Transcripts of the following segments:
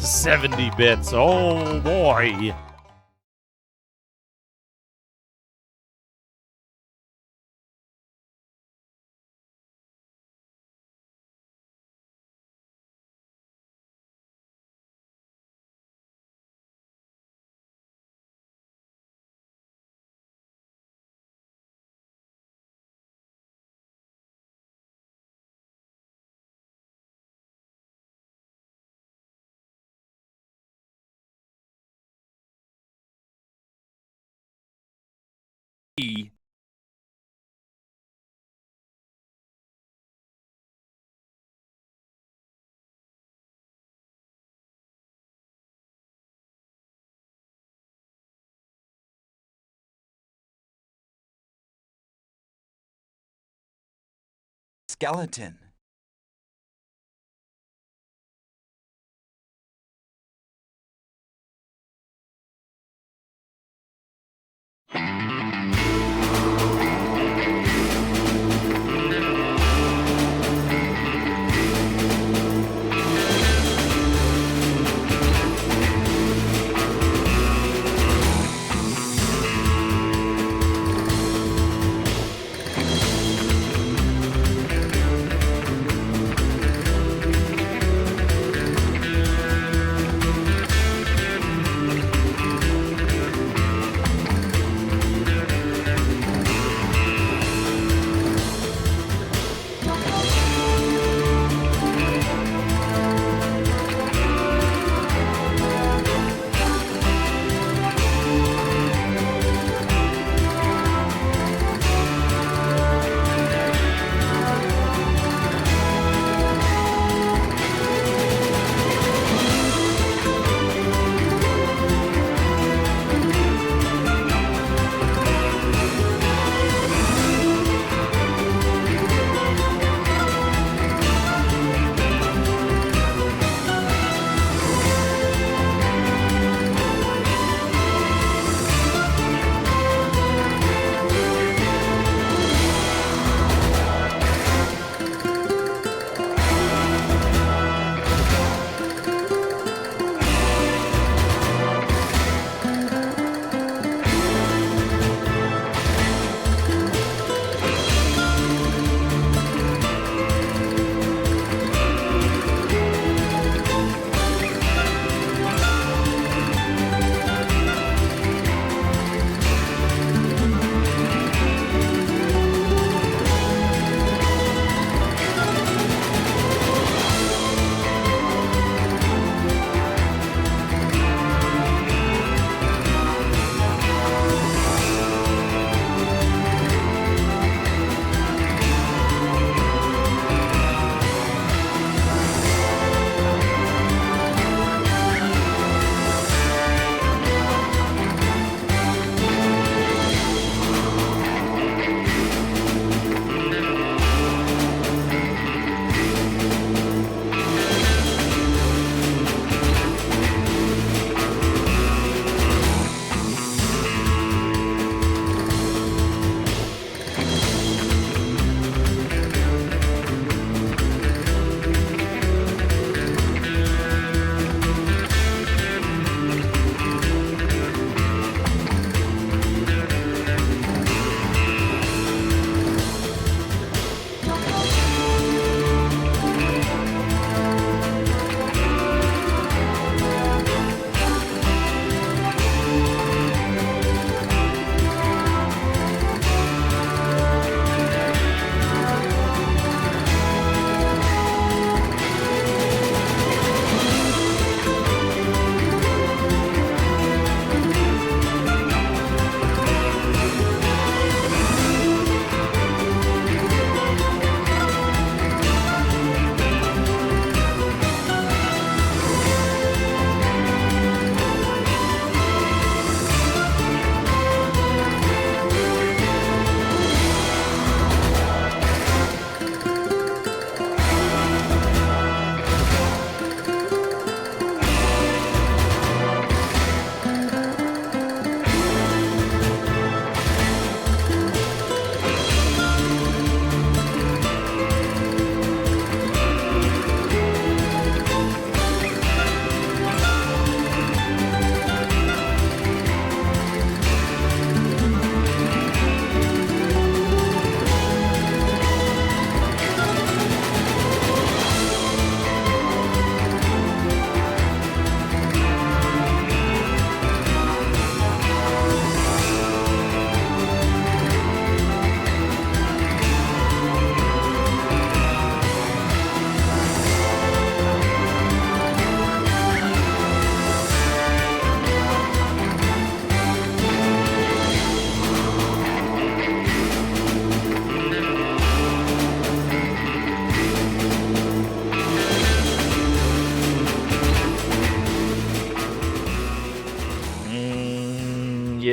70 bits. Oh boy. Skeleton.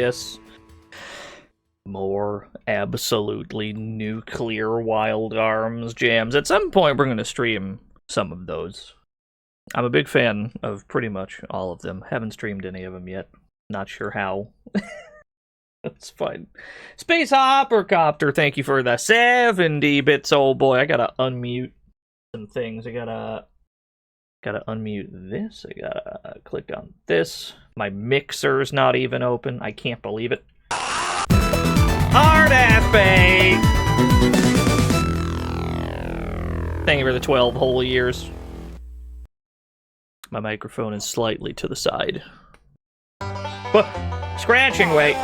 guess. More absolutely nuclear Wild Arms jams. At some point, we're going to stream some of those. I'm a big fan of pretty much all of them. Haven't streamed any of them yet. Not sure how. That's fine. Space Hopper Copter, thank you for the 70 bits. Oh boy, I gotta unmute some things. I gotta unmute this. I gotta click on this. My mixer's not even open. I can't believe it. Hard FA! Thank you for the 12 whole years. My microphone is slightly to the side. Scratching way.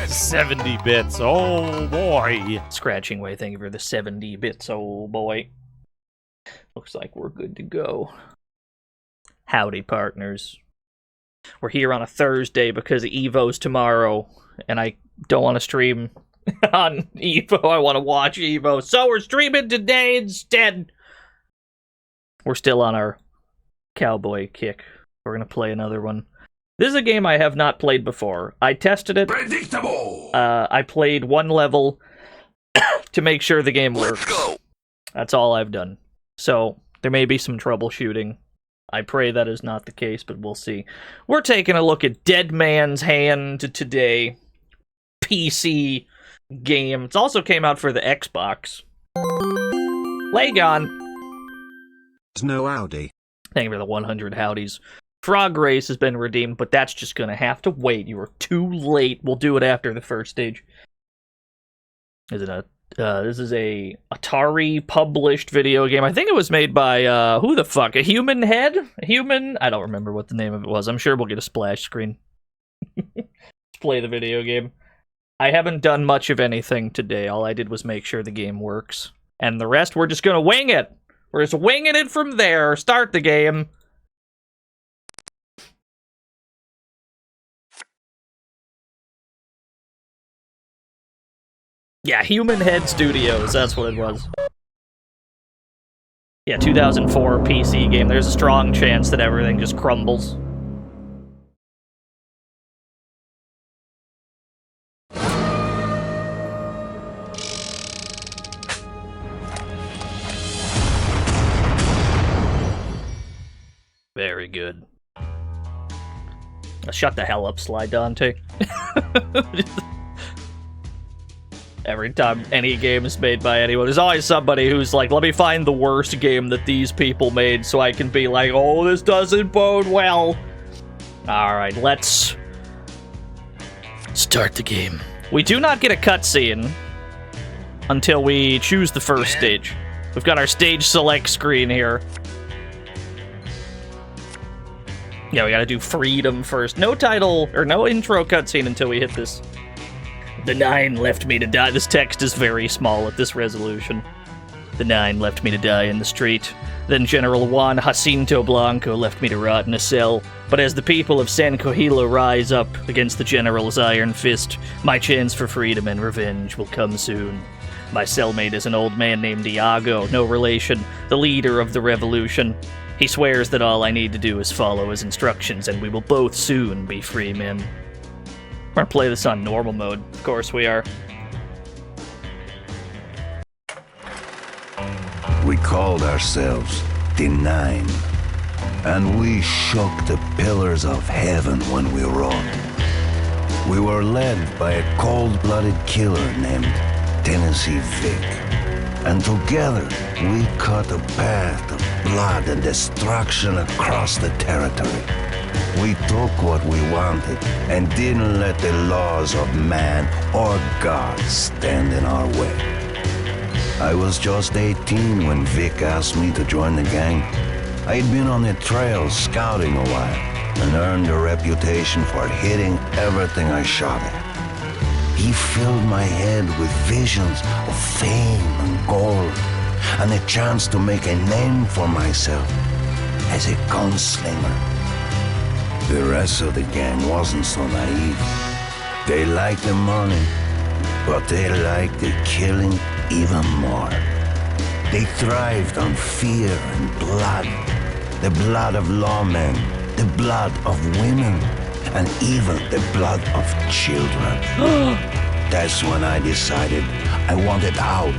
70 bits, oh boy. Scratching way, thank you for the 70 bits, oh boy. Looks like we're good to go. Howdy, partners. We're here on a Thursday because Evo's tomorrow, and I don't want to stream on Evo. I want to watch Evo, so we're streaming today instead. We're still on our cowboy kick. We're going to play another one. This is a game I have not played before. I tested it. Predictable. I played one level to make sure the game works. Let's go. That's all I've done. So, there may be some troubleshooting. I pray that is not the case, but we'll see. We're taking a look at Dead Man's Hand today. PC game. It also came out for the Xbox. Lagon. No howdy. Thank you for the 100 howdies. Frog Race has been redeemed, but that's just gonna have to wait. You are too late. We'll do it after the first stage. Is it a this is a Atari published video game. I think it was made by who the fuck? A Human Head? A Human? I don't remember what the name of it was. I'm sure we'll get a splash screen. Let's play the video game. I haven't done much of anything today. All I did was make sure the game works. And the rest we're just gonna wing it. We're just winging it from there. Start the game. Yeah, Human Head Studios, that's what it was. Yeah, 2004 PC game. There's a strong chance that everything just crumbles. Very good. Shut the hell up, Sly Dante. Every time any game is made by anyone, there's always somebody who's like, let me find the worst game that these people made so I can be like, oh, this doesn't bode well. Alright, let's start the game. We do not get a cutscene until we choose the first stage. We've got our stage select screen here. Yeah, we gotta do freedom first. No title, or no intro cutscene until we hit this. The 9 left me to die. This text is very small at this resolution. The 9 left me to die in the street. Then General Juan Jacinto Blanco left me to rot in a cell. But as the people of San Cogilo rise up against the General's iron fist, my chance for freedom and revenge will come soon. My cellmate is an old man named Iago, no relation, the leader of the revolution. He swears that all I need to do is follow his instructions, and we will both soon be free men. We're gonna play this on normal mode. Of course we are. We called ourselves the 9, and we shook the pillars of heaven when we rode. We were led by a cold-blooded killer named Tennessee Vic, and together we cut a path of blood and destruction across the territory. We took what we wanted and didn't let the laws of man or God stand in our way. I was just 18 when Vic asked me to join the gang. I'd been on the trail scouting a while and earned a reputation for hitting everything I shot at. He filled my head with visions of fame and gold and a chance to make a name for myself as a gunslinger. The rest of the gang wasn't so naive. They liked the money, but they liked the killing even more. They thrived on fear and blood. The blood of lawmen, the blood of women, and even the blood of children. That's when I decided I wanted out.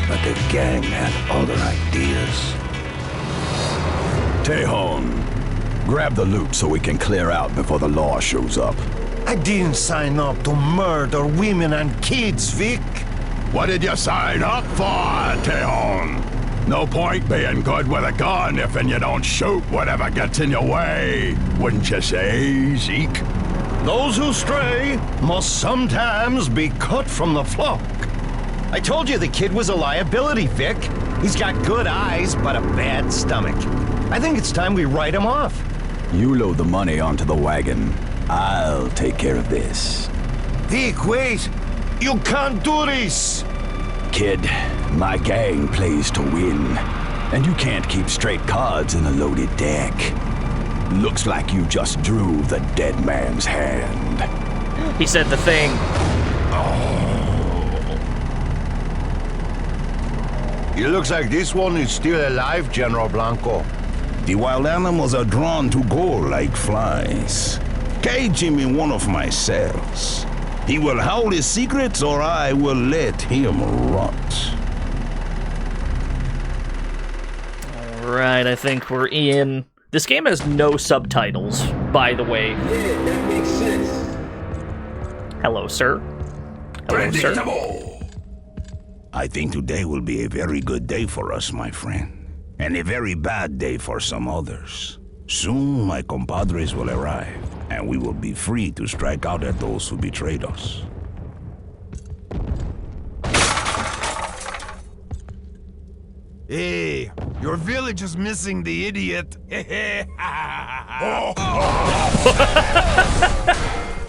But the gang had other ideas. Tejon, grab the loot so we can clear out before the law shows up. I didn't sign up to murder women and kids, Vic. What did you sign up for, Tejon? No point being good with a gun if you don't shoot whatever gets in your way, wouldn't you say, Zeke? Those who stray must sometimes be cut from the flock. I told you the kid was a liability, Vic. He's got good eyes, but a bad stomach. I think it's time we write him off. You load the money onto the wagon. I'll take care of this. Vic, wait! You can't do this! Kid, my gang plays to win, and you can't keep straight cards in a loaded deck. Looks like you just drew the dead man's hand. He said the thing. It looks like this one is still alive, General Blanco. The wild animals are drawn to gold like flies. Cage him in one of my cells. He will howl his secrets or I will let him rot. Alright, I think we're in. This game has no subtitles, by the way. Yeah, that makes sense. Hello, sir. Hello, sir. I think today will be a very good day for us, my friend. And a very bad day for some others. Soon my compadres will arrive, and we will be free to strike out at those who betrayed us. Hey, your village is missing the idiot.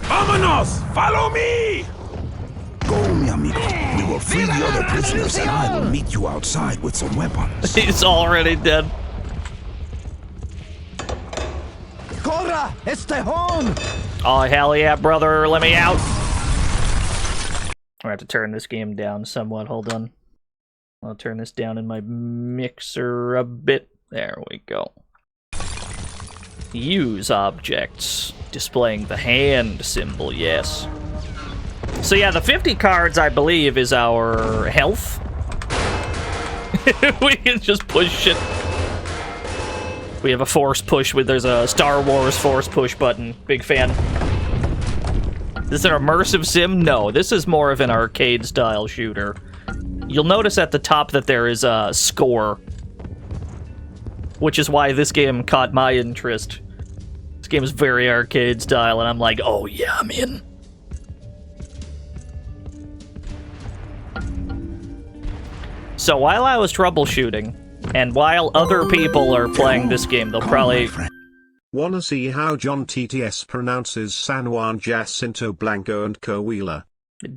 Vámonos! Follow me! Go, mi amigo. We will free the other prisoners, and I will meet you outside with some weapons. He's already dead. Corra! It's Tejon! Oh, hell yeah, brother. Let me out. I have to turn this game down somewhat. Hold on. I'll turn this down in my mixer a bit. There we go. Use objects. Displaying the hand symbol, yes. So yeah, the 50 cards, I believe, is our health. We can just push shit. We have a force push there's a Star Wars force push button. Big fan. Is it an immersive sim? No, this is more of an arcade-style shooter. You'll notice at the top that there is a score, which is why this game caught my interest. This game is very arcade-style, and I'm like, oh yeah, I'm in. So while I was troubleshooting, and while other people are playing this game, they'll probably... Wanna see how John TTS pronounces San Juan Jacinto Blanco and Coahuila?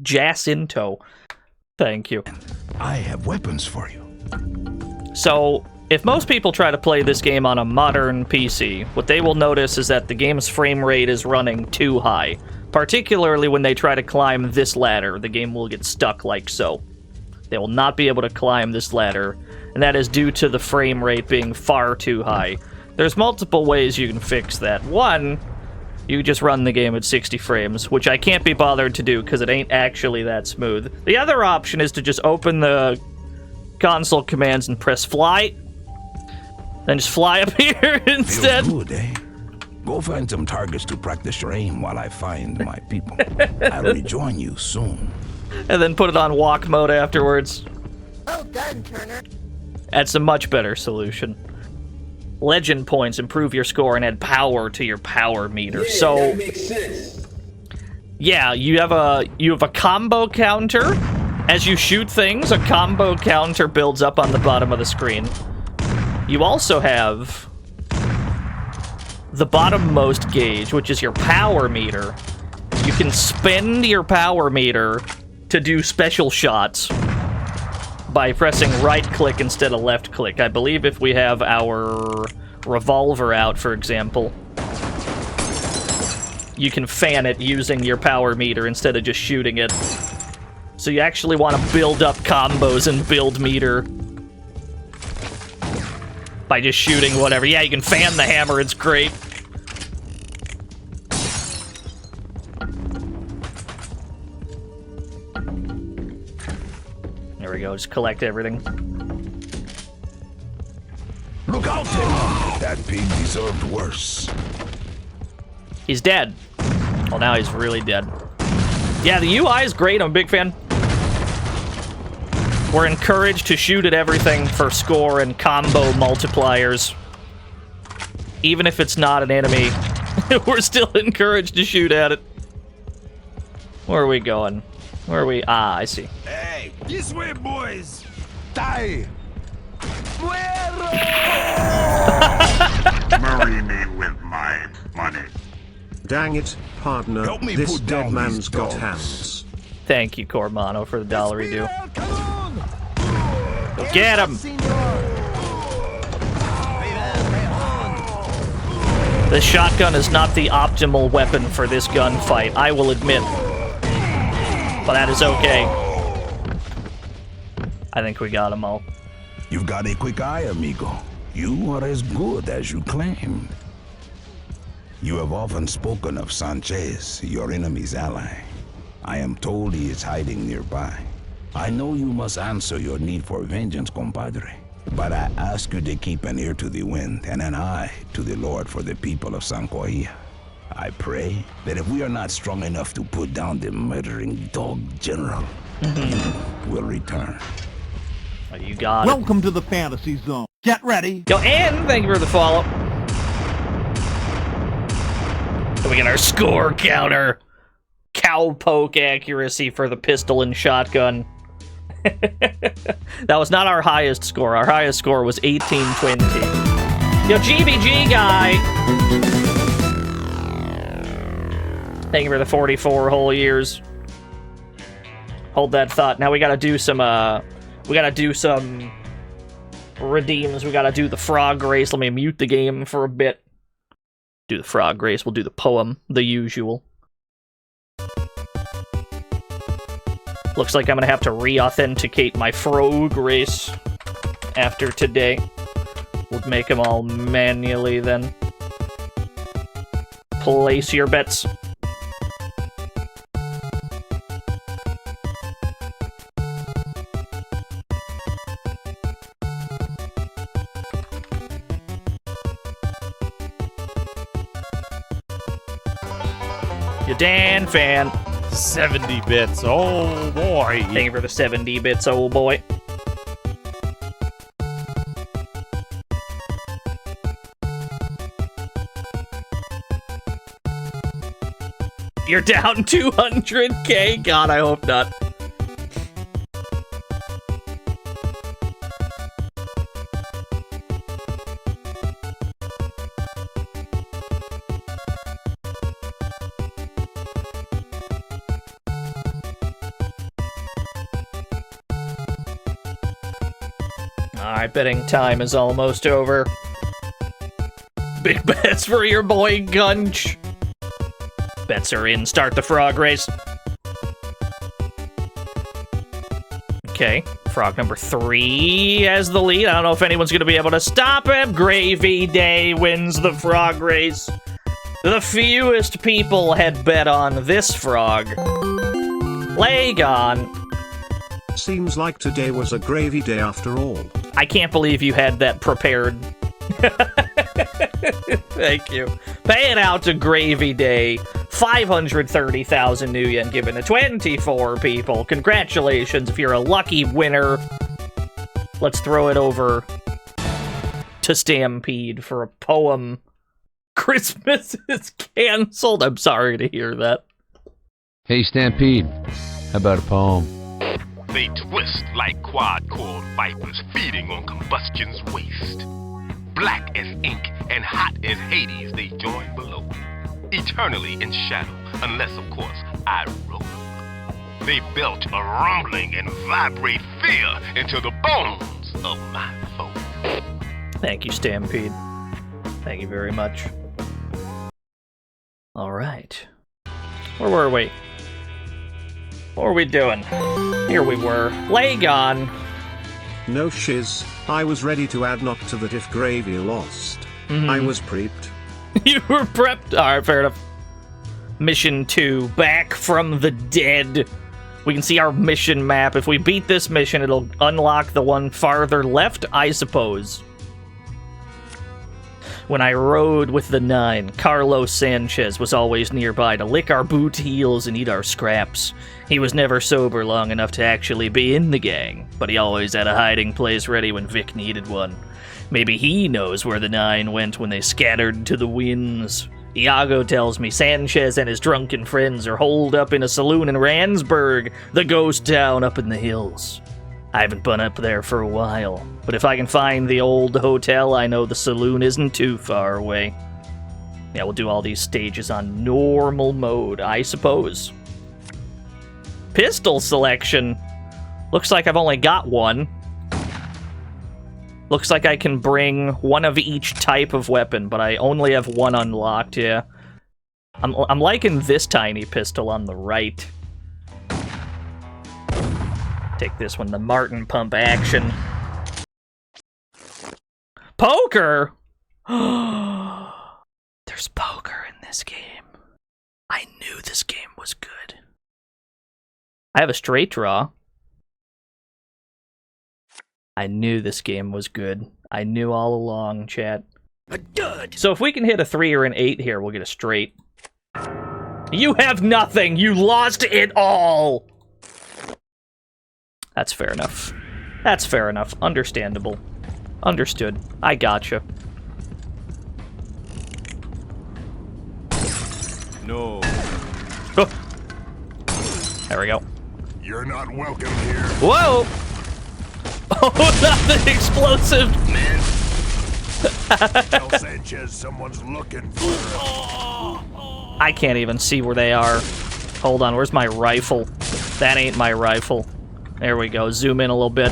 Jacinto. Thank you. I have weapons for you. So, if most people try to play this game on a modern PC, what they will notice is that the game's frame rate is running too high. Particularly when they try to climb this ladder, the game will get stuck like so. They will not be able to climb this ladder, and that is due to the frame rate being far too high. There's multiple ways you can fix that. One, you just run the game at 60 frames, which I can't be bothered to do because it ain't actually that smooth. The other option is to just open the console commands and press fly, then just fly up here instead. Feels good, eh? Go find some targets to practice your aim while I find my people. I'll rejoin you soon. And then put it on walk mode afterwards. Well done, Turner. That's a much better solution. Legend points improve your score and add power to your power meter. Yeah, so that makes sense. yeah, you have a combo counter. As you shoot things, a combo counter builds up on the bottom of the screen. You also have the bottommost gauge, which is your power meter. You can spend your power meter to do special shots by pressing right-click instead of left-click. I believe if we have our revolver out, for example, you can fan it using your power meter instead of just shooting it. So you actually want to build up combos and build meter by just shooting whatever. Yeah, you can fan the hammer, it's great. There we go, just collect everything. Look out, Tim! That pig deserved worse. He's dead. Well, now he's really dead. Yeah, the UI is great. I'm a big fan. We're encouraged to shoot at everything for score and combo multipliers. Even if it's not an enemy, we're still encouraged to shoot at it. Where are we going? Where are we? Ah, I see. Hey, this way, boys. Die! Marry me with my money. Dang it, partner, Help me this put dead down man's these got dogs. hands. Thank you, Cormano, for the dollar due. Go get him! The shotgun is not the optimal weapon for this gunfight, I will admit. But that is okay. I think we got them all. You've got a quick eye, amigo. You are as good as you claimed. You have often spoken of Sanchez, your enemy's ally. I am told he is hiding nearby. I know you must answer your need for vengeance, compadre. But I ask you to keep an ear to the wind and an eye to the Lord for the people of San Coia. I pray that if we are not strong enough to put down the murdering dog general, you will return. Oh, you got it. Welcome to the fantasy zone. Get ready. Go and thank you for the follow. So we get our score counter. Cowpoke accuracy for the pistol and shotgun. That was not our highest score. Our highest score was 1820. Yo, GBG guy. Thank you for the 44 whole years. Hold that thought. Now we gotta do some redeems. We gotta do the frog race. Let me mute the game for a bit. Do the frog race. We'll do the poem, the usual. Looks like I'm gonna have to re-authenticate my frog race after today. We'll make them all manually then. Place your bets. You Dan fan. 70 bits, oh boy. Thank you for the 70 bits, oh boy. You're down 200k? God, I hope not. Alright, betting time is almost over. Big bets for your boy Gunch. Bets are in. Start the frog race. Okay, frog number 3 has the lead. I don't know if anyone's going to be able to stop him. Gravy Day wins the frog race. The fewest people had bet on this frog. Lagon. Seems like today was a gravy day after all. I can't believe you had that prepared. Thank you. Pay it out to Gravy Day. 530,000 new yen given to 24 people. Congratulations if you're a lucky winner. Let's throw it over to Stampede for a poem. Christmas is canceled. I'm sorry to hear that. Hey Stampede, how about a poem? They twist like quad-coiled vipers feeding on combustion's waste. Black as ink and hot as Hades, they join below. Eternally in shadow, unless of course I roll. They belch a rumbling and vibrate fear into the bones of my foe. Thank you, Stampede. Thank you very much. Alright. Where were we? What were we doing? Here we were. Lagon. No shiz, I was ready to add knock to that if Gravy lost. I was prepped. You were prepped? Alright, fair enough. Mission 2, Back from the Dead. We can see our mission map. If we beat this mission, it'll unlock the one farther left, I suppose. When I rode with the 9, Carlos Sanchez was always nearby to lick our boot heels and eat our scraps. He was never sober long enough to actually be in the gang, but he always had a hiding place ready when Vic needed one. Maybe he knows where the 9 went when they scattered to the winds. Iago tells me Sanchez and his drunken friends are holed up in a saloon in Randsburg, the ghost town up in the hills. I haven't been up there for a while, but if I can find the old hotel, I know the saloon isn't too far away. Yeah, we'll do all these stages on normal mode, I suppose. Pistol selection. Looks like I've only got one. Looks like I can bring one of each type of weapon, but I only have one unlocked, yeah. I'm liking this tiny pistol on the right. Take this one, the Martin Pump action. Poker? There's poker in this game. I knew this game was good. I have a straight draw. I knew this game was good. I knew all along, chat. So if we can hit a 3 or an 8 here, we'll get a straight. You have nothing! You lost it all! That's fair enough. That's fair enough. Understandable. Understood. I gotcha. No. Oh. There we go. You're not welcome here. Whoa! Oh, nothing explosive! Man. Tell Sanchez someone's looking for her. I can't even see where they are. Hold on, where's my rifle? That ain't my rifle. There we go, zoom in a little bit.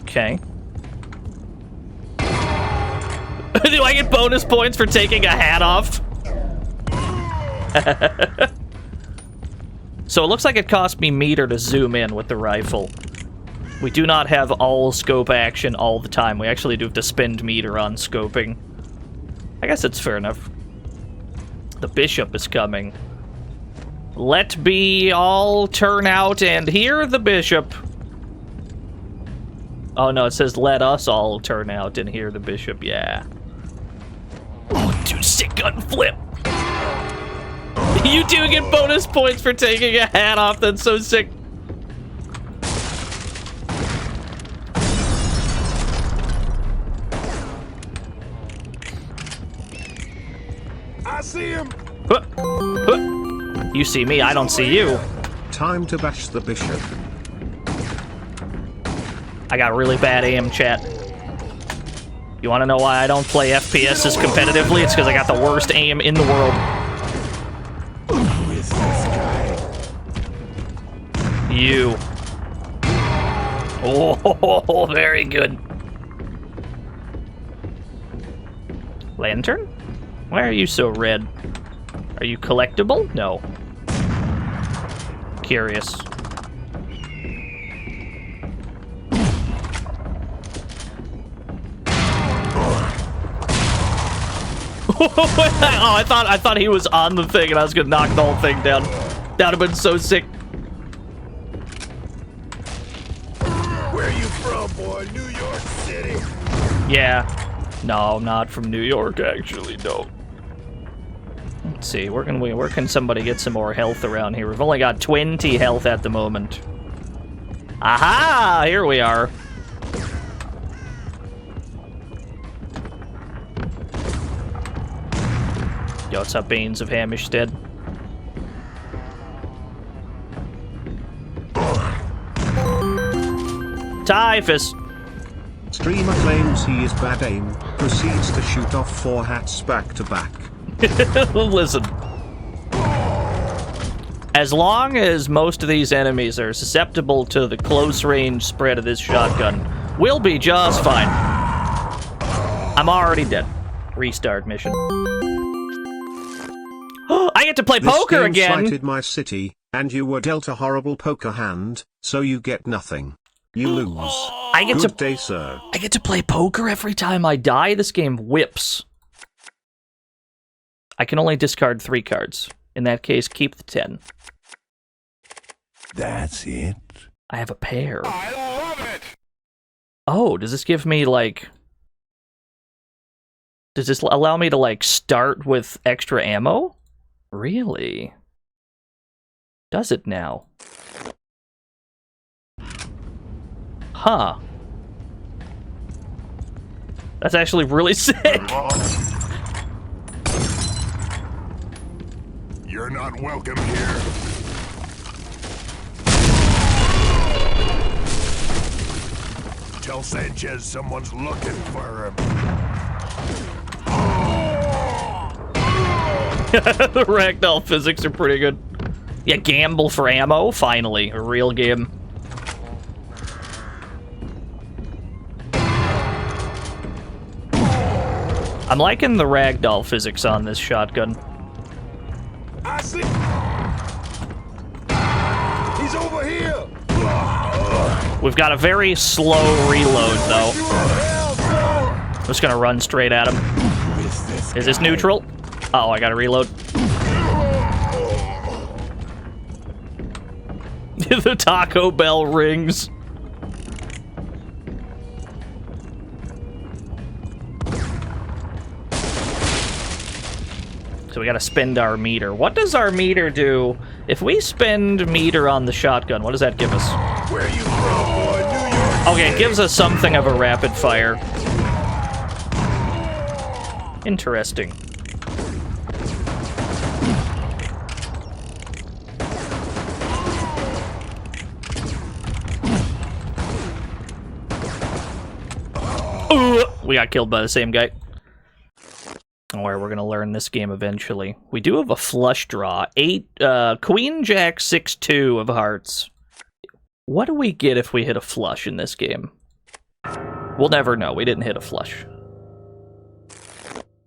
Okay. Do I get bonus points for taking a hat off? So it looks like it cost me meter to zoom in with the rifle. We do not have all scope action all the time. We actually do have to spend meter on scoping. I guess it's fair enough. The bishop is coming. Let be all turn out and hear the bishop. Oh no, it says let us all turn out and hear the bishop, yeah. Oh, dude, sick gun flip. You do get bonus points for taking a hat off, that's so sick. I see him. You see me, I don't see you. Time to bash the bishop. I got really bad aim, chat. You wanna know why I don't play FPSs competitively? It's because I got the worst aim in the world. Who is this guy? You. Oh, very good. Lantern? Why are you so red? Are you collectible? No. Curious. Oh, I thought he was on the thing and I was gonna knock the whole thing down. That would have been so sick. Where are you from, boy? New York City. Yeah. No, I'm not from New York, actually, no. Let's see, where can somebody get some more health around here? We've only got 20 health at the moment. Aha! Here we are. Yo, what's up, Banes of Hamishstead? Typhus! Streamer claims he is bad aim, proceeds to shoot off 4 hats back to back. Listen. As long as most of these enemies are susceptible to the close range spread of this shotgun, we'll be just fine. I'm already dead. Restart mission. I get to play poker this game again! Cited my city, and you were dealt a horrible poker hand, so you get nothing. You lose. Good day, sir. I get to play poker every time I die? This game whips. I can only discard 3 cards In that case, keep the 10. That's it. I have a pair. I love it! Oh, does this give me, like... Does this allow me to, like, start with extra ammo? Really? Does it now? Huh. That's actually really sick! You're not welcome here. Tell Sanchez someone's looking for him. The ragdoll physics are pretty good. Yeah, gamble for ammo, finally. A real game. I'm liking the ragdoll physics on this shotgun. I see. He's over here. We've got a very slow reload, though. I'm just gonna run straight at him. Is this neutral? Oh, I gotta reload. The Taco Bell rings. So we gotta spend our meter. What does our meter do? If we spend meter on the shotgun, what does that give us? Where you from, boy? New York. Okay, it gives us something of a rapid fire. Interesting. We got killed by the same guy. Don't worry, we're gonna learn this game eventually. We do have a flush draw. Queen Jack 6-2 of hearts. What do we get if we hit a flush in this game? We'll never know. We didn't hit a flush.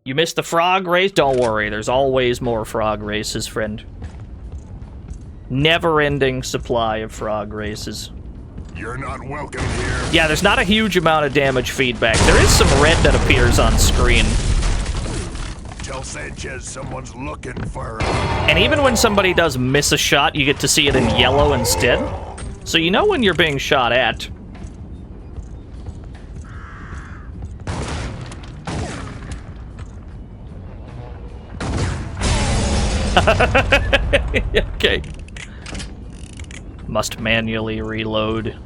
You missed the frog race? Don't worry, there's always more frog races, friend. Never-ending supply of frog races. You're not welcome here. Yeah, there's not a huge amount of damage feedback. There is some red that appears on screen. Tell Sanchez someone's looking for him. And even when somebody does miss a shot, you get to see it in yellow instead. So you know when you're being shot at. Okay. Must manually reload.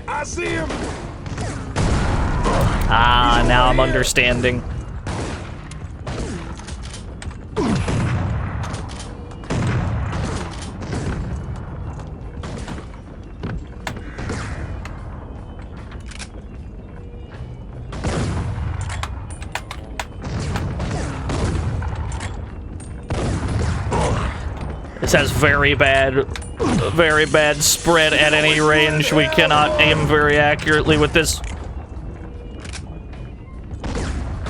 I see him. Ah, now I'm understanding. This has very bad spread at any range. We cannot aim very accurately with this.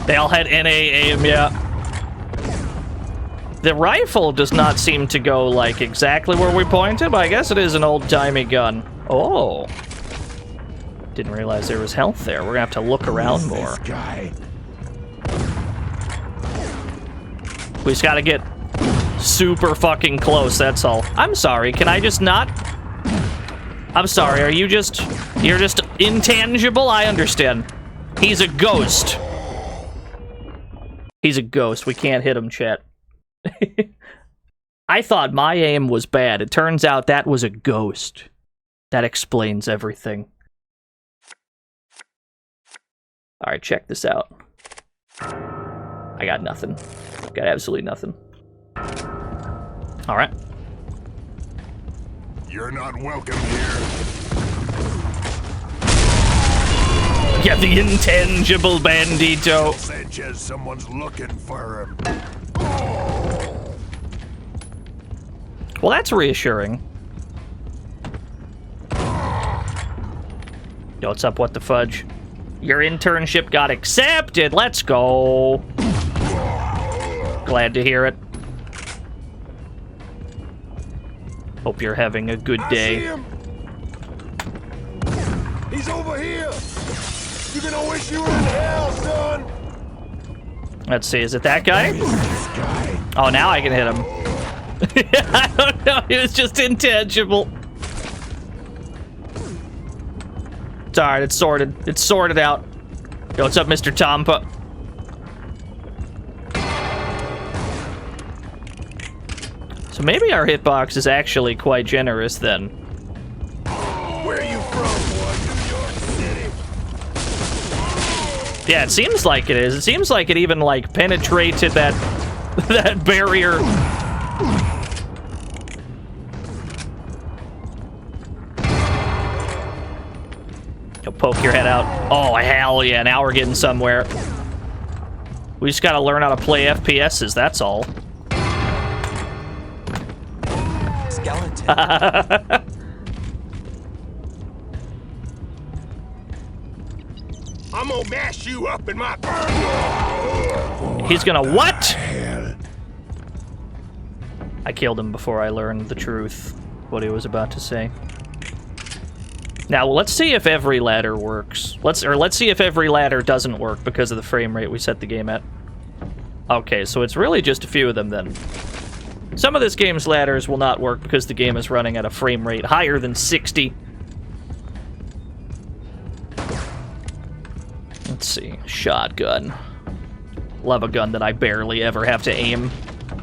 They all had NA aim, yeah. The rifle does not seem to go, like, exactly where we pointed, but I guess it is an old-timey gun. Oh. Didn't realize there was health there. We're gonna have to look around more. We just gotta get super fucking close, that's all. I'm sorry, can I just not? I'm sorry, you're just intangible? I understand. He's a ghost. He's a ghost. We can't hit him, chat. I thought my aim was bad. It turns out that was a ghost. That explains everything. Alright, check this out. I got nothing. Got absolutely nothing. Alright. You're not welcome here. Yeah, the intangible bandito. Sanchez, someone's looking for him. Well, that's reassuring. Yo, what's up, what the fudge? Your internship got accepted. Let's go. Glad to hear it. Hope you're having a good day. I see him. He's over here. You're gonna wish you were in hell, son. Let's see, is it that guy? Oh, now I can hit him. I don't know, it was just intangible. It's alright, it's sorted. It's sorted out. Yo, what's up, Mr. Tompa? So maybe our hitbox is actually quite generous then. Where are you from, boy? New York City. Yeah, it seems like it is. It seems like it even, like, penetrated that that barrier. You'll poke your head out. Oh, hell yeah, now we're getting somewhere. We just gotta learn how to play FPSs, that's all. Skeleton. I'm gonna mash you up in my... He's gonna what? I killed him before I learned the truth, what he was about to say. Now, let's see if every ladder works. Let's see if every ladder doesn't work because of the frame rate we set the game at. Okay, so it's really just a few of them then. Some of this game's ladders will not work because the game is running at a frame rate higher than 60. Let's see. Shotgun. Love a gun that I barely ever have to aim.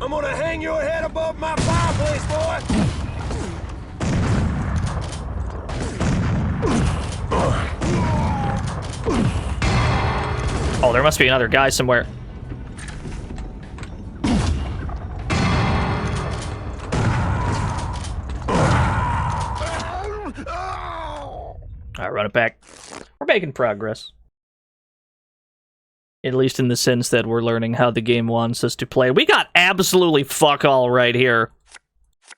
I'm gonna hang your head above my fireplace, boy! Oh, there must be another guy somewhere. Alright, run it back. We're making progress. At least in the sense that we're learning how the game wants us to play. We got absolutely fuck all right here.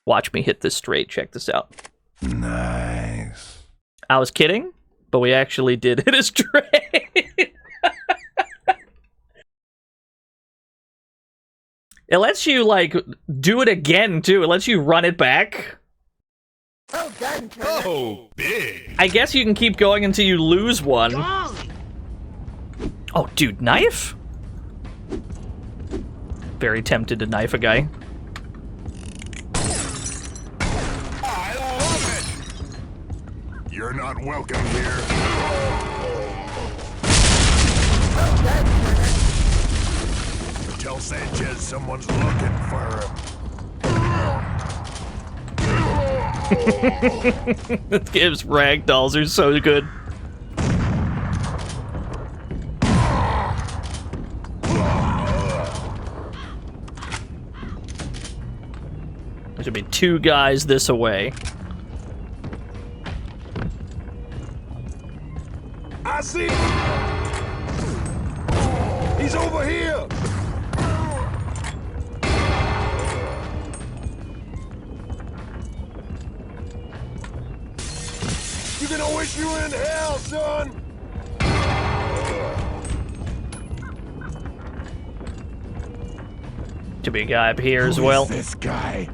Watch me hit this straight. Check this out. Nice. I was kidding, but we actually did hit it straight. It lets you, like, do it again, too. It lets you run it back. Well done, Turner. Oh, big. I guess you can keep going until you lose one. Golly. Oh, dude, knife? Very tempted to knife a guy. I love it. You're not welcome here. Well done, Turner. Tell Sanchez someone's looking for him. This game's ragdolls are so good. There should be two guys this away. I see him. He's over here. You're gonna wish you were in hell, son. Should be a guy up here as well. This guy.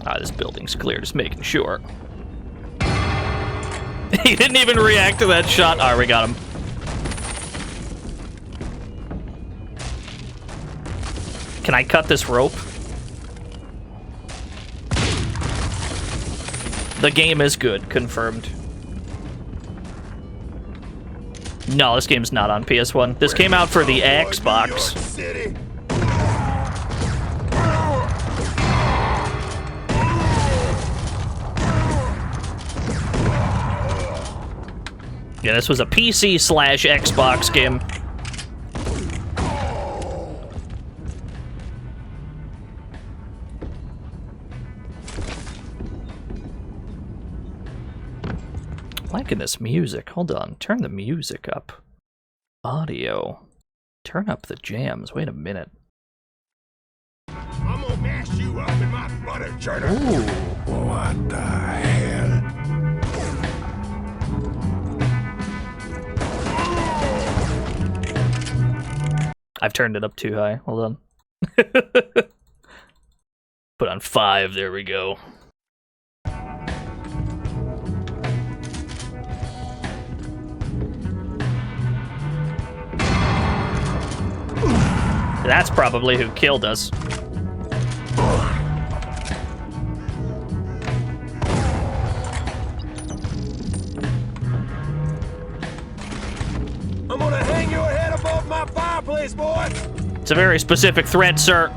Ah, this building's clear, just making sure. He didn't even react to that shot. Alright, we got him. Can I cut this rope? The game is good, confirmed. No, this game's not on PS1. This came out for the Xbox. Yeah, this was a PC/Xbox game. Liking this music. Hold on. Turn the music up. Audio. Turn up the jams. Wait a minute. I'm gonna mash you up in my butter churner. Ooh. What the hell? I've turned it up too high. Hold on. Put on 5. There we go. That's probably who killed us. I'm gonna hang your head above my fireplace, boy! It's a very specific threat, sir.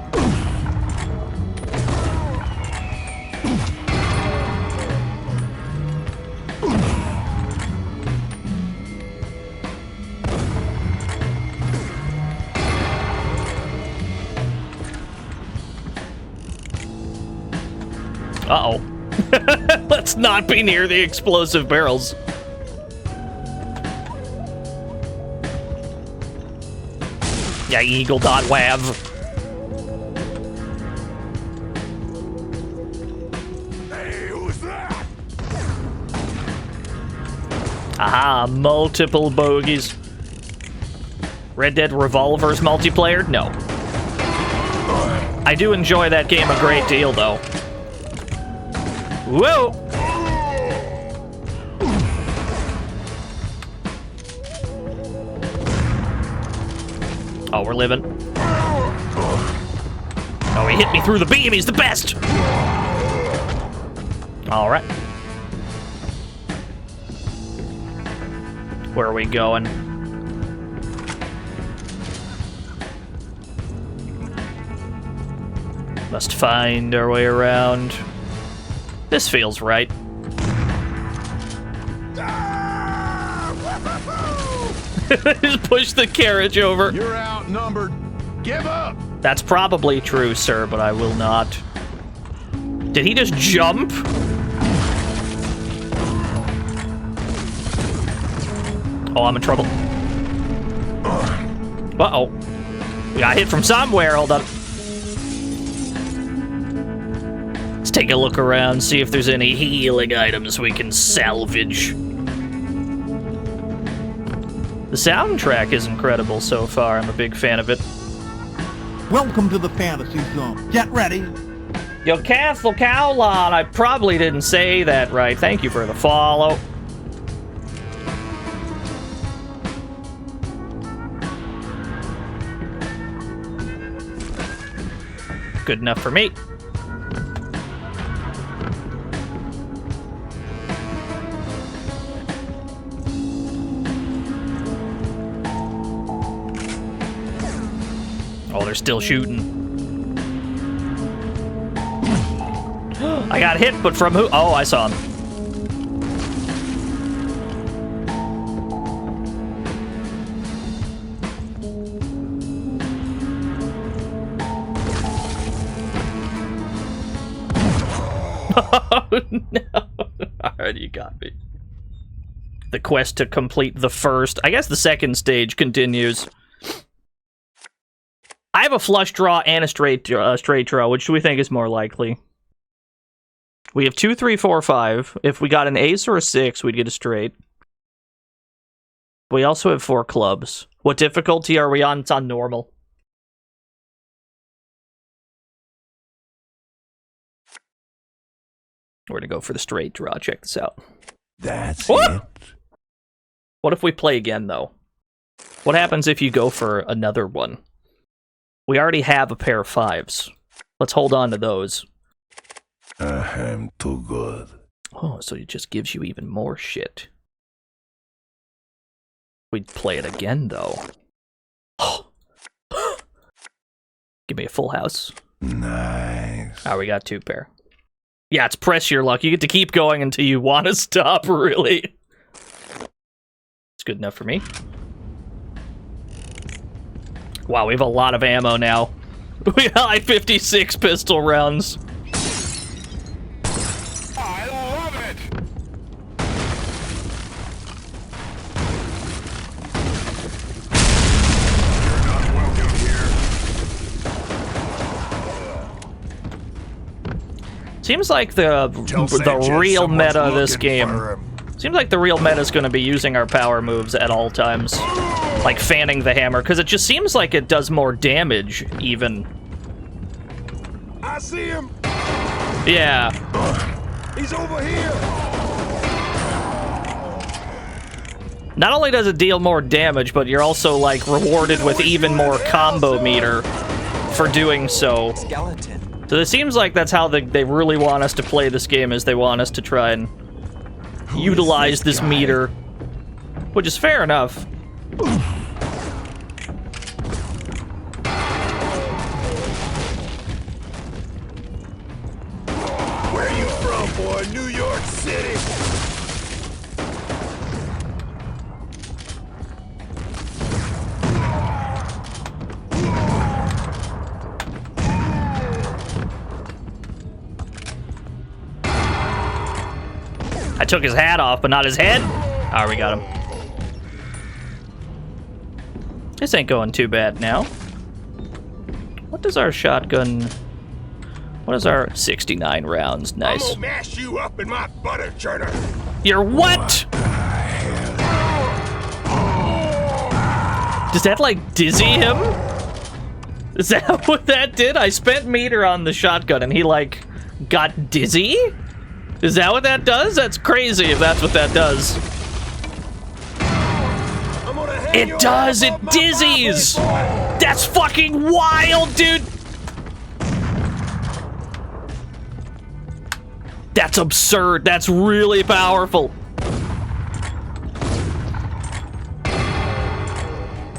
Uh-oh. Let's not be near the explosive barrels. Yeah, eagle.wav. Hey, who's that? Aha, multiple bogeys. Red Dead Revolver's multiplayer? No. I do enjoy that game a great deal, though. Whoa! Oh, we're living. Oh, he hit me through the beam. He's the best. All right. Where are we going? Must find our way around. This feels right. Just push the carriage over. You're outnumbered. Give up. That's probably true, sir, but I will not. Did he just jump? Oh, I'm in trouble. Uh-oh. We got hit from somewhere. Hold on. Let's take a look around, see if there's any healing items we can salvage. The soundtrack is incredible so far. I'm a big fan of it. Welcome to the fantasy zone. Get ready. Yo, Castle Cowlon, I probably didn't say that right. Thank you for the follow. Good enough for me. Oh, they're still shooting. I got hit, but from who? Oh, I saw him. Oh, no. Alright, you got me. The quest to complete the first. I guess the second stage continues. I have a flush draw and a straight draw. Which do we think is more likely? We have 2, 3, 4, 5. If we got an ace or a 6, we'd get a straight. We also have 4 clubs. What difficulty are we on? It's on normal. We're gonna go for the straight draw. Check this out. That's it. What if we play again, though? What happens if you go for another one? We already have a pair of 5s. Let's hold on to those. I'm too good. Oh, so it just gives you even more shit. We'd play it again, though. Give me a full house. Nice. Oh, we got 2 pair. Yeah, it's press your luck. You get to keep going until you want to stop, really. It's good enough for me. Wow, we have a lot of ammo now. We got like 56 pistol rounds. I love it. You're not welcome here. Seems like the real meta of this game. Seems like the real meta is going to be using our power moves at all times. Like fanning the hammer, because it just seems like it does more damage, even. I see him. Yeah. He's over here. Not only does it deal more damage, but you're also, like, rewarded with even more combo meter for doing so. Skeleton. So it seems like that's how they really want us to play this game, is they want us to try and utilize this meter. Which is fair enough. Where you from, boy? New York City? I took his hat off, but not his head. Alright, we got him. This ain't going too bad now. What does our shotgun... What is our 69 rounds? Nice. I'm gonna mash you up in my butter churner. You're what? Does that, like, dizzy him? Is that what that did? I spent meter on the shotgun and he, like, got dizzy? Is that what that does? That's crazy if that's what that does. It does! It dizzies! That's fucking wild, dude! That's absurd. That's really powerful.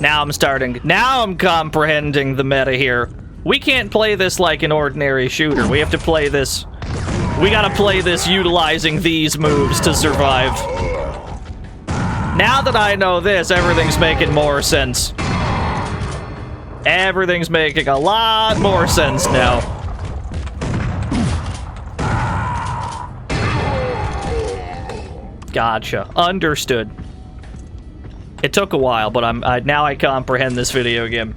Now I'm comprehending the meta here. We can't play this like an ordinary shooter. We have to play this... We gotta play this utilizing these moves to survive. Now that I know this, everything's making more sense. Everything's making a lot more sense now. Gotcha. Understood. It took a while, but now I comprehend this video game.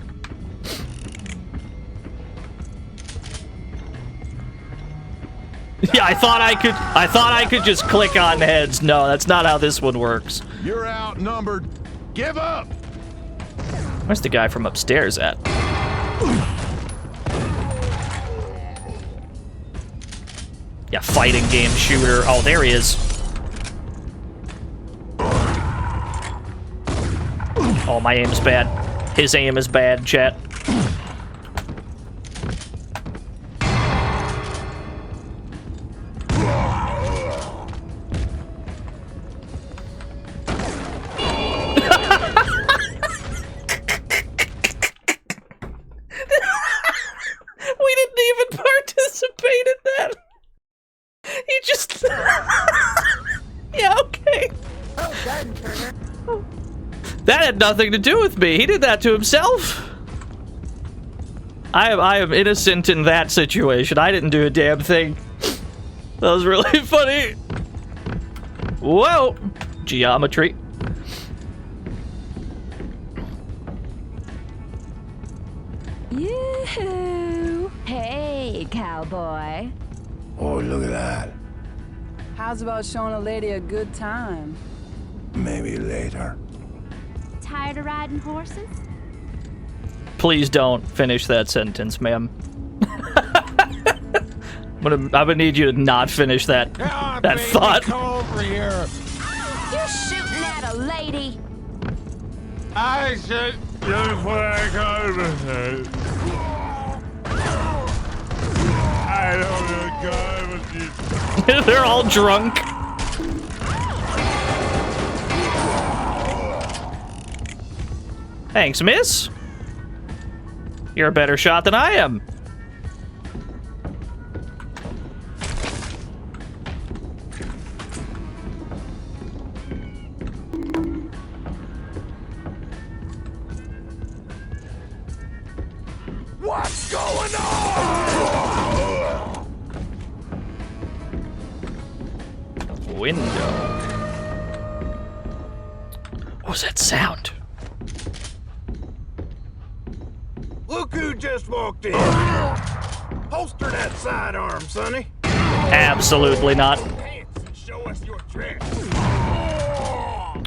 Yeah, I thought I could just click on heads. No, that's not how this one works. You're outnumbered. Give up. Where's the guy from upstairs at? Yeah, fighting game shooter. Oh, there he is. Oh, my aim's bad. His aim is bad, chat. That had nothing to do with me. He did that to himself. I am innocent in that situation. I didn't do a damn thing. That was really funny. Whoa. Geometry. Yoo-hoo. Hey, cowboy. Oh, look at that. How's about showing a lady a good time? Maybe later. Tired of riding horses? Please don't finish that sentence, ma'am. I'm gonna need you to not finish that thought. Come over here. You're shooting at a lady. I should just when I come to I don't know, God, with you. They're all drunk. Thanks, miss. You're a better shot than I am. What's going on? Window. What was that sound? Look who just walked in. Holster that sidearm, sonny. Absolutely not. Show us your tricks.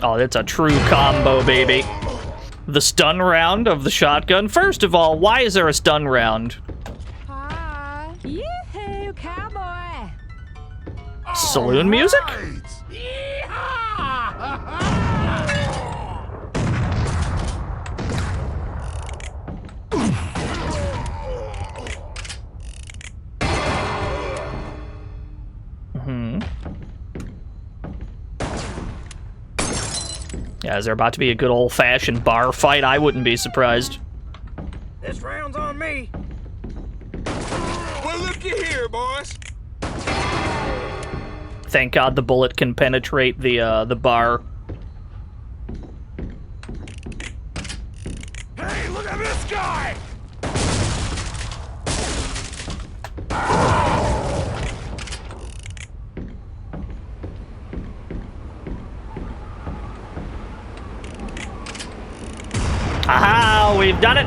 Oh, that's a true combo, baby. The stun round of the shotgun. First of all, why is there a stun round? Hi. Yoo-hoo, cowboy. Saloon music? Yeah, is there about to be a good old-fashioned bar fight? I wouldn't be surprised. This round's on me. Well, looky here, boys. Thank God the bullet can penetrate the bar. Hey, look at this guy! Aha! We've done it!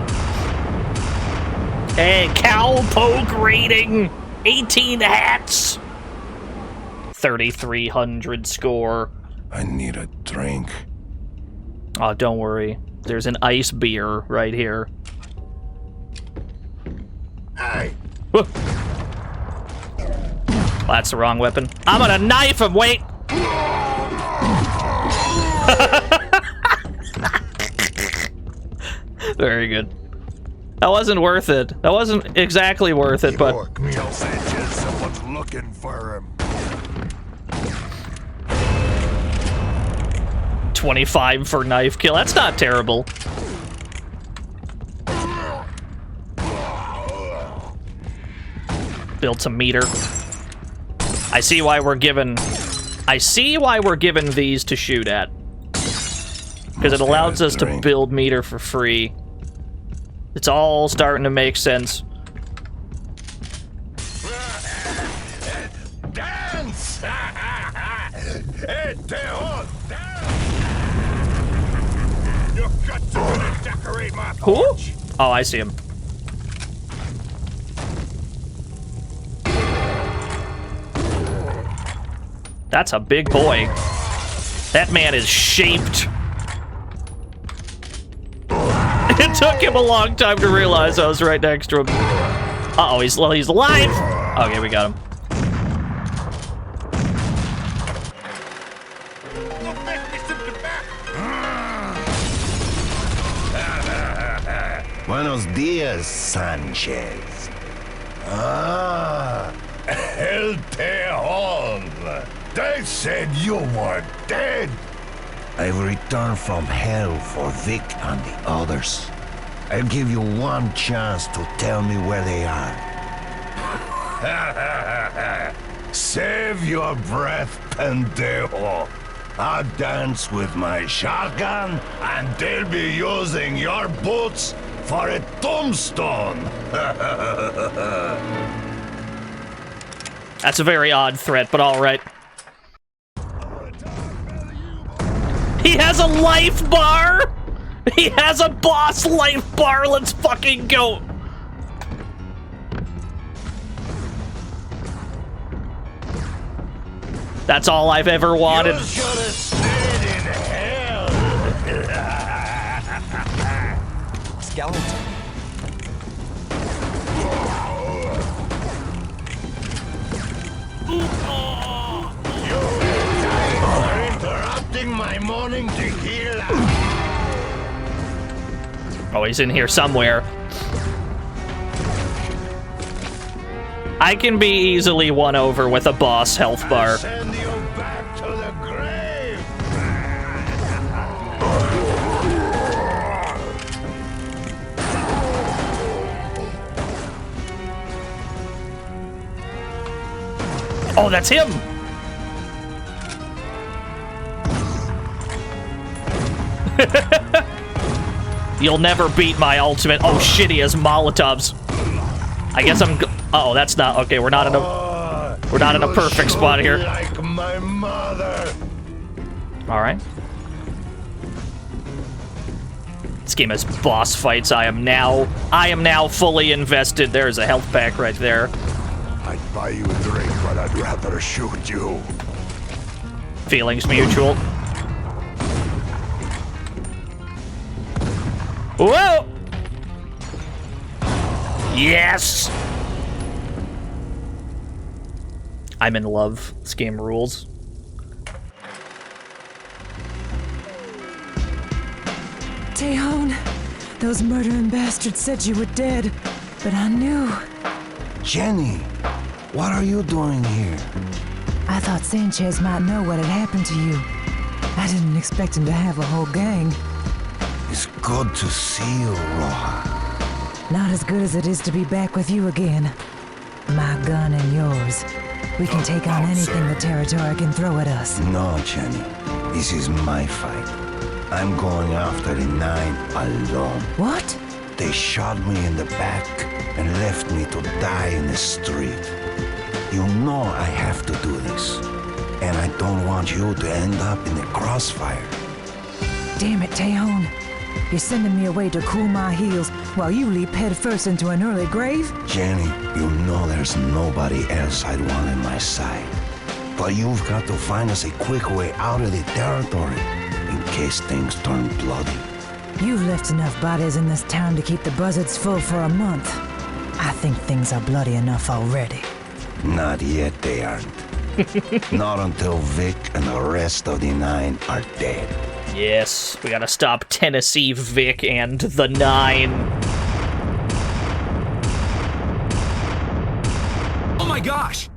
Hey, cowpoke rating! 18 hats! 3,300 score. I need a drink. Oh, don't worry. There's an ice beer right here. Hey! Well, that's the wrong weapon. I'm gonna knife him, wait! Very good. That wasn't worth it. That wasn't exactly worth it, but... Camille Sanchez, someone's looking for him. 25 for knife kill. That's not terrible. Build some meter. I see why we're given these to shoot at. Because it allows us to build meter for free. It's all starting to make sense. Dance! Your guts are gonna decorate my porch. Oh, I see him. That's a big boy. That man is shaped. It took him a long time to realize I was right next to him. Uh-oh, he's alive! Okay, we got him. Buenos dias, Sanchez. Ah, El Tejon. They said you were dead. I've returned from hell for Vic and the others. I'll give you one chance to tell me where they are. Save your breath, pendejo. I'll dance with my shotgun, and they'll be using your boots for a tombstone. That's a very odd threat, but all right. He has a life bar! He has a boss life bar! Let's fucking go! That's all I've ever wanted. You should have stayed in hell. Skeleton. You're interrupting my morning tequila. Oh, he's in here somewhere. I can be easily won over with a boss health bar. Send you back to the grave. Oh, that's him! You'll never beat my ultimate. Oh shit, he has Molotovs. I guess I'm. Uh oh, that's not okay. We're not in a perfect spot here. Like my mother. All right. This game has boss fights. I am now fully invested. There's a health pack right there. I'd buy you a drink, but I'd rather shoot you. Feelings mutual. Whoa! Yes! I'm in love. This game rules. Tejon, those murdering bastards said you were dead, but I knew. Jenny, what are you doing here? I thought Sanchez might know what had happened to you. I didn't expect him to have a whole gang. It's good to see you, Roja. Not as good as it is to be back with you again. My gun and yours. We can take on anything the territory can throw at us. No, Jenny. This is my fight. I'm going after the 9 alone. What? They shot me in the back and left me to die in the street. You know I have to do this. And I don't want you to end up in the crossfire. Damn it, Tejon. You're sending me away to cool my heels while you leap headfirst into an early grave? Jenny, you know there's nobody else I'd want in my side. But you've got to find us a quick way out of the territory in case things turn bloody. You've left enough bodies in this town to keep the buzzards full for a month. I think things are bloody enough already. Not yet, they aren't. Not until Vic and the rest of the 9 are dead. Yes, we gotta stop Tennessee Vic and the 9. Oh my gosh!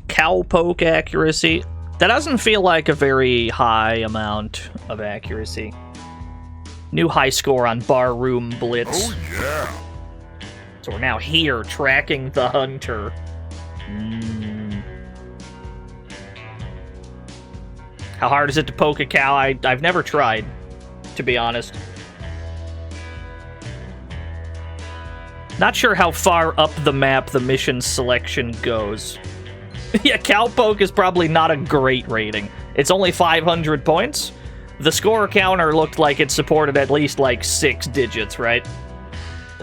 Cowpoke accuracy. That doesn't feel like a very high amount of accuracy. New high score on Barroom Blitz. Oh yeah. So we're now here, tracking the hunter. How hard is it to poke a cow? I've never tried, to be honest. Not sure how far up the map the mission selection goes. Yeah, cowpoke is probably not a great rating. It's only 500 points. The score counter looked like it supported at least like 6 digits, right?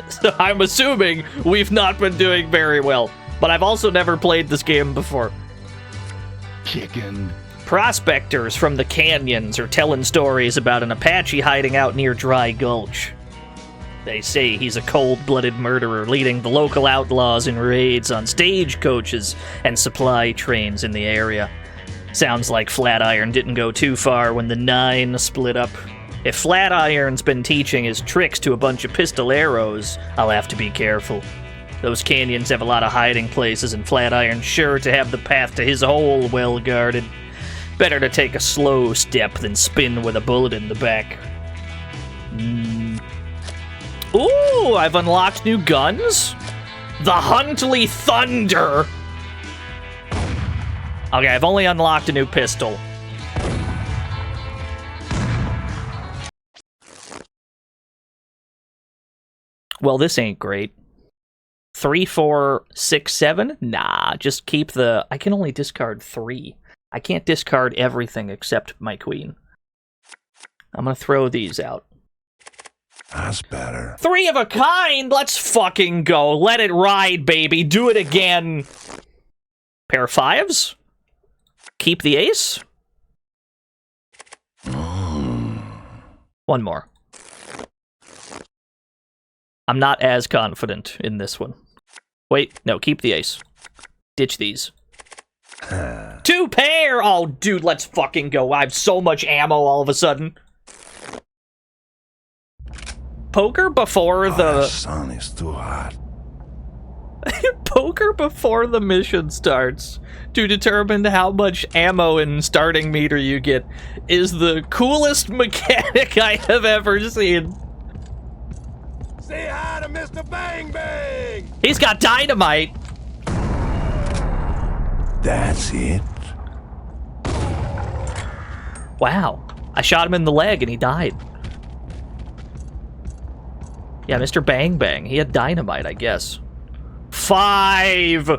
So I'm assuming we've not been doing very well. But I've also never played this game before. Chicken. Prospectors from the canyons are telling stories about an Apache hiding out near Dry Gulch. They say he's a cold-blooded murderer leading the local outlaws in raids on stagecoaches and supply trains in the area. Sounds like Flatiron didn't go too far when the 9 split up. If Flatiron's been teaching his tricks to a bunch of pistoleros, I'll have to be careful. Those canyons have a lot of hiding places, and Flatiron's sure to have the path to his hole well guarded. Better to take a slow step than spin with a bullet in the back. Ooh, I've unlocked new guns? The Huntley Thunder! Okay, I've only unlocked a new pistol. Well, this ain't great. 3, 4, 6, 7? Nah, just keep the... I can only discard 3. I can't discard everything except my queen. I'm gonna throw these out. That's better. 3 of a kind! Let's fucking go. Let it ride, baby. Do it again. Pair of 5s? Keep the ace? One more. I'm not as confident in this one. Wait, no, keep the ace. Ditch these. 2 pair! Oh, dude, let's fucking go. I have so much ammo all of a sudden. Poker before the... The sun is too hot. Poker before the mission starts to determine how much ammo and starting meter you get is the coolest mechanic I have ever seen. Say hi to Mr. Bang Bang! He's got dynamite! That's it? Wow. I shot him in the leg and he died. Yeah, Mr. Bang Bang. He had dynamite, I guess. 5!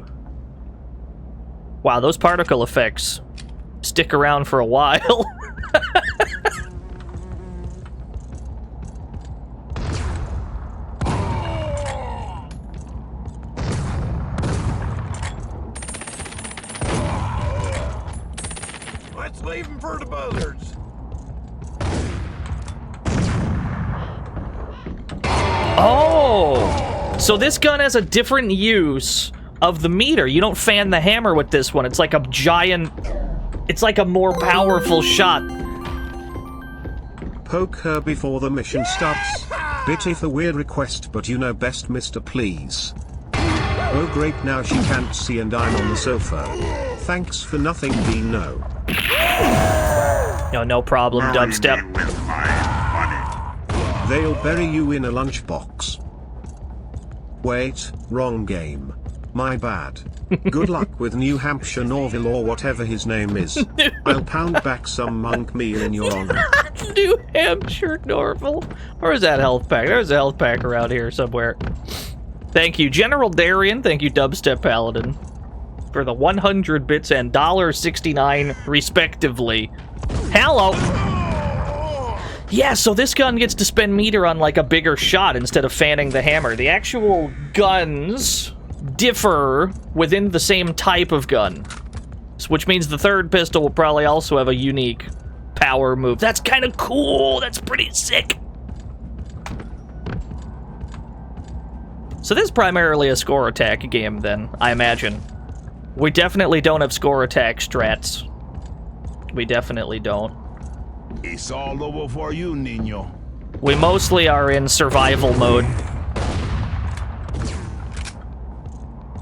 Wow, those particle effects stick around for a while. Let's leave him for the buzzards. Oh! So this gun has a different use of the meter. You don't fan the hammer with this one. It's like a giant... It's like a more powerful shot. Poke her before the mission starts. Bitty for weird request, but you know best, Mr. Please. Oh great, now she can't see and I'm on the sofa. Thanks for nothing, Dino. No problem, dubstep. They'll bury you in a lunchbox. Wait, wrong game. My bad. Good luck with New Hampshire Norville or whatever his name is. I'll pound back some monk meal in your honor. New Hampshire Norville. Where is that health pack? There's a health pack around here somewhere. Thank you, General Darian. Thank you, Dubstep Paladin, for the 100 bits and $1.69 respectively. Hello. Yeah, so this gun gets to spend meter on like a bigger shot instead of fanning the hammer. The actual guns differ within the same type of gun, which means the third pistol will probably also have a unique power move. That's kind of cool. That's pretty sick. So this is primarily a score attack game then, I imagine. We definitely don't have score attack strats. We definitely don't. It's all over for you, Nino. We mostly are in survival mode.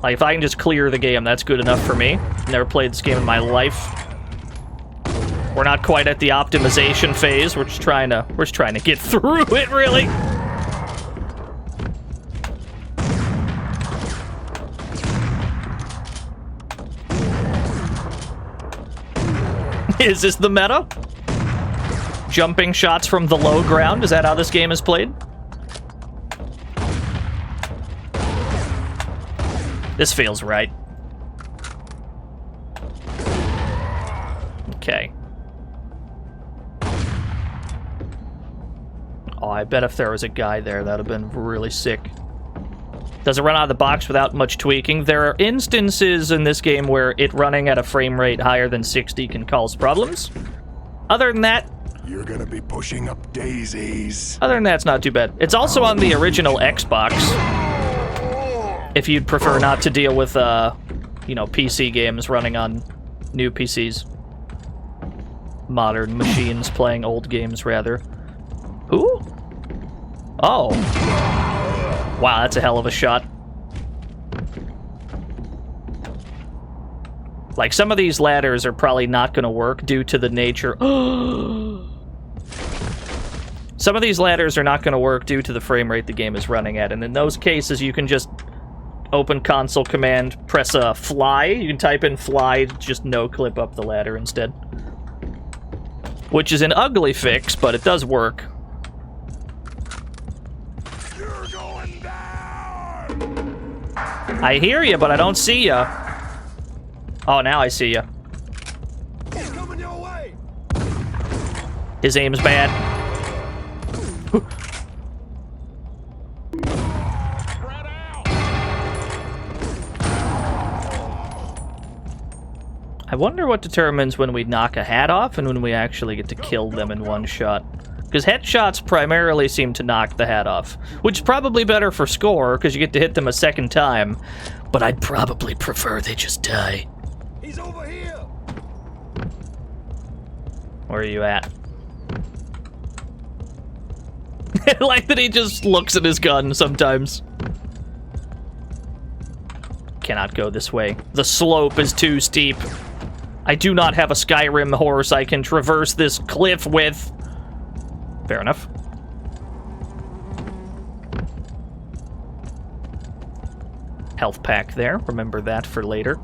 Like, if I can just clear the game, that's good enough for me. Never played this game in my life. We're not quite at the optimization phase. We're just trying to get through it, really. Is this the meta? Jumping shots from the low ground? Is that how this game is played? This feels right. Okay. Oh, I bet if there was a guy there, that'd have been really sick. Does it run out of the box without much tweaking? There are instances in this game where it running at a frame rate higher than 60 can cause problems. Other than that, you're gonna be pushing up daisies. Other than that, it's not too bad. It's also on the original Xbox. If you'd prefer not to deal with, PC games running on new PCs. Modern machines playing old games, rather. Who? Oh. Wow, that's a hell of a shot. Like, some of these ladders are probably not going to work due to the nature... Some of these ladders are not going to work due to the frame rate the game is running at, and in those cases, you can just open console command, press fly. You can type in fly, just no-clip up the ladder instead. Which is an ugly fix, but it does work. You're going down. I hear you, but I don't see you. Oh, now I see you. He's coming your way. His aim's bad. I wonder what determines when we knock a hat off and when we actually get to kill them in one shot. Because headshots primarily seem to knock the hat off, which is probably better for score, because you get to hit them a second time. But I'd probably prefer they just die. He's over here. Where are you at? I like that he just looks at his gun sometimes. Cannot go this way. The slope is too steep. I do not have a Skyrim horse I can traverse this cliff with. Fair enough. Health pack there. Remember that for later.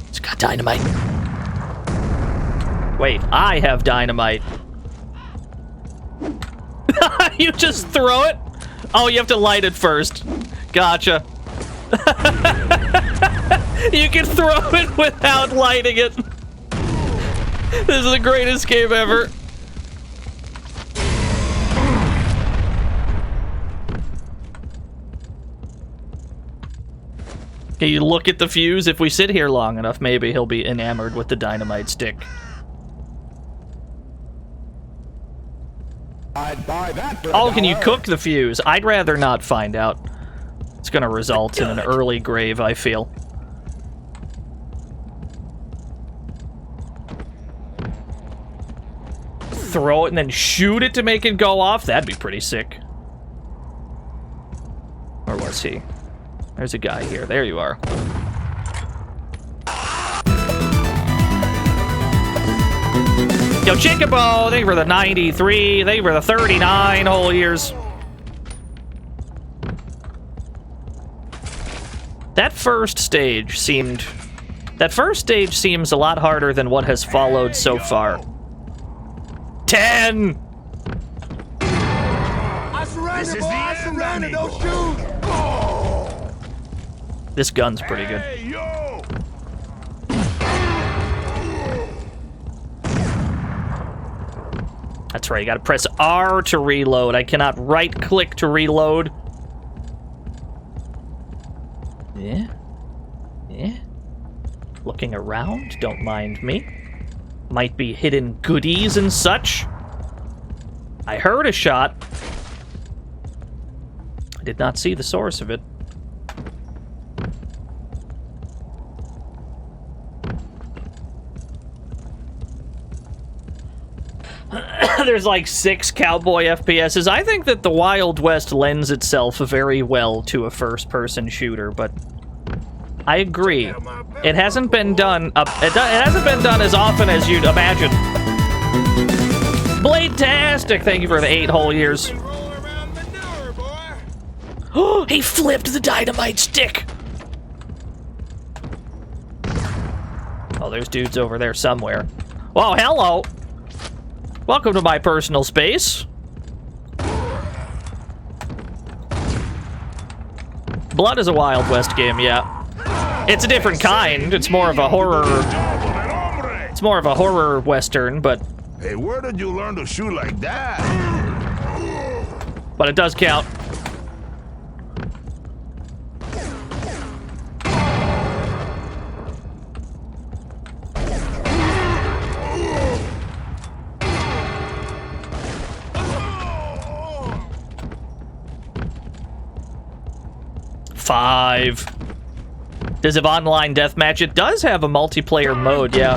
It's got dynamite. Wait, I have dynamite. You just throw it? Oh, you have to light it first. Gotcha. You can throw it without lighting it. This is the greatest game ever. Okay, you look at the fuse. If we sit here long enough, maybe he'll be enamored with the dynamite stick. I'd buy that. Oh, can you cook the fuse? I'd rather not find out. It's gonna result in an early grave, I feel. Throw it and then shoot it to make it go off? That'd be pretty sick. Or was he? There's a guy here. There you are. Yo, Chickabo, thank you for the 93. Thank you for the 39 whole years. That first stage seems a lot harder than what has followed so far. 10! I surrender, boy! I surrender! Don't shoot! This gun's pretty good. That's right, you gotta press R to reload. I cannot right-click to reload. Yeah? Yeah? Looking around, don't mind me. Might be hidden goodies and such. I heard a shot. I did not see the source of it. There's like 6 cowboy FPSs. I think that the Wild West lends itself very well to a first-person shooter, but I agree. It hasn't been done. It hasn't been done as often as you'd imagine. Blade-tastic! Thank you for the 8 whole years. Oh, he flipped the dynamite stick. Oh, there's dudes over there somewhere. Whoa, hello. Welcome to my personal space. Blood is a Wild West game, yeah. It's a different kind. It's more of a horror. It's more of a horror western, but. Hey, where did you learn to shoot like that? But it does count. Five. Does it have online deathmatch? It does have a multiplayer mode, yeah.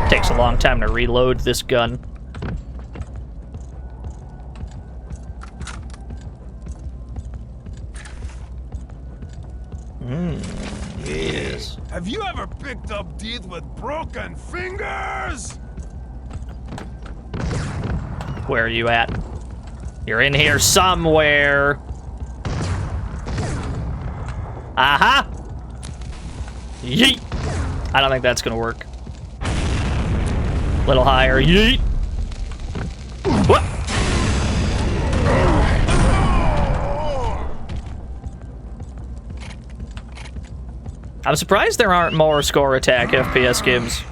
Takes a long time to reload this gun. Yes. Have you ever picked up teeth with broken fingers? Where are you at? You're in here somewhere. Aha! Yeet! I don't think that's gonna work. A little higher. Yeet! What? I'm surprised there aren't more score attack FPS games.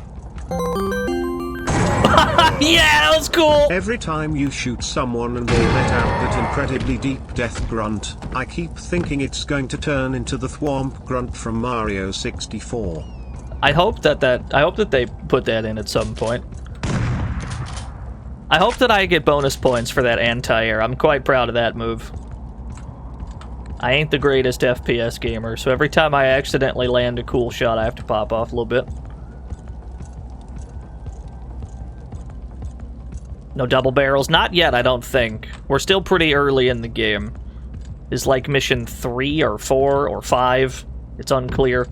Yeah, that was cool! Every time you shoot someone and they let out that incredibly deep death grunt, I keep thinking it's going to turn into the thwomp grunt from Mario 64. I hope that they put that in at some point. I hope that I get bonus points for that anti-air. I'm quite proud of that move. I ain't the greatest FPS gamer, so every time I accidentally land a cool shot, I have to pop off a little bit. No double barrels? Not yet, I don't think. We're still pretty early in the game. Is like mission 3 or 4 or 5. It's unclear.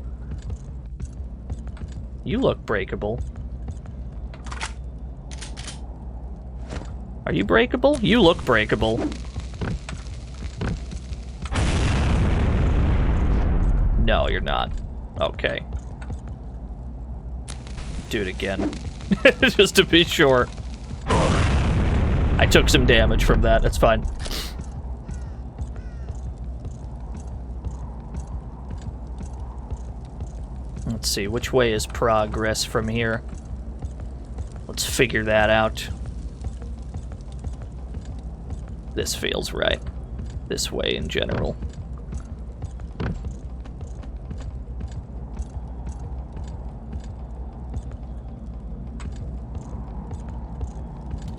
You look breakable. Are you breakable? You look breakable. No, you're not. Okay. Do it again. Just to be sure. I took some damage from that, that's fine. Let's see, which way is progress from here? Let's figure that out. This feels right. This way in general.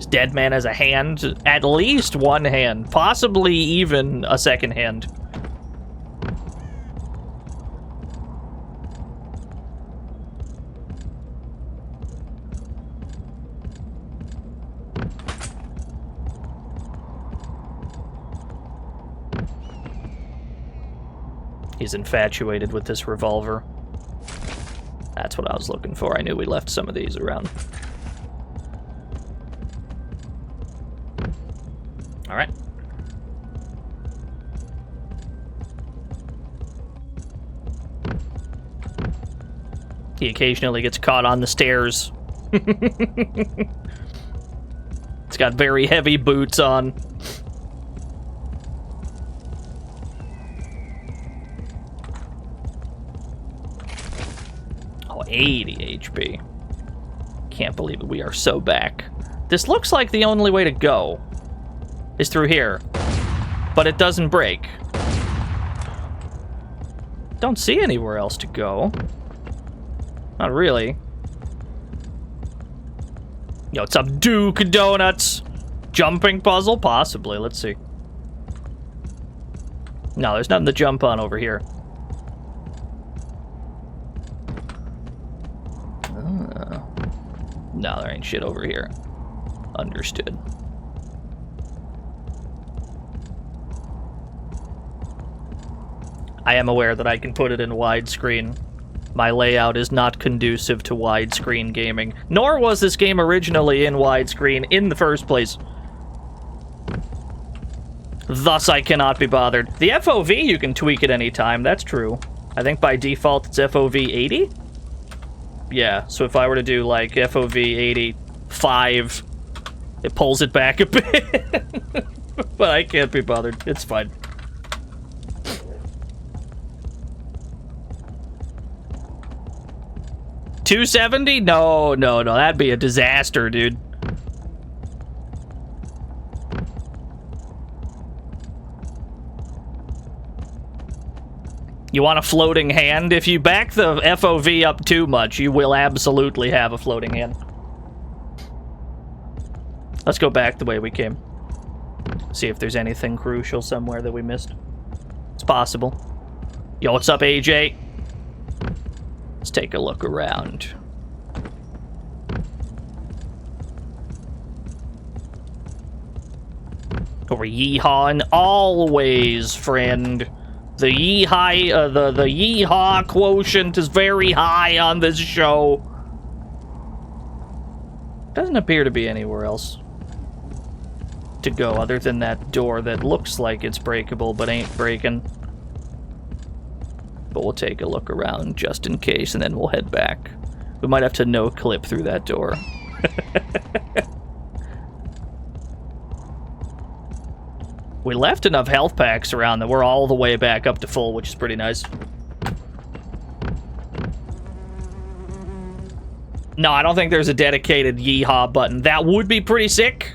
Dead man has a hand, at least one hand, possibly even a second hand. He's infatuated with this revolver. what I was looking for. I knew we left some of these around. Alright. He occasionally gets caught on the stairs. It's got very heavy boots on. Oh, 80 HP. Can't believe it. We are so back. This looks like the only way to go is through here, but it doesn't break. Don't see anywhere else to go. Not really. Yo, what's up, Duke Donuts? Jumping puzzle? Possibly. Let's see. No, there's nothing to jump on over here. No, there ain't shit over here. Understood. I am aware that I can put it in widescreen. My layout is not conducive to widescreen gaming, nor was this game originally in widescreen in the first place. Thus, I cannot be bothered. The FOV, you can tweak at any time, that's true. I think by default it's FOV 80? Yeah, so if I were to do, like, FOV 85, it pulls it back a bit. But I can't be bothered. It's fine. $270? No, that'd be a disaster, dude. You want a floating hand? If you back the FOV up too much, you will absolutely have a floating hand. Let's go back the way we came. See if there's anything crucial somewhere that we missed. It's possible. Yo, what's up, AJ? Let's take a look around. We're yeehawing always, friend. The yeehaw, the yeehaw quotient is very high on this show. Doesn't appear to be anywhere else to go other than that door that looks like it's breakable but ain't breaking. But we'll take a look around just in case, and then we'll head back. We might have to no-clip through that door. We left enough health packs around that we're all the way back up to full, which is pretty nice. No, I don't think there's a dedicated yeehaw button. That would be pretty sick.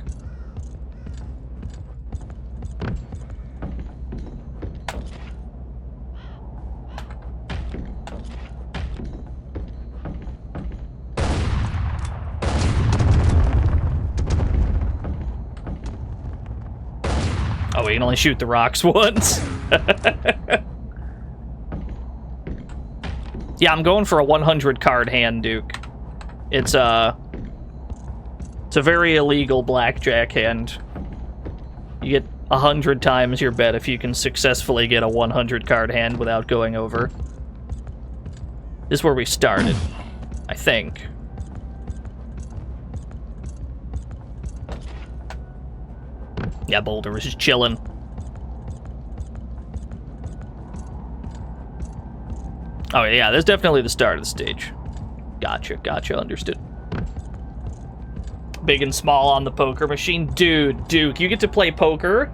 Oh, we can only shoot the rocks once. Yeah, I'm going for a 100 card hand, Duke. It's a very illegal blackjack hand. You get 100 times your bet if you can successfully get a 100 card hand without going over. This is where we started, I think. Yeah, Boulder is just chilling. Oh, yeah, that's definitely the start of the stage. Gotcha, understood. Big and small on the poker machine. Dude, Duke, you get to play poker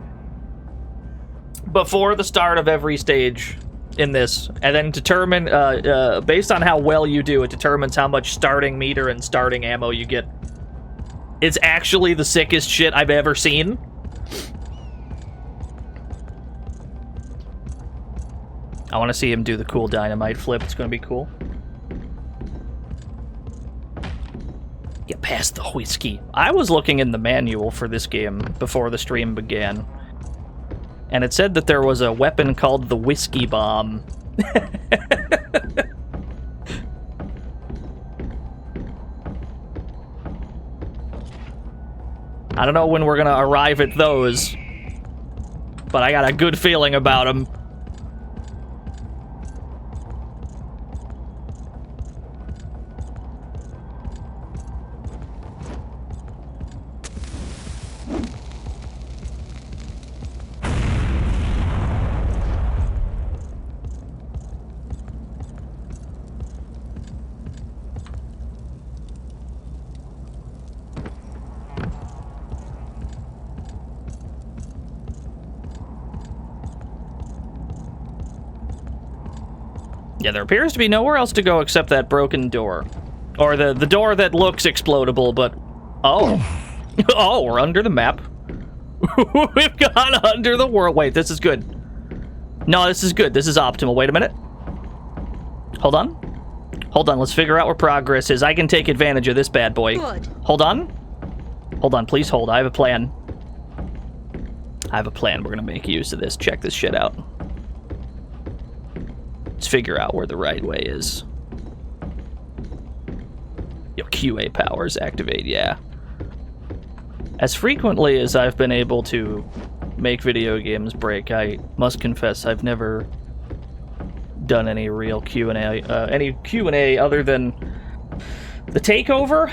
before the start of every stage in this, and then determine, based on how well you do, it determines how much starting meter and starting ammo you get. It's actually the sickest shit I've ever seen. I want to see him do the cool dynamite flip. It's going to be cool. Get past the whiskey. I was looking in the manual for this game before the stream began, and it said that there was a weapon called the whiskey bomb. I don't know when we're going to arrive at those, but I got a good feeling about them. Yeah, there appears to be nowhere else to go except that broken door. Or the door that looks explodable, but... Oh. Oh, we're under the map. We've gone under the world. Wait, this is good. No, this is good. This is optimal. Wait a minute. Hold on. Hold on, let's figure out where progress is. I can take advantage of this bad boy. Good. Hold on. Hold on, please hold. I have a plan. I have a plan. We're gonna make use of this. Check this shit out. Let's figure out where the right way is. Yo, QA powers activate, yeah. As frequently as I've been able to make video games break, I must confess I've never done any real Q&A other than the takeover,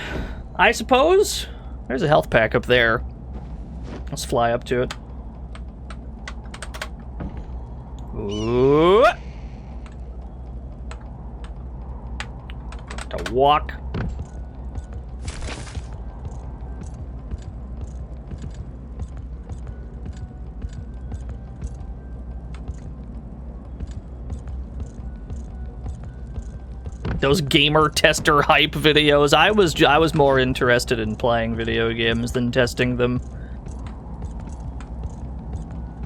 I suppose. There's a health pack up there. Let's fly up to it. Ooh. To walk. Those gamer tester hype videos. I was more interested in playing video games than testing them.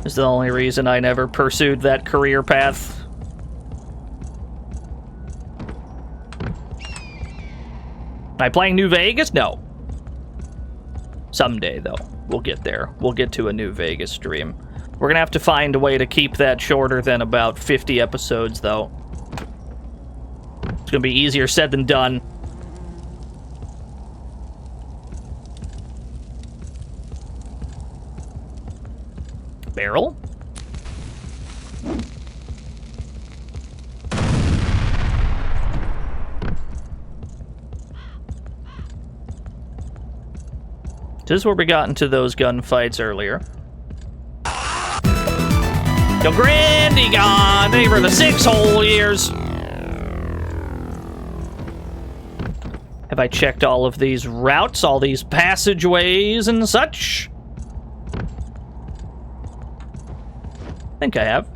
It's the only reason I never pursued that career path. Am I playing New Vegas? No. Someday, though. We'll get there. We'll get to a New Vegas stream. We're gonna have to find a way to keep that shorter than about 50 episodes, though. It's gonna be easier said than done. Barrel? This is where we got into those gunfights earlier. Yo, Grandy gone! Thank you for the 6 whole years! Have I checked all of these routes, all these passageways and such? I think I have.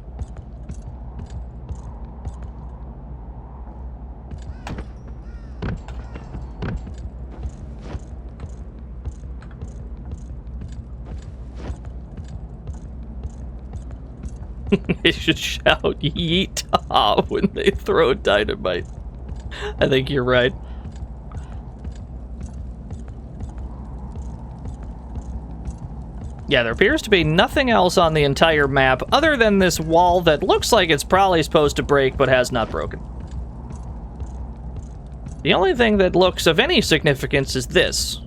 They should shout yeet-ah when they throw dynamite. I think you're right. Yeah, there appears to be nothing else on the entire map other than this wall that looks like it's probably supposed to break but has not broken. The only thing that looks of any significance is this.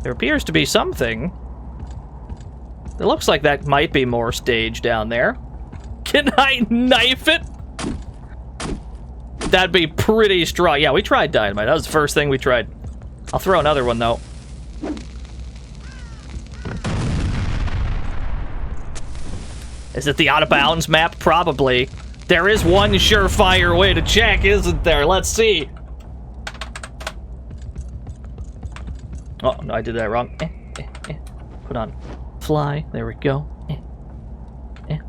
There appears to be something. It looks like that might be more stage down there. Can I knife it? That'd be pretty strong. Yeah, we tried dynamite. That was the first thing we tried. I'll throw another one, though. Is it the out-of-bounds map? Probably. There is one surefire way to check, isn't there? Let's see. Oh, no, I did that wrong. Put on fly. There we go.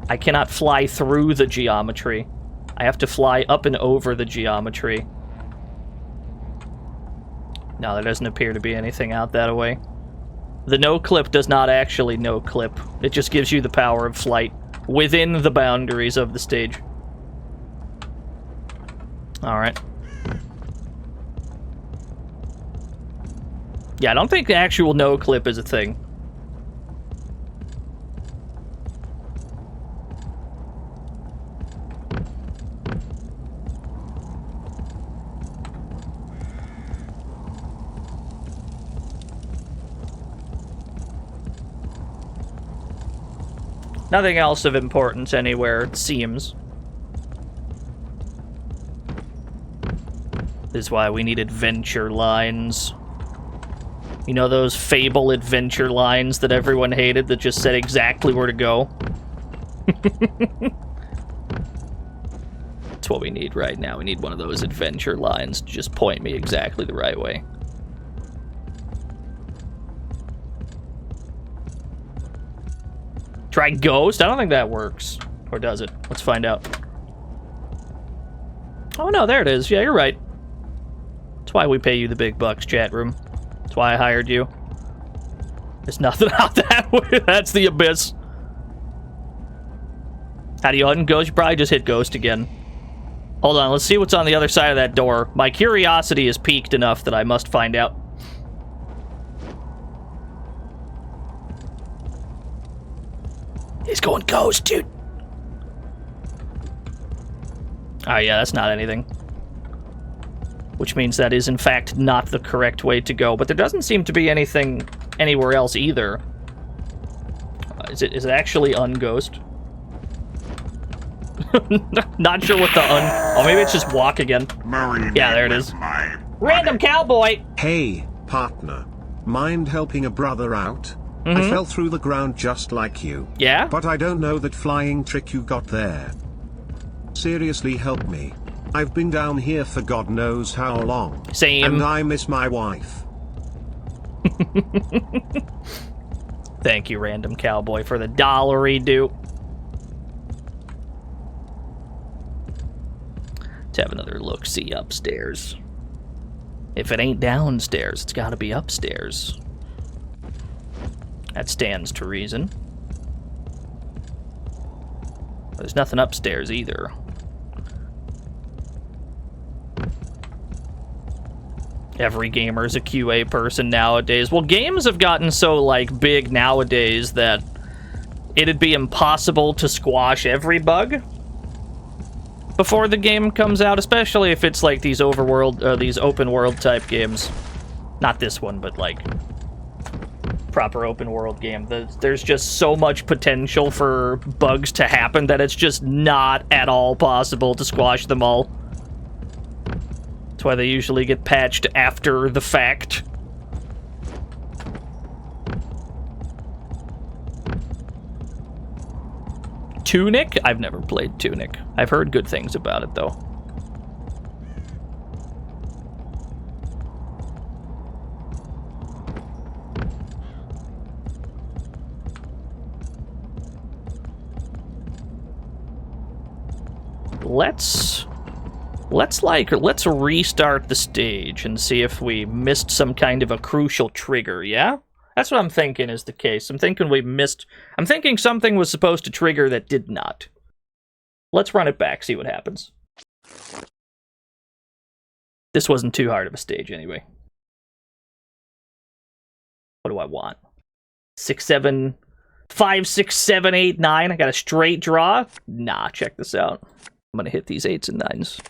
I cannot fly through the geometry. I have to fly up and over the geometry. No, there doesn't appear to be anything out that way. The no-clip does not actually no-clip. It just gives you the power of flight within the boundaries of the stage. Alright. Yeah, I don't think the actual no-clip is a thing. Nothing else of importance anywhere, it seems. This is why we need adventure lines. You know those Fable adventure lines that everyone hated that just said exactly where to go? That's what we need right now. We need one of those adventure lines to just point me exactly the right way. Try Ghost? I don't think that works. Or does it? Let's find out. Oh no, there it is. Yeah, you're right. That's why we pay you the big bucks, chat room. That's why I hired you. There's nothing out that way. That's the abyss. How do you unghost? You probably just hit ghost again. Hold on, let's see what's on the other side of that door. My curiosity is piqued enough that I must find out. He's going ghost, dude. Oh yeah, that's not anything. Which means that is in fact not the correct way to go. But there doesn't seem to be anything anywhere else either. Is it actually unghost? Not sure what the Oh, maybe it's just walk again. Yeah, there it is. Random cowboy! Hey, partner. Mind helping a brother out? I fell through the ground just like you. Yeah? But I don't know that flying trick you got there. Seriously, help me. I've been down here for God knows how long. Same. And I miss my wife. Thank you, random cowboy, for the dollary do. Let's have another look-see upstairs. If it ain't downstairs, it's gotta be upstairs. That stands to reason. There's nothing upstairs either. Every gamer is a QA person nowadays. Well, games have gotten so, like, big nowadays that it'd be impossible to squash every bug before the game comes out, especially if it's like these these open world type games. Not this one, but like proper open world game. There's just so much potential for bugs to happen that it's just not at all possible to squash them all. That's why they usually get patched after the fact. Tunic? I've never played Tunic. I've heard good things about it, though. Let's restart the stage and see if we missed some kind of a crucial trigger, yeah? That's what I'm thinking is the case. I'm thinking something was supposed to trigger that did not. Let's run it back, see what happens. This wasn't too hard of a stage anyway. What do I want? 6, 7, 5, 6, 7, 8, 9. I got a straight draw? Nah, check this out. I'm gonna hit these 8s and 9s.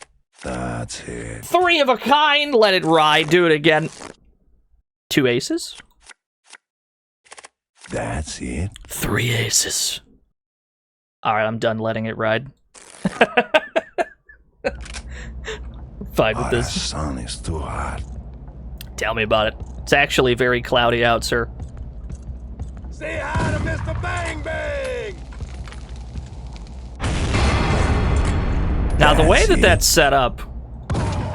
That's it. 3 of a kind! Let it ride. Do it again. 2 aces? That's it. 3 aces. Alright, I'm done letting it ride. Fine with this. The sun is too hot. Tell me about it. It's actually very cloudy out, sir. Say hi to Mr. Bang Bang! Now, the way that that's set up,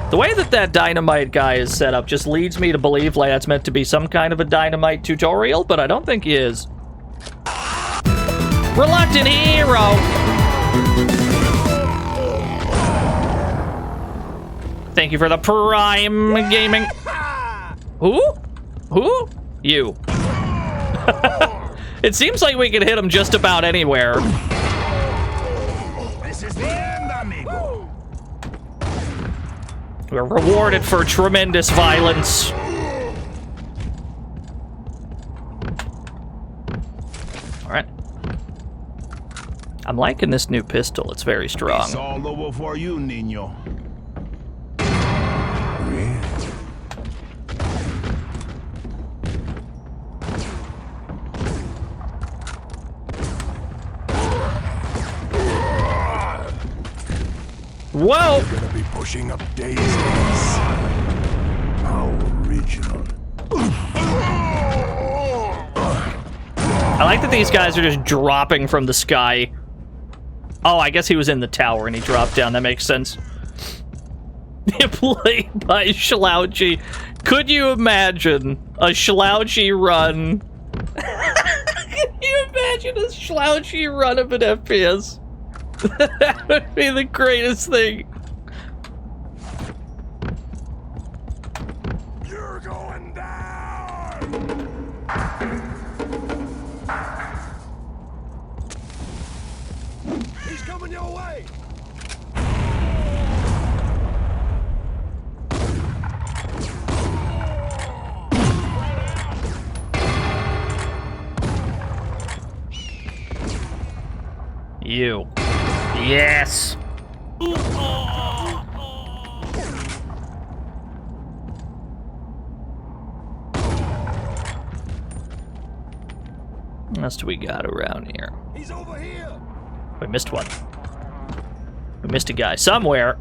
the way that that dynamite guy is set up just leads me to believe like that's meant to be some kind of a dynamite tutorial, but I don't think he is. Reluctant hero! Thank you for the Prime Gaming. Who? Who? You. It seems like we can hit him just about anywhere. This is the end, amigo. We're rewarded for tremendous violence. Alright. I'm liking this new pistol. It's very strong. It's all over for you, Nino. Whoa! You're gonna be pushing up daisies. How original. I like that these guys are just dropping from the sky. Oh, I guess he was in the tower and he dropped down. That makes sense. Played by Slouchy. Could you imagine a Slouchy run? Can you imagine a Slouchy run of an FPS? That would be the greatest thing. You're going down! He's coming your way! You. Yes! What else do we got around here? He's over here! We missed one. We missed a guy somewhere.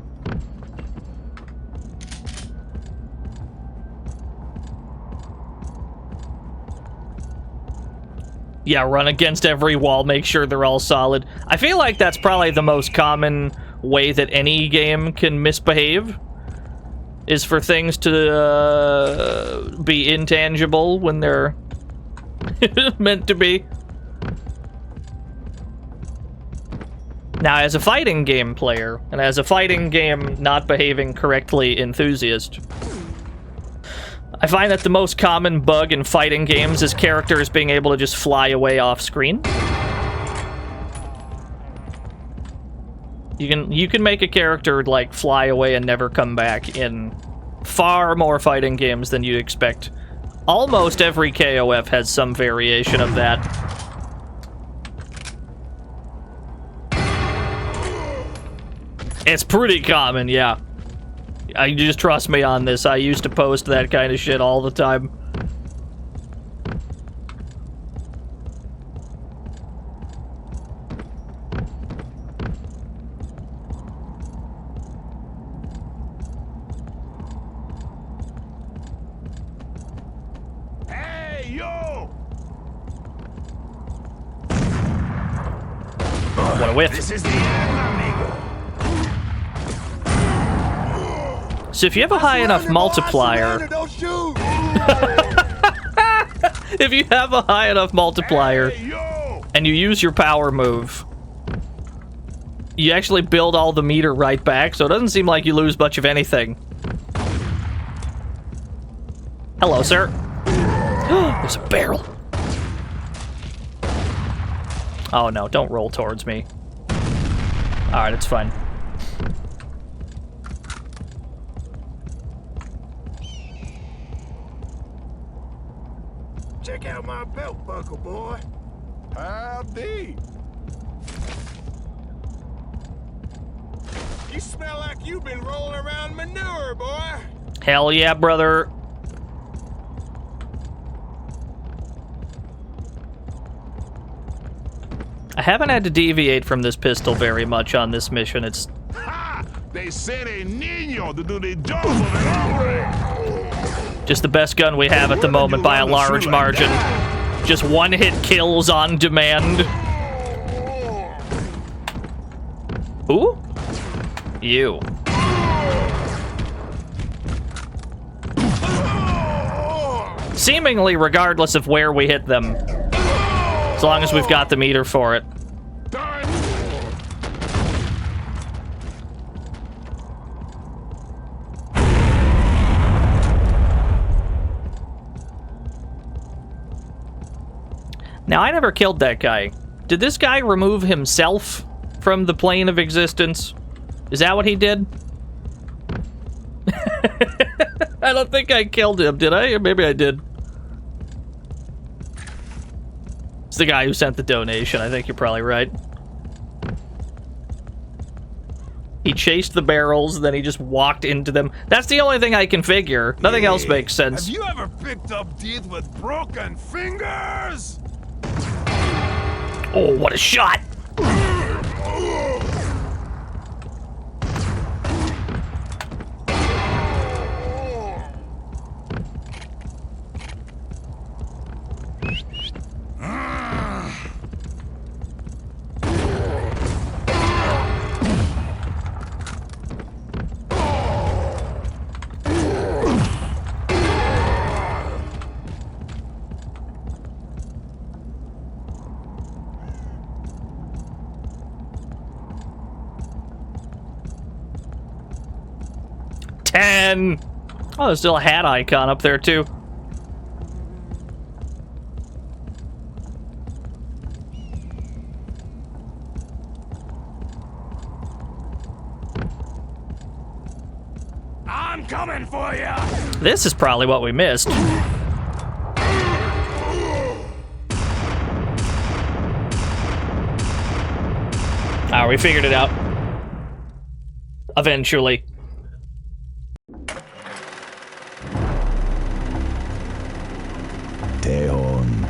Yeah, run against every wall, make sure they're all solid. I feel like that's probably the most common way that any game can misbehave, is for things to be intangible when they're meant to be. Now, as a fighting game player, and as a fighting game not behaving correctly enthusiast, I find that the most common bug in fighting games is characters being able to just fly away off screen. You can make a character like fly away and never come back in far more fighting games than you'd expect. Almost every KOF has some variation of that. It's pretty common, yeah. You just trust me on this. I used to post that kind of shit all the time. Hey, you! What a whiff. This is the end, amigo. So if you have a high enough multiplier... If you have a high enough multiplier and you use your power move, you actually build all the meter right back, so it doesn't seem like you lose much of anything. Hello, sir. There's a barrel. Oh no, don't roll towards me. Alright, it's fine. Check out my belt buckle, boy. Howdy. You smell like you've been rolling around manure, boy. Hell yeah, brother. I haven't had to deviate from this pistol very much on this mission. It's... Ha! They said a niño to do the job of an hombre. just the best gun we have at the moment by a large margin. Just one-hit kills on demand. Who? You. Seemingly regardless of where we hit them. As long as we've got the meter for it. Now, I never killed that guy. Did this guy remove himself from the plane of existence? Is that what he did? I don't think I killed him, did I? Or maybe I did. It's the guy who sent the donation. I think you're probably right. He chased the barrels, then he just walked into them. That's the only thing I can figure. Nothing else makes sense. Have you ever picked up teeth with broken fingers? Oh, what a shot! again. Oh, there's still a hat icon up there, too. I'm coming for you! This is probably what we missed. Ah, we figured it out. Eventually. Tejon,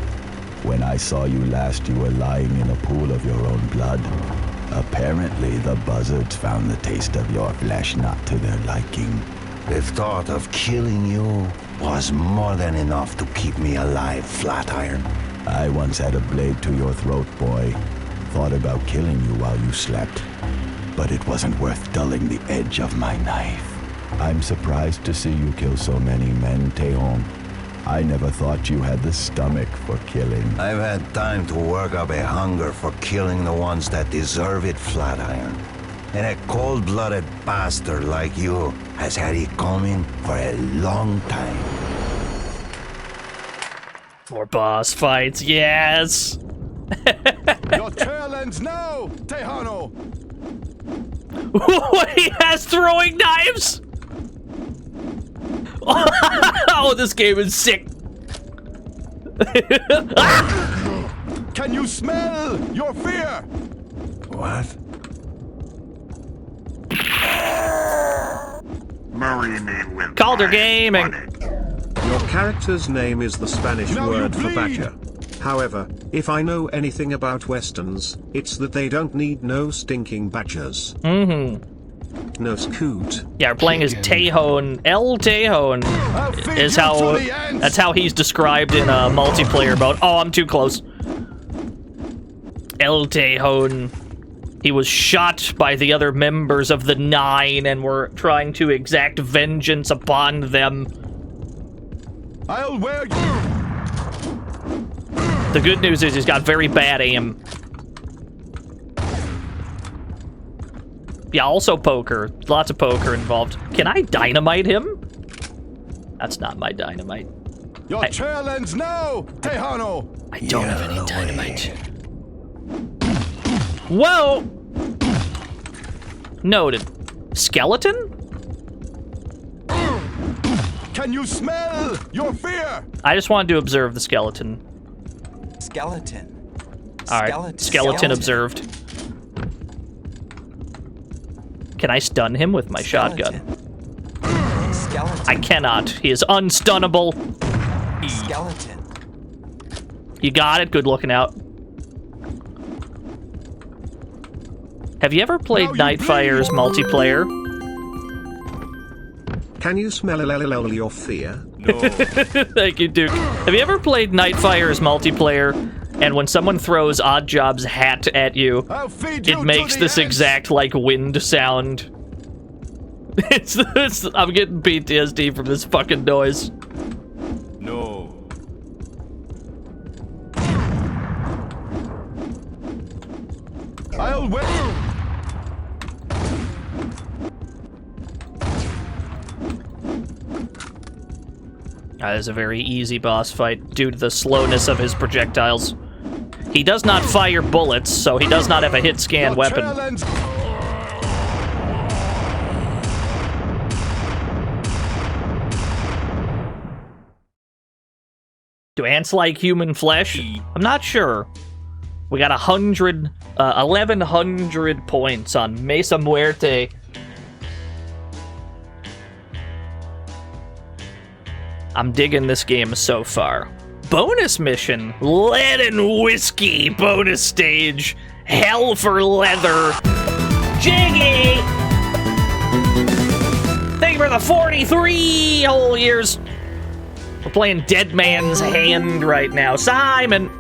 when I saw you last, you were lying in a pool of your own blood. Apparently, the buzzards found the taste of your flesh not to their liking. The thought of killing you was more than enough to keep me alive, Flatiron. I once had a blade to your throat, boy. Thought about killing you while you slept. But it wasn't worth dulling the edge of my knife. I'm surprised to see you kill so many men, Tejon. I never thought you had the stomach for killing. I've had time to work up a hunger for killing the ones that deserve it, Flatiron. And a cold-blooded bastard like you has had it coming for a long time. More boss fights, yes! Your tail ends now, Tejano! He has throwing knives! Oh, this game is sick. Can you smell your fear? What? Calder Gaming. Your character's name is the Spanish word for badger. However, if I know anything about Westerns, it's that they don't need no stinking badgers. Mm-hmm. No scoot. Yeah, we're playing as Tejon. El Tejon is how... That's how he's described in a multiplayer mode. Oh, I'm too close. El Tejon. He was shot by the other members of the Nine, and we're trying to exact vengeance upon them. I'll wear you. The good news is he's got very bad aim. Yeah, also poker. Lots of poker involved. Can I dynamite him? That's not my dynamite. Your trail ends now, Tejano! I don't have any dynamite. Whoa! Noted. Skeleton? Can you smell your fear? I just wanted to observe the skeleton. Skeleton. Alright, skeleton observed. Can I stun him with my shotgun? Skeleton. I cannot. He is unstunnable. Skeleton. You got it. Good looking out. Have you ever played Nightfire's multiplayer? Can you smell your fear? No. Thank you, Duke. Have you ever played Nightfire's multiplayer, and when someone throws Oddjob's hat at you, it makes this exact, like, wind sound? I'm getting PTSD from this fucking noise. No. I'll wait. That is a very easy boss fight due to the slowness of his projectiles. He does not fire bullets, so he does not have a hit scan weapon. Do ants like human flesh? I'm not sure. We got 1,100 points on Mesa Muerte. I'm digging this game so far. Bonus mission, lead and whiskey bonus stage, hell for leather. Jiggy! Thank you for the 43 whole years. We're playing Dead Man's Hand right now. Simon!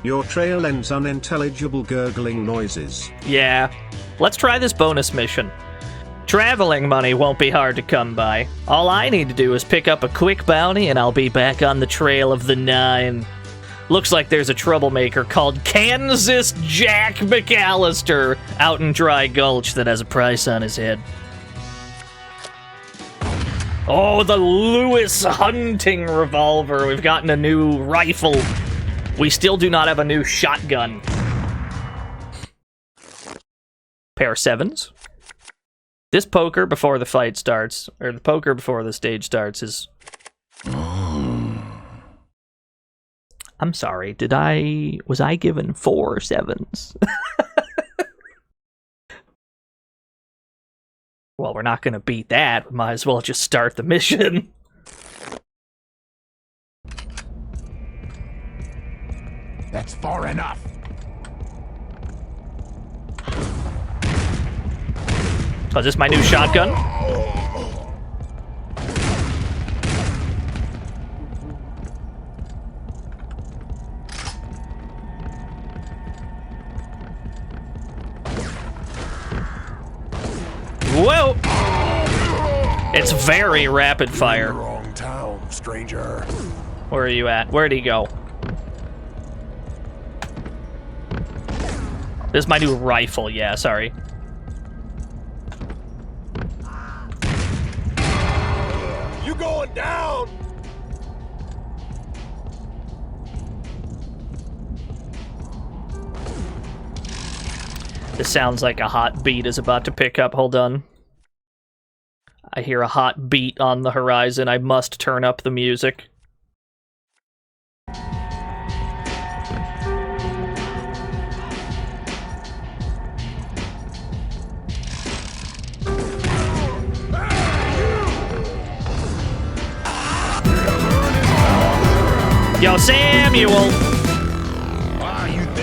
Your trail ends unintelligible gurgling noises. Yeah. Let's try this bonus mission. Traveling money won't be hard to come by. All I need to do is pick up a quick bounty and I'll be back on the trail of the Nine. Looks like there's a troublemaker called Kansas Jack McAllister out in Dry Gulch that has a price on his head. Oh, the Lewis hunting revolver. We've gotten a new rifle. We still do not have a new shotgun. Pair of 7s. This poker before the fight starts, or the poker before the stage starts is... I'm sorry, was I given 4 7s? Well, we're not gonna beat that. We might as well just start the mission. That's far enough. Oh, is this my new shotgun? Whoa! It's very rapid fire. Wrong town, stranger. Where are you at? Where'd he go? This is my new rifle, yeah, sorry. You going down? This sounds like a hot beat is about to pick up. Hold on. I hear a hot beat on the horizon. I must turn up the music. Yo, Samuel!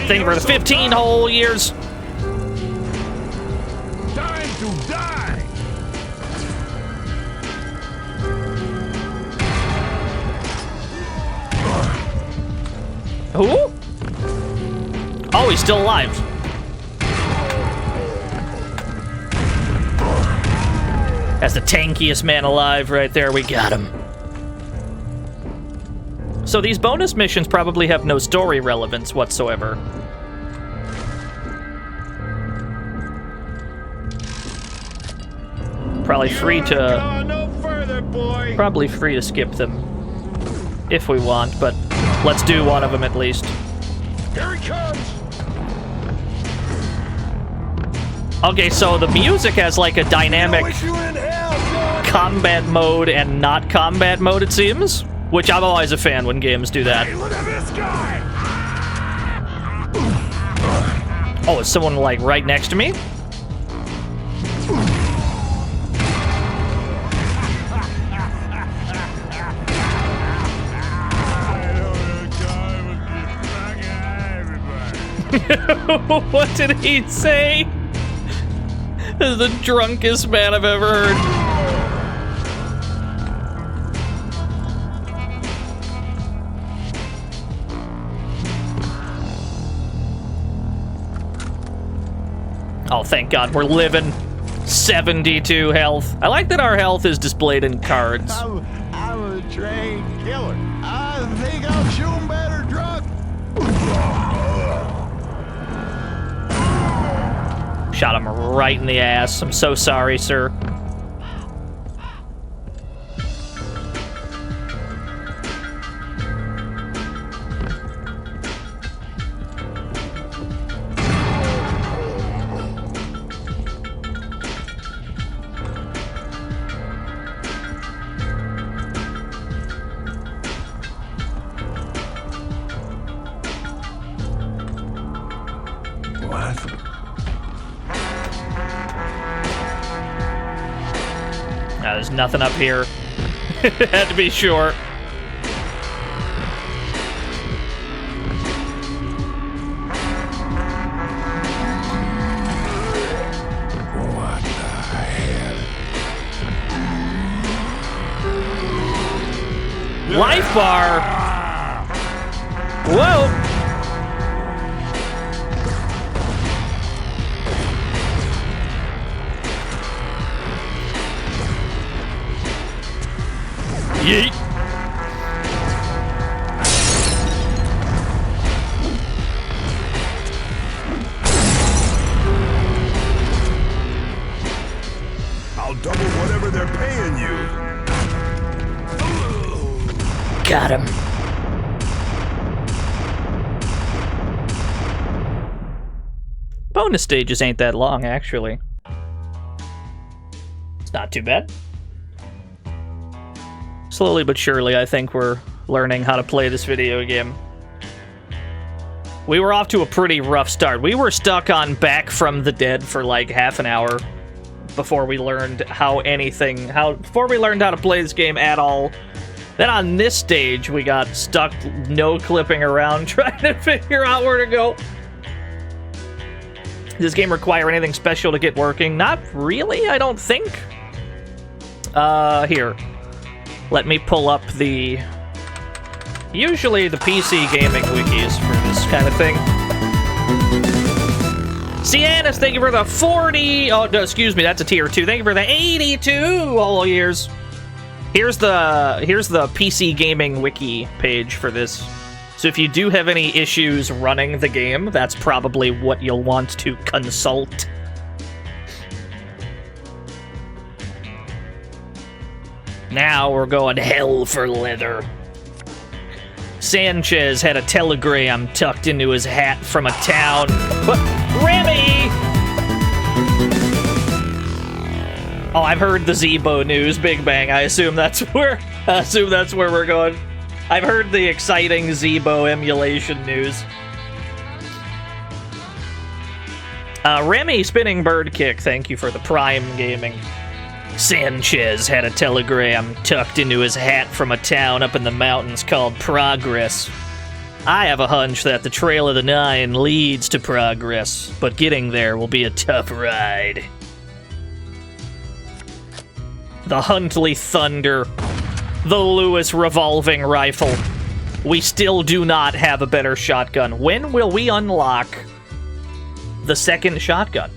Thank you for the 15 whole years. Time to die! Who? Oh, he's still alive. That's the tankiest man alive right there. We got him. So these bonus missions probably have no story relevance whatsoever. Probably free to... Probably free to skip them. If we want, but let's do one of them at least. Here he comes! Okay, so the music has like a dynamic combat mode and not combat mode, it seems. Which I'm always a fan when games do that. Hey, look at this guy! Oh, is someone like right next to me? What did he say? This is the drunkest man I've ever heard. Oh, thank God, we're living. 72 health. I like that our health is displayed in cards. I'm a trained killer. I think I'm shooting better drunk. Shot him right in the ass. I'm so sorry, sir. There's nothing up here. Had to be sure. What the hell? Life bar. Whoa. Yeet. I'll double whatever they're paying you. Got him. Bonus stages ain't that long, actually. It's not too bad. Slowly but surely, I think we're learning how to play this video game. We were off to a pretty rough start. We were stuck on Back from the Dead for like half an hour before we learned how to play this game at all. Then on this stage, we got stuck no clipping around trying to figure out where to go. Does this game require anything special to get working? Not really, I don't think. Here. Let me pull up the... Usually the PC gaming wikis for this kind of thing. Cianis, thank you for the 40... Oh, no, excuse me, that's a tier 2. Thank you for the 82 all years. Here's the PC gaming wiki page for this. So if you do have any issues running the game, that's probably what you'll want to consult. Now we're going hell for leather. Sanchez had a telegram tucked into his hat from a town. But Remy! Oh, I've heard the Zebo news, Big Bang. I assume that's where we're going. I've heard the exciting Zebo emulation news. Remy Spinning Bird Kick, thank you for the Prime Gaming. Sanchez had a telegram tucked into his hat from a town up in the mountains called Progress. I have a hunch that the Trail of the Nine leads to Progress, but getting there will be a tough ride. The Huntley Thunder. The Lewis revolving rifle. We still do not have a better shotgun. When will we unlock the second shotgun?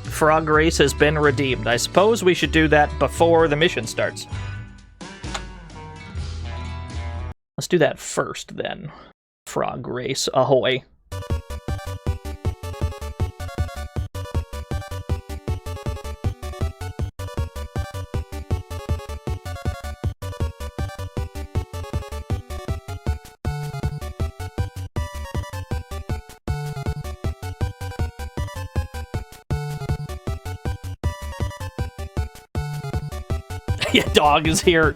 Frog Race has been redeemed. I suppose we should do that before the mission starts. Let's do that first, then. Frog Race, ahoy. Yeah, dog is here.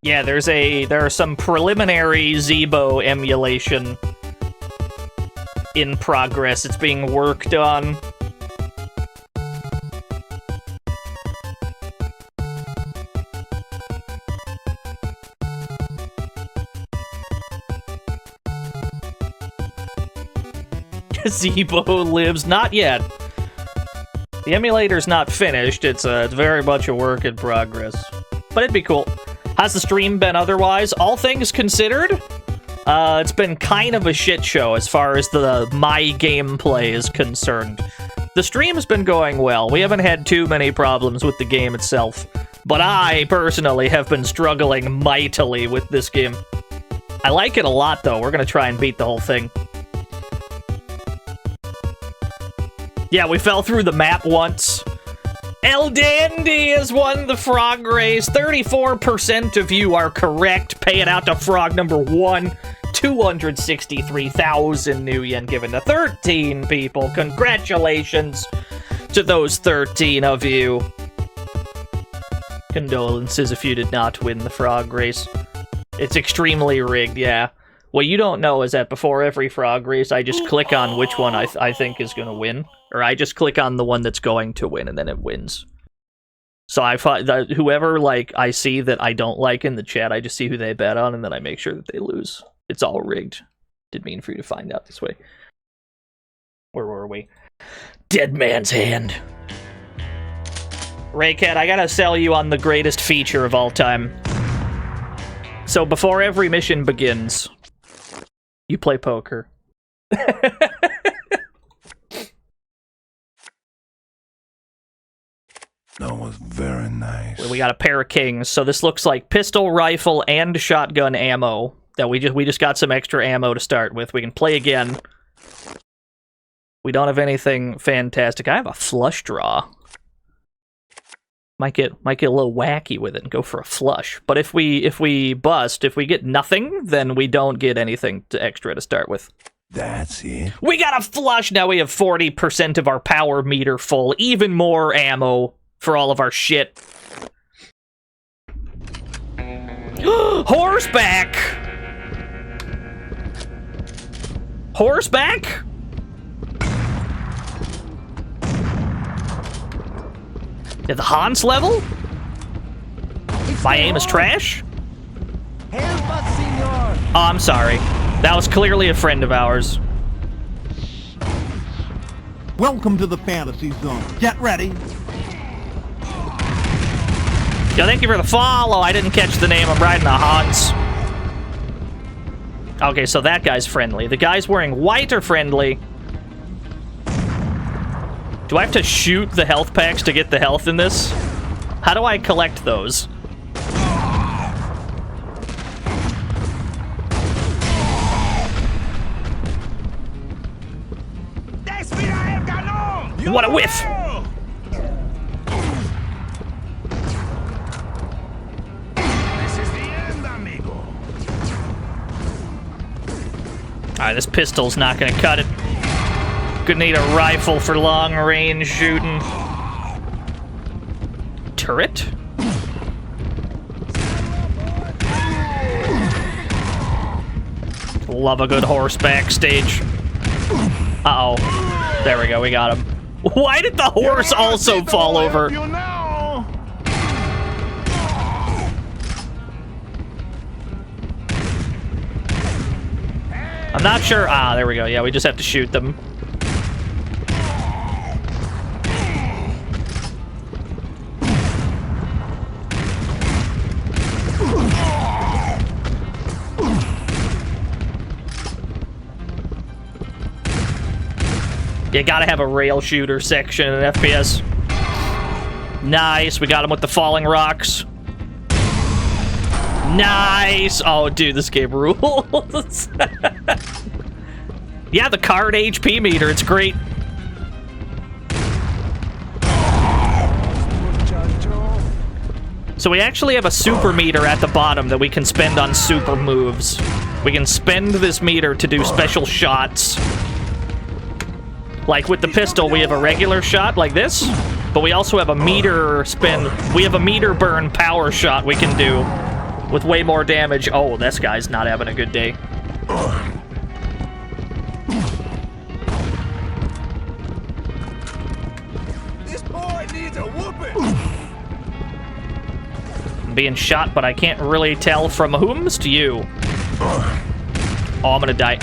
Yeah, there are some preliminary Zebo emulation in progress. It's being worked on. Zebo lives, not yet. The emulator's not finished. It's very much a work in progress. But it'd be cool. How's the stream been otherwise? All things considered, it's been kind of a shit show as far as my gameplay is concerned. The stream's been going well. We haven't had too many problems with the game itself. But I, personally, have been struggling mightily with this game. I like it a lot, though. We're gonna try and beat the whole thing. Yeah, we fell through the map once. El Dandy has won the frog race. 34% of you are correct. Pay it out to frog number 1. 263,000 new yen given to 13 people. Congratulations to those 13 of you. Condolences if you did not win the frog race. It's extremely rigged, yeah. What you don't know is that before every frog race, I just click on which one I think is going to win. Or I just click on the one that's going to win, and then it wins. So I thought that whoever I see that I don't like in the chat, I just see who they bet on, and then I make sure that they lose. It's all rigged. Didn't mean for you to find out this way. Where were we? Dead Man's Hand. Raycat, I gotta sell you on the greatest feature of all time. So before every mission begins, you play poker. That was very nice. We got a pair of kings, so this looks like pistol, rifle, and shotgun ammo. That we just got some extra ammo to start with. We can play again. We don't have anything fantastic. I have a flush draw. Might get a little wacky with it and go for a flush. But if we bust, if we get nothing, then we don't get anything extra to start with. That's it. We got a flush! Now we have 40% of our power meter full. Even more ammo for all of our shit. Horseback! Horseback? At the Hans level? My aim is trash? Oh, I'm sorry. That was clearly a friend of ours. Welcome to the fantasy zone. Get ready. Yo, thank you for the follow. I didn't catch the name. I'm riding a Hans. Okay, so that guy's friendly. The guys wearing white are friendly. Do I have to shoot the health packs to get the health in this? How do I collect those? What a whiff! This is the end, amigo. Alright, this pistol's not gonna cut it. Gonna need a rifle for long range shooting. Turret? Love a good horseback stage. Uh-oh. There we go, we got him. Why did the horse also fall over? I'm not sure. Ah, there we go. Yeah, we just have to shoot them. You gotta have a rail shooter section in FPS. Nice, we got him with the falling rocks. Nice! Oh, dude, this game rules. Yeah, the card HP meter, it's great. So we actually have a super meter at the bottom that we can spend on super moves. We can spend this meter to do special shots. Like with the pistol, we have a regular shot like this, but we also have a meter spin. We have a meter burn power shot we can do with way more damage. Oh, this guy's not having a good day. This boy needs a whooping. I'm being shot, but I can't really tell from whom's to you. Oh, I'm gonna die.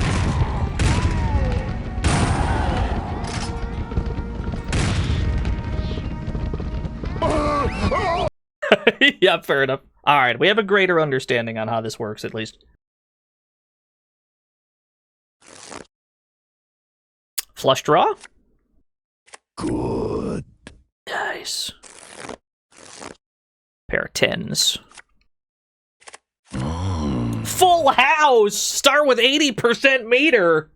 Yeah, fair enough. Alright, we have a greater understanding on how this works, at least. Flush draw? Good. Nice. Pair of 10s. Full house! Start with 80% meter!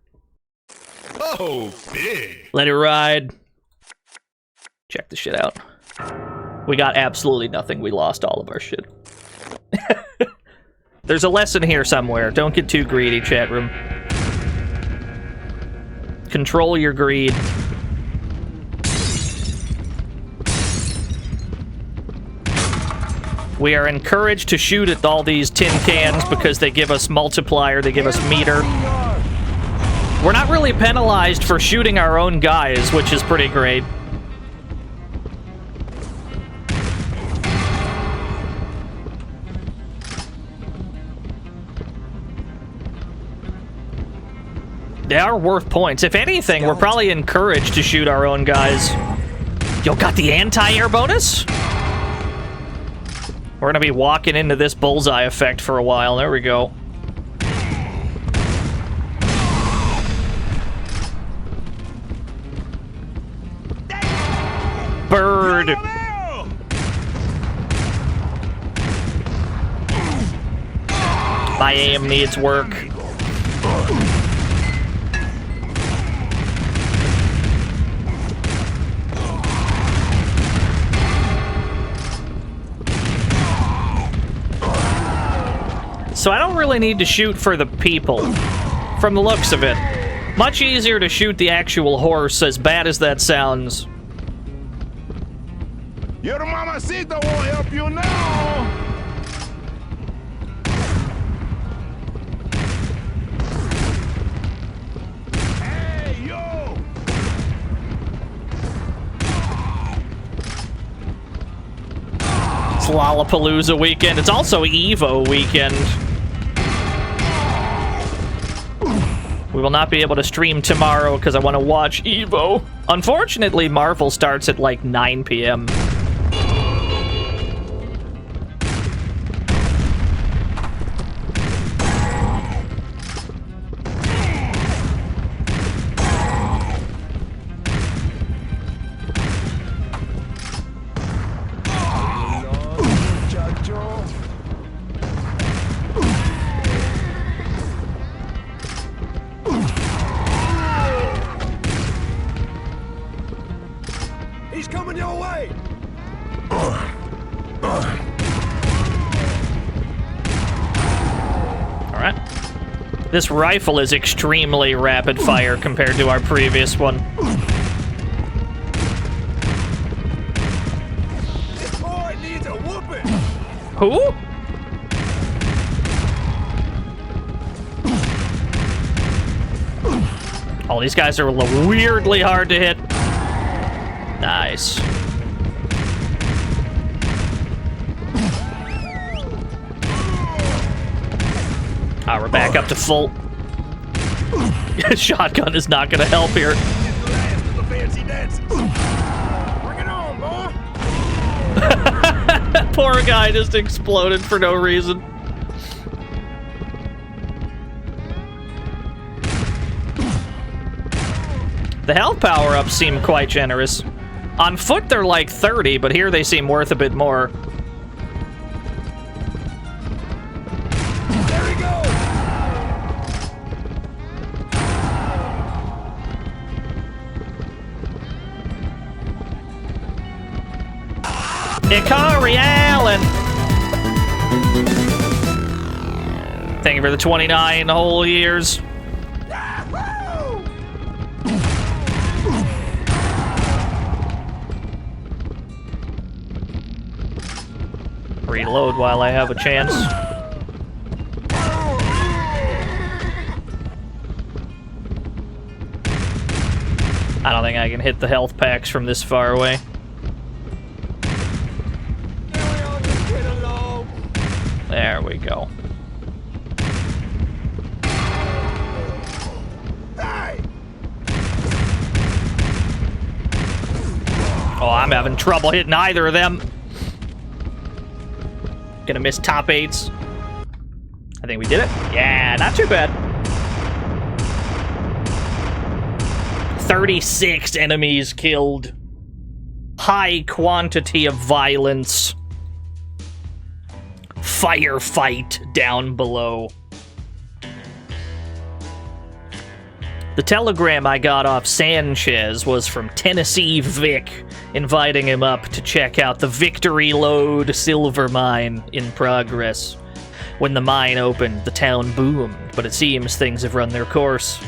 Oh, big. Let it ride. Check the shit out. We got absolutely nothing. We lost all of our shit. There's a lesson here somewhere. Don't get too greedy, chat room. Control your greed. We are encouraged to shoot at all these tin cans because they give us multiplier, they give us meter. We're not really penalized for shooting our own guys, which is pretty great. They are worth points. If anything, we're probably encouraged to shoot our own guys. Yo, got the anti-air bonus? We're gonna be walking into this bullseye effect for a while. There we go. Bird! My aim needs work. So I don't really need to shoot for the people, from the looks of it. Much easier to shoot the actual horse, as bad as that sounds. Your mamacita won't help you now. Hey, yo! It's Lollapalooza weekend. It's also Evo weekend. We will not be able to stream tomorrow because I want to watch Evo. Unfortunately, Marvel starts at like 9 p.m. He's coming your way. Alright. This rifle is extremely rapid fire compared to our previous one. This boy needs a whooping. Who? Oh, these guys are weirdly hard to hit. Nice. Ah, we're back up to full. Shotgun is not gonna help here. Bring it on, boy. Poor guy just exploded for no reason. The health power-ups seem quite generous. On foot, they're like 30, but here they seem worth a bit more. There we go. Ikari Allen! Thank you for the 29 whole years. Reload while I have a chance. I don't think I can hit the health packs from this far away. There we go. Oh, I'm having trouble hitting either of them. Gonna miss top 8s. I think we did it. Yeah, not too bad. 36 enemies killed. High quantity of violence. Firefight down below. The telegram I got off Sanchez was from Tennessee Vic, inviting him up to check out the Victory Lode silver mine in progress. When the mine opened, the town boomed, but it seems things have run their course.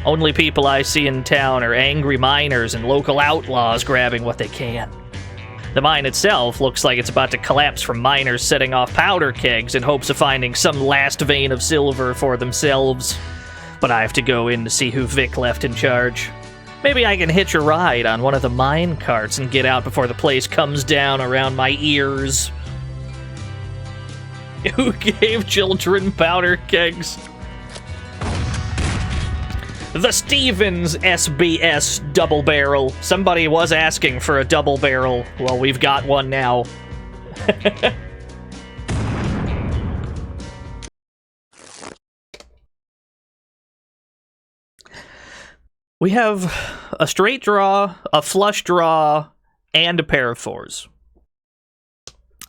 Only people I see in town are angry miners and local outlaws grabbing what they can. The mine itself looks like it's about to collapse from miners setting off powder kegs in hopes of finding some last vein of silver for themselves. But I have to go in to see who Vic left in charge. Maybe I can hitch a ride on one of the mine carts and get out before the place comes down around my ears. Who gave children powder kegs? The Stevens SBS double barrel. Somebody was asking for a double barrel. Well, we've got one now. We have a straight draw, a flush draw, and a pair of 4s.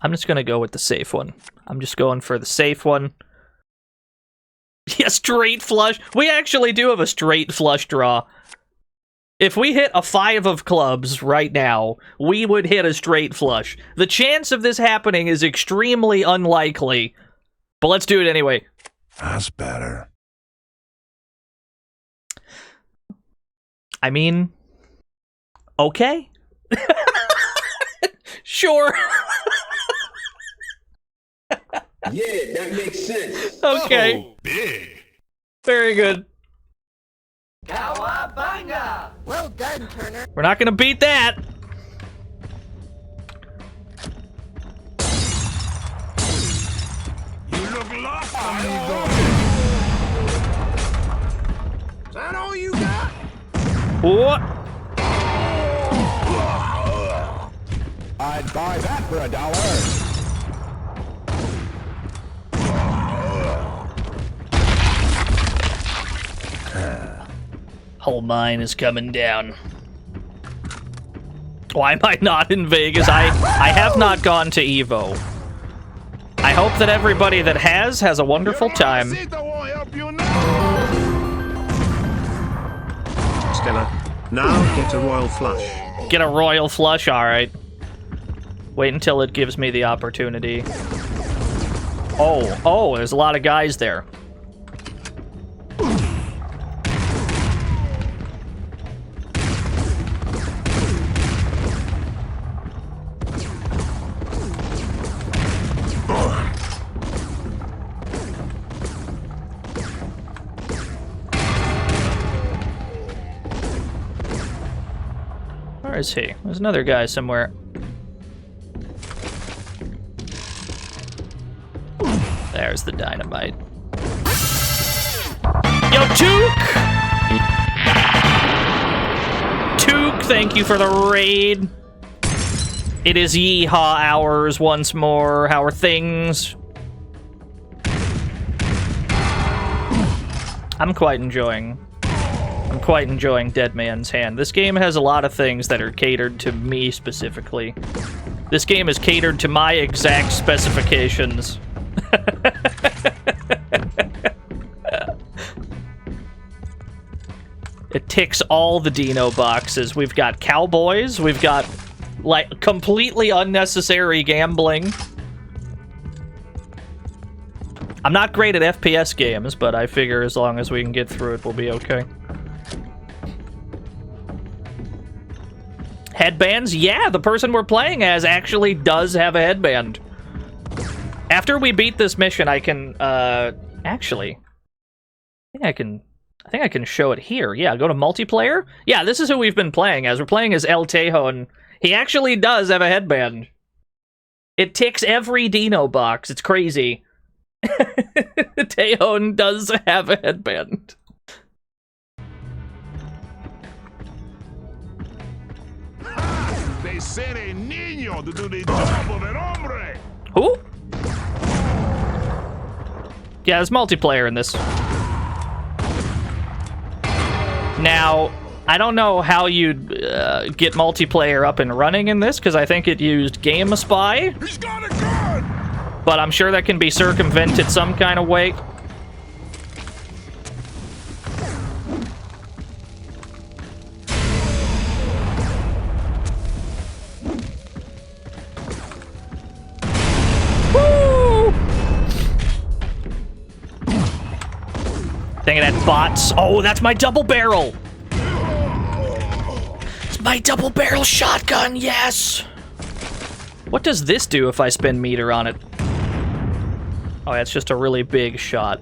I'm just going to go with the safe one. I'm just going for the safe one. Yeah, straight flush. We actually do have a straight flush draw. If we hit a 5 of clubs right now, we would hit a straight flush. The chance of this happening is extremely unlikely, But let's do it anyway. That's better. I mean, okay. Sure. Yeah, that makes sense. Okay. Oh, big. Very good. Cowabunga! Well done, Turner. We're not gonna beat that. You look lost, amigo. Is that all you got? What? I'd buy that for $1. Whole mine is coming down. Why am I not in Vegas? I have not gone to Evo. I hope that everybody that has a wonderful time. Stella, now get a royal flush. Get a royal flush, alright. Wait until it gives me the opportunity. Oh, there's a lot of guys there. Where is he? There's another guy somewhere. There's the dynamite. Yo, Took! Took, thank you for the raid. It is yeehaw hours once more. How are things? I'm quite enjoying Dead Man's Hand. This game has a lot of things that are catered to me specifically. This game is catered to my exact specifications. It ticks all the Dino boxes. We've got cowboys, we've got, like, completely unnecessary gambling. I'm not great at FPS games, but I figure as long as we can get through it, we'll be okay. Headbands? Yeah, the person we're playing as actually does have a headband. After we beat this mission, I can, actually, I think I can show it here. Yeah, go to multiplayer. Yeah, this is who we've been playing as. We're playing as El Tejo, and he actually does have a headband. It ticks every Dino box. It's crazy. Tejon does have a headband. They sent a niño to do the job of an hombre. Who? Yeah, there's multiplayer in this. Now, I don't know how you'd get multiplayer up and running in this, because I think it used GameSpy. He's got a gun! But I'm sure that can be circumvented some kind of way. Woo! Thinking that bots. Oh, that's my double barrel. It's my double barrel shotgun, yes! What does this do if I spin meter on it? Oh, that's just a really big shot.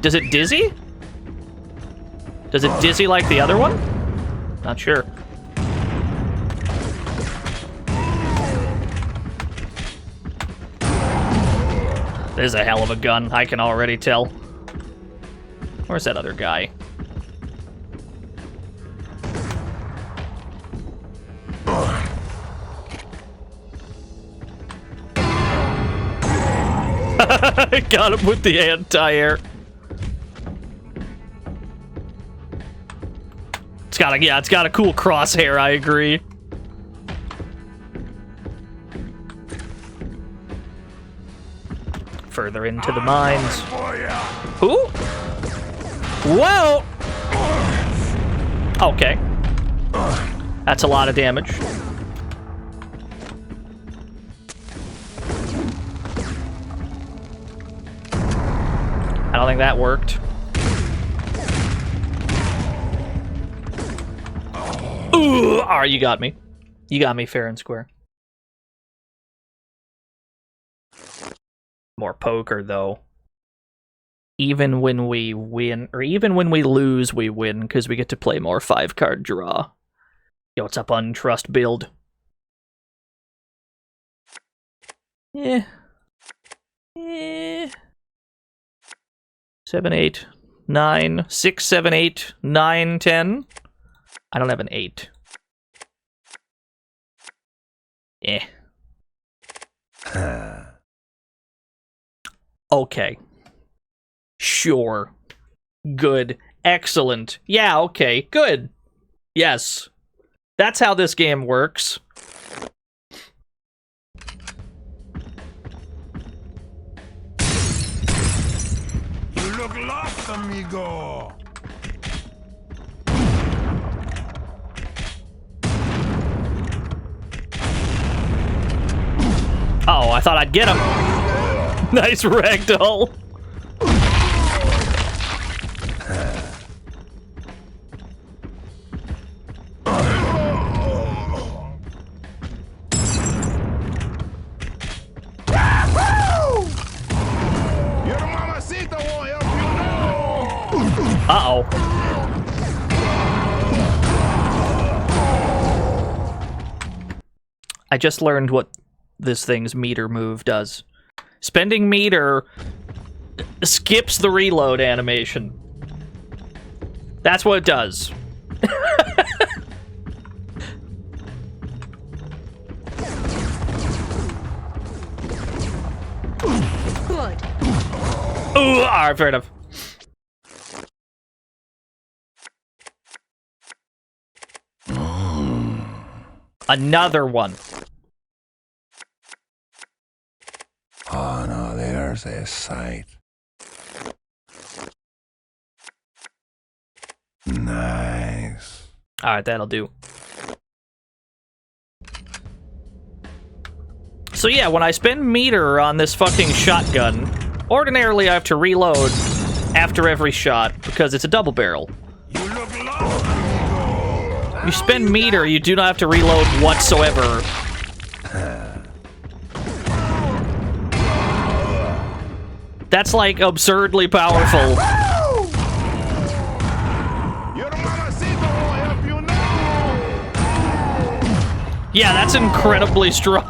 Does it dizzy? Does it dizzy like the other one? Not sure. This is a hell of a gun, I can already tell. Where's that other guy? Got him with the anti-air. It's got a cool crosshair, I agree. Further into the mines. Who? Whoa! Okay. That's a lot of damage. I don't think that worked. Ooh, alright, you got me. You got me fair and square. More poker, though. Even when we win, or even when we lose, we win, because we get to play more 5-card draw. Yo, what's up, Untrust build? Yeah. 7, 8, 9, 6, 7, 8, 9, 10. I don't have an 8. Yeah. Okay. Sure. Good. Excellent. Yeah, okay. Good. Yes. That's how this game works. You look lost, amigo. Uh-oh, I thought I'd get him. Nice ragdoll. Uh-oh. I just learned what this thing's meter move does. Spending meter skips the reload animation. That's what it does. Good. Ooh, alright, fair enough. Another one. Oh no, there's a sight. Nice. Alright, that'll do. So yeah, when I spend meter on this fucking shotgun, ordinarily I have to reload after every shot because it's a double barrel. You spend meter, you do not have to reload whatsoever. That's like absurdly powerful. Yeah, that's incredibly strong.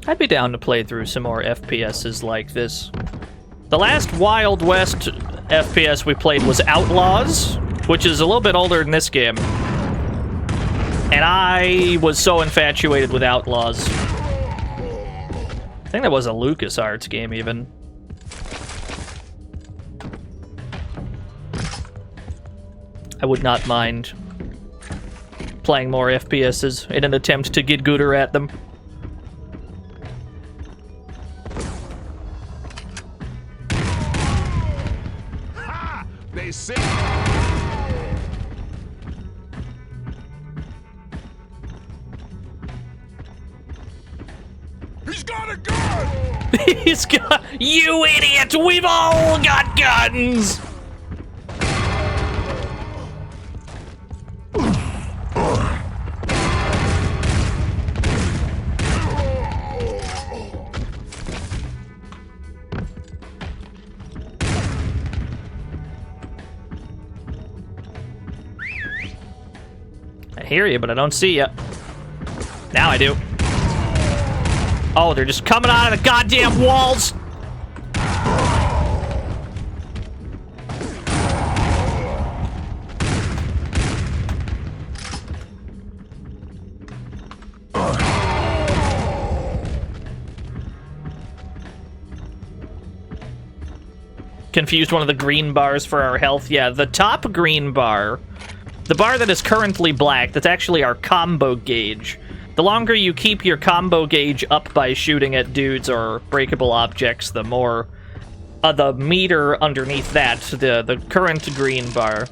I'd be down to play through some more FPSs like this. The last Wild West FPS we played was Outlaws, which is a little bit older than this game. And I was so infatuated with Outlaws. I think that was a LucasArts game, even. I would not mind playing more FPSs in an attempt to get gooder at them. They say he's got a gun! He's got... You idiot! We've all got guns! I hear you, but I don't see you. Now I do. Oh, they're just coming out of the goddamn walls! confused one of the green bars for our health. Yeah, the top green bar, the bar that is currently black, that's actually our combo gauge. The longer you keep your combo gauge up by shooting at dudes or breakable objects, the more... the meter underneath that, the current green bar,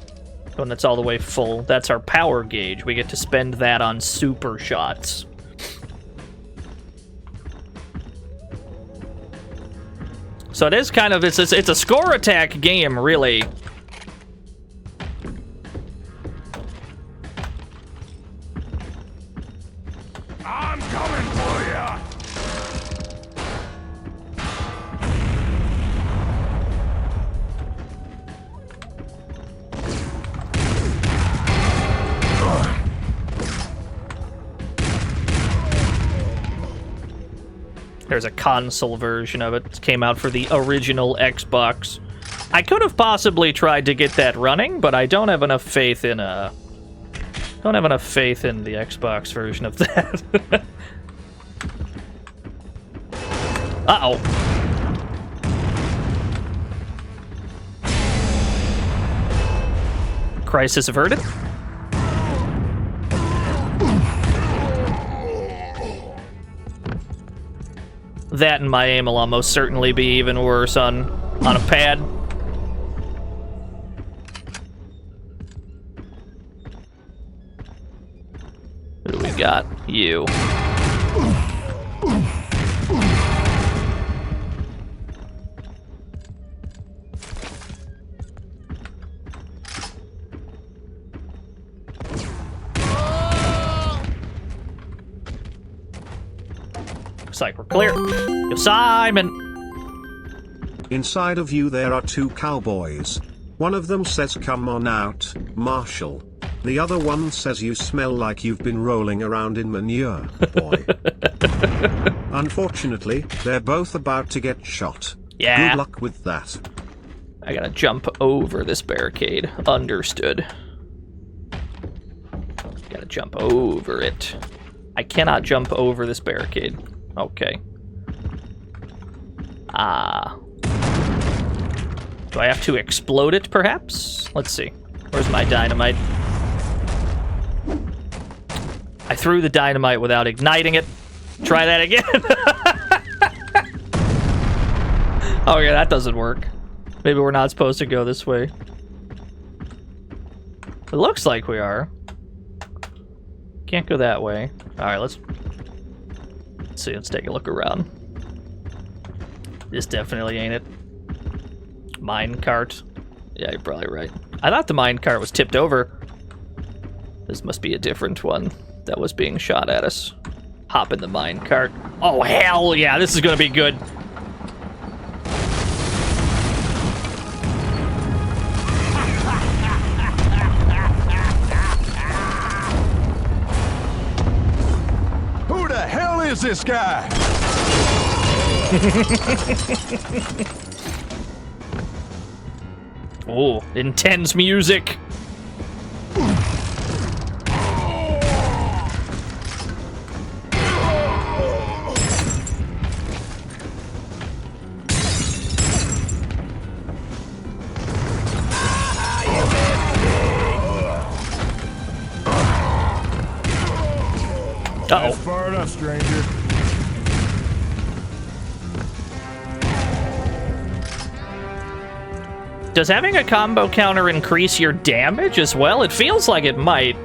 when it's all the way full, that's our power gauge. We get to spend that on super shots. So it is kind of, it's a score attack game, really. I'm coming for ya! There's a console version of it. It came out for the original Xbox. I could have possibly tried to get that running, but I don't have enough faith in the Xbox version of that. Uh-oh. Crisis averted. That and my aim will almost certainly be even worse on a pad. Who do we got? You. Looks like we're clear. Yo, Simon! Inside of you there are two cowboys. One of them says, "Come on out, Marshall." The other one says, "You smell like you've been rolling around in manure, boy." Unfortunately, they're both about to get shot. Yeah. Good luck with that. I gotta jump over this barricade. Understood. Gotta jump over it. I cannot jump over this barricade. Okay. Do I have to explode it, perhaps? Let's see. Where's my dynamite? I threw the dynamite without igniting it. Try that again. Oh, yeah, that doesn't work. Maybe we're not supposed to go this way. It looks like we are. Can't go that way. All right, let's see. Let's take a look around. This definitely ain't it. Mine cart. Yeah, you're probably right. I thought the mine cart was tipped over. This must be a different one that was being shot at us. Hop in the mine cart. Oh, hell yeah, this is gonna be good. Who the hell is this guy? Oh, intense music. That's far enough, stranger. Does having a combo counter increase your damage as well? It feels like it might.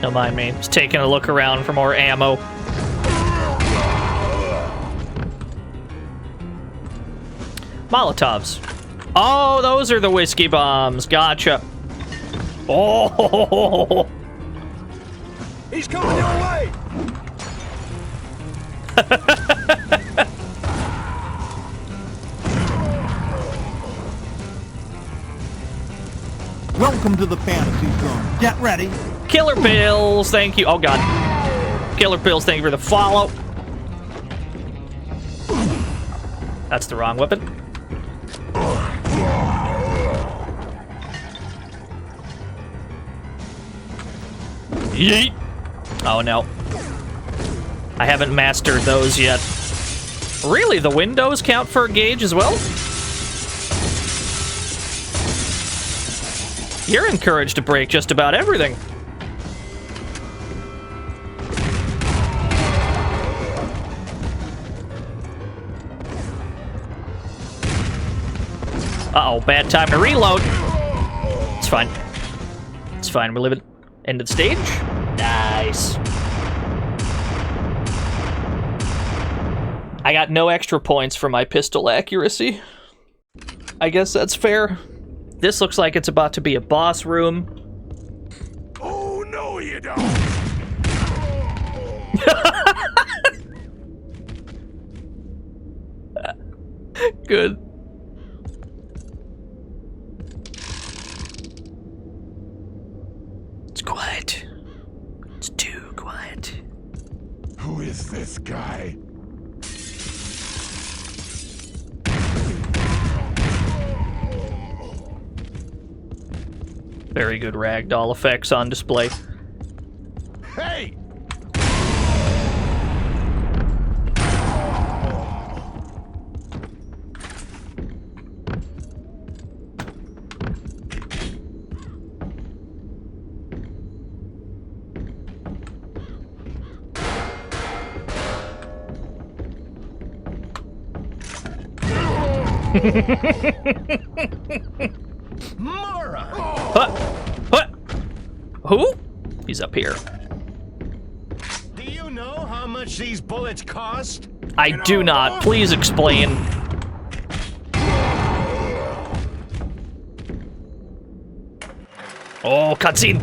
Don't mind me. Just taking a look around for more ammo. Molotovs. Oh, those are the whiskey bombs. Gotcha. Oh. He's coming your way. Welcome to the fantasy zone. Get ready. Killer pills, thank you. Oh god. Killer pills, thank you for the follow. That's the wrong weapon. Yeet! Oh no. I haven't mastered those yet. Really, the windows count for a gauge as well? You're encouraged to break just about everything. Uh-oh, bad time to reload. It's fine. It's fine, we're living. End of the stage? Nice. I got no extra points for my pistol accuracy. I guess that's fair. This looks like it's about to be a boss room. Oh, no, you don't. Good. It's quiet. It's too quiet. Who is this guy? Very good ragdoll effects on display. Hey! Moron! What? Who? He's up here. Do you know how much these bullets cost? I do not. Please explain. Oh, cutscene.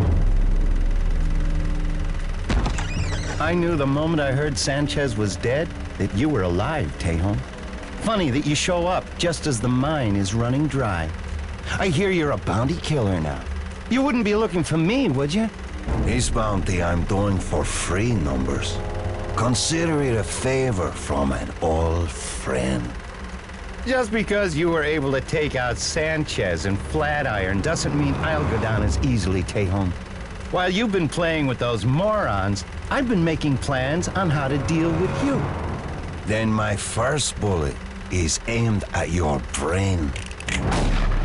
I knew the moment I heard Sanchez was dead that you were alive, Tejon. Funny that you show up just as the mine is running dry. I hear you're a bounty killer now. You wouldn't be looking for me, would you? His bounty I'm doing for free, Numbers. Consider it a favor from an old friend. Just because you were able to take out Sanchez and Flatiron doesn't mean I'll go down as easily, Tejon. While you've been playing with those morons, I've been making plans on how to deal with you. Then my first bullet is aimed at your brain.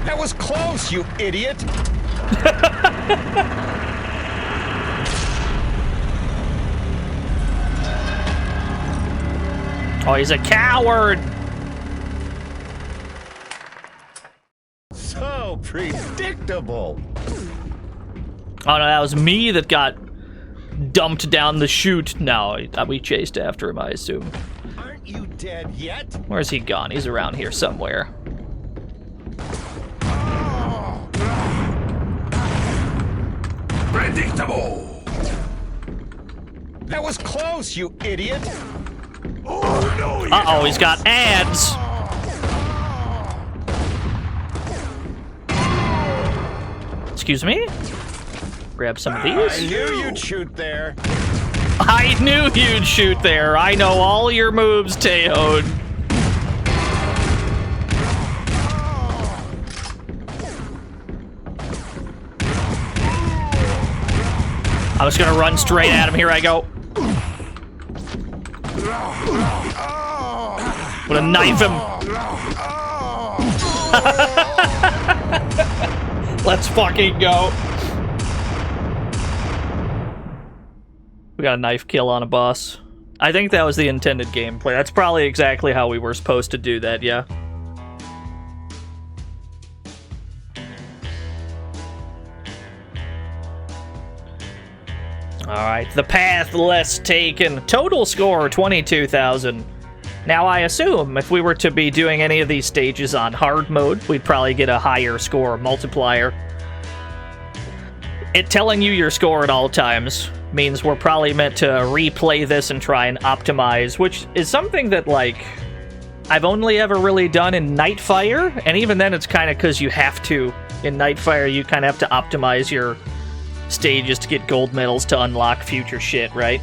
That was close, you idiot! Oh, he's a coward! So predictable. Oh no, that was me that got dumped down the chute. No, we chased after him, I assume. Aren't you dead yet? Where's he gone? He's around here somewhere. Predictable. That was close, you idiot! Oh, no, Uh-oh, he's got ads! Excuse me? Grab some of these. I knew you'd shoot there. I knew you'd shoot there. I know all your moves, Tejon. I'm just gonna run straight at him. Here I go. I'm gonna knife him. Let's fucking go. We got a knife kill on a boss. I think that was the intended gameplay. That's probably exactly how we were supposed to do that, yeah. Alright, the path less taken. Total score, 22,000. Now, I assume if we were to be doing any of these stages on hard mode, we'd probably get a higher score multiplier. It telling you your score at all times means we're probably meant to replay this and try and optimize, which is something that, like, I've only ever really done in Nightfire, and even then it's kind of because you have to. In Nightfire, you kind of have to optimize your stages to get gold medals to unlock future shit, right?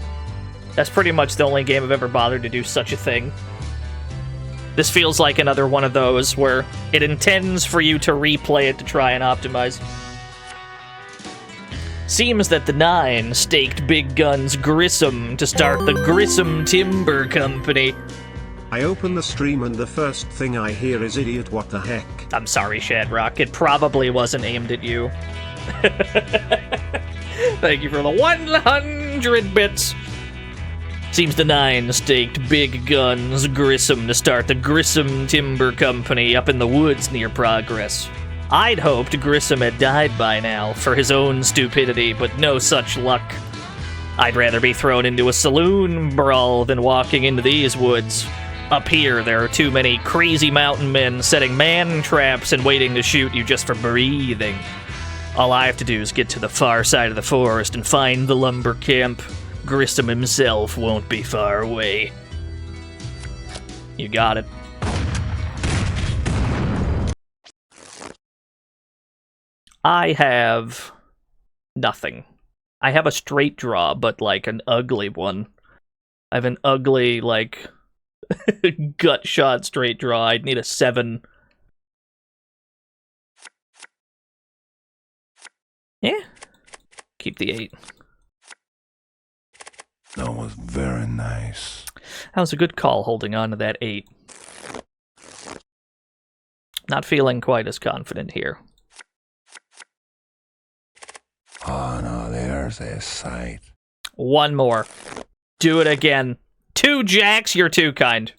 That's pretty much the only game I've ever bothered to do such a thing. This feels like another one of those where it intends for you to replay it to try and optimize. Seems that the Nine staked Big Guns Grissom to start the Grissom Timber Company. I open the stream and the first thing I hear is idiot what the heck. I'm sorry, Shadrock. It probably wasn't aimed at you. Thank you for the 100 bits. Seems the Nine staked Big Guns Grissom to start the Grissom Timber Company up in the woods near Progress. I'd hoped Grissom had died by now for his own stupidity, but no such luck. I'd rather be thrown into a saloon brawl than walking into these woods. Up here, there are too many crazy mountain men setting man traps and waiting to shoot you just for breathing. All I have to do is get to the far side of the forest and find the lumber camp. Grissom himself won't be far away. You got it. I have nothing. I have a straight draw, but like an ugly one. I have an ugly, like, gut shot straight draw. I'd need a 7. Yeah. Keep the 8. That was very nice. That was a good call holding on to that 8. Not feeling quite as confident here. Oh no, there's a sight. One more. Do it again. 2 jacks, you're too kind.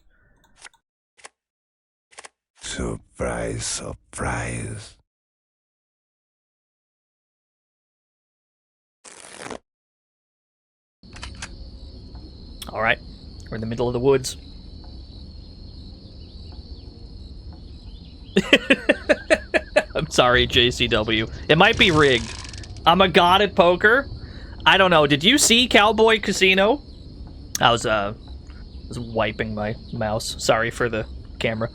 Surprise, surprise. Alright, we're in the middle of the woods. I'm sorry, JCW. It might be rigged. I'm a god at poker. I don't know. Did you see Cowboy Casino? I was wiping my mouse. Sorry for the camera.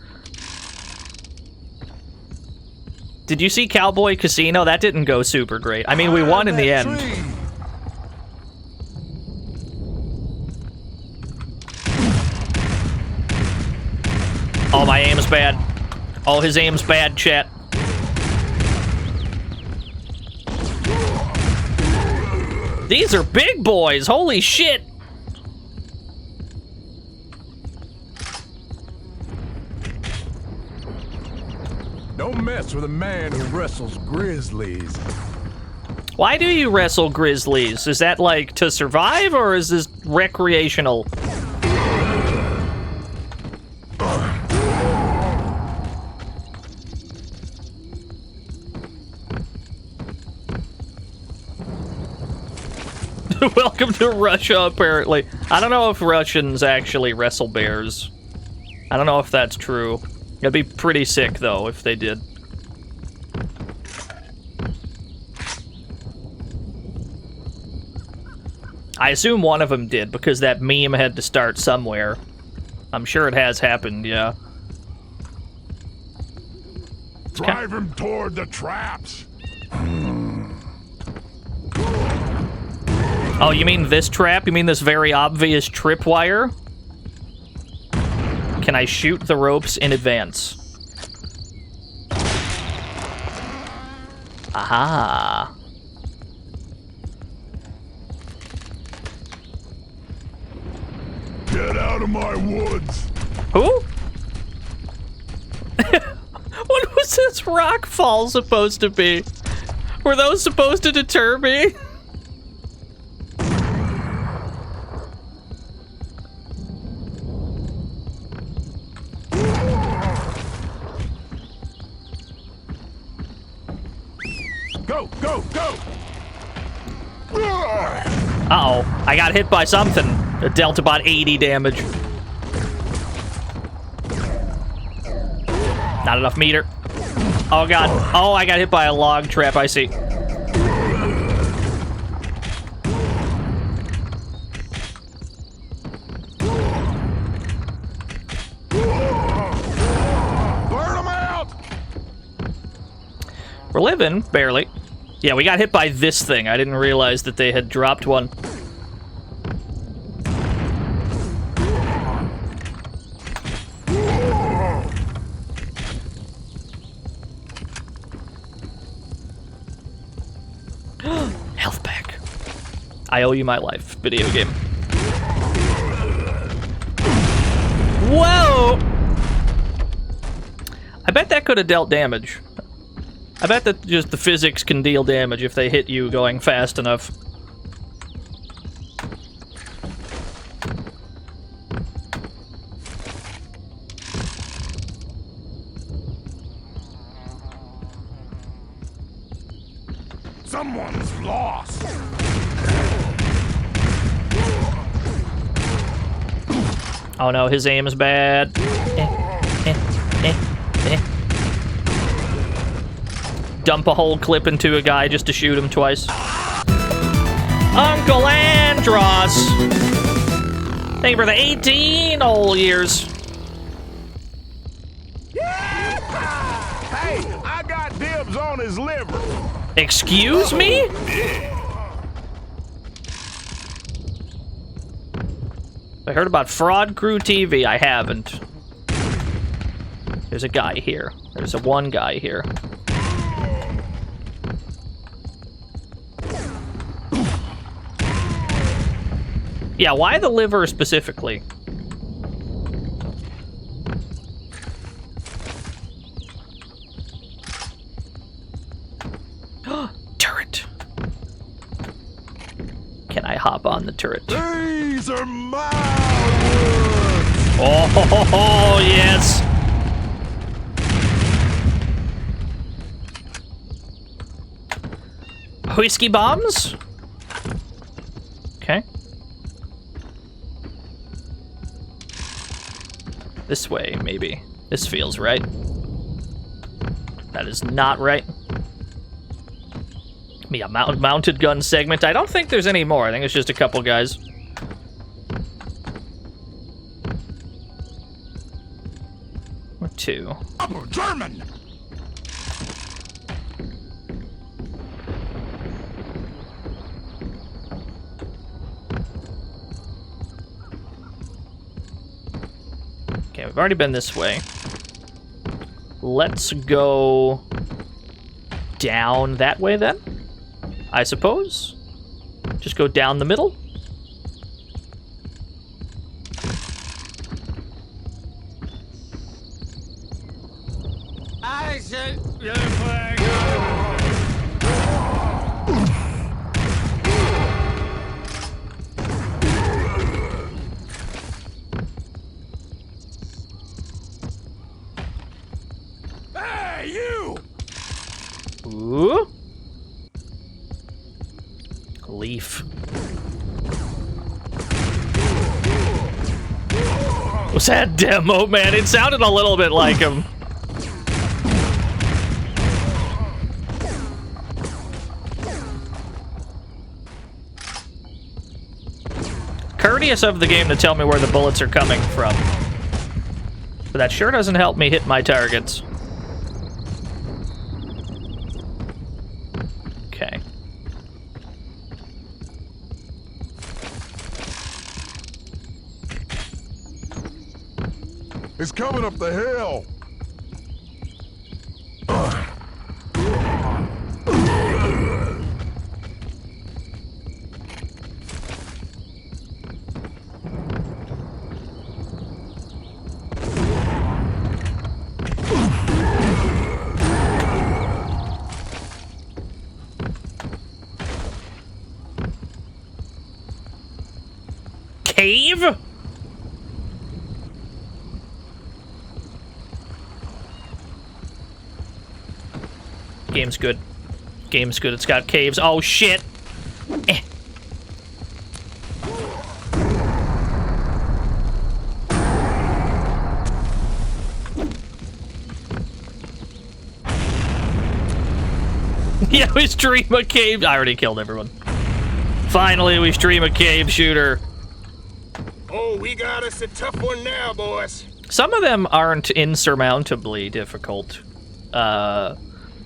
Did you see Cowboy Casino? That didn't go super great. I mean, we won in the end. Oh, my aim's bad. Oh, his aim's bad, chat. These are big boys. Holy shit. Don't mess with a man who wrestles grizzlies. Why do you wrestle grizzlies? Is that like to survive or is this recreational? Welcome to Russia, apparently. I don't know if Russians actually wrestle bears. I don't know if that's true. It'd be pretty sick, though, if they did. I assume one of them did, because that meme had to start somewhere. I'm sure it has happened, yeah. Drive him toward the traps. Oh, you mean this trap? You mean this very obvious tripwire? Can I shoot the ropes in advance? Aha. Get out of my woods. Who? What was this rock fall supposed to be? Were those supposed to deter me? Go, go, go! Uh-oh. I got hit by something. It dealt about 80 damage. Not enough meter. Oh, God. Oh, I got hit by a log trap, I see. Burn them out! We're living, barely. Yeah, we got hit by this thing. I didn't realize that they had dropped one. I owe you my life, video game. Whoa! I bet that could have dealt damage. I bet that just the physics can deal damage if they hit you going fast enough. Someone's lost. Oh no, his aim is bad. Dump a whole clip into a guy just to shoot him twice. Uncle Andros! Thank you for the 18 whole years. Hey, I got dibs on his liver. Excuse me? I heard about Fraud Crew TV. I haven't. There's a guy here. There's a one guy here. Yeah, why the liver specifically? Turret. Can I hop on the turret? These are my Oh, yes. Whiskey bombs? Okay. This way, maybe. This feels right. That is not right. Me a mounted gun segment. I don't think there's any more. I think it's just a couple guys. Or two. Upper German. Okay, we've already been this way. Let's go down that way then, I suppose. Just go down the middle. I said. Hey, you! Ooh. Leaf. Was that demo, man? It sounded a little bit like him. Courteous of the game to tell me where the bullets are coming from. But that sure doesn't help me hit my targets. Okay. It's coming up the hill. Cave? Game's good. Game's good. It's got caves. Oh, shit. Eh. Yeah, we stream a cave. I already killed everyone. Finally, we stream a cave shooter. Oh, we got us a tough one now, boys. Some of them aren't insurmountably difficult.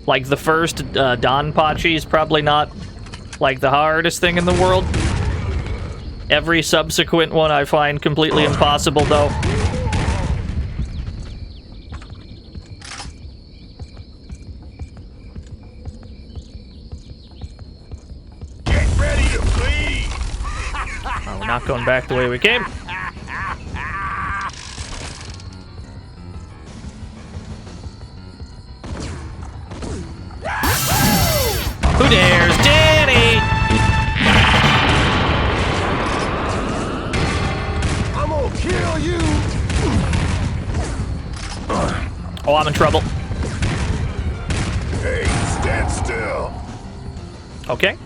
Like the first Donpachi is probably not like the hardest thing in the world. Every subsequent one I find completely impossible, though. Get ready to bleed. Oh, we're not going back the way we came. Who dares? Danny! I'm gonna kill you! Oh, I'm in trouble. Hey, stand still! Okay.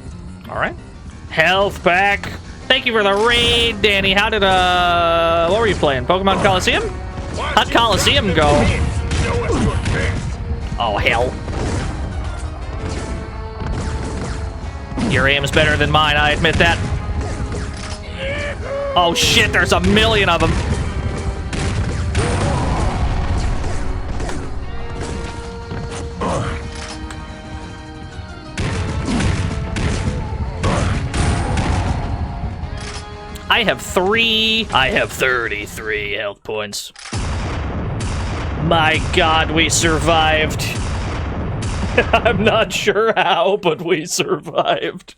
Alright. Health pack. Thank you for the raid, Danny. How did, what were you playing? Pokemon Coliseum? How'd Coliseum go? Oh, hell. Your aim's better than mine, I admit that. Oh shit, there's a million of them. I have 33 health points. My god, we survived. I'm not sure how, but we survived.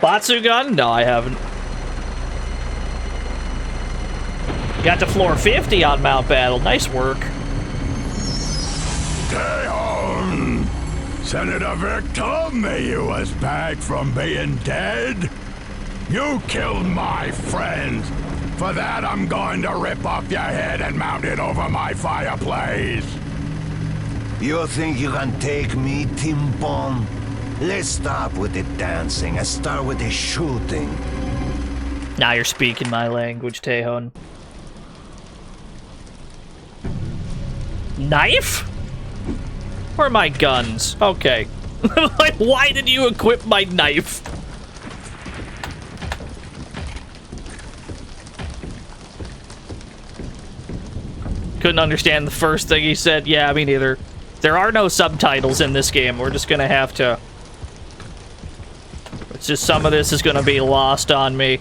Batsu gun? No, I haven't. Got to floor 50 on Mount Battle. Nice work. Damn! Senator Vic told me you was back from being dead. You killed my friend. For that, I'm going to rip off your head and mount it over my fireplace. You think you can take me, Timpon? Let's stop with the dancing and start with the shooting. Now you're speaking my language, Tejon. Knife? Where are my guns? Okay. Like, why did you equip my knife? Couldn't understand the first thing he said. Yeah, me neither. There are no subtitles in this game. We're just gonna have to... It's just some of this is gonna be lost on me.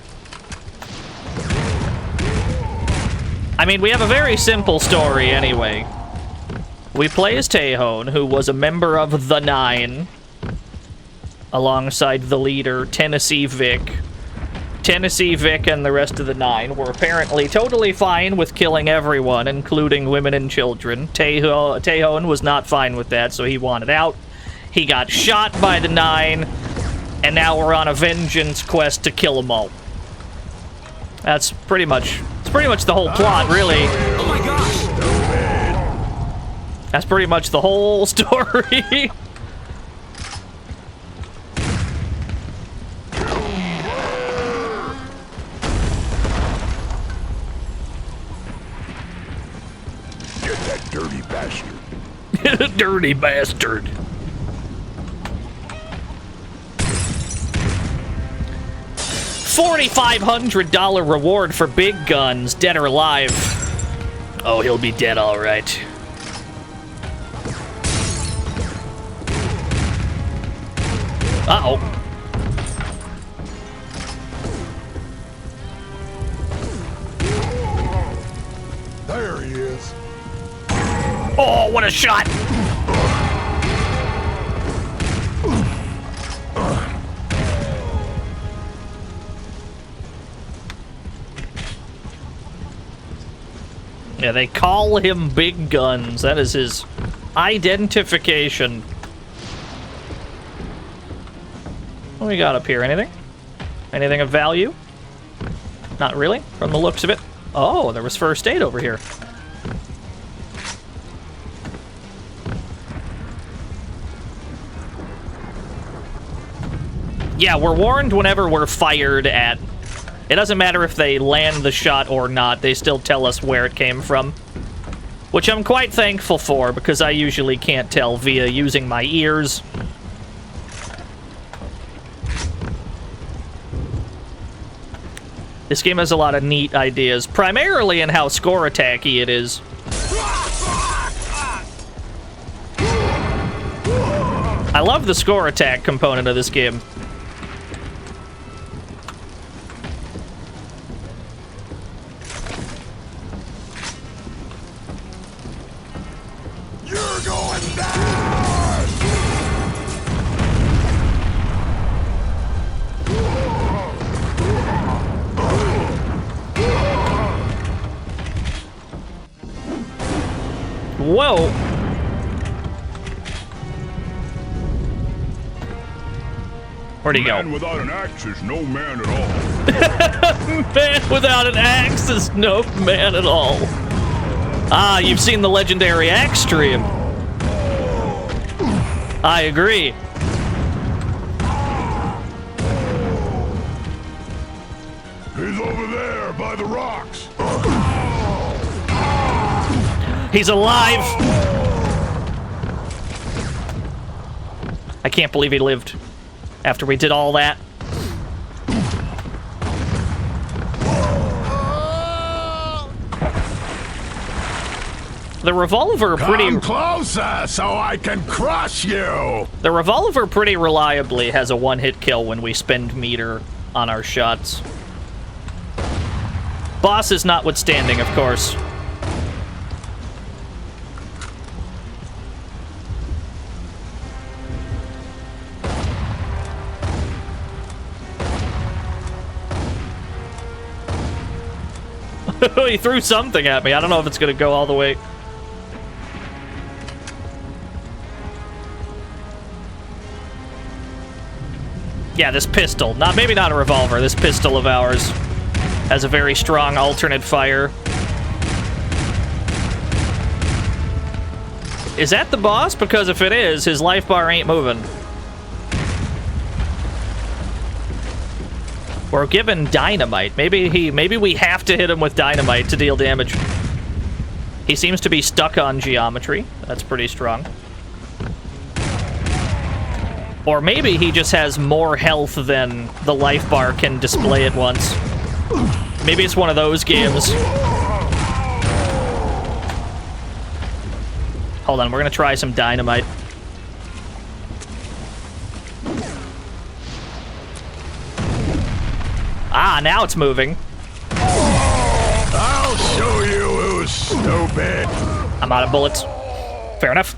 I mean, we have a very simple story anyway. We play as Tejon, who was a member of the Nine, alongside the leader, Tennessee Vic. Tennessee Vic and the rest of the Nine were apparently totally fine with killing everyone, including women and children. Tejon was not fine with that, so he wanted out. He got shot by the Nine, and now we're on a vengeance quest to kill them all. That's pretty much... It's pretty much the whole plot, really. Oh my gosh! That's pretty much the whole story. Dirty bastard. Dirty bastard. $4,500 reward for big guns, dead or alive. Oh, he'll be dead, all right. Uh-oh. There he is. Oh, what a shot! Yeah, they call him Big Guns. That is his identification. What we got up here? Anything? Anything of value? Not really, from the looks of it. Oh, there was first aid over here. Yeah, we're warned whenever we're fired at. It doesn't matter if they land the shot or not, they still tell us where it came from. Which I'm quite thankful for, because I usually can't tell via using my ears. This game has a lot of neat ideas, primarily in how score attacky it is. I love the score attack component of this game. Where'd he go? Man without an axe is no man at all. Man without an axe is no man at all. Ah, you've seen the legendary axe stream. I agree. He's over there by the rocks. He's alive. I can't believe he lived after we did all that. The revolver pretty... Come closer so I can crush you! The revolver pretty reliably has a one-hit kill when we spend meter on our shots. Bosses notwithstanding, of course. He threw something at me. I don't know if it's gonna go all the way. Yeah, this pistol. Maybe not a revolver. This pistol of ours has a very strong alternate fire. Is that the boss? Because if it is, his life bar ain't moving. We're given dynamite. Maybe we have to hit him with dynamite to deal damage. He seems to be stuck on geometry. That's pretty strong. Or maybe he just has more health than the life bar can display at once. Maybe it's one of those games. Hold on, we're gonna try some dynamite. Ah, now it's moving. I'll show you who's stupid. I'm out of bullets. Fair enough.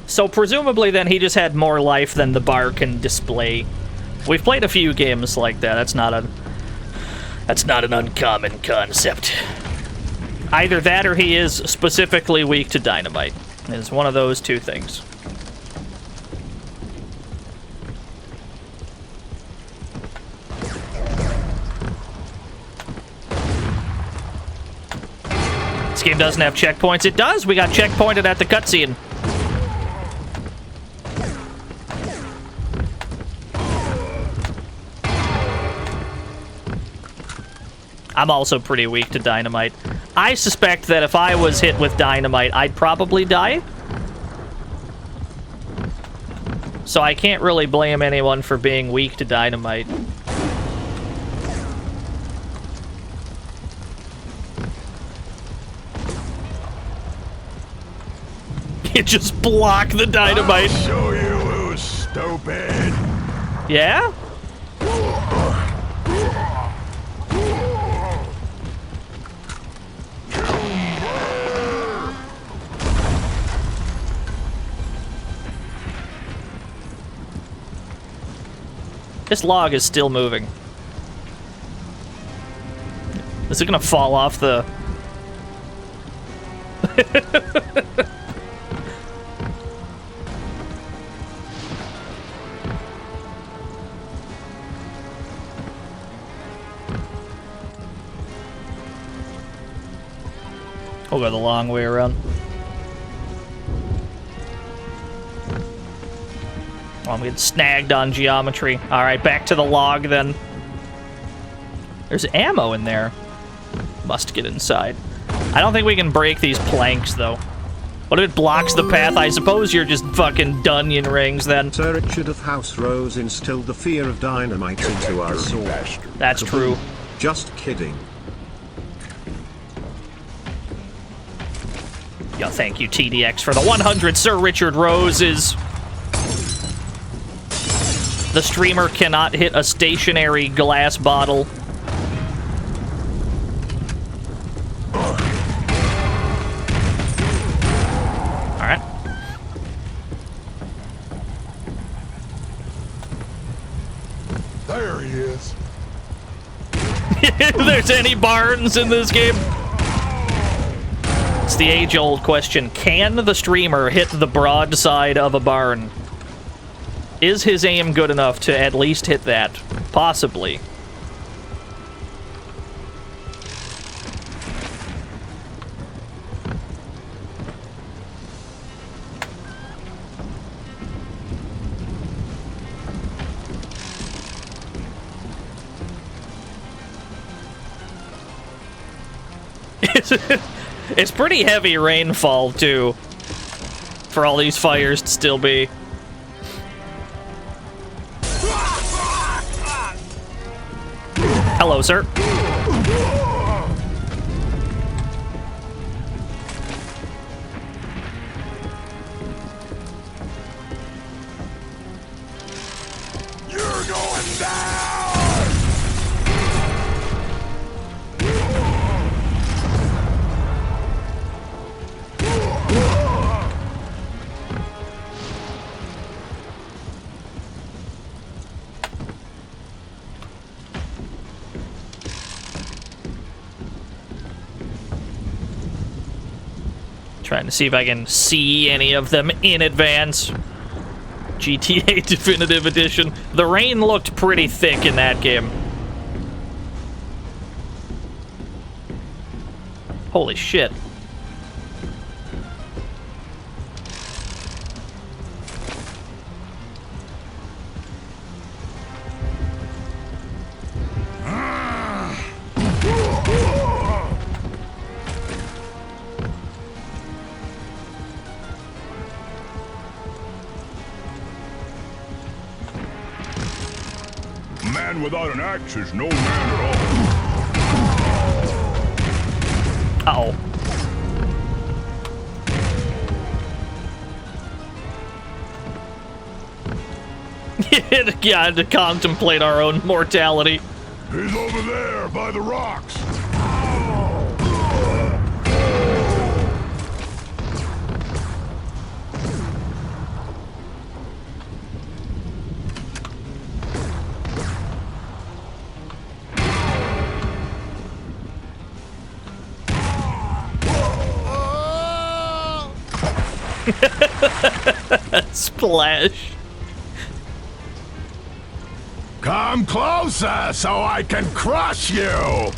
So presumably then he just had more life than the bar can display. We've played a few games like that. That's not an uncommon concept. Either that or he is specifically weak to dynamite. It's one of those two things. This game doesn't have checkpoints. It does. We got checkpointed at the cutscene. I'm also pretty weak to dynamite. I suspect that if I was hit with dynamite, I'd probably die. So I can't really blame anyone for being weak to dynamite. You just block the dynamite. I'll show you who's stupid. Yeah? This log is still moving. Is it gonna fall off the... We'll go the long way around. I'm getting snagged on geometry. Alright, back to the log then. There's ammo in there. Must get inside. I don't think we can break these planks, though. What if it blocks the path? I suppose you're just fucking Dunyan rings, then. Sir Richard of House Rose instilled the fear of dynamite into our soul. That's true. Just kidding. Yo, thank you, TDX, for the 100 Sir Richard Roses. The streamer cannot hit a stationary glass bottle. Alright. There he is. If there's any barns in this game. It's the age-old question. Can the streamer hit the broadside of a barn? Is his aim good enough to at least hit that? Possibly. It's pretty heavy rainfall, too, for all these fires to still be. Hello, sir. You're going down! Trying to see if I can see any of them in advance. GTA Definitive Edition. The rain looked pretty thick in that game. Holy shit. Man without an axe is no man at all. Uh-oh. Yeah, to contemplate our own mortality. He's over there by the rocks. Splash. Come closer so I can crush you!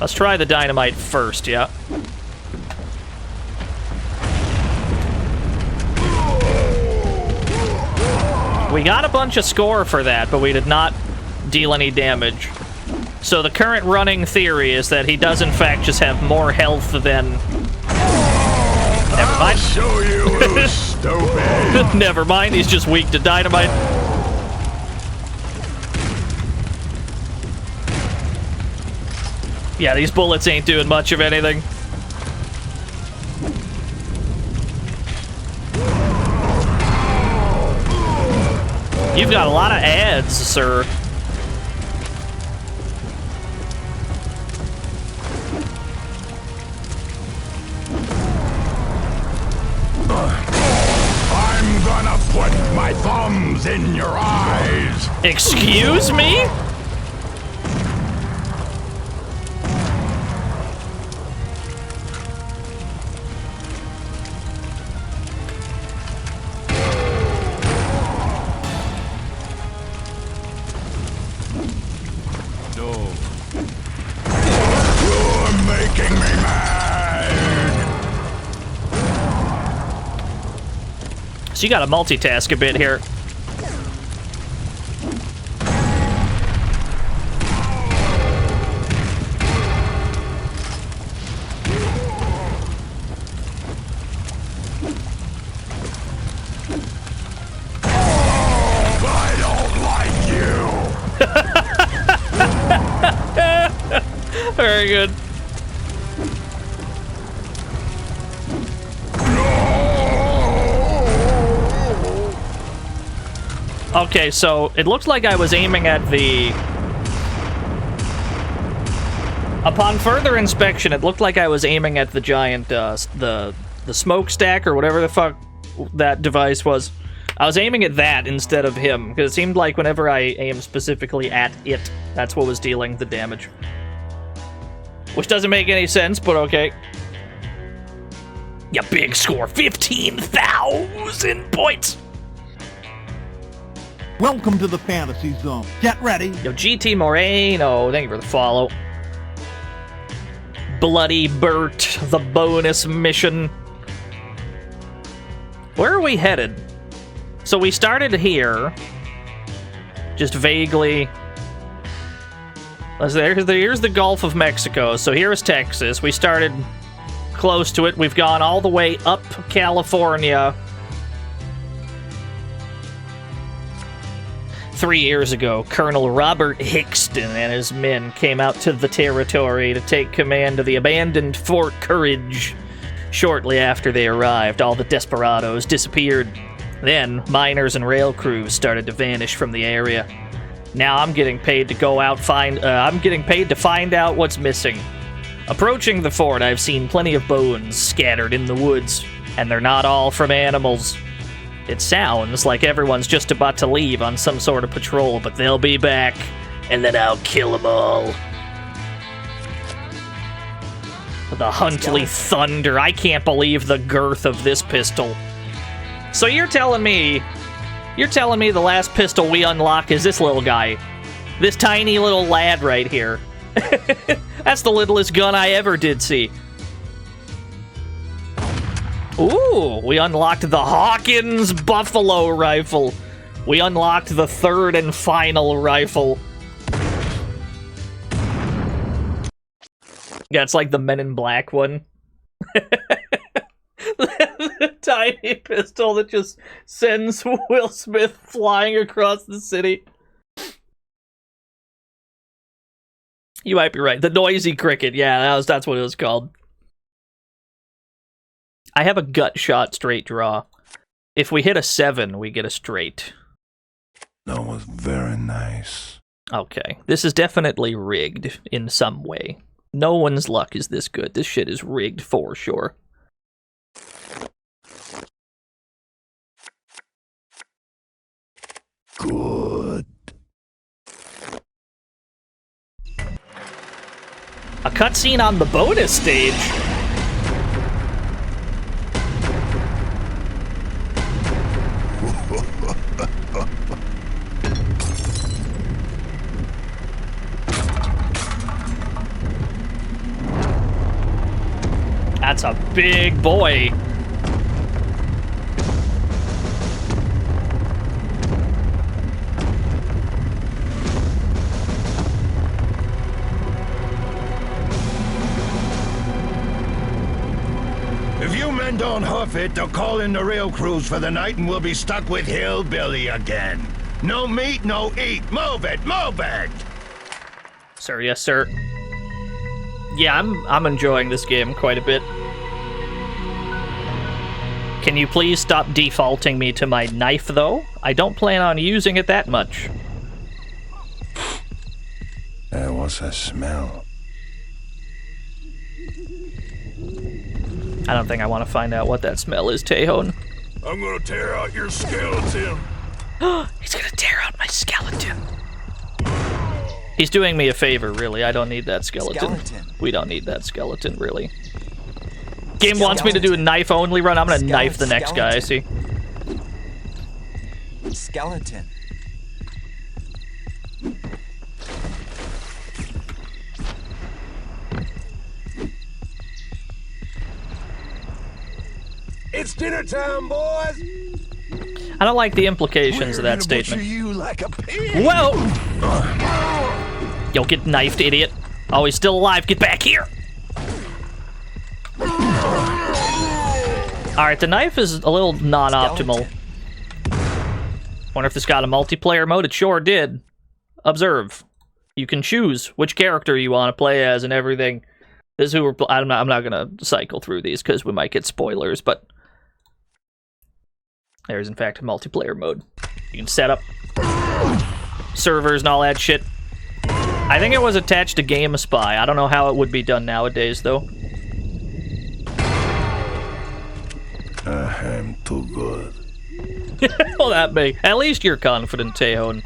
Let's try the dynamite first, yeah. We got a bunch of score for that, but we did not deal any damage. So the current running theory is that he does in fact just have more health than... Never mind. I'll show you, stupid! Never mind, he's just weak to dynamite. Yeah, these bullets ain't doing much of anything. You've got a lot of ads, sir. I'm gonna put my thumbs in your eyes! Excuse me? You're making me mad! So you gotta multitask a bit here. I don't like you! Very good. Okay, so it looks like I was aiming at the... Upon further inspection, it looked like I was aiming at the giant, the smokestack or whatever the fuck that device was. I was aiming at that instead of him, because it seemed like whenever I aimed specifically at it, that's what was dealing the damage. Which doesn't make any sense, but okay. Yeah, big score, 15,000 points! Welcome to the fantasy zone. Get ready. Yo, GT Moreno, thank you for the follow. Bloody Bert, the bonus mission. Where are we headed? So we started here, just vaguely. Here's the Gulf of Mexico, so here's Texas. We started close to it. We've gone all the way up California. 3 years ago, Colonel Robert Hickston and his men came out to the territory to take command of the abandoned Fort Courage. Shortly after they arrived, all the desperados disappeared. Then, miners and rail crews started to vanish from the area. Now I'm getting paid to go out find out what's missing. Approaching the fort, I've seen plenty of bones scattered in the woods, and they're not all from animals. It sounds like everyone's just about to leave on some sort of patrol, but they'll be back, and then I'll kill them all. The Huntley Thunder. I can't believe the girth of this pistol. So you're telling me the last pistol we unlock is this little guy. This tiny little lad right here. That's the littlest gun I ever did see. Ooh, we unlocked the Hawkins Buffalo rifle. We unlocked the third and final rifle. Yeah, it's like the Men in Black one. The tiny pistol that just sends Will Smith flying across the city. You might be right. The Noisy Cricket. Yeah, that's what it was called. I have a gut shot straight draw. If we hit a 7, we get a straight. That was very nice. Okay. This is definitely rigged in some way. No one's luck is this good. This shit is rigged for sure. Good. A cutscene on the bonus stage. That's a big boy. If you men don't hoof it, they'll call in the rail crews for the night and we'll be stuck with Hillbilly again. No meat, no eat. Move it, move it! Sir, yes, sir. Yeah, I'm enjoying this game quite a bit. Can you please stop defaulting me to my knife, though? I don't plan on using it that much. There was a smell. I don't think I want to find out what that smell is, Tejon. I'm gonna tear out your skeleton. He's gonna tear out my skeleton. He's doing me a favor, really. I don't need that skeleton. We don't need that skeleton, really. Game wants me to do a knife-only run. I'm gonna knife the next guy, see? Skeleton. It's dinner time, boys. I don't like the implications of that statement. You like a pig. Whoa! Yo, get knifed, idiot. Oh, he's still alive. Get back here. Alright, the knife is a little non-optimal. Wonder if this got a multiplayer mode. It sure did. Observe. You can choose which character you want to play as and everything. This is who we're... I'm not gonna cycle through these because we might get spoilers, but... There's, in fact, a multiplayer mode. You can set up servers and all that shit. I think it was attached to GameSpy. I don't know how it would be done nowadays, though. I'm too good. Well, that may... At least you're confident, Tejon.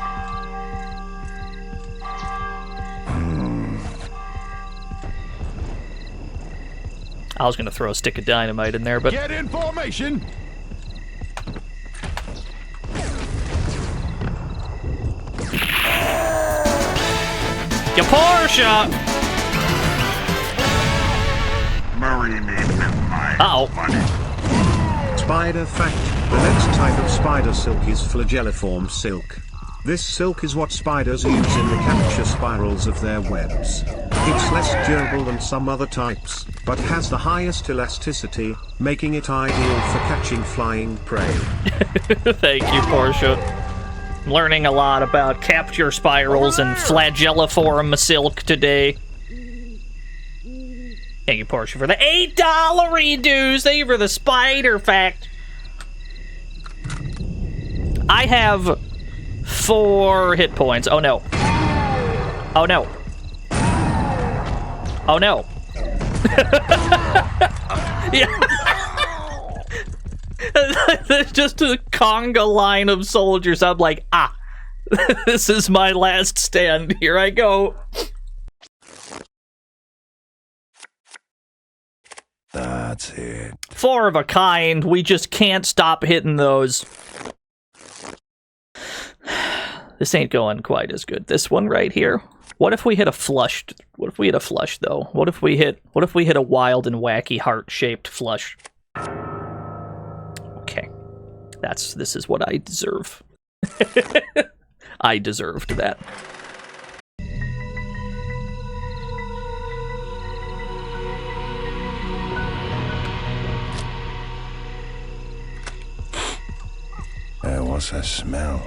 I was gonna throw a stick of dynamite in there, but... Get in formation! You Porsche! Marry me with my money. Spider fact: the next type of spider silk is flagelliform silk. This silk is what spiders use in the capture spirals of their webs. It's less durable than some other types, but has the highest elasticity, making it ideal for catching flying prey. Thank you, Porsche. I'm learning a lot about capture spirals and flagelliform silk today. Thank you, Porsche, for the $8 dues. Thank you for the spider fact. I have 4 hit points. Oh no. Oh no. Oh no. Yeah. There's just a conga line of soldiers. I'm like, ah, this is my last stand. Here I go. That's it. 4 of a kind. We just can't stop hitting those. This ain't going quite as good. This one right here. What if we hit a flush? What if we hit a flush though? What if we hit a wild and wacky heart-shaped flush? Okay. This is what I deserve. I deserved that. What's that smell?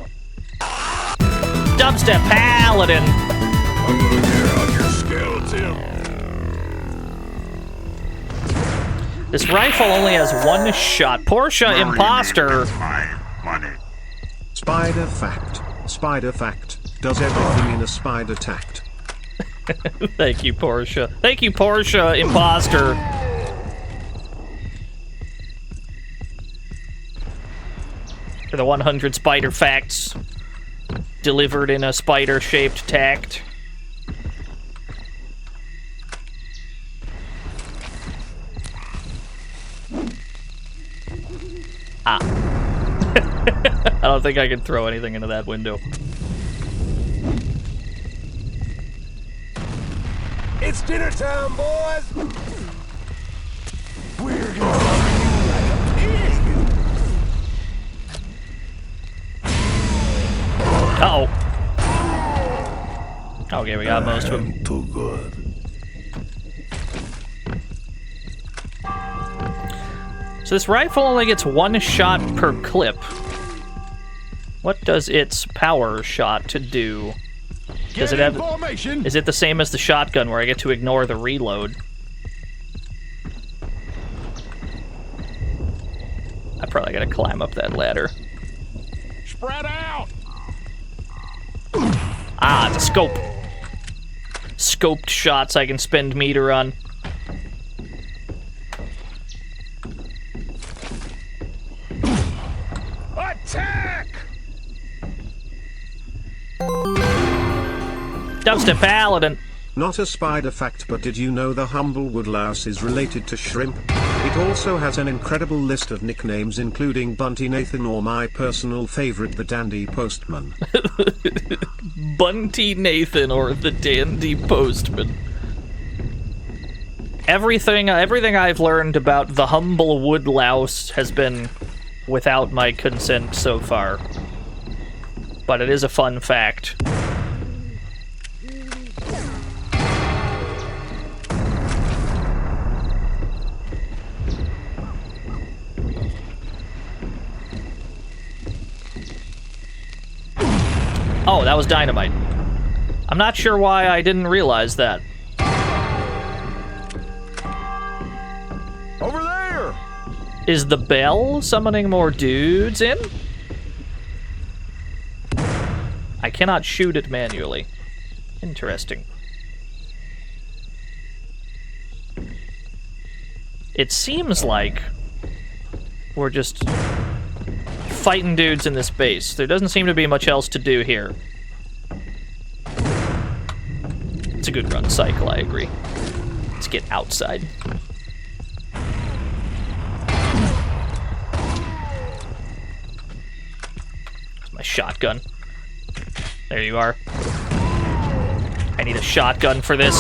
Dubstep Paladin! I'm gonna tear out your skeleton. This rifle only has 1 shot. Porsche Imposter. Spider fact. Spider fact. Does everything in a spider tact. Thank you, Porsche. Thank you, Porsche Imposter. For the 100 spider facts delivered in a spider-shaped tact. Ah. I don't think I can throw anything into that window. It's dinner time, boys! We're gonna Uh-oh. Okay, we got most of them. Too good. So this rifle only gets 1 shot per clip. What does its power shot to do? Does it have? Is it the same as the shotgun where I get to ignore the reload? I probably gotta climb up that ladder. spread out! Ah, it's a scope. Scoped shots I can spend meter on. Attack! Dubstep Paladin. Not a spider fact, but did you know the humble woodlouse is related to shrimp? It also has an incredible list of nicknames including Bunty Nathan or my personal favorite, the Dandy Postman. Bunty Nathan or the Dandy Postman. Everything I've learned about the humble woodlouse has been without my consent so far. But it is a fun fact. Oh, that was dynamite. I'm not sure why I didn't realize that. Over there! Is the bell summoning more dudes in? I cannot shoot it manually. Interesting. It seems like we're just fighting dudes in this base. There doesn't seem to be much else to do here. It's a good run cycle, I agree. Let's get outside. There's my shotgun. There you are. I need a shotgun for this.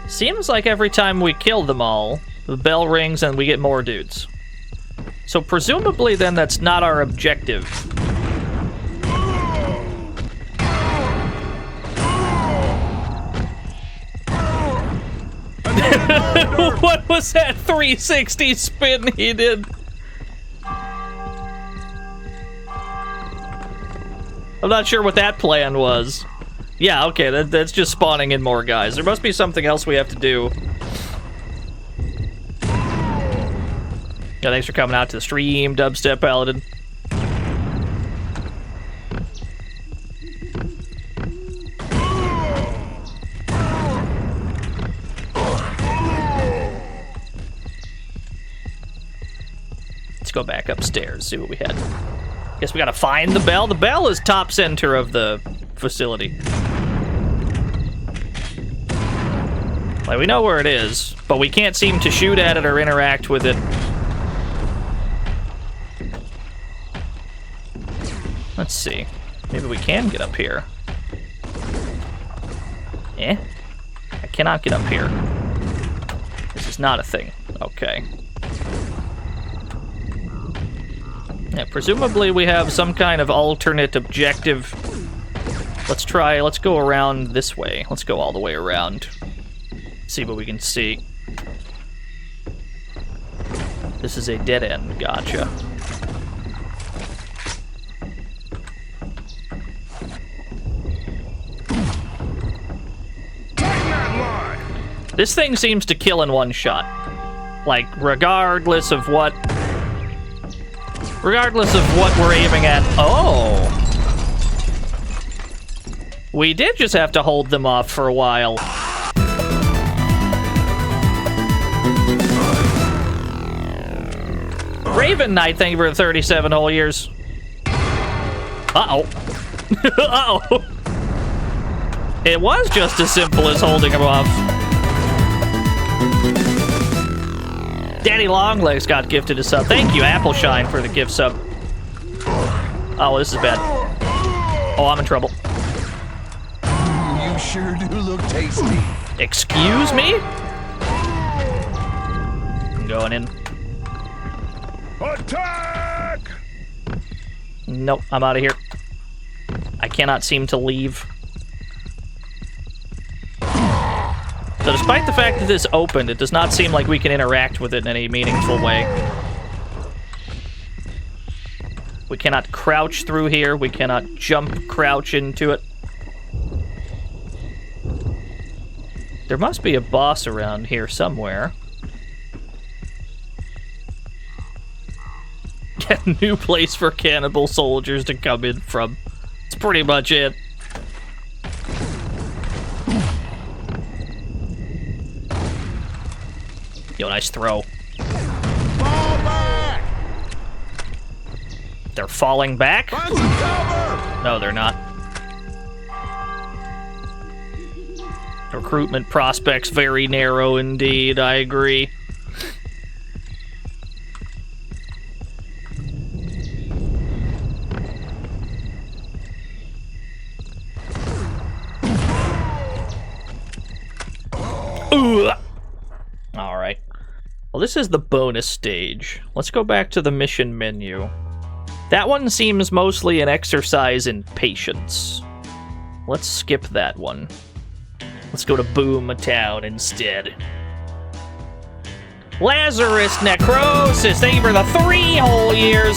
Seems like every time we kill them all, the bell rings and we get more dudes. So presumably then that's not our objective. What was that 360 spin he did? I'm not sure what that plan was. Yeah, okay, that's just spawning in more guys. There must be something else we have to do. Yeah, thanks for coming out to the stream, Dubstep Paladin. Let's go back upstairs, see what we had. Guess we gotta find the bell. The bell is top center of the facility. Like, we know where it is, but we can't seem to shoot at it or interact with it. Let's see. Maybe we can get up here. Eh? I cannot get up here. This is not a thing. Okay. Yeah, presumably we have some kind of alternate objective. Let's go around this way. Let's go all the way around. See what we can see. This is a dead end, gotcha. This thing seems to kill in one shot. Like, regardless of what we're aiming at. Oh! We did just have to hold them off for a while. Raven Knight, thank you for the 37 whole years. Uh-oh. Uh-oh. It was just as simple as holding him off. Daddy Longlegs got gifted a sub. Thank you, Appleshine, for the gift sub. Oh, this is bad. Oh, I'm in trouble. You sure do look tasty. Excuse me? I'm going in. Attack! Nope, I'm out of here. I cannot seem to leave. So despite the fact that this opened, it does not seem like we can interact with it in any meaningful way. We cannot crouch through here. We cannot jump crouch into it. There must be a boss around here somewhere. Get a new place for cannibal soldiers to come in from. That's pretty much it. Yo, nice throw. Fall back! They're falling back? Find some cover! No, they're not. Recruitment prospects very narrow indeed, I agree. Alright. Well, this is the bonus stage. Let's go back to the mission menu. That one seems mostly an exercise in patience. Let's skip that one. Let's go to Boom Town instead. Lazarus Necrosis, thank you for the 3 whole years.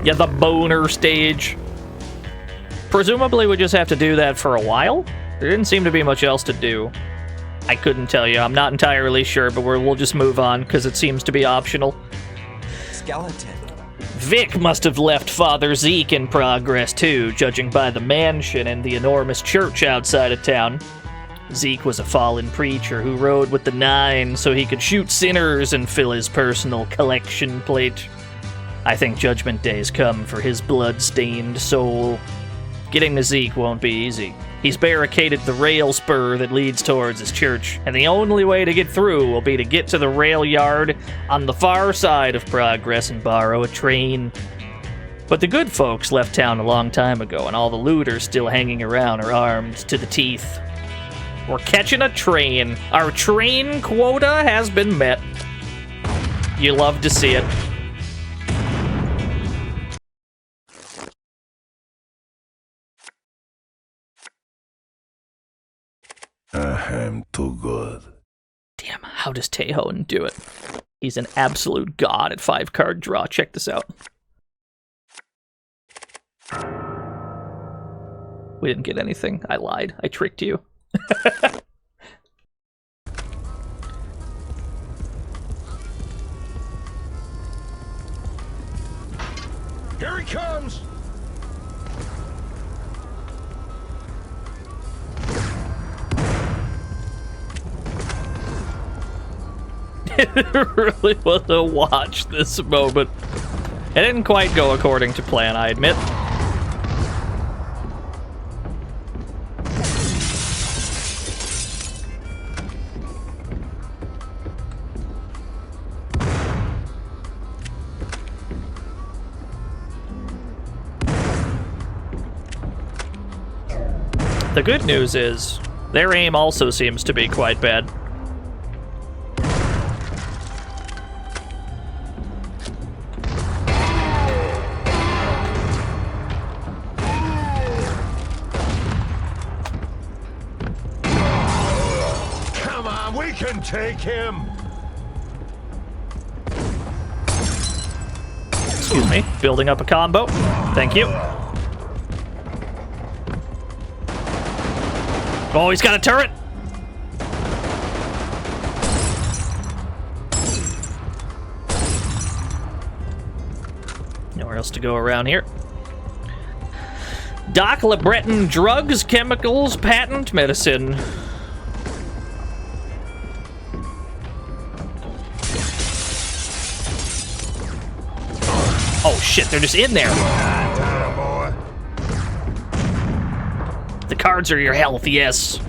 Yeah, the boner stage. Presumably we just have to do that for a while? There didn't seem to be much else to do. I couldn't tell you. I'm not entirely sure, but we'll just move on because it seems to be optional. Skeleton. Vic must have left Father Zeke in progress too, judging by the mansion and the enormous church outside of town. Zeke was a fallen preacher who rode with the Nine so he could shoot sinners and fill his personal collection plate. I think Judgment Day's come for his blood-stained soul. Getting to Zeke won't be easy. He's barricaded the rail spur that leads towards his church, and the only way to get through will be to get to the rail yard on the far side of Progress and borrow a train. But the good folks left town a long time ago, and all the looters still hanging around are armed to the teeth. We're catching a train. Our train quota has been met. You love to see it. I'm too good. Damn, how does Tejon do it? He's an absolute god at 5-card draw. Check this out. We didn't get anything. I lied. I tricked you. Here he comes! It really was a watch this moment. It didn't quite go according to plan, I admit. The good news is, their aim also seems to be quite bad. Come on, we can take him! Excuse me, building up a combo. Thank you. Oh, he's got a turret! Nowhere else to go around here. Doc LeBreton, drugs, chemicals, patent medicine. Oh shit, they're just in there. The cards are your health, yes.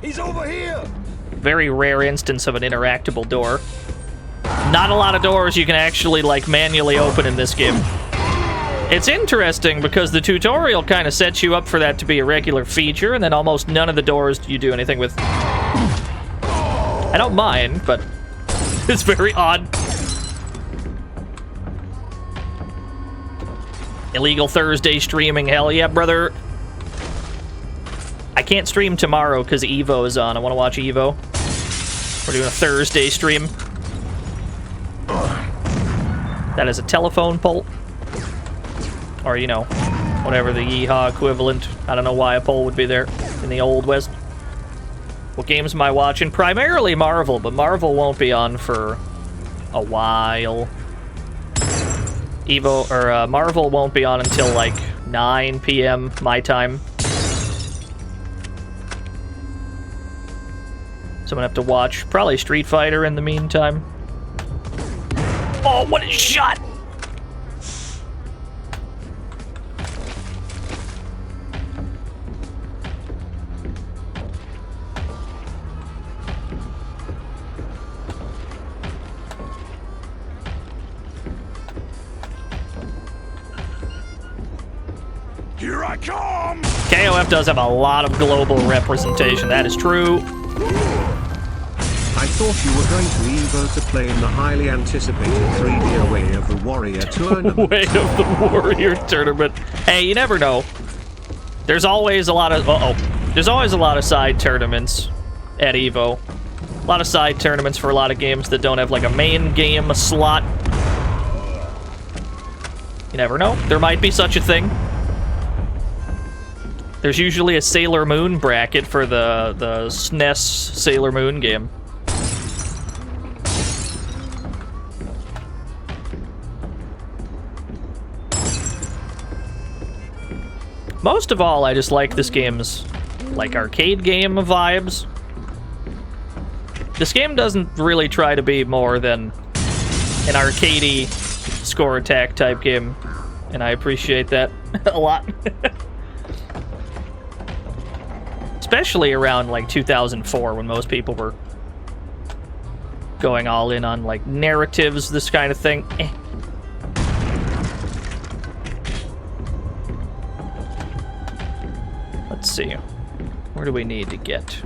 He's over here! Very rare instance of an interactable door. Not a lot of doors you can actually, like, manually open in this game. It's interesting because the tutorial kind of sets you up for that to be a regular feature, and then almost none of the doors you do anything with. I don't mind, but it's very odd. Illegal Thursday streaming, hell yeah, brother. I can't stream tomorrow because Evo is on. I want to watch Evo. We're doing a Thursday stream. That is a telephone pole. Or, you know, whatever the yeehaw equivalent. I don't know why a pole would be there in the Old West. What games am I watching? Primarily Marvel, but Marvel won't be on for a while. Evo, or Marvel won't be on until like 9 p.m. my time. So I'm gonna have to watch probably Street Fighter in the meantime. Oh, what a shot! Here I come! KOF does have a lot of global representation, that is true. I thought you were going to Evo to play in the highly anticipated 3D Way of the Warrior tournament. Way of the Warrior tournament. Hey, you never know. There's always a lot of... There's always a lot of side tournaments at Evo. A lot of side tournaments for a lot of games that don't have like a main game slot. You never know. There might be such a thing. There's usually a Sailor Moon bracket for the SNES Sailor Moon game. Most of all, I just like this game's, like, arcade game vibes. This game doesn't really try to be more than an arcadey score attack type game, and I appreciate that a lot. Especially around, like, 2004, when most people were going all in on, like, narratives, this kind of thing. Let's see. Where do we need to get?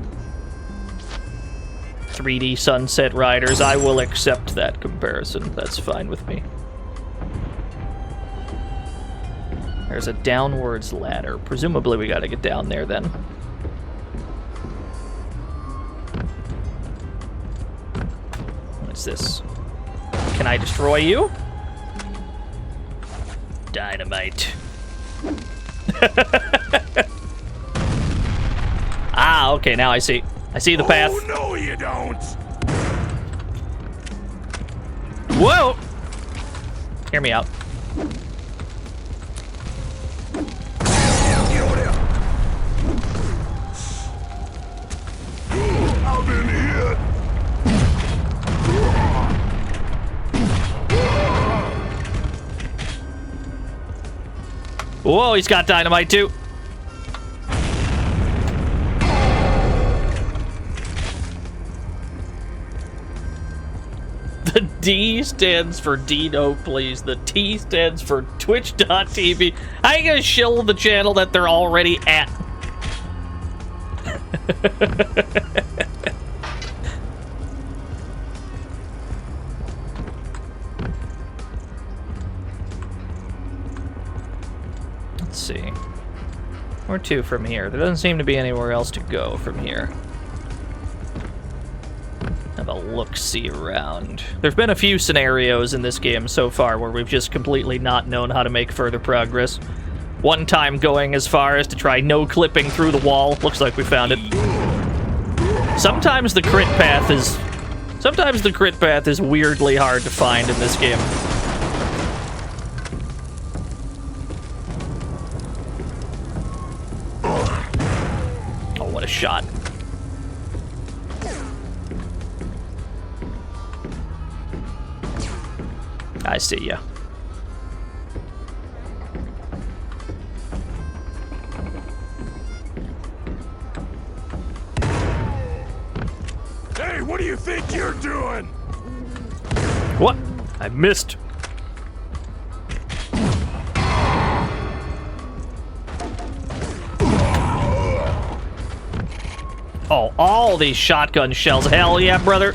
3D Sunset Riders. I will accept that comparison. That's fine with me. There's a downwards ladder. Presumably we gotta get down there then. What's this? Can I destroy you? Dynamite. Ah, okay, now I see. I see the path. Oh, no, you don't. Whoa! Hear me out. Get over there. I've been hit. Whoa, he's got dynamite too. The D stands for Dino, please. The T stands for Twitch.tv. I ain't gonna shill the channel that they're already at. Let's see. Where to from here? There doesn't seem to be anywhere else to go from here. Have a look-see around. There's been a few scenarios in this game so far where we've just completely not known how to make further progress. One time going as far as to try no-clipping through the wall. Looks like we found it. Sometimes the crit path is weirdly hard to find in this game. Oh, what a shot. I see ya. Hey, what do you think you're doing? What? I missed. Oh, all these shotgun shells. Hell yeah, brother.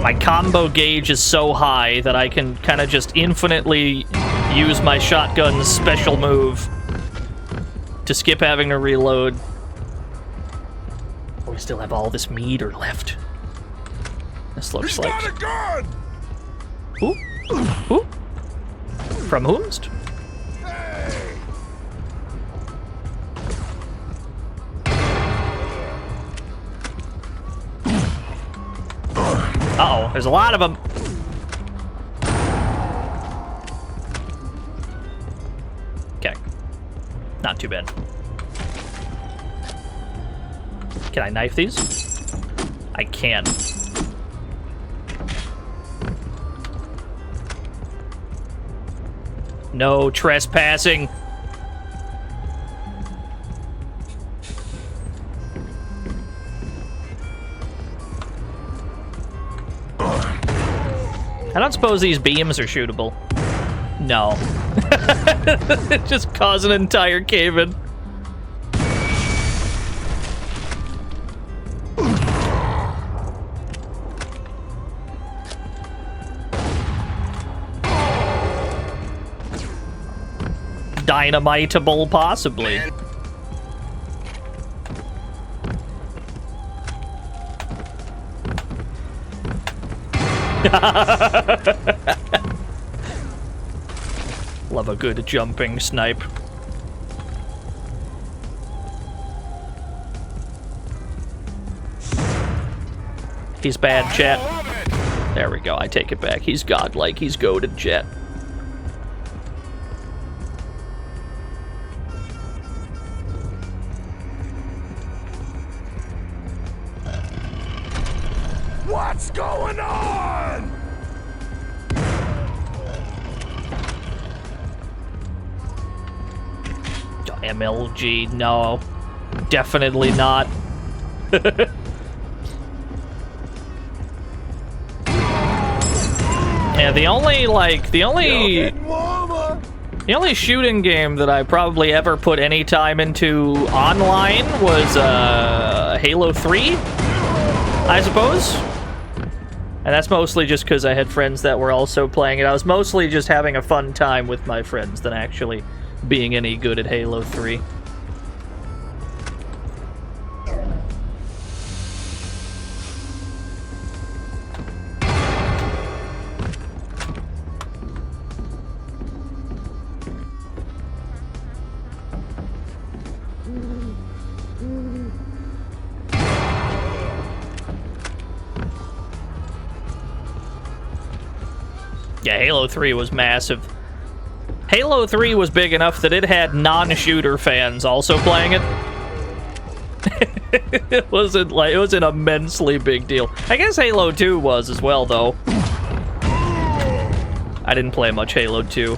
My combo gauge is so high that I can kind of just infinitely use my shotgun's special move to skip having to reload. Oh, we still have all this meter left. This looks like... He's got a gun! Who? Who? From whomst? Hey! Uh-oh, there's a lot of them. Okay. Not too bad. Can I knife these? I can. No trespassing. I don't suppose these beams are shootable. No. Just cause an entire cave-in. Dynamiteable, possibly. Love a good jumping snipe. He's bad, chat. There we go, I take it back. He's godlike, he's goated, chat. What's going on? MLG, no. Definitely not. Yeah, the only shooting game that I probably ever put any time into online was Halo 3, I suppose. And that's mostly just because I had friends that were also playing it. I was mostly just having a fun time with my friends than actually being any good at Halo 3. Yeah, Halo 3 was massive. Halo 3 was big enough that it had non-shooter fans also playing it. It was an immensely big deal. I guess Halo 2 was as well, though. I didn't play much Halo 2.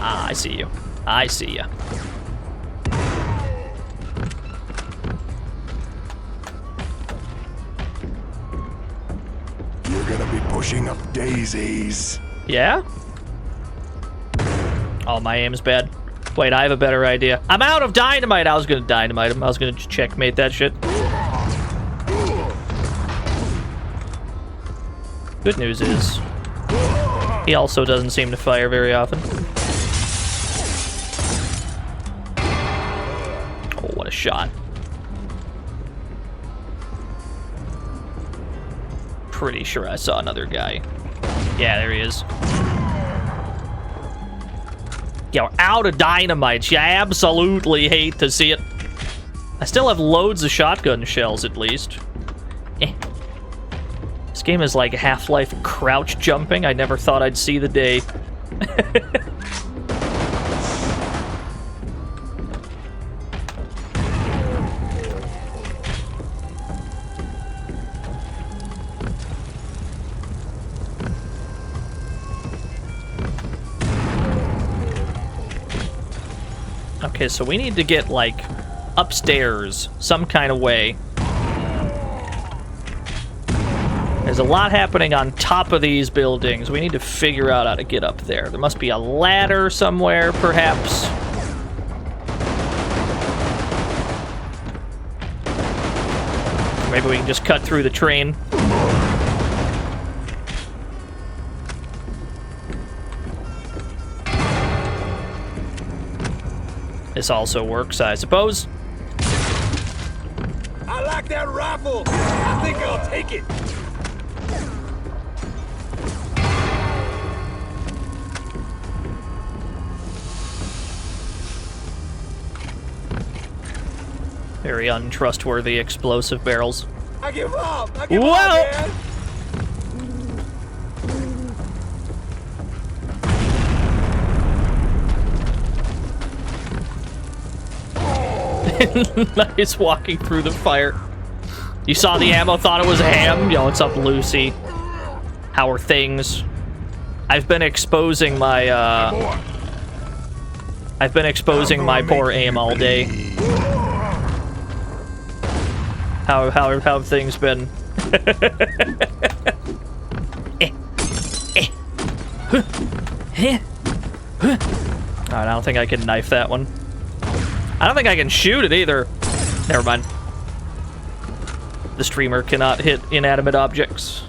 I see you. I see you. You're gonna be pushing up daisies. Yeah? Oh, my aim's bad. Wait, I have a better idea. I'm out of dynamite. I was gonna dynamite him. I was gonna checkmate that shit. Good news is, he also doesn't seem to fire very often. Oh, what a shot. Pretty sure I saw another guy. Yeah, there he is. Yeah, we're out of dynamite. You absolutely hate to see it. I still have loads of shotgun shells, at least. Eh. This game is like Half-Life crouch jumping. I never thought I'd see the day. Okay, so we need to get, like, upstairs some kind of way. There's a lot happening on top of these buildings. We need to figure out how to get up there. There must be a ladder somewhere, perhaps. Maybe we can just cut through the train. This also works, I suppose. I like that rifle. I think I'll take it. Very untrustworthy explosive barrels. I give up. I give up, man. Nice walking through the fire. You saw the ammo, thought it was ham? Yo, what's up, Lucy? How are things? I've been exposing my, poor aim all day. How have things been? Alright, I don't think I can knife that one. I don't think I can shoot it either. Never mind. the streamer cannot hit inanimate objects.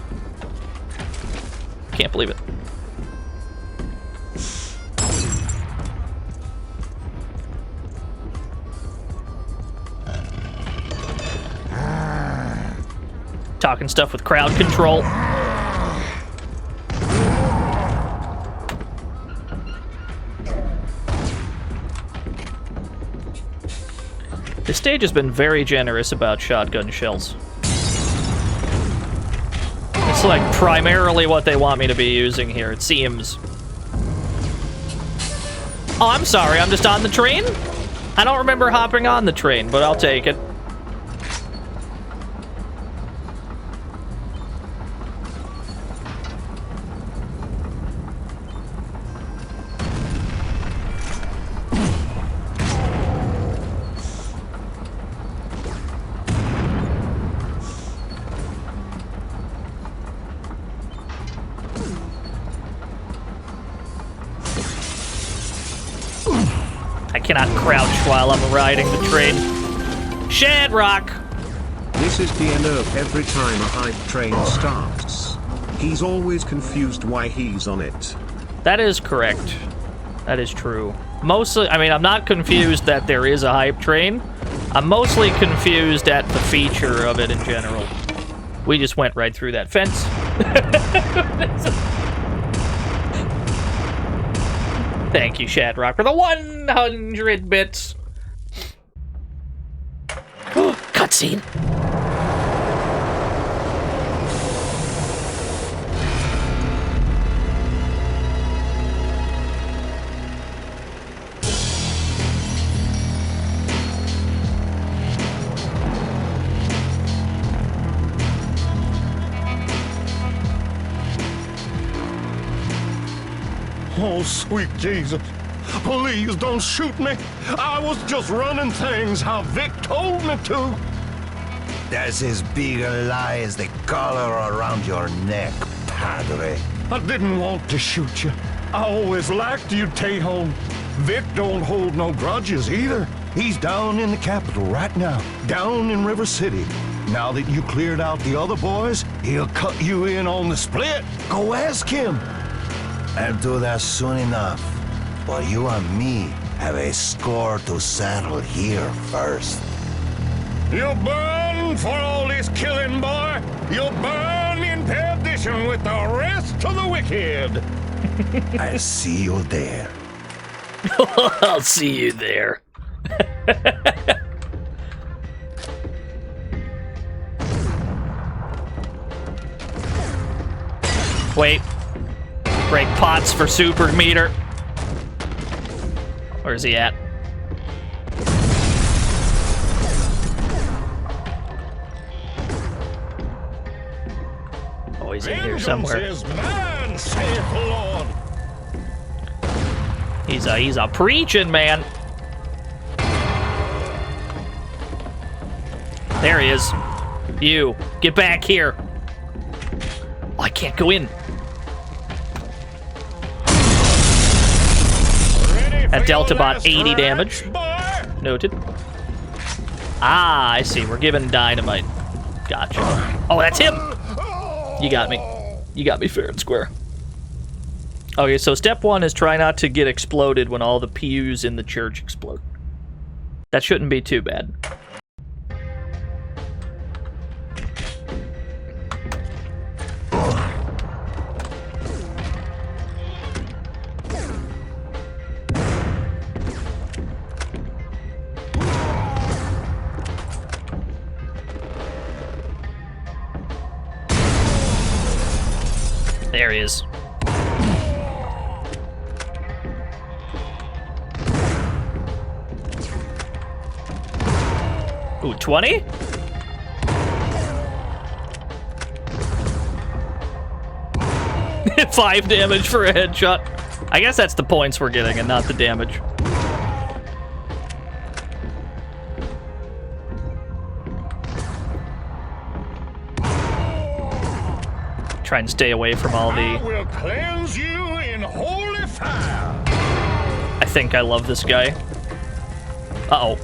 Can't believe it. Talking stuff with crowd control. This stage has been very generous about shotgun shells. It's like primarily what they want me to be using here, it seems. Oh, I'm sorry, I'm just on the train? I don't remember hopping on the train, but I'll take it. I cannot crouch while I'm riding the train. Shadrock! This is the end of every time a hype train starts. He's always confused why he's on it. That is correct. That is true. Mostly, I mean, I'm not confused that there is a hype train. I'm mostly confused at the feature of it in general. We just went right through that fence. Thank you, Shadrock, for the 100 bits. Cutscene. Oh, sweet Jesus. Please don't shoot me. I was just running things how Vic told me to. That's as big a lie as the collar around your neck, Padre. I didn't want to shoot you. I always liked you, Tejon. Vic don't hold no grudges either. He's down in the capital right now, down in River City. Now that you cleared out the other boys, he'll cut you in on the split. Go ask him. I'll do that soon enough. But you and me have a score to settle here first. You burn for all this killing, boy. You burn in perdition with the rest of the wicked. I'll see you there. I'll see you there. Wait. Break pots for super meter. Where's he at? Oh, he's in here somewhere. He's a preaching man. There he is. You, get back here. Oh, I can't go in. That Delta bot 80 damage. Noted. Ah, I see. We're giving dynamite. Gotcha. Oh, that's him. You got me. You got me fair and square. Okay, so step one is try not to get exploded when all the pews in the church explode. That shouldn't be too bad. There he is. Ooh, 20? Five damage for a headshot. I guess that's the points we're getting and not the damage. Try and stay away from all the... I will cleanse you in holy fire. I think I love this guy. Uh-oh.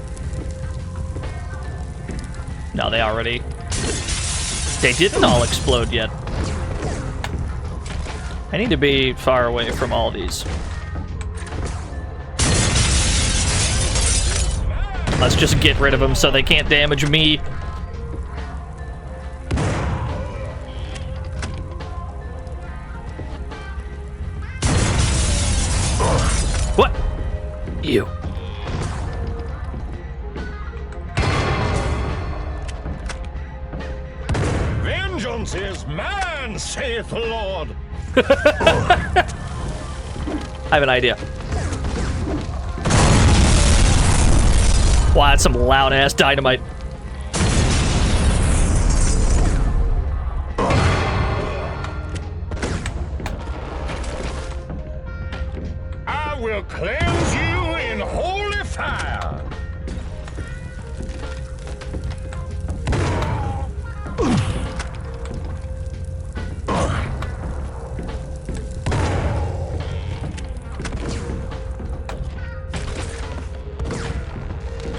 No, they already... They didn't all explode yet. I need to be far away from all these. Let's just get rid of them so they can't damage me. What? You. Vengeance is mine, saith the Lord. I have an idea. Wow, that's some loud-ass dynamite. I will cleanse you in holy fire.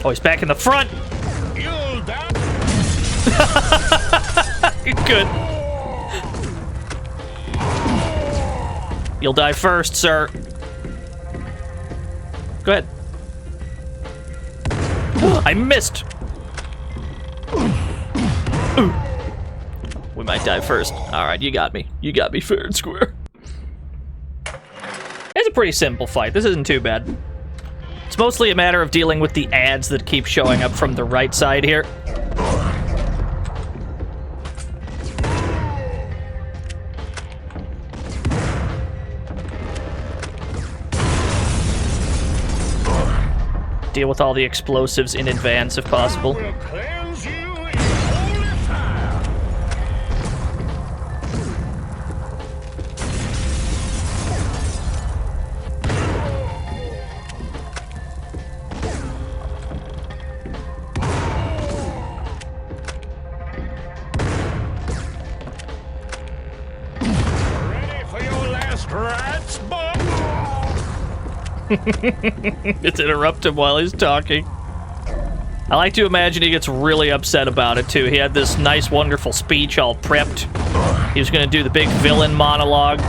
Oh, he's back in the front. You'll die. Good. You'll die first, sir. Go ahead. I missed. We might die first. All right, you got me. You got me fair and square. It's a pretty simple fight. This isn't too bad. It's mostly a matter of dealing with the ads that keep showing up from the right side here. Deal with all the explosives in advance if possible. Just interrupt him while he's talking. I like to imagine he gets really upset about it, too. He had this nice, wonderful speech all prepped. He was going to do the big villain monologue.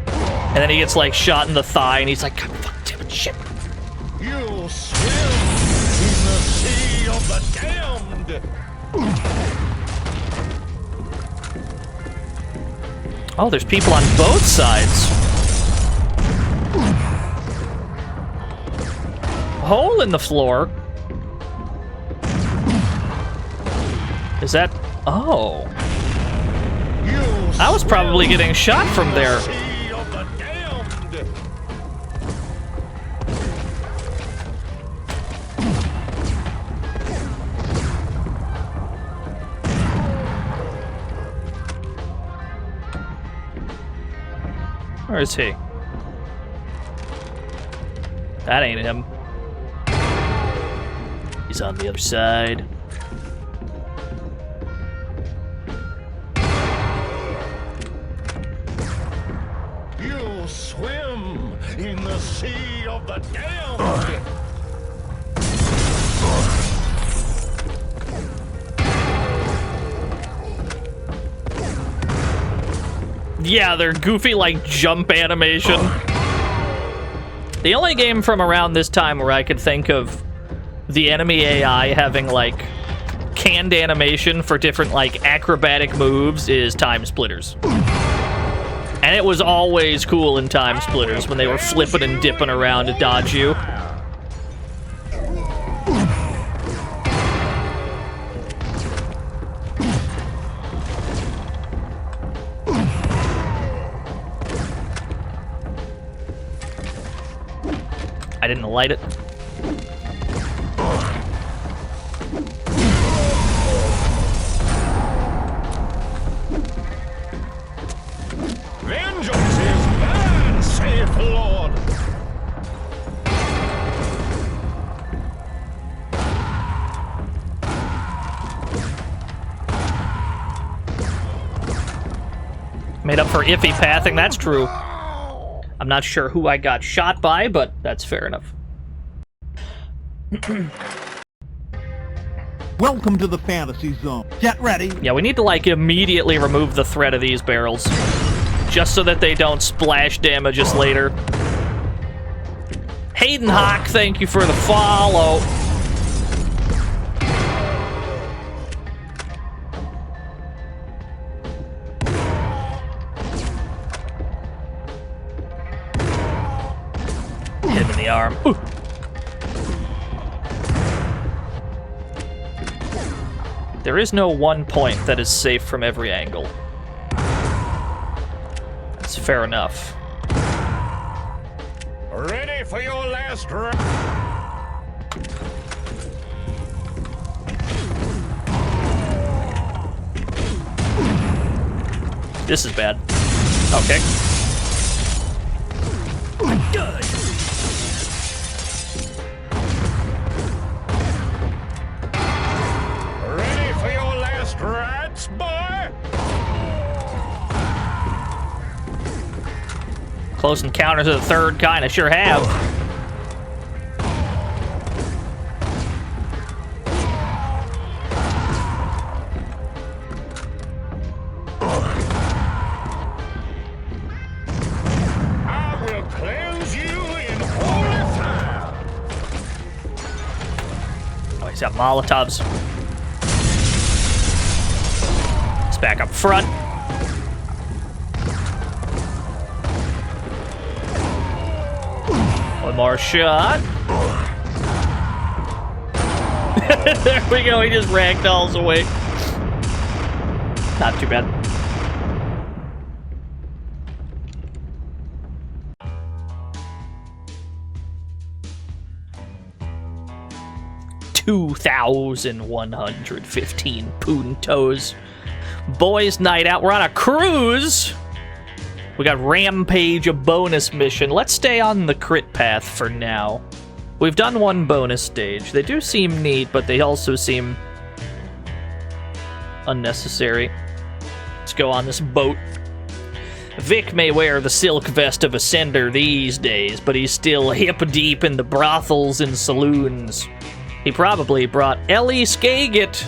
And then he gets, like, shot in the thigh, and he's like, God, fuck, damn it, shit. You'll swim in the sea of the damned. Oh, there's people on both sides. Hole in the floor. Is that... Oh. I was probably getting shot from there. Where is he? That ain't him. He's on the other side. You'll swim in the sea of the damned. Yeah, they're goofy, like, jump animation. The only game from around this time where I could think of the enemy AI having, like, canned animation for different, like, acrobatic moves is Time Splitters. And it was always cool in Time Splitters when they were flipping and dipping around to dodge you. I didn't light it. Vengeance is mine, saith the Lord. Made up for iffy pathing, that's true. I'm not sure who I got shot by, but that's fair enough. Welcome to the fantasy zone. Get ready. Yeah, we need to, like, immediately remove the threat of these barrels. Just so that they don't splash damage us later. Hayden Hawk, thank you for the follow. Hit him in the arm. Ooh. There is no one point that is safe from every angle. That's fair enough. Ready for your last round. This is bad. Okay. Good. Ready for your last rats, boy? Close encounters of the third kind, I sure have. I will cleanse you in holy fire. Oh, he's got Molotovs. He's back up front. One more shot. There we go, he just ragdolls away. Not too bad. $2,115 puntos. Boys' night out. We're on a cruise. We got Rampage, a bonus mission. Let's stay on the crit path for now. We've done one bonus stage. They do seem neat, but they also seem unnecessary. Let's go on this boat. Vic may wear the silk vest of a sender these days, but he's still hip-deep in the brothels and saloons. He probably brought Ellie Skagit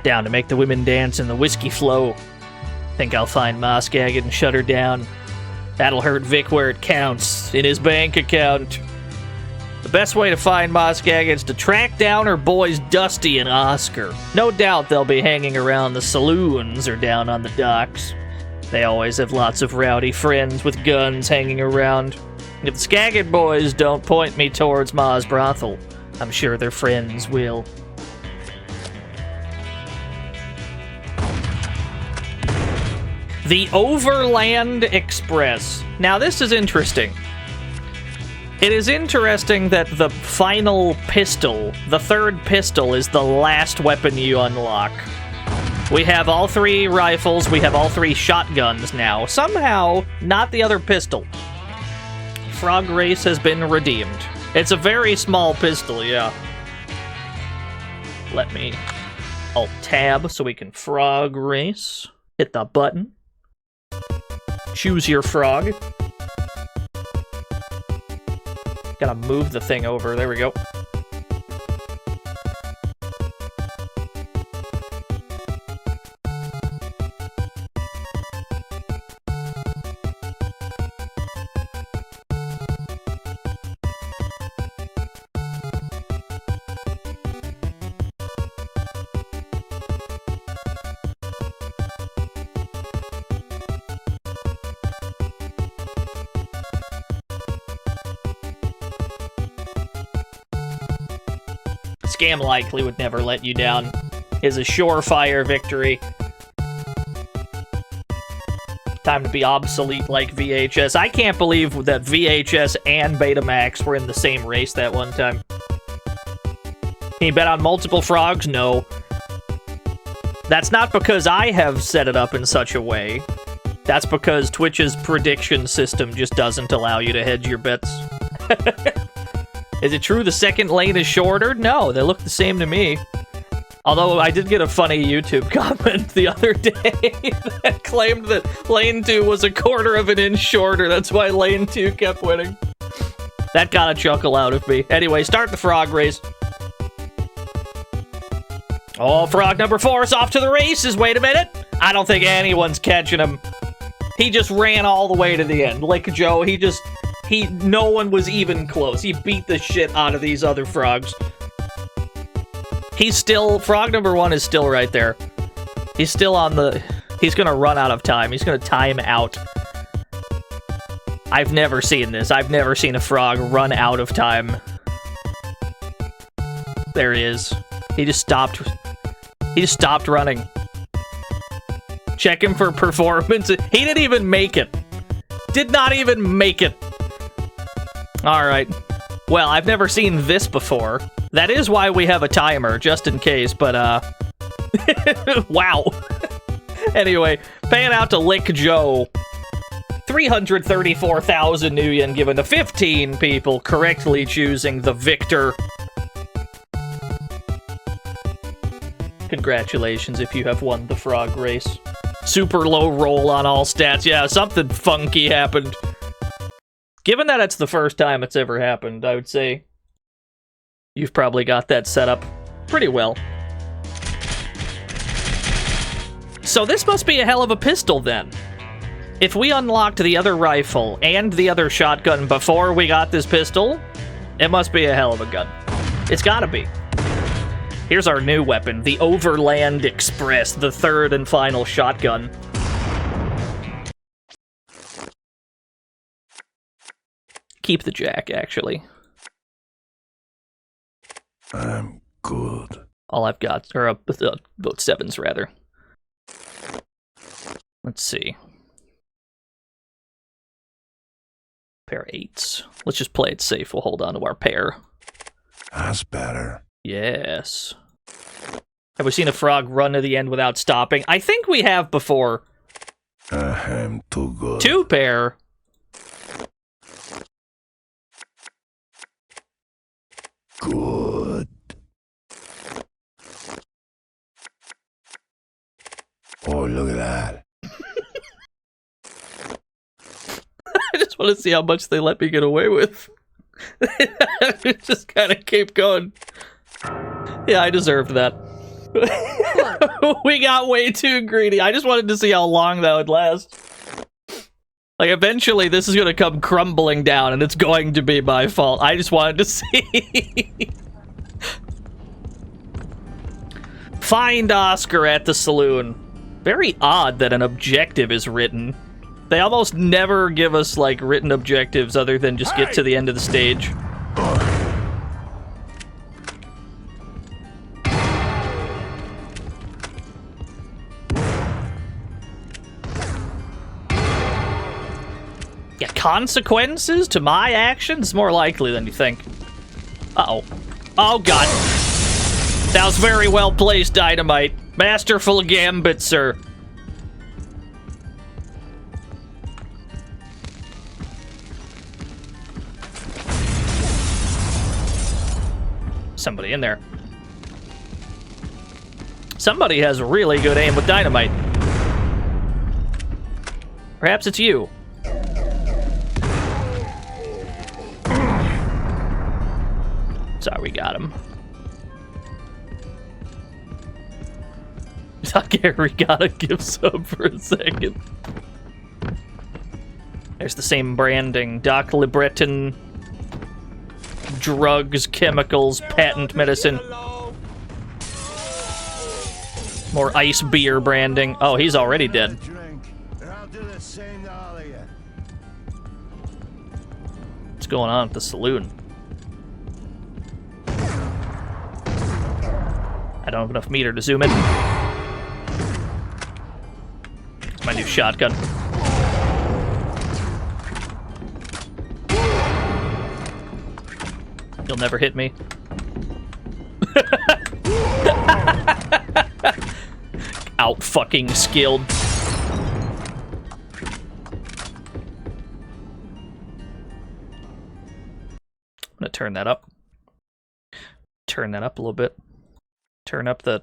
down to make the women dance and the whiskey flow. Think I'll find Ma Skagit and shut her down. That'll hurt Vic where it counts, in his bank account. The best way to find Ma Skagit is to track down her boys Dusty and Oscar. No doubt they'll be hanging around the saloons or down on the docks. They always have lots of rowdy friends with guns hanging around. If the Skagit boys don't point me towards Ma's brothel, I'm sure their friends will. The Overland Express. Now this is interesting. It is interesting that the final pistol, the third pistol, is the last weapon you unlock. We have all three rifles, we have all three shotguns now. Somehow, not the other pistol. Frog Race has been redeemed. It's a very small pistol, yeah. Let me Alt-Tab so we can Frog Race. Hit the button. Choose your frog. Gotta move the thing over. There we go. Scam Likely would never let you down. Is a surefire victory. Time to be obsolete like VHS. I can't believe that VHS and Betamax were in the same race that one time. Can you bet on multiple frogs? No. That's not because I have set it up in such a way. That's because Twitch's prediction system just doesn't allow you to hedge your bets. Is it true the second lane is shorter? No, they look the same to me. Although I did get a funny YouTube comment the other day that claimed that lane 2 was a quarter of an inch shorter. That's why lane 2 kept winning. That got a chuckle out of me. Anyway, start the frog race. Oh, frog number 4 is off to the races. Wait a minute. I don't think anyone's catching him. He just ran all the way to the end. Like Joe, no one was even close. He beat the shit out of these other frogs. Frog number 1 is still right there. He's still on the... He's gonna run out of time. He's gonna time out. I've never seen this. I've never seen a frog run out of time. There he is. He just stopped running. Check him for performance. He didn't even make it. Did not even make it. Alright. Well, I've never seen this before. That is why we have a timer, just in case, but, wow. Anyway, paying out to Lick Joe. 334,000 new yen given to 15 people correctly choosing the victor. Congratulations if you have won the frog race. Super low roll on all stats. Yeah, something funky happened. Given that it's the first time it's ever happened, I would say you've probably got that set up pretty well. So this must be a hell of a pistol then. If we unlocked the other rifle and the other shotgun before we got this pistol, it must be a hell of a gun. It's gotta be. Here's our new weapon, the Overland Express, the third and final shotgun. Keep the jack, actually. I'm good. All I've got, or both 7s, rather. Let's see. Pair of 8s. Let's just play it safe. We'll hold on to our pair. That's better. Yes. Have we seen a frog run to the end without stopping? I think we have before. I'm too good. 2 pair. Good. Oh, look at that. I just want to see how much they let me get away with. Just kind of keep going. Yeah, I deserved that. We got way too greedy. I just wanted to see how long that would last. Like, eventually this is going to come crumbling down, and it's going to be my fault. I just wanted to see. Find Oscar at the saloon. Very odd that an objective is written. They almost never give us, like, written objectives other than just get to the end of the stage. Yeah, consequences to my actions? More likely than you think. Uh-oh. Oh, God. That was very well placed, Dynamite. Masterful gambit, sir. Somebody in there. Somebody has really good aim with dynamite. Perhaps it's you. Sorry, we got him. Gary gotta give sub for a second. There's the same branding. Doc Libreton. Drugs, chemicals, patent medicine. More ice beer branding. Oh, he's already dead. What's going on at the saloon? I don't have enough meter to zoom in. It's my new shotgun. You'll never hit me. Out fucking skilled. I'm gonna turn that up. Turn that up a little bit. Turn up the...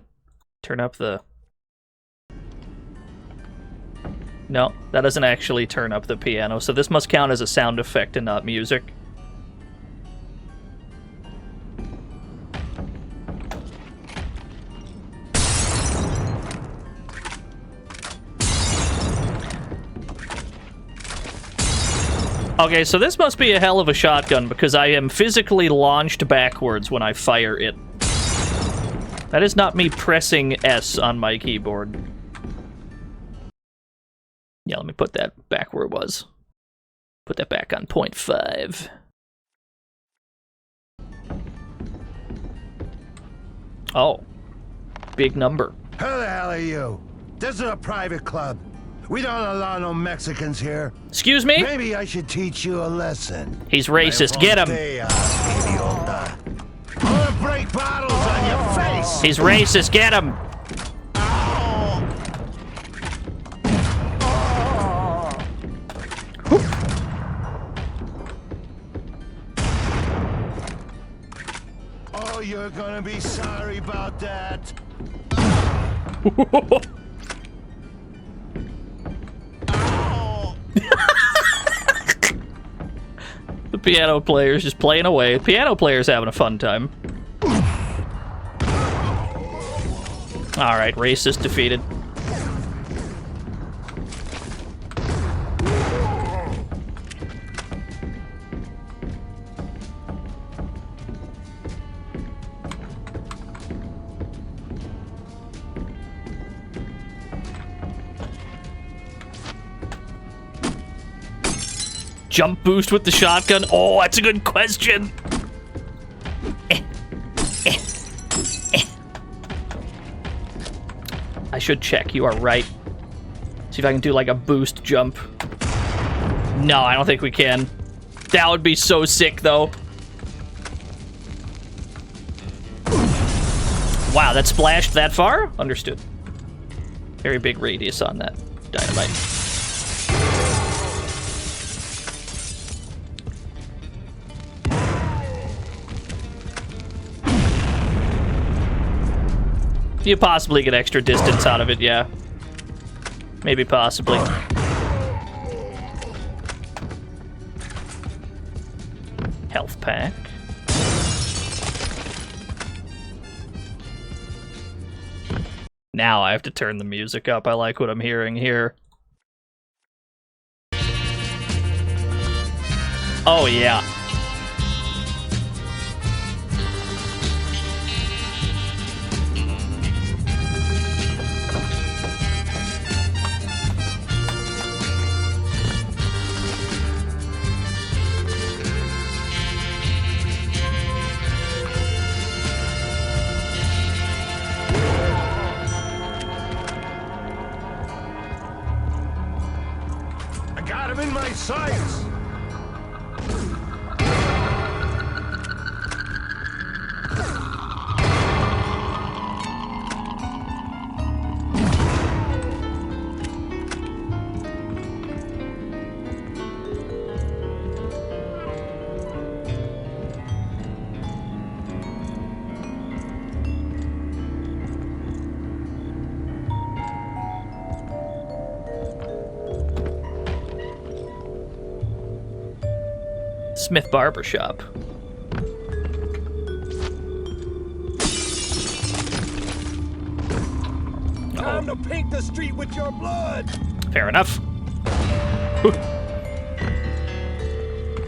No, that doesn't actually turn up the piano, so this must count as a sound effect and not music. Okay, so this must be a hell of a shotgun because I am physically launched backwards when I fire it. That is not me pressing S on my keyboard. Yeah, let me put that back where it was. Put that back on 0.5. Oh. Big number. Who the hell are you? This is a private club. We don't allow no Mexicans here. Excuse me? Maybe I should teach you a lesson. He's racist. Get him. I'm gonna break bottles on your face. He's racist. Get him. Oh, you're gonna be sorry about that. The piano player's just playing away. The piano player's having a fun time. Alright, racist defeated. Jump boost with the shotgun? Oh, that's a good question. I should check. You are right. See if I can do like a boost jump. No, I don't think we can. That would be so sick, though. Wow, that splashed that far? Understood. Very big radius on that dynamite. You possibly get extra distance out of it, yeah. Maybe possibly. Health pack. Now I have to turn the music up. I like what I'm hearing here. Oh, yeah. In my sights. Smith Barbershop. Time to paint the street with your blood. Fair enough.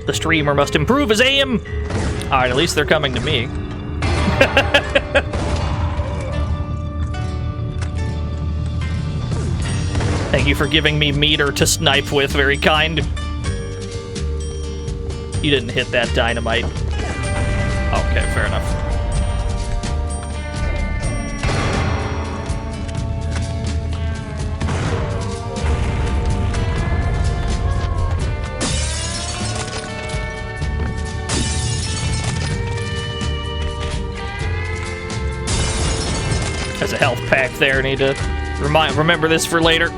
The streamer must improve his aim. Alright, at least they're coming to me. Thank you for giving me meter to snipe with, very kind. You didn't hit that dynamite. Okay, fair enough. There's a health pack there. Need to remember this for later.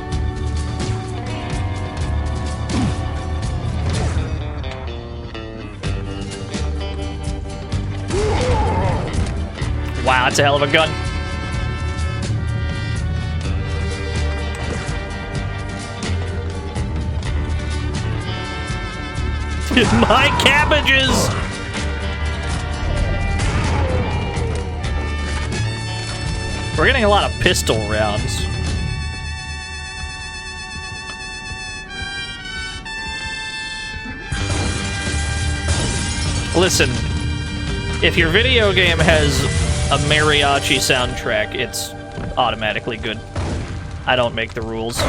Wow, that's a hell of a gun. My cabbages! We're getting a lot of pistol rounds. Listen, if your video game has a mariachi soundtrack, it's automatically good. I don't make the rules.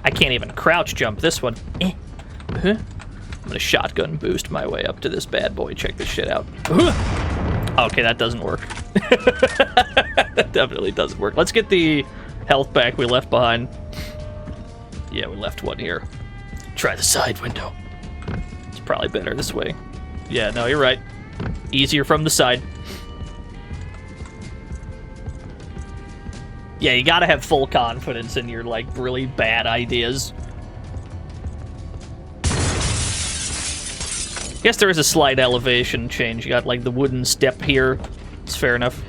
I can't even crouch jump this one. I'm gonna shotgun boost my way up to this bad boy. Check this shit out. Okay, that doesn't work. That definitely doesn't work. Let's get the health back we left behind. Yeah, we left one here. Try the side window. It's probably better this way. Yeah, no, you're right. Easier from the side. Yeah, you gotta have full confidence in your, like, really bad ideas. Guess there is a slight elevation change. You got, like, the wooden step here. It's fair enough.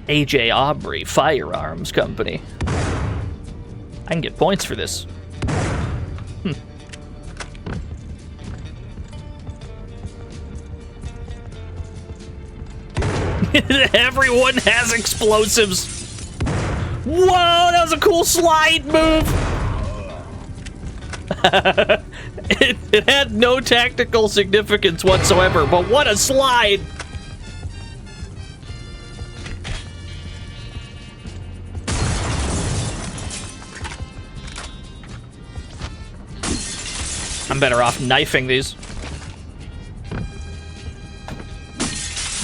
A.J. Aubrey Firearms Company. I can get points for this. Everyone has explosives. Whoa, that was a cool slide move. It had no tactical significance whatsoever, but what a slide. I'm better off knifing these.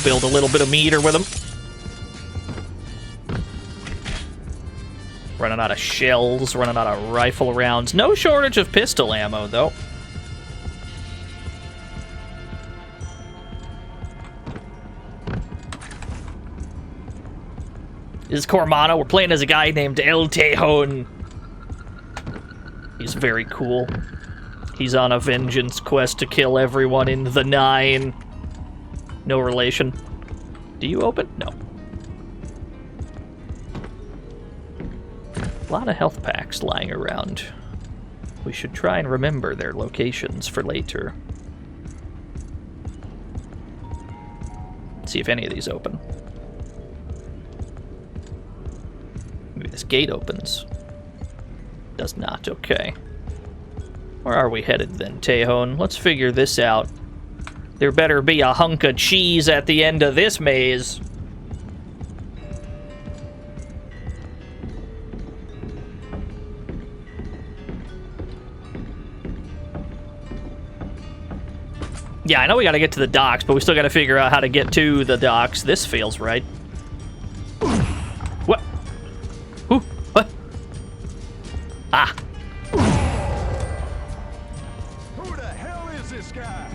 Build a little bit of meter with them. Running out of shells, running out of rifle rounds. No shortage of pistol ammo, though. This is Cormano. We're playing as a guy named El Tejon. He's very cool. He's on a vengeance quest to kill everyone in the Nine. No relation. Do you open? No. A lot of health packs lying around. We should try and remember their locations for later. See if any of these open. Maybe this gate opens. Does not. Okay. Where are we headed then, Tejon? Let's figure this out. There better be a hunk of cheese at the end of this maze. Yeah, I know we gotta get to the docks, but we still gotta figure out how to get to the docks. This feels right. What? Ooh, what? Ah. Who the hell is this guy?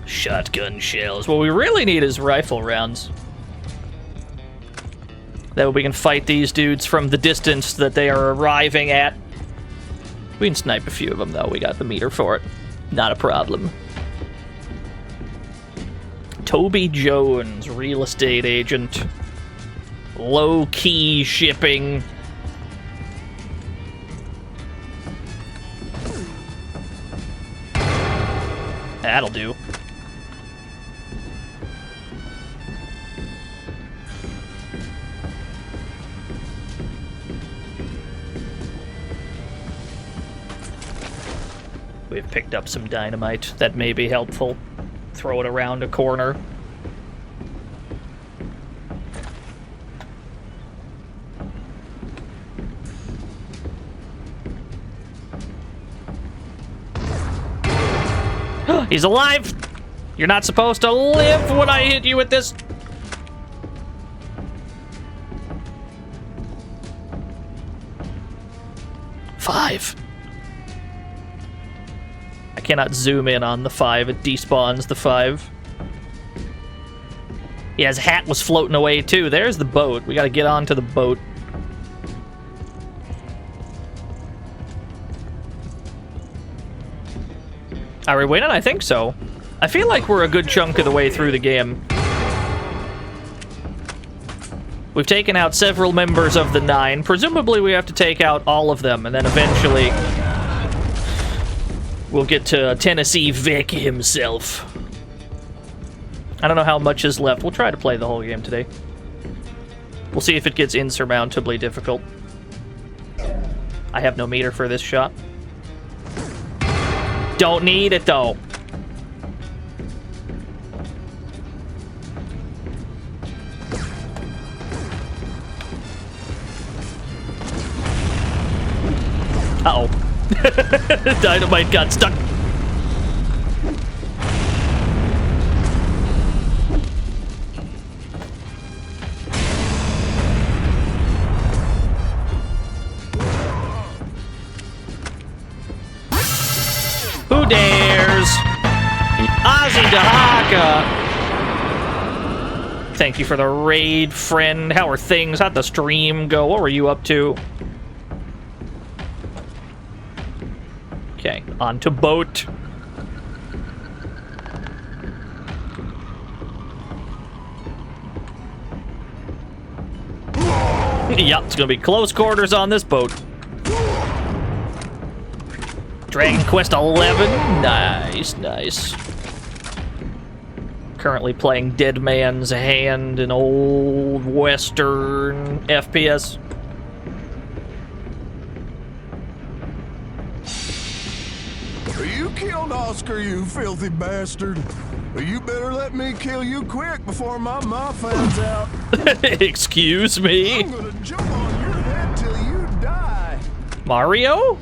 Shotgun shells. What we really need is rifle rounds. That way we can fight these dudes from the distance that they are arriving at. We can snipe a few of them, though. We got the meter for it. Not a problem. Toby Jones, real estate agent. Low-key shipping. That'll do. We've picked up some dynamite. That may be helpful. Throw it around a corner. He's alive! You're not supposed to live when I hit you with this. Five. I cannot zoom in on the 5. It despawns the 5. Yeah, his hat was floating away too. There's the boat. We gotta get onto the boat. Are we winning? I think so. I feel like we're a good chunk of the way through the game. We've taken out several members of the 9. Presumably we have to take out all of them, and then eventually we'll get to Tennessee Vic himself. I don't know how much is left. We'll try to play the whole game today. We'll see if it gets insurmountably difficult. I have no meter for this shot. Don't need it, though. Uh-oh. Dynamite got stuck. Who dares? Ozzy Dahaka! Thank you for the raid, friend. How are things? How'd the stream go? What were you up to? Okay, on to boat. Yep, it's gonna be close quarters on this boat. Dragon Quest 11. Nice, nice. Currently playing Dead Man's Hand, an old Western FPS. You killed Oscar, you filthy bastard. You better let me kill you quick before my ma finds out. Excuse me? I'm gonna jump on your head till you die. Mario?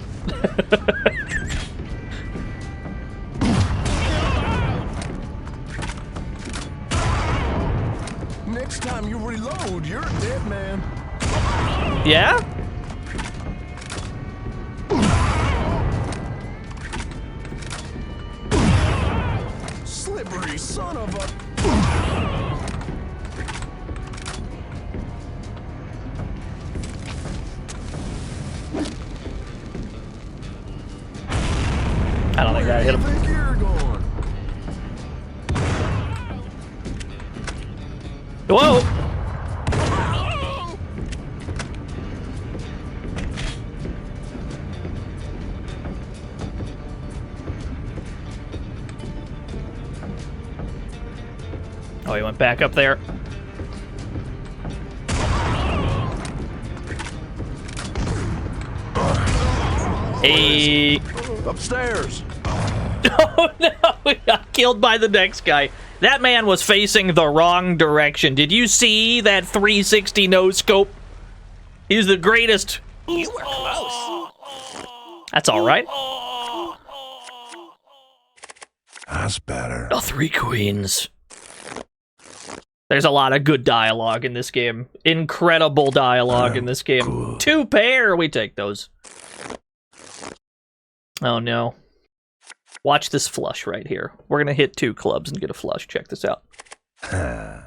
Next time you reload, you're a dead man. Yeah? Slippery son of a... I don't think that hit him. Where do you think you're going? Whoa! Oh, he went back up there. Hey. Upstairs. Oh no, we got killed by the next guy. That man was facing the wrong direction. Did you see that 360 no scope? He's the greatest. You were close. That's all right. That's better. The Three Queens. There's a lot of good dialogue in this game. Incredible dialogue in this game. Good. 2 pair, we take those. Oh no. Watch this flush right here. We're gonna hit 2 clubs and get a flush. Check this out. I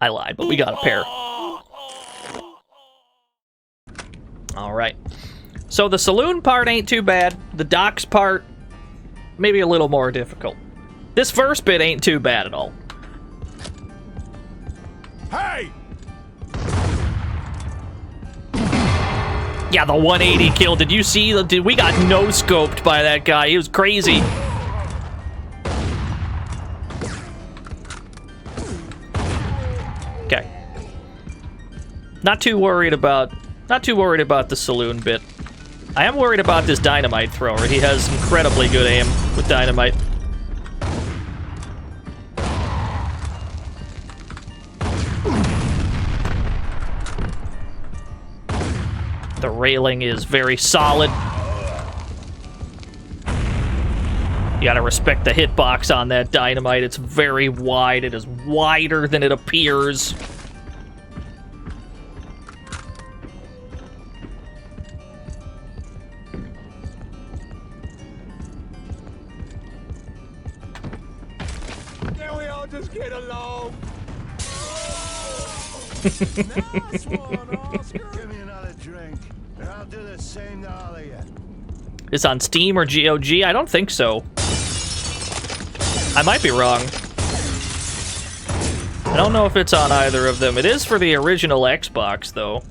lied, but we got a pair. Alright. So the saloon part ain't too bad. The docks part, maybe a little more difficult. This first bit ain't too bad at all. Hey! Yeah, the 180 kill. Did you see? We got no-scoped by that guy. He was crazy. Okay. Not too worried about the saloon bit. I am worried about this dynamite thrower. He has incredibly good aim with dynamite. The railing is very solid. You gotta respect the hitbox on that dynamite. It's very wide. It is wider than it appears. Can we all just get along? Nice one, Oscar. Give me another drink, and I'll do the same to all of you. Is on Steam or GOG? I don't think so. I might be wrong. I don't know if it's on either of them. It is for the original Xbox, though.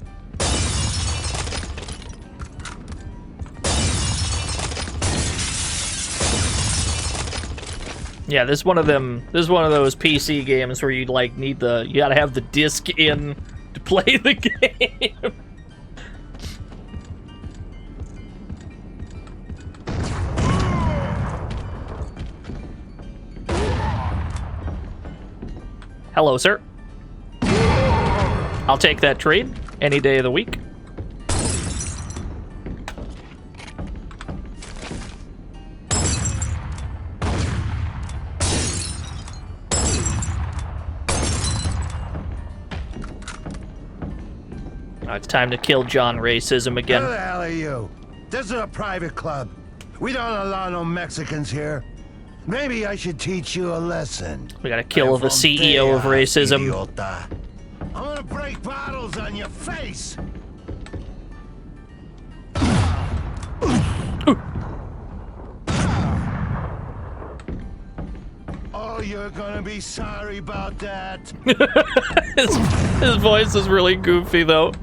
Yeah, this is one of them. This is one of those PC games where you like need the. You gotta have the disc in to play the game. Hello, sir. I'll take that trade any day of the week. It's time to kill John Racism again. Who the hell are you? This is a private club. We don't allow no Mexicans here. Maybe I should teach you a lesson. We gotta kill the CEO of racism. Idiota. I'm gonna break bottles on your face. Oh, you're gonna be sorry about that. his voice is really goofy, though.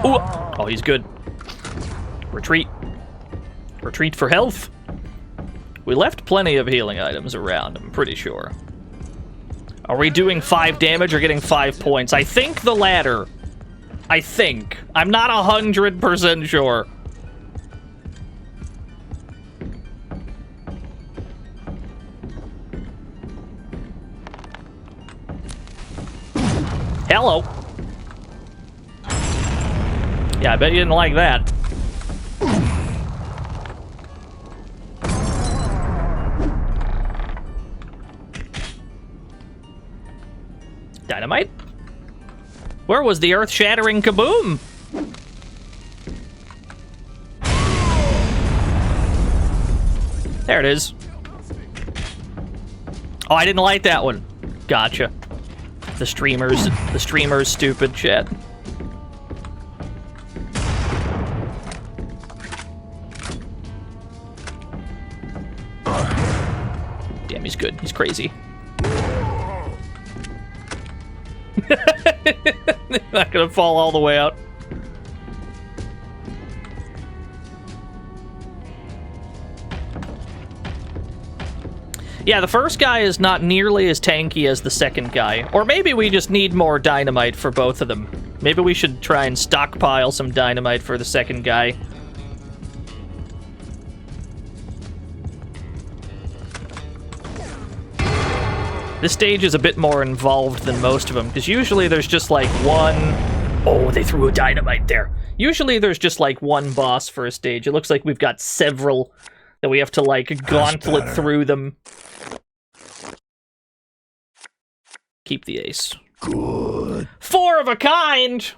Ooh. Oh, he's good. Retreat. Retreat for health. We left plenty of healing items around, I'm pretty sure. Are we doing 5 damage or getting 5 points? I think the latter. I think. I'm not 100% sure. Hello. Yeah, I bet you didn't like that. Dynamite? Where was the earth-shattering kaboom? There it is. Oh, I didn't like that one. Gotcha. The streamer's stupid chat. Damn, he's good. He's crazy. Not gonna fall all the way out. Yeah, the first guy is not nearly as tanky as the second guy. Or maybe we just need more dynamite for both of them. Maybe we should try and stockpile some dynamite for the second guy. This stage is a bit more involved than most of them, because usually there's just like one... Oh, they threw a dynamite there. Usually there's just like one boss for a stage. It looks like we've got several that we have to like gauntlet through them. Keep the ace. Good. 4 of a kind!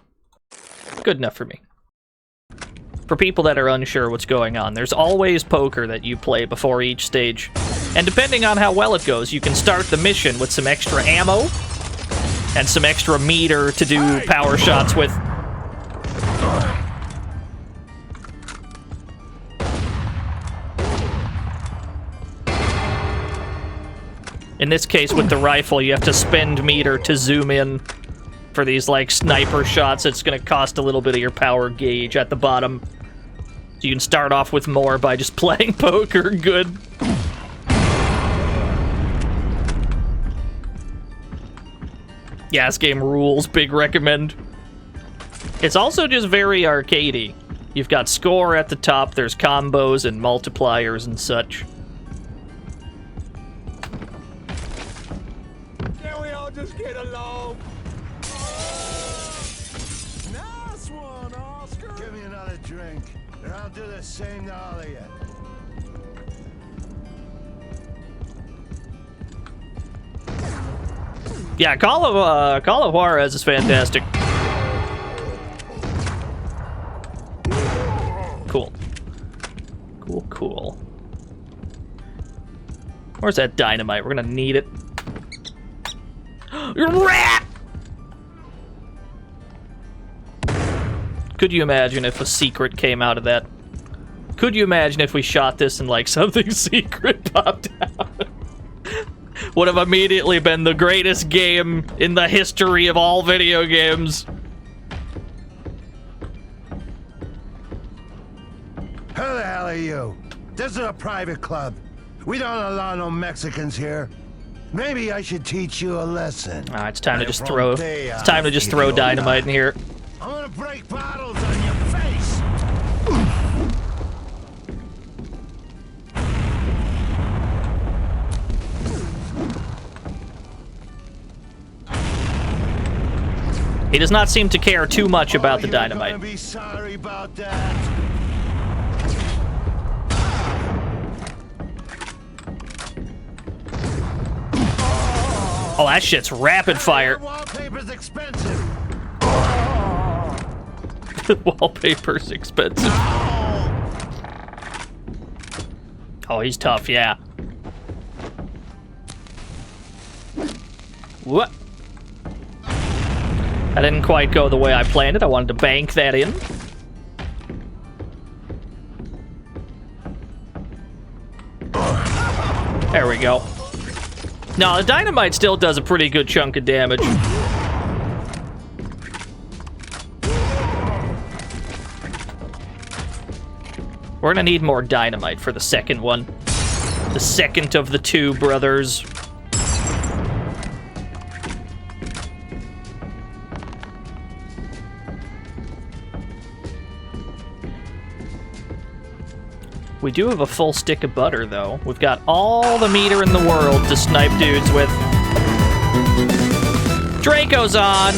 Good enough for me. For people that are unsure what's going on, there's always poker that you play before each stage. And depending on how well it goes, you can start the mission with some extra ammo and some extra meter to do power shots with. In this case, with the rifle, you have to spend meter to zoom in for these, like, sniper shots. It's going to cost a little bit of your power gauge at the bottom. So you can start off with more by just playing poker. Good. Yeah, this game rules. Big recommend. It's also just very arcadey. You've got score at the top. There's combos and multipliers and such. Just get along. Nice one, Oscar. Give me another drink, and I'll do the same to all of you. Yeah, Call of Juarez is fantastic. Cool. Cool, cool. Where's that dynamite? We're gonna need it. Rat! Could you imagine if a secret came out of that? Could you imagine if we shot this and, like, something secret popped out? Would have immediately been the greatest game in the history of all video games. Who the hell are you? This is a private club. We don't allow no Mexicans here. Maybe I should teach you a lesson. It's time to just throw. It's time to just throw dynamite in here. I'm gonna break bottles on your face. He does not seem to care too much about the dynamite. You're gonna be sorry about that. Oh, that shit's rapid fire. Wallpaper's expensive. Wallpaper's expensive. Oh, he's tough, yeah. What? That didn't quite go the way I planned it. I wanted to bank that in. There we go. No, the dynamite still does a pretty good chunk of damage. We're gonna need more dynamite for the second one. The second of the two brothers. We do have a full stick of butter, though. We've got all the meter in the world to snipe dudes with. Draco's on!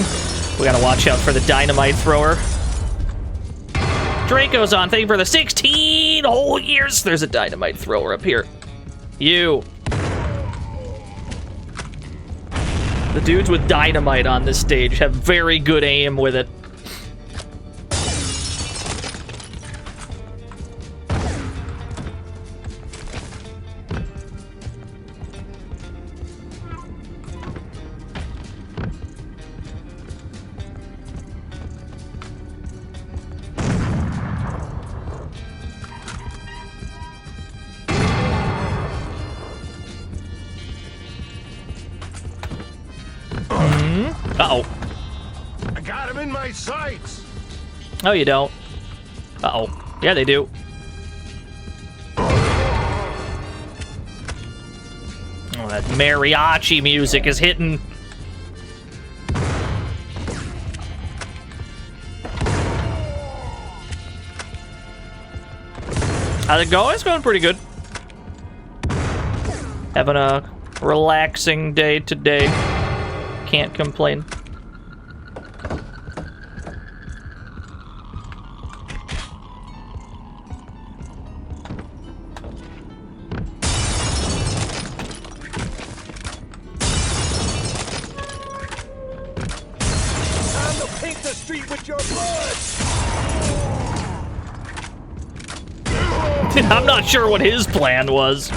We gotta watch out for the dynamite thrower. Draco's on. Thank you for the 16 whole years. There's a dynamite thrower up here. You. The dudes with dynamite on this stage have very good aim with it. Uh-oh. I got him in my sights. No, you don't. Uh-oh. Yeah, they do. Oh, that mariachi music is hitting. How's it going? It's going pretty good. Having a relaxing day today. Can't complain. Time to paint the street with your blood. I'm not sure what his plan was.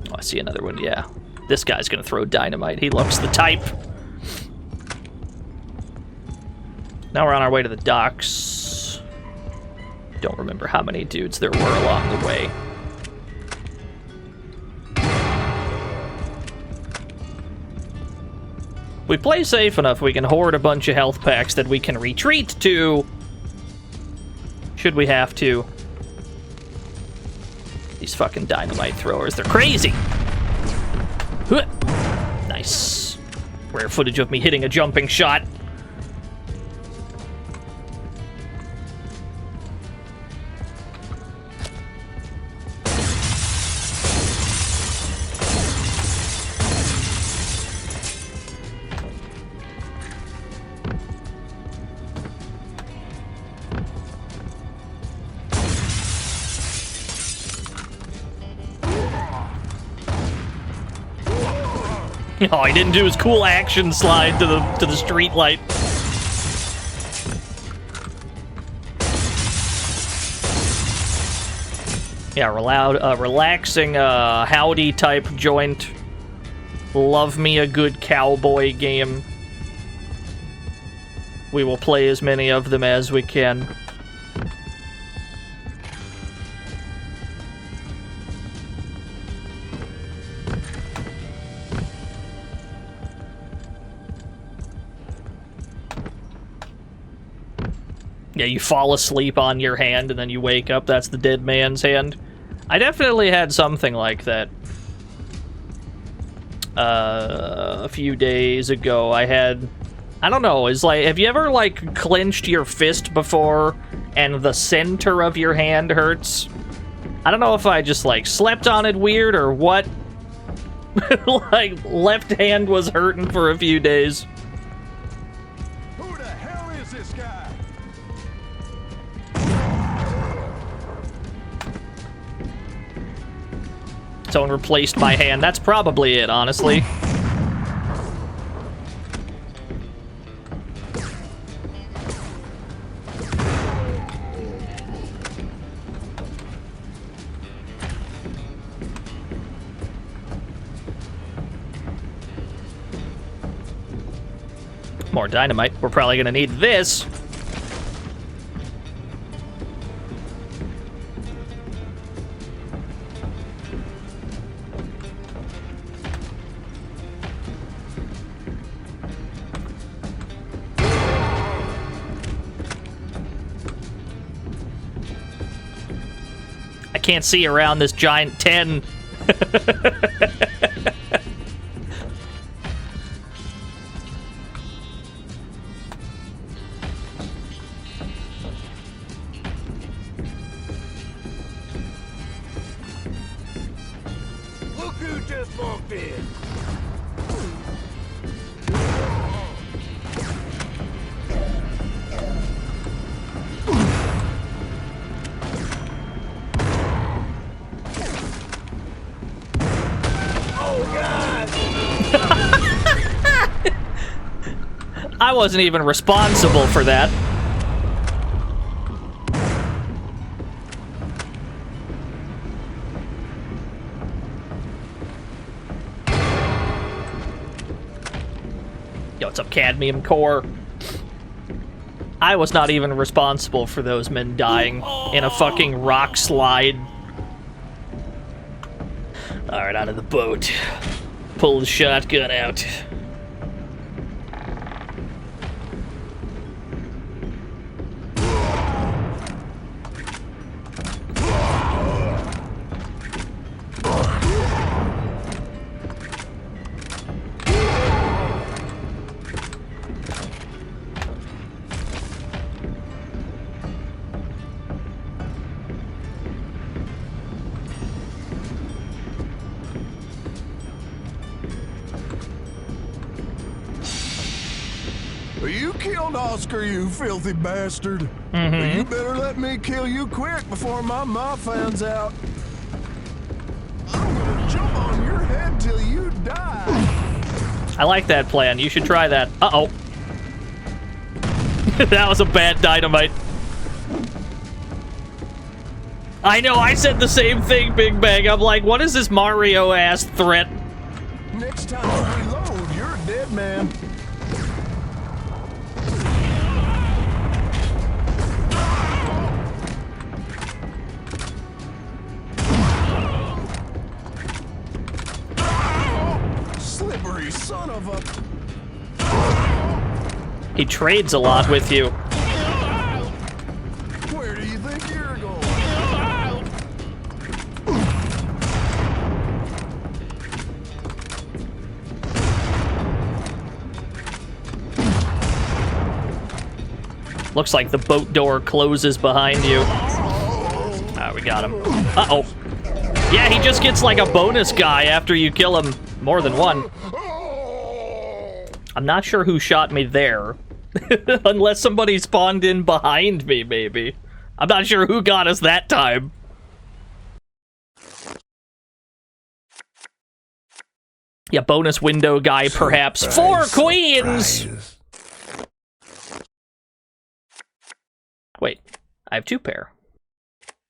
Oh, I see another one, yeah. This guy's gonna throw dynamite. He looks the type. Now we're on our way to the docks. Don't remember how many dudes there were along the way. We play safe enough, we can hoard a bunch of health packs that we can retreat to. Should we have to. These fucking dynamite throwers, they're crazy! Huh. Nice. Rare footage of me hitting a jumping shot. Oh, he didn't do his cool action slide to the street light. Yeah, relaxing howdy type joint. Love me a good cowboy game. we will play as many of them as we can. Yeah, you fall asleep on your hand and then you wake up, that's the dead man's hand. I definitely had something like that. A few days ago, I had... I don't know, is like... Have you ever, like, clenched your fist before and the center of your hand hurts? I don't know if I just, like, slept on it weird or what. Like, left hand was hurting for a few days. Who the hell is this guy? Someone replaced my hand. That's probably it, honestly. More dynamite. We're probably gonna need this. I can't see around this giant 10. Look who just walked in. I wasn't even responsible for that. Yo, what's up, Cadmium Core? I was not even responsible for those men dying in a fucking rock slide. Alright, out of the boat. Pull the shotgun out. You killed Oscar, you filthy bastard. Mm-hmm. You better let me kill you quick before my ma finds out. I'm gonna jump on your head till you die. I like that plan. You should try that. Uh-oh. That was a bad dynamite. I know, I said the same thing, Big Bang. I'm like, what is this Mario-ass threat? Next time you reload, you're a dead man. Slippery son of a... He trades a lot with you. Where do you think you're going? Looks like the boat door closes behind you. Alright, we got him. Uh-oh. Yeah, he just gets like a bonus guy after you kill him. More than one. I'm not sure who shot me there. Unless somebody spawned in behind me, maybe. I'm not sure who got us that time. Yeah, bonus window guy, perhaps. Surprise, 4 queens! surprise. Wait, I have 2 pair.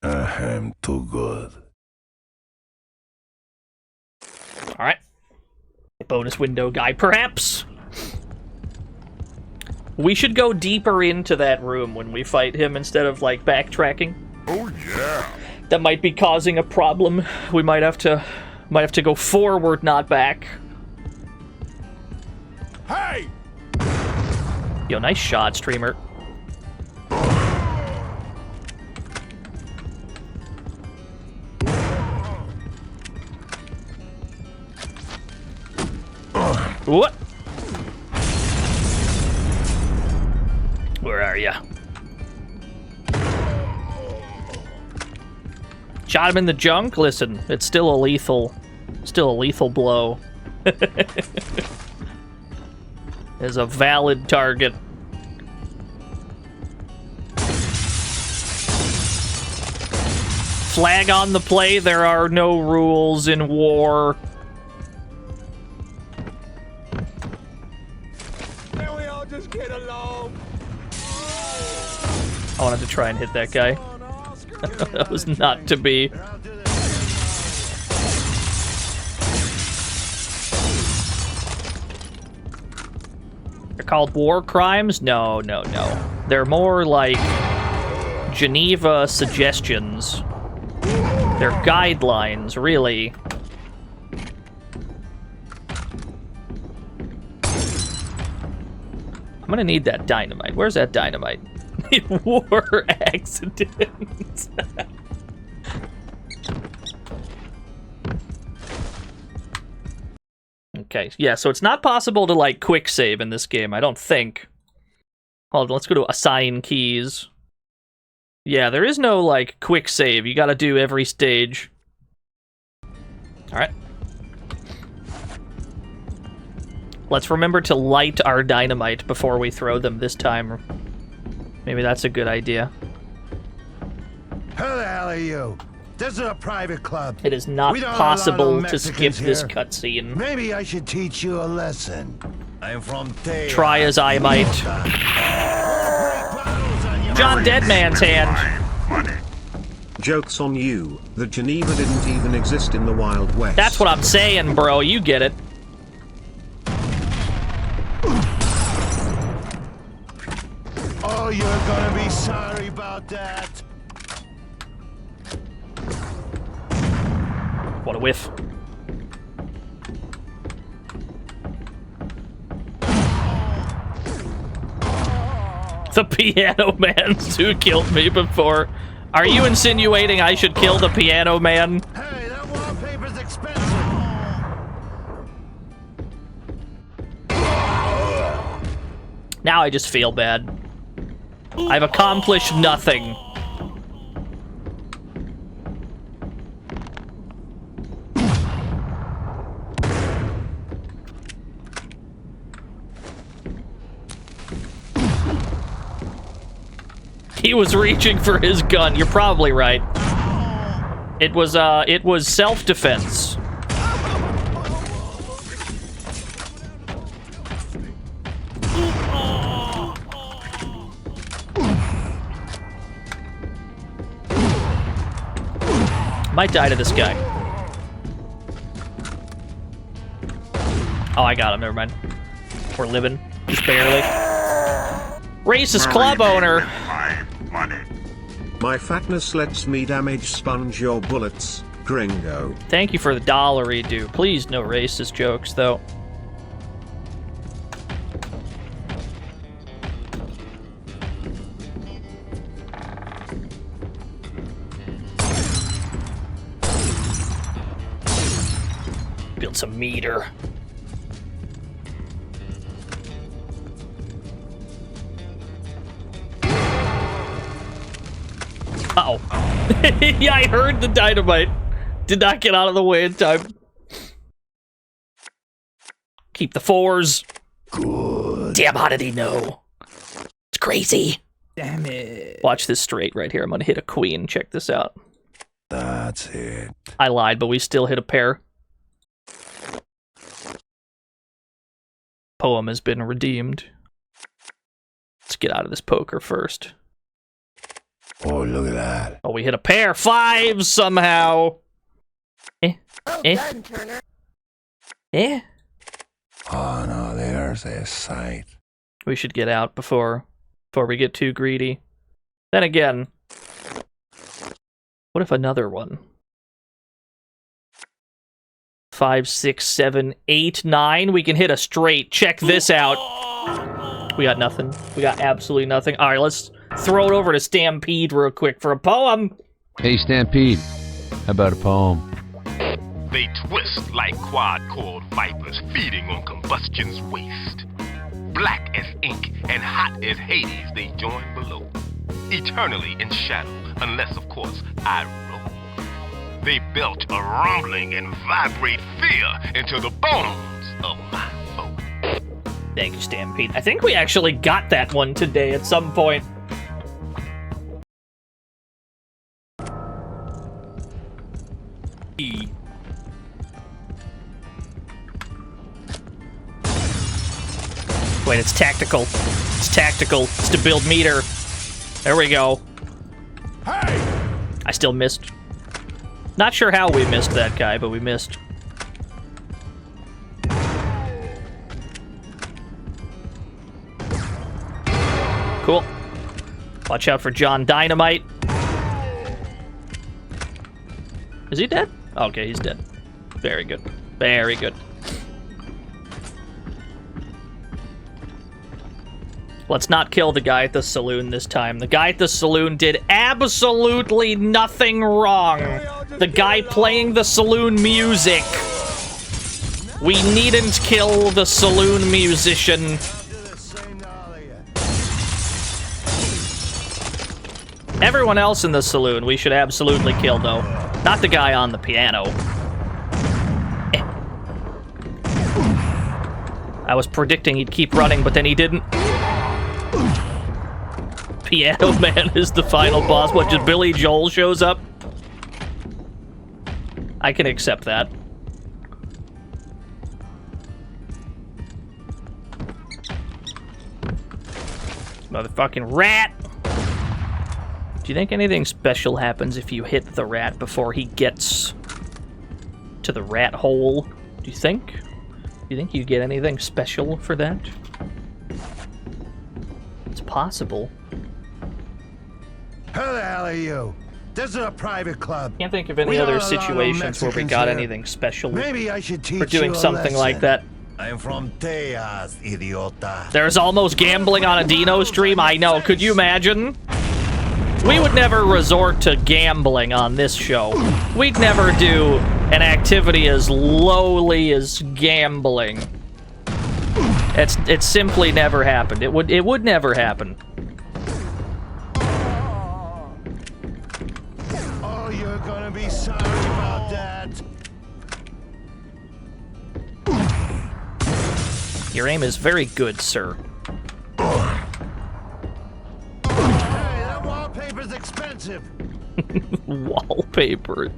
I'm too good. Alright. Bonus window guy, perhaps. We should go deeper into that room when we fight him instead of, like, backtracking. Oh, yeah. That might be causing a problem. We might have to go forward, not back. Hey! Yo, nice shot, streamer. What? Where are ya? Shot him in the junk? Listen, it's still a lethal blow. Is a valid target. Flag on the play, there are no rules in war. Can we all just get along? I wanted to try and hit that guy. That was not to be. They're called war crimes? No, no, no. They're more like Geneva suggestions. They're guidelines, really. I'm gonna need that dynamite. Where's that dynamite? War accident. Okay, yeah, so it's not possible to, like, quick save in this game, I don't think. Hold on, let's go to assign keys. Yeah, there is no, like, quick save. You gotta do every stage. Alright. Let's remember to light our dynamite before we throw them this time. Maybe that's a good idea. Who the hell are you? This is a private club. It is not possible to skip this cutscene. Maybe I should teach you a lesson. I'm from Teja. Try as I might. John Deadman's hand. Joke's on you. The Geneva didn't even exist in the Wild West. That's what I'm saying, bro. You get it. Oh, you're gonna be sorry about that. What a whiff. The Piano Man's who killed me before. Are you insinuating I should kill the Piano Man? Hey, that wallpaper's expensive. Now I just feel bad. I've accomplished nothing. He was reaching for his gun. You're probably right. It was self-defense. Might die to this guy. Oh, I got him. Never mind. We're living. Just barely. Racist club owner. My fatness lets me damage sponge your bullets, gringo. Thank you for the $1, dude. Please, no racist jokes, though. Build some meter. Uh-oh. Yeah, I heard the dynamite. Did not get out of the way in time. Keep the 4s. Good. Damn, how did he know? It's crazy. Damn it. Watch this straight right here. I'm gonna hit a queen. Check this out. That's it. I lied, but we still hit a pair. Poem has been redeemed. Let's get out of this poker first. Oh, look at that. Oh, we hit a pair. 5 somehow. Eh? Eh? Oh, no, there's a sight. We should get out before we get too greedy. Then again, what if another one? 5, 6, 7, 8, 9. We can hit a straight. Check this out. We got nothing. We got absolutely nothing. All right, let's throw it over to Stampede real quick for a poem. Hey, Stampede. How about a poem? They twist like quad-coiled vipers feeding on combustion's waste. Black as ink and hot as Hades, they join below. Eternally in shadow, unless, of course, I roll. They belch a rumbling and vibrate fear into the bones of my foe. Thank you, Stampede. I think we actually got that one today at some point. Wait, it's tactical. It's tactical. It's to build meter. There we go. Hey! I still missed. Not sure how we missed that guy, but we missed. Cool. Watch out for John Dynamite. Is he dead? Okay, he's dead. Very good. Very good. Let's not kill the guy at the saloon this time. The guy at the saloon did absolutely nothing wrong. The guy playing the saloon music. We needn't kill the saloon musician. Everyone else in the saloon we should absolutely kill, though. Not the guy on the piano. I was predicting he'd keep running, but then he didn't. Piano Man is the final boss. What, just Billy Joel shows up? I can accept that. Motherfucking rat! Do you think anything special happens if you hit the rat before he gets to the rat hole? Do you think? Do you think you get anything special for that? It's possible. Who the hell are you? This is a private club. Can't think of any other situations where we got anything special Maybe I should teach for doing you a something like that. I'm from Tejas, idiota. There's almost gambling on a Dino stream. I know. Could you imagine? We would never resort to gambling on this show. We'd never do an activity as lowly as gambling. It's simply never happened. It would never happen. Oh, you're gonna be sorry about that. Your aim is very good, sir. Hey, that wallpaper's expensive. Wallpaper.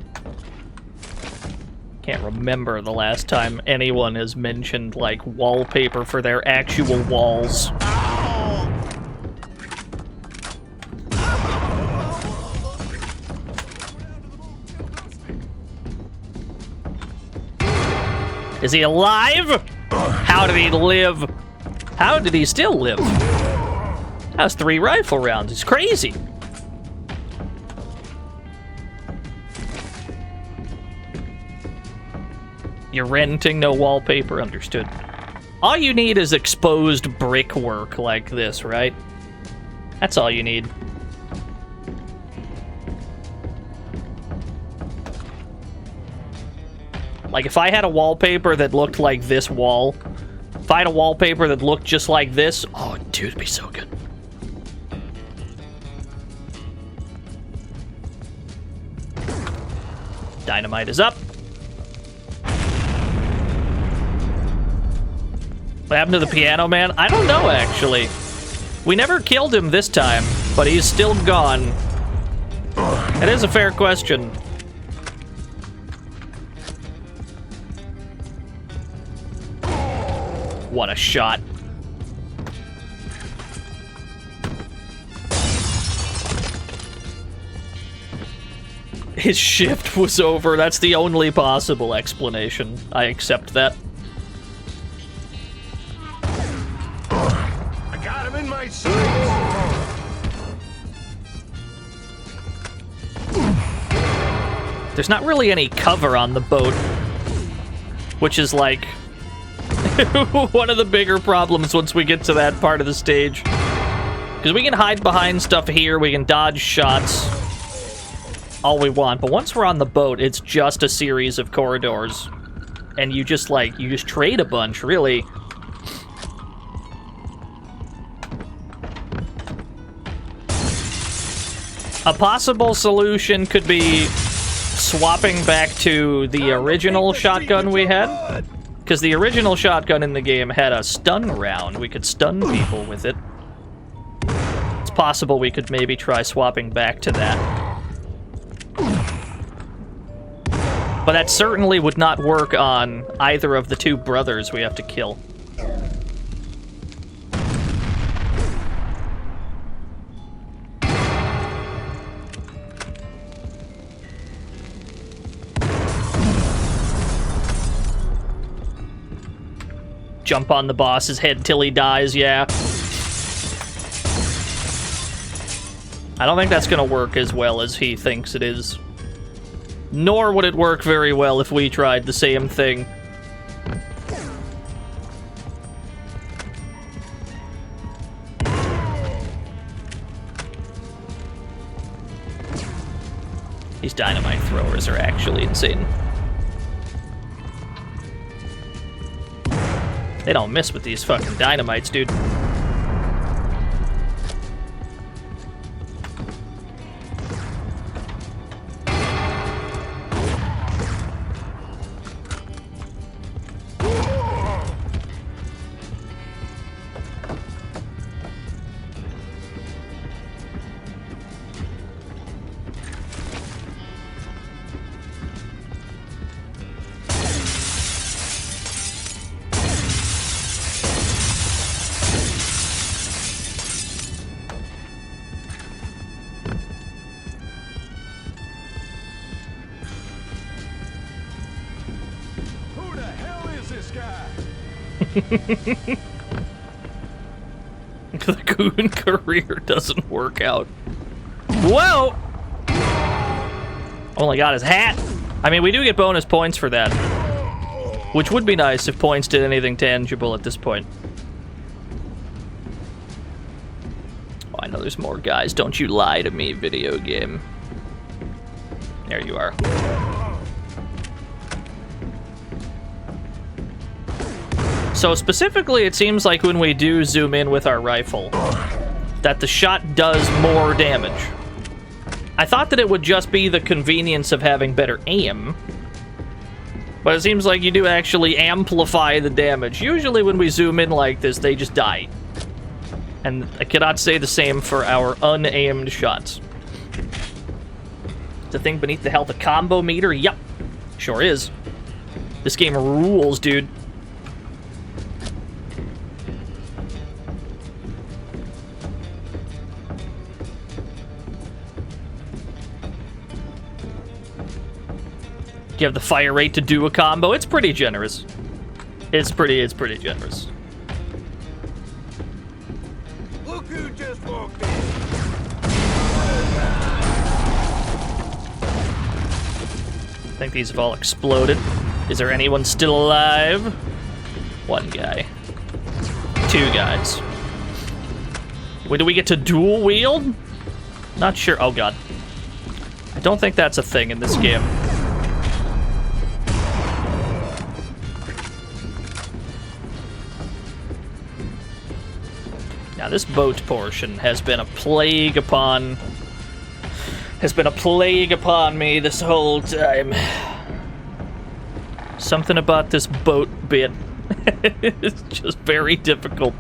Can't remember the last time anyone has mentioned, like, wallpaper for their actual walls. Is he alive? How did he live? How did he still live? That was 3 rifle rounds. It's crazy. You're renting, no wallpaper? Understood. All you need is exposed brickwork like this, right? That's all you need. Like, if I had a wallpaper that looked like this wall, if I had a wallpaper that looked just like this, oh, dude, it'd be so good. Dynamite is up. What happened to the Piano Man? I don't know, actually. We never killed him this time, but he's still gone. That is a fair question. What a shot. His shift was over. That's the only possible explanation. I accept that. I them in my sights! There's not really any cover on the boat, which is like one of the bigger problems once we get to that part of the stage. Because we can hide behind stuff here, we can dodge shots all we want, but once we're on the boat, it's just a series of corridors. And you just trade a bunch, really. A possible solution could be swapping back to the original shotgun we had. Because the original shotgun in the game had a stun round. We could stun people with it. It's possible we could maybe try swapping back to that. But that certainly would not work on either of the two brothers we have to kill. Jump on the boss's head till he dies, yeah. I don't think that's gonna work as well as he thinks it is. Nor would it work very well if we tried the same thing. These dynamite throwers are actually insane. They don't miss with these fucking dynamites, dude. The goon career doesn't work out. Whoa! Only got his hat. I mean, we do get bonus points for that. Which would be nice if points did anything tangible at this point. Oh, I know there's more guys. Don't you lie to me, video game. There you are. So specifically, it seems like when we do zoom in with our rifle, that the shot does more damage. I thought that it would just be the convenience of having better aim, but it seems like you do actually amplify the damage. Usually when we zoom in like this, they just die. And I cannot say the same for our unaimed shots. The thing beneath the health, a combo meter? Yep, sure is. This game rules, dude. You have the fire rate to do a combo. It's pretty generous. It's pretty generous. Look who just walked in. I think these have all exploded. Is there anyone still alive? One guy. Two guys. When do we get to dual wield? Not sure. Oh god. I don't think that's a thing in this game. Now this boat portion has been a plague upon me this whole time. Something about this boat bit is just very difficult.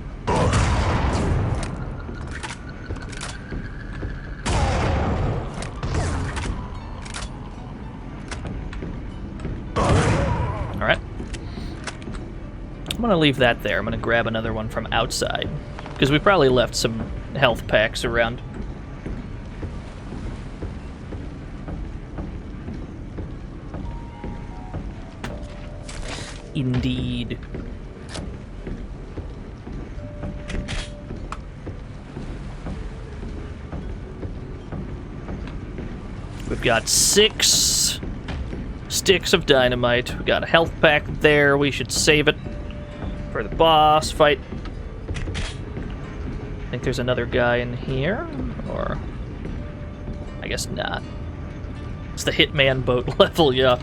Alright. I'm gonna leave that there. I'm gonna grab another one from outside. Because we probably left some health packs around. Indeed. We've got 6 sticks of dynamite. We got a health pack there. We should save it for the boss fight. I think there's another guy in here, or I guess not. It's the Hitman boat level, yeah.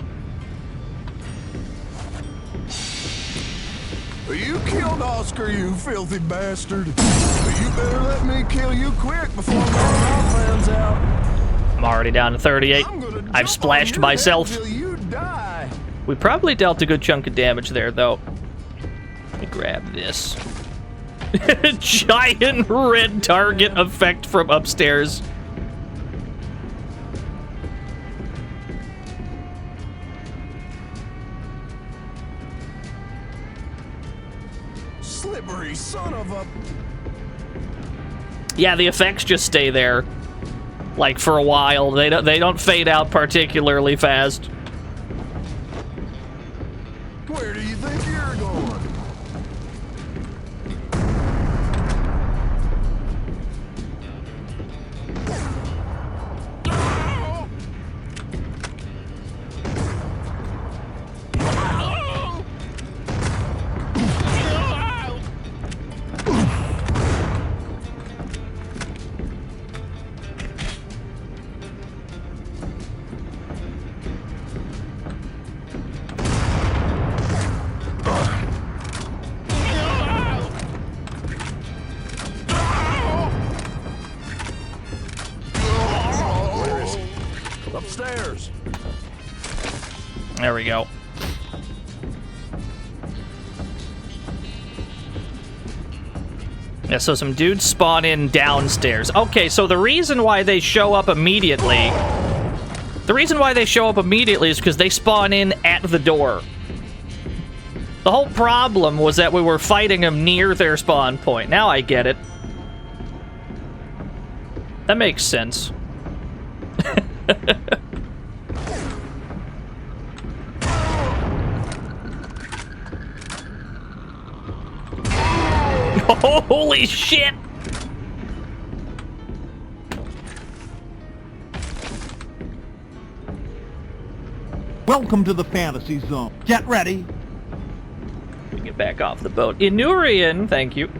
You killed Oscar, you filthy bastard. You better let me kill you quick before my mouth fans out. I'm already down to 38. I've splashed myself. We probably dealt a good chunk of damage there, though. Let me grab this. Giant red target effect from upstairs. Slippery son of a... Yeah, the effects just stay there, like, for a while. They don't fade out particularly fast. Where do you think you're going? Upstairs. There we go. Yeah, so some dudes spawn in downstairs. Okay, so the reason why they show up immediately... The reason why they show up immediately is because they spawn in at the door. The whole problem was that we were fighting them near their spawn point. Now I get it. That makes sense. Holy shit! Welcome to the fantasy zone. Get ready. We can get back off the boat. Inurian, thank you.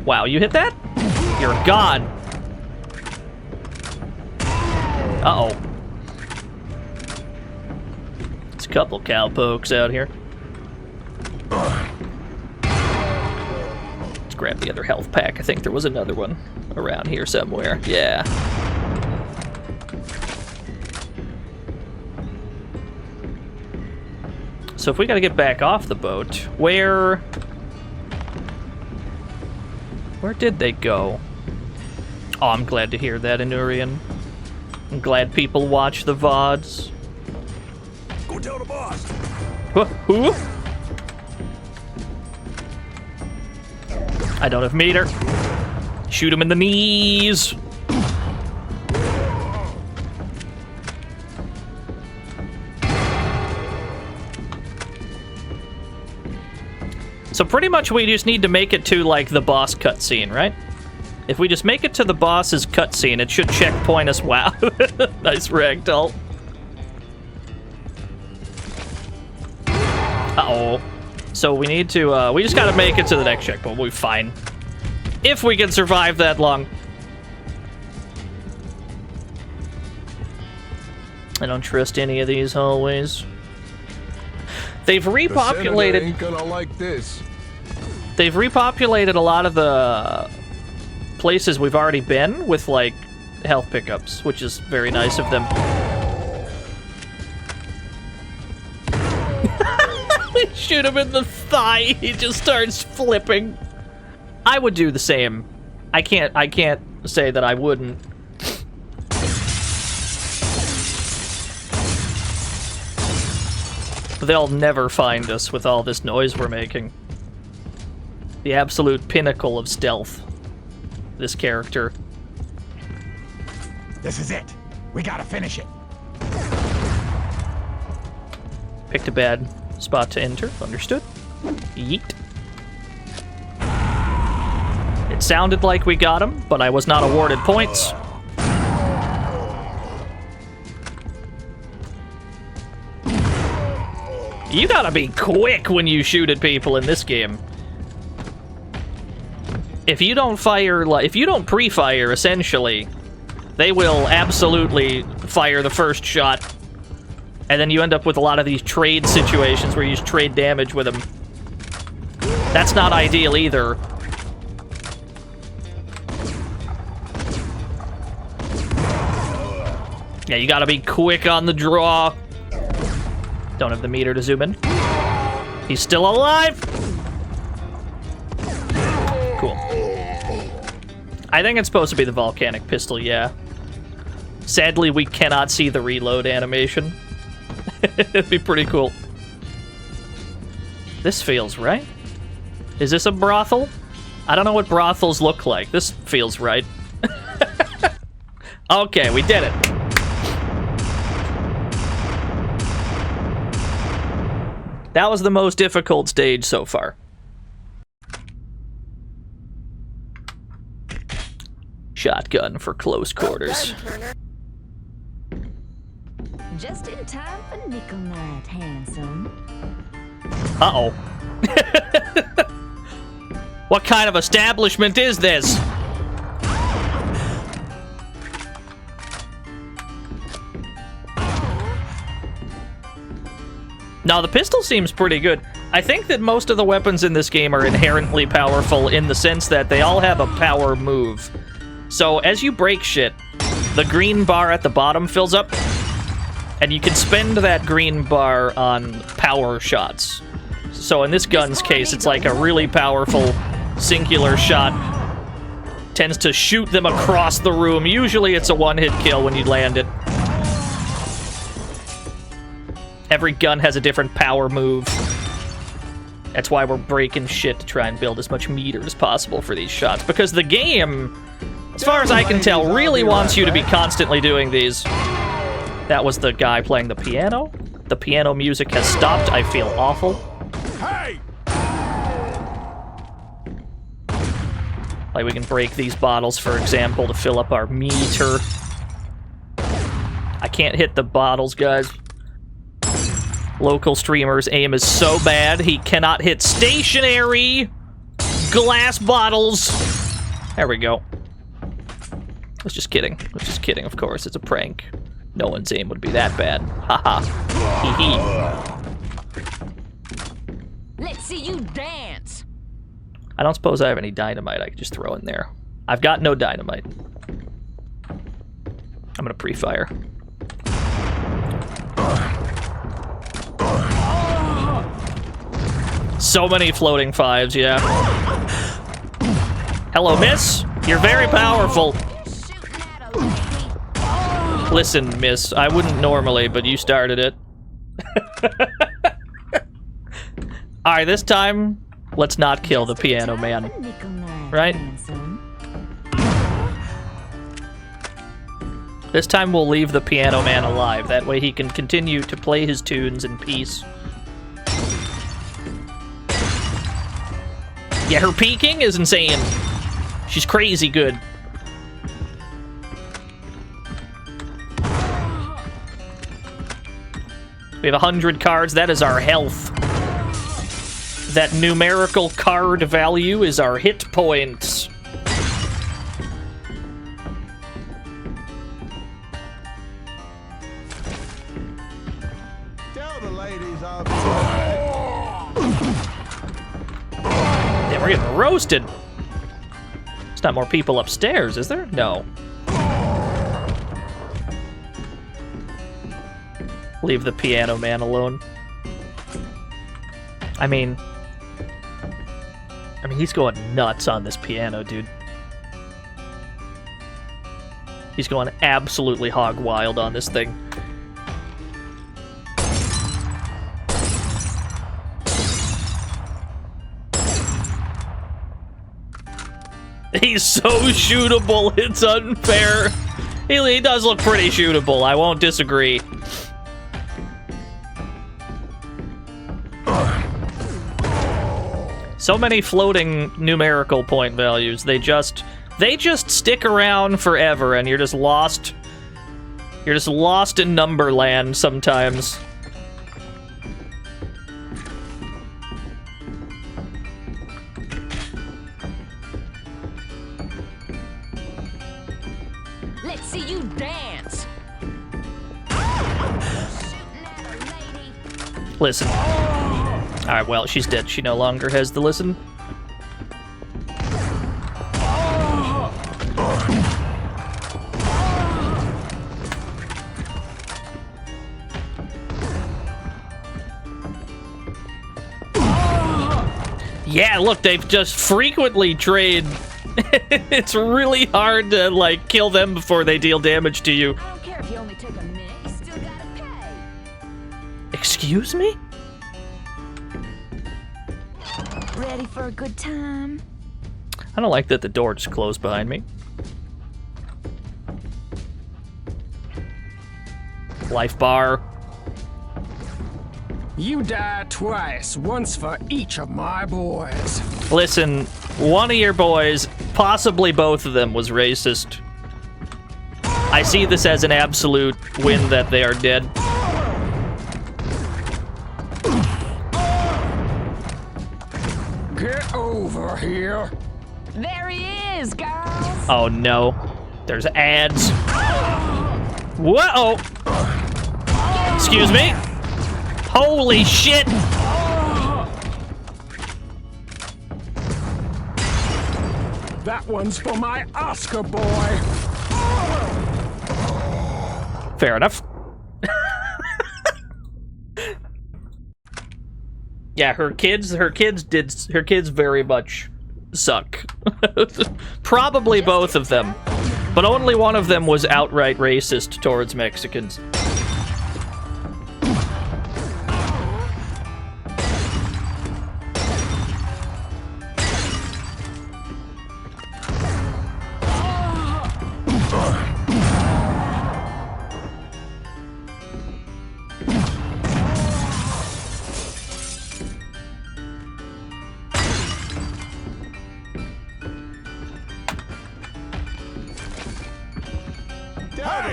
Wow, you hit that? You're gone. Uh-oh. There's a couple cowpokes out here. Let's grab the other health pack. I think there was another one around here somewhere. Yeah. So if we gotta get back off the boat, where did they go? Oh, I'm glad to hear that, Inurian. I'm glad people watch the VODs. Go tell the boss. Who? I don't have meter. Shoot him in the knees. So pretty much we just need to make it to, like, the boss cutscene, right? If we just make it to the boss's cutscene, it should checkpoint us. Wow. Nice ragdoll. Uh-oh. So we need to, we just gotta make it to the next checkpoint. We'll be fine. If we can survive that long. I don't trust any of these hallways. They've repopulated... Ain't gonna like this. They've repopulated a lot of the places we've already been with, like, health pickups, which is very nice of them. Shoot him in the thigh, he just starts flipping. I would do the same. I can't say that I wouldn't. They'll never find us with all this noise we're making. The absolute pinnacle of stealth. This character. This is it. We gotta finish it. Picked a bad spot to enter. Understood. Yeet. It sounded like we got him, but I was not awarded points. You gotta be quick when you shoot at people in this game. If you don't fire, if you don't pre-fire, essentially, they will absolutely fire the first shot. And then you end up with a lot of these trade situations where you just trade damage with them. That's not ideal either. Yeah, you gotta be quick on the draw. Don't have the meter to zoom in. He's still alive! Cool. I think it's supposed to be the volcanic pistol, yeah. Sadly, we cannot see the reload animation. It'd be pretty cool. This feels right. Is this a brothel? I don't know what brothels look like. This feels right. Okay, we did it. That was the most difficult stage so far. Shotgun for close quarters. Just in time for nickel night, handsome. Uh-oh. What kind of establishment is this? Now, the pistol seems pretty good. I think that most of the weapons in this game are inherently powerful in the sense that they all have a power move. So, as you break shit, the green bar at the bottom fills up, and you can spend that green bar on power shots. So in this gun's case, it's like a really powerful singular shot. Tends to shoot them across the room. Usually it's a one-hit kill when you land it. Every gun has a different power move. That's why we're breaking shit to try and build as much meter as possible for these shots. Because the game, as far as I can tell, really wants you to be constantly doing these. That was the guy playing the piano. The piano music has stopped. I feel awful. Hey! Like we can break these bottles, for example, to fill up our meter. I can't hit the bottles, guys. Local streamer's aim is so bad, he cannot hit stationary glass bottles. There we go. I was just kidding. I was just kidding, of course. It's a prank. No one's aim would be that bad. Haha. Hee hee. Let's see you dance. I don't suppose I have any dynamite I could just throw in there. I've got no dynamite. I'm gonna pre-fire. So many floating fives, yeah. Hello, miss. You're very powerful. Listen, miss, I wouldn't normally, but you started it. Alright, this time, let's not kill the piano man. Right? This time we'll leave the piano man alive. That way he can continue to play his tunes in peace. Yeah, her peeking is insane. She's crazy good. We have 100 cards. That is our health. That numerical card value is our hit points. Tell the ladies I'll be Damn, we're getting roasted. There's not more people upstairs, is there? No. Leave the piano man alone. I mean, he's going nuts on this piano, dude. He's going absolutely hog wild on this thing. He's so shootable, it's unfair. He does look pretty shootable, I won't disagree. So many floating numerical point values. They just stick around forever, and you're just lost. You're just lost in Numberland sometimes. Let's see you dance. Listen. Alright, well, she's dead. She no longer has the listen. Yeah, look, they've just frequently trade. It's really hard to, like, kill them before they deal damage to you. I don't care if you only take a minute, you still gotta pay. Excuse me? Ready for a good time? I don't like that the door just closed behind me. Life bar. You die twice, once for each of my boys. Listen, one of your boys, possibly both of them, was racist. I see this as an absolute win that they are dead. Get over here. There he is, girls. Oh no. There's ads. Whoa! Excuse me? Holy shit! That one's for my Oscar boy. Fair enough. Yeah, her kids very much suck. Probably both of them. But only one of them was outright racist towards Mexicans.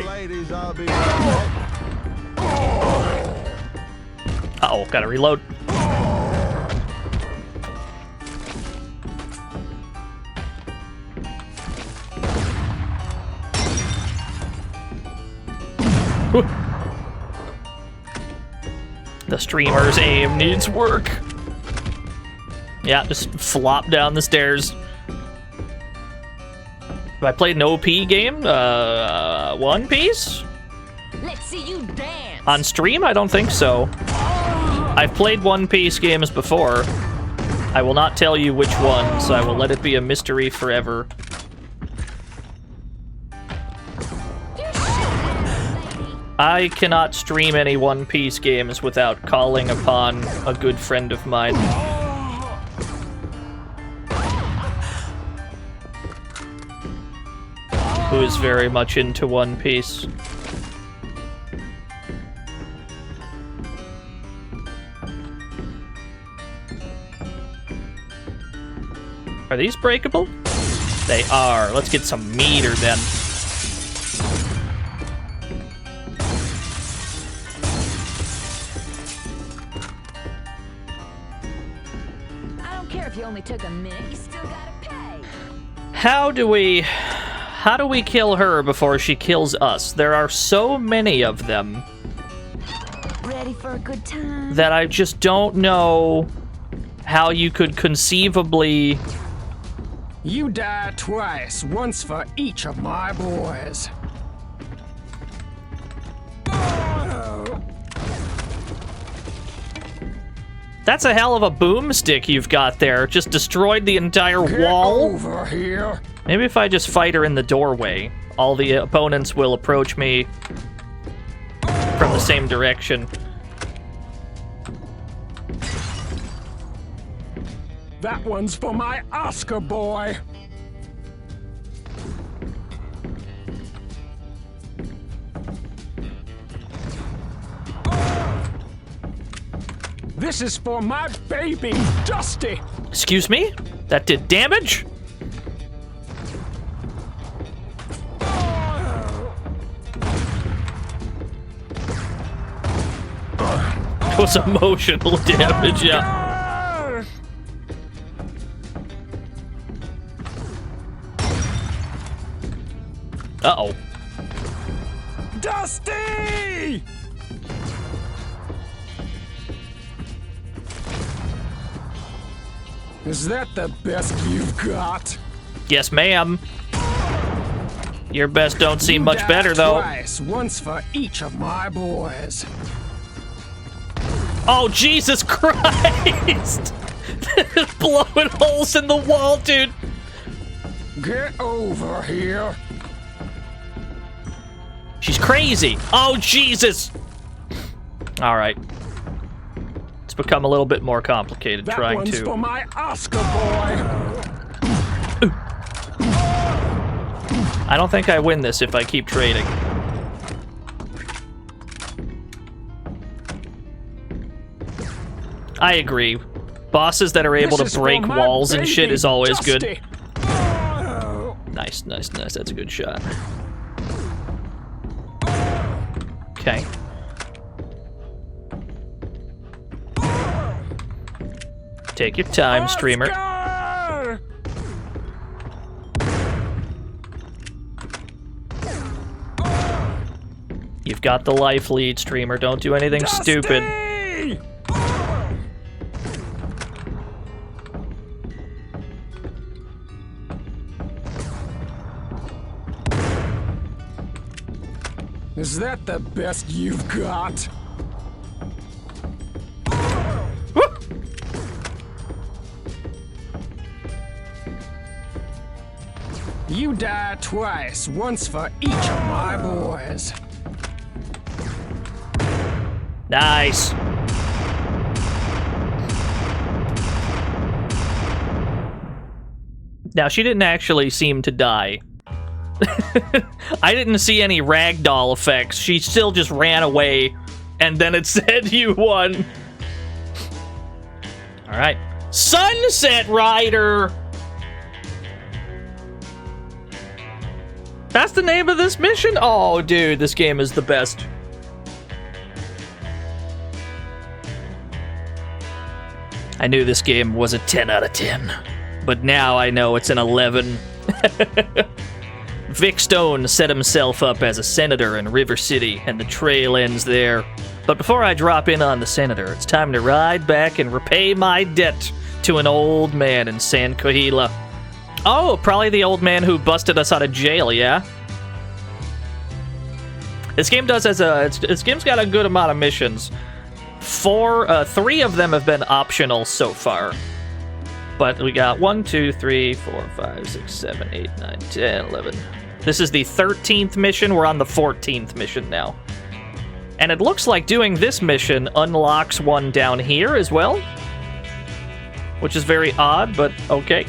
Ladies, I'll be right back. Uh-oh, gotta reload. Whew. The streamer's aim needs work. Yeah, just flop down the stairs. Have I played an OP game? One Piece? Let's see you dance. On stream? I don't think so. I've played One Piece games before. I will not tell you which ones. I will let it be a mystery forever. I cannot stream any One Piece games without calling upon a good friend of mine. Who is very much into One Piece. Are these breakable? They are. Let's get some meter then. I don't care if you only took a minute, you still gotta pay. How do we kill her before she kills us? There are so many of them. Ready for a good time? That I just don't know how you could conceivably... You die twice, once for each of my boys. That's a hell of a boomstick you've got there. Just destroyed the entire wall. Get over here. Maybe if I just fight her in the doorway, all the opponents will approach me from the same direction. That one's for my Oscar boy. This is for my baby, Dusty. Excuse me? That did damage? It was emotional damage, yeah. Uh-oh. Dusty! Is that the best you've got? Yes, ma'am. Your best don't seem much died better, though. Twice, once for each of my boys. Oh, Jesus Christ! Blowing holes in the wall, dude. Get over here. She's crazy. Oh, Jesus. All right. It's become a little bit more complicated That trying one's to... for my Oscar boy. I don't think I win this if I keep trading. I agree. Bosses that are able to break walls and shit is always good. Nice, nice, nice. That's a good shot. Okay. Take your time, streamer. You've got the life lead, streamer. Don't do anything stupid. Is that the best you've got? You died twice, once for each of my boys. Nice. Now, she didn't actually seem to die. I didn't see any ragdoll effects. She still just ran away, and then it said you won. All right. Sunset Rider! That's the name of this mission? Oh, dude, this game is the best. I knew this game was a 10 out of 10, but now I know it's an 11. Vic Stone set himself up as a senator in River City, and the trail ends there. But before I drop in on the senator, it's time to ride back and repay my debt to an old man in San Cohila. Oh, probably the old man who busted us out of jail, yeah? This game does this game's got a good amount of missions. 3 of them have been optional so far. But we got 1, 2, 3, 4, 5, 6, 7, 8, 9, 10, 11. This is the 13th mission. We're on the 14th mission now. And it looks like doing this mission unlocks one down here as well. Which is very odd, but okay.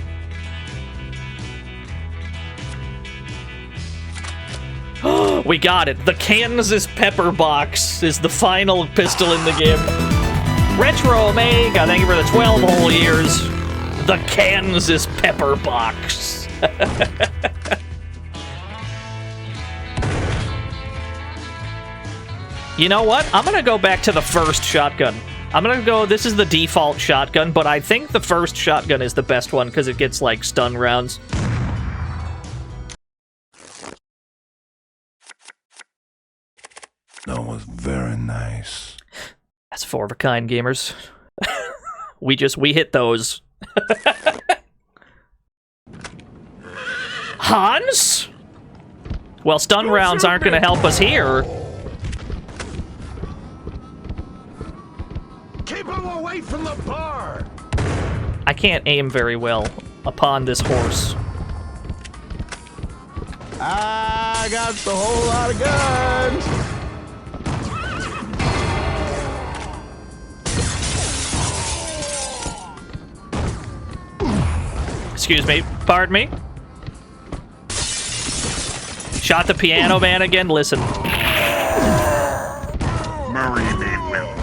We got it. The Kansas Pepper Box is the final pistol in the game. Retro Omega, thank you for the 12 whole years. The Kansas Pepper Box. You know what? I'm gonna go back to the first shotgun. I'm gonna go, this is the default shotgun, but I think the first shotgun is the best one because it gets, like, stun rounds. That was very nice. That's 4 of a kind, gamers. we hit those. Hans? Well, stun rounds aren't going to help us here. Keep him away from the bar! I can't aim very well upon this horse. I got a whole lot of guns! Excuse me, pardon me. Shot the piano man again. Listen,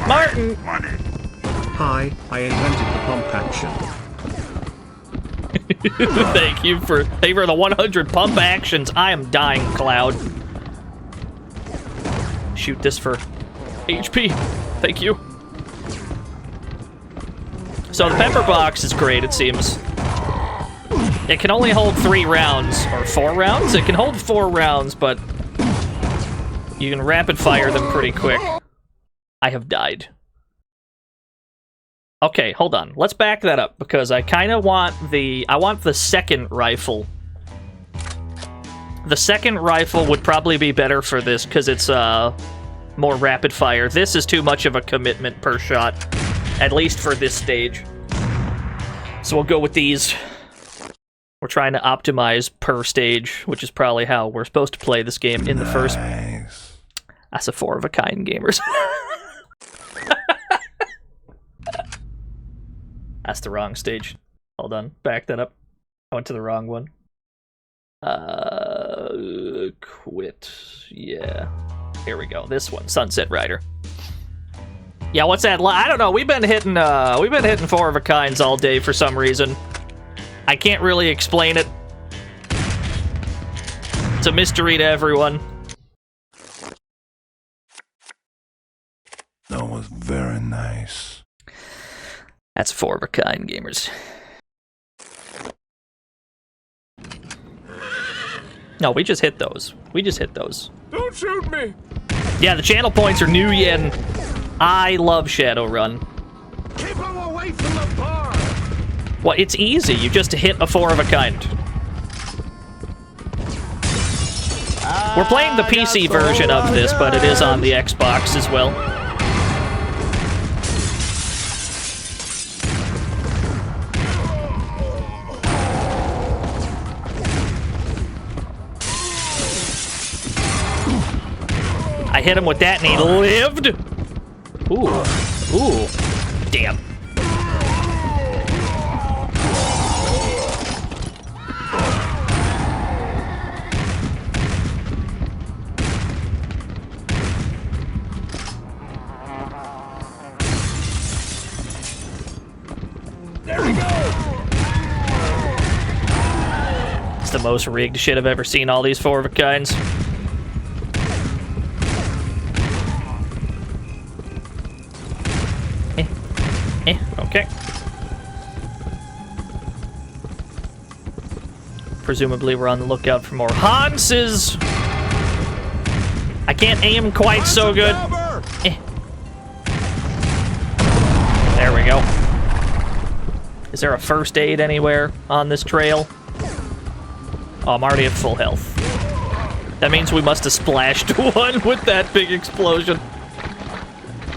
Martin. Hi, I invented the pump action. Thank you for the 100 pump actions. I am dying, Cloud. Shoot this for HP. Thank you. So the pepper box is great, it seems. It can only hold 3 rounds, or 4 rounds? It can hold 4 rounds, but You can rapid fire them pretty quick. I have died. Okay, hold on. Let's back that up, because I kind of want the... I want the second rifle. The second rifle would probably be better for this, because it's more rapid fire. This is too much of a commitment per shot, at least for this stage. So we'll go with these. We're trying to optimize per stage, which is probably how we're supposed to play this game in the first... That's a 4 of a kind, gamers. That's the wrong stage. Hold on, back that up. I went to the wrong one. Quit. Yeah. Here we go. This one, Sunset Rider. Yeah, what's that? I don't know. We've been hitting 4 of a kinds all day for some reason. I can't really explain it. It's a mystery to everyone. That was very nice. That's 4 of a kind, gamers. No, we just hit those. We just hit those. Don't shoot me! Yeah, the channel points are new yen. I love Shadowrun. Keep him away from the bar! Well, it's easy. You just hit a 4 of a kind. We're playing the PC version of this, but it is on the Xbox as well. I hit him with that and he lived. Ooh. Ooh. Damn. There we go. It's the most rigged shit I've ever seen, all these 4 of a kinds. Okay. Presumably we're on the lookout for more Hanses. I can't aim quite so good. There we go. Is there a first aid anywhere on this trail? Oh, I'm already at full health. That means we must have splashed one with that big explosion.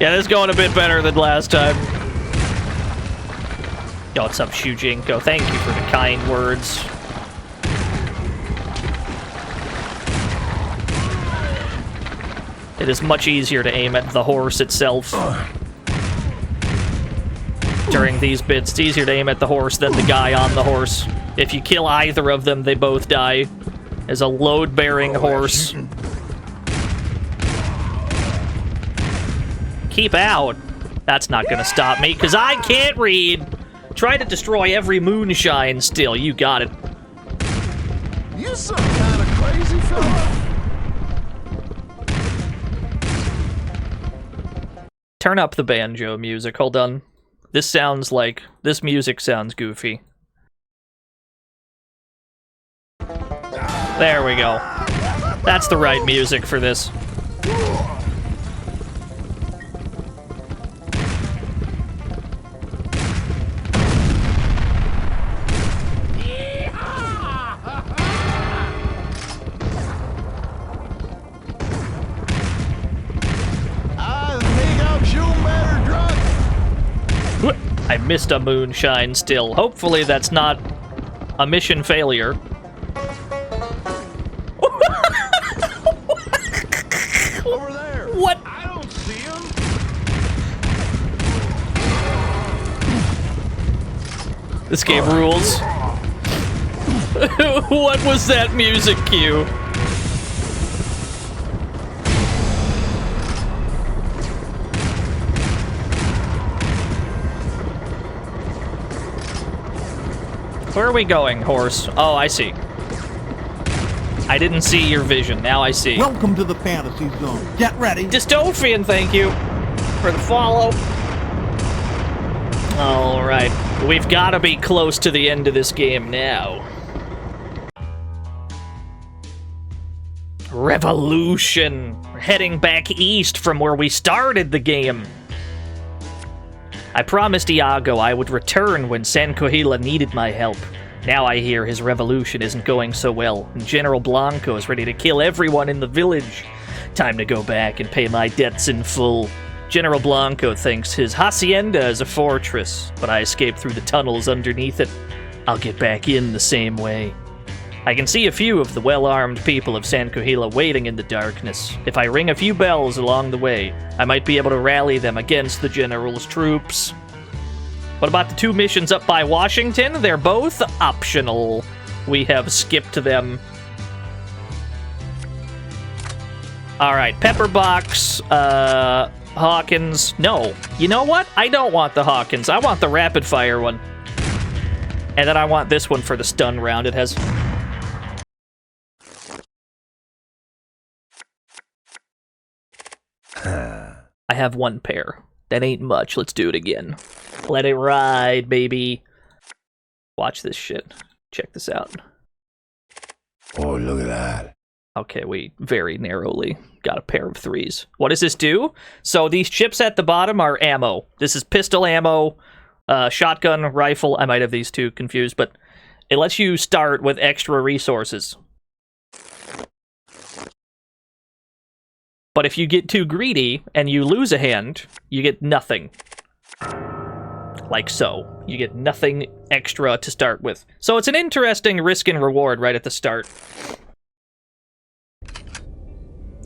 Yeah, this is going a bit better than last time. Yo, what's up, Shujinko? Thank you for the kind words. It is much easier to aim at the horse itself. During these bits, it's easier to aim at the horse than the guy on the horse. If you kill either of them, they both die. As a load-bearing horse. Keep out. That's not gonna stop me, because I can't read. Try to destroy every moonshine still. You got it. You some kind of crazy fella. Turn up the banjo music. Hold on. This music sounds goofy. There we go. That's the right music for this. I missed a moonshine still. Hopefully that's not a mission failure. Over there. What? I don't see him. This game rules. What was that music cue? Where are we going, horse? Oh, I see. I didn't see your vision. Now I see. Welcome to the fantasy zone. Get ready. Dystopian, thank you for the follow. All right. We've got to be close to the end of this game now. Revolution! We're heading back east from where we started the game. I promised Iago I would return when San Cohila needed my help. Now I hear his revolution isn't going so well, and General Blanco is ready to kill everyone in the village. Time to go back and pay my debts in full. General Blanco thinks his hacienda is a fortress, but I escaped through the tunnels underneath it. I'll get back in the same way. I can see a few of the well-armed people of San Cohila waiting in the darkness. If I ring a few bells along the way, I might be able to rally them against the General's troops. What about the 2 missions up by Washington? They're both optional. We have skipped them. Alright, Pepperbox, Hawkins. No. You know what? I don't want the Hawkins. I want the rapid-fire one. And then I want this one for the stun round. It has... I have 1 pair. That ain't much. Let's do it again. Let it ride, baby. Watch this shit. Check this out. Oh, look at that. Okay, we very narrowly got a pair of 3s. What does this do? So these chips at the bottom are ammo. This is pistol ammo, shotgun, rifle. I might have these 2 confused, but it lets you start with extra resources. But if you get too greedy and you lose a hand, you get nothing. Like so. You get nothing extra to start with. So it's an interesting risk and reward right at the start.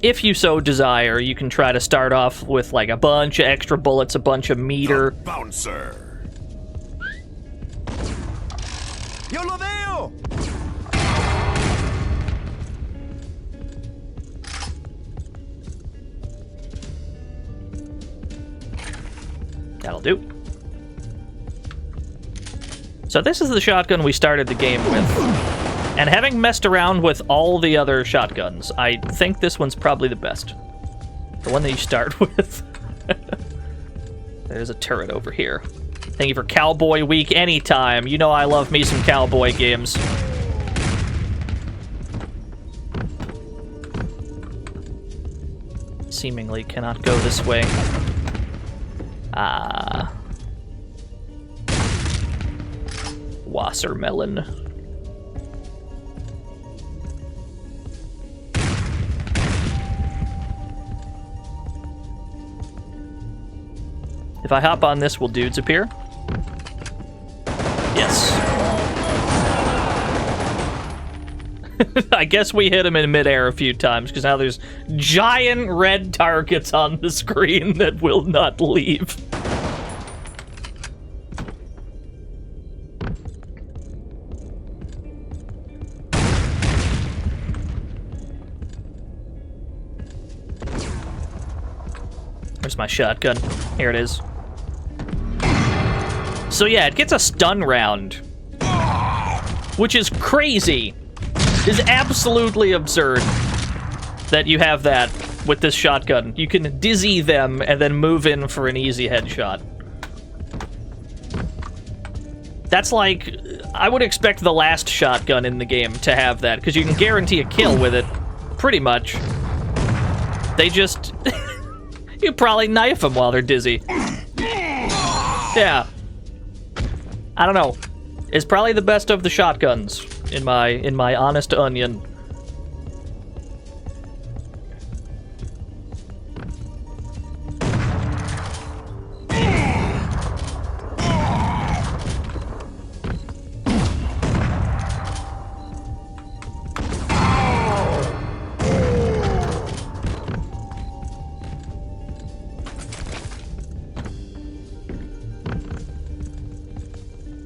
If you so desire, you can try to start off with like a bunch of extra bullets, a bunch of meter. Bouncer. Yo lo veo! That'll do. So this is the shotgun we started the game with. And having messed around with all the other shotguns, I think this one's probably the best. The one that you start with. There's a turret over here. Thank you for Cowboy Week anytime. You know I love me some cowboy games. Seemingly cannot go this way. Wassermelon. If I hop on this, will dudes appear? Yes. I guess we hit him in midair a few times, because now there's giant red targets on the screen that will not leave. Where's my shotgun? Here it is. So yeah, it gets a stun round, which is crazy. It's absolutely absurd that you have that with this shotgun. You can dizzy them and then move in for an easy headshot. That's like... I would expect the last shotgun in the game to have that, because you can guarantee a kill with it, pretty much. They just... you probably knife them while they're dizzy. Yeah. I don't know. It's probably the best of the shotguns, in my honest onion.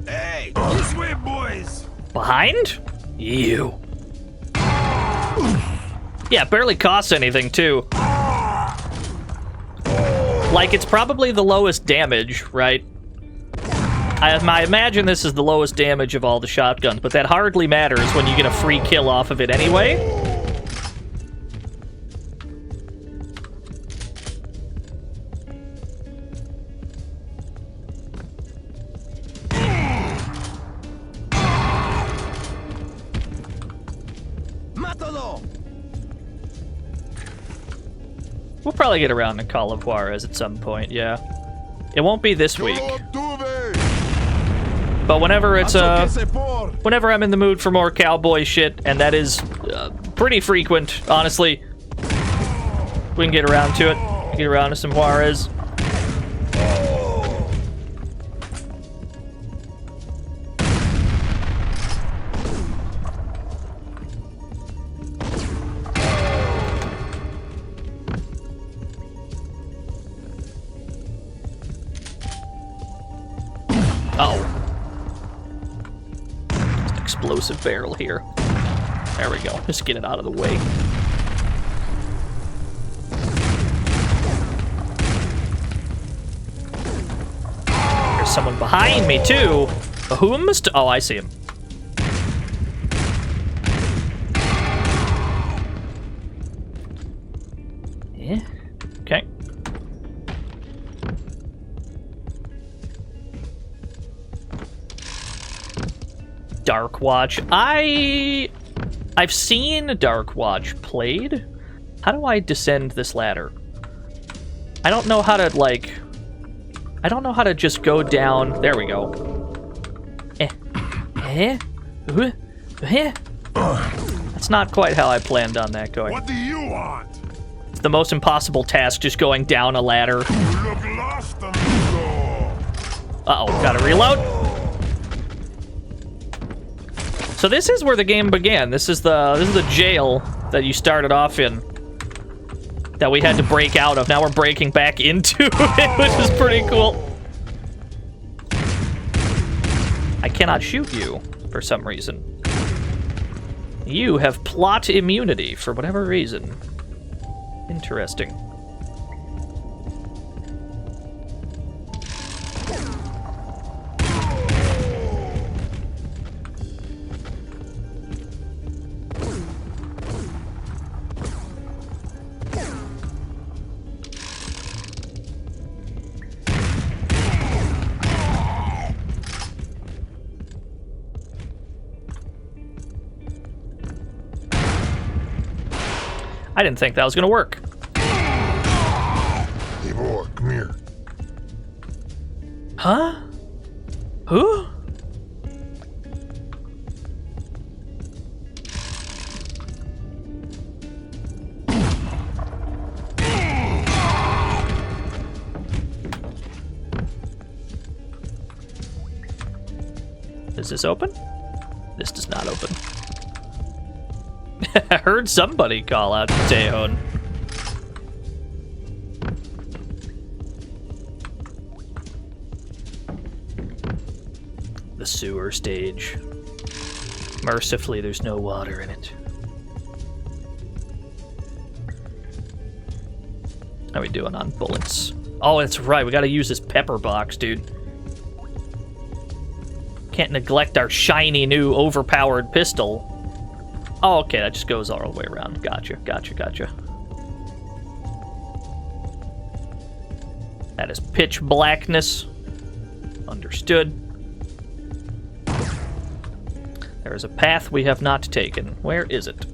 Hey, this way, boys. Behind? You. Yeah, it barely costs anything, too. Like, it's probably the lowest damage, right? I imagine this is the lowest damage of all the shotguns, but that hardly matters when you get a free kill off of it anyway. We'll probably get around to Call of Juarez at some point, yeah. It won't be this week. But whenever it's, whenever I'm in the mood for more cowboy shit, and that is pretty frequent, honestly, we can get around to it. Get around to some Juarez. Explosive barrel here. There we go. Just get it out of the way. There's someone behind me, too. Whomst? Oh, I see him. Yeah. Okay. Dark Watch. I've seen Dark Watch played. How do I descend this ladder? I don't know how to, like... I don't know how to just go down... There we go. That's not quite how I planned on that going. What do you want? It's the most impossible task, just going down a ladder. You look lost, amigo. Uh-oh, gotta reload. So this is where the game began. This is the jail that you started off in, that we had to break out of. Now we're breaking back into it, which is pretty cool. I cannot shoot you for some reason. You have plot immunity for whatever reason. Interesting. I didn't think that was gonna work. Hey boy, come here. Huh? Who? Is this open? This does not open. I heard somebody call out to Tejon. The sewer stage. Mercifully, there's no water in it. How are we doing on bullets? Oh, that's right. We gotta use this pepper box, dude. Can't neglect our shiny new overpowered pistol. Oh, okay, that just goes all the way around. Gotcha, gotcha, gotcha. That is pitch blackness. Understood. There is a path we have not taken. Where is it?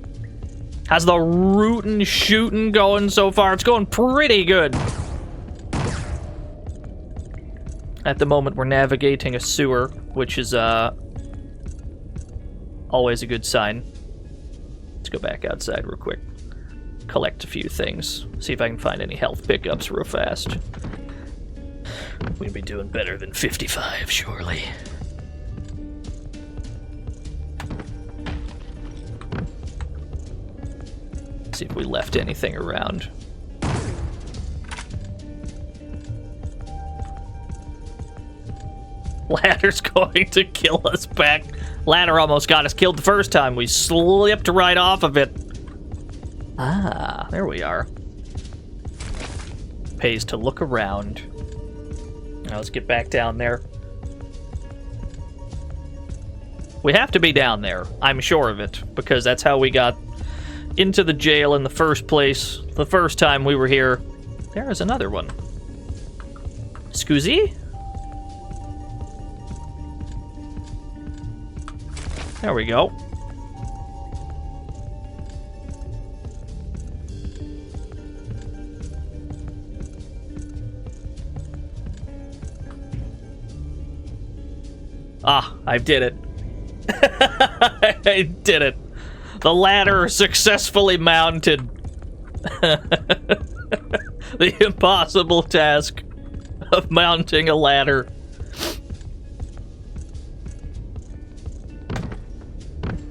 How's the rootin' shootin' going so far? It's going pretty good. At the moment, we're navigating a sewer, which is always a good sign. Let's go back outside real quick. Collect a few things. See if I can find any health pickups real fast. We'd be doing better than 55, surely. See if we left anything around. Ladder's going to kill us back. Ladder almost got us killed the first time. We slipped right off of it. Ah, there we are. Pays to look around. Now let's get back down there. We have to be down there. I'm sure of it, because that's how we got into the jail in the first place. The first time we were here. There is another one. Scusi? There we go. Ah, I did it. I did it. The ladder successfully mounted. The impossible task of mounting a ladder.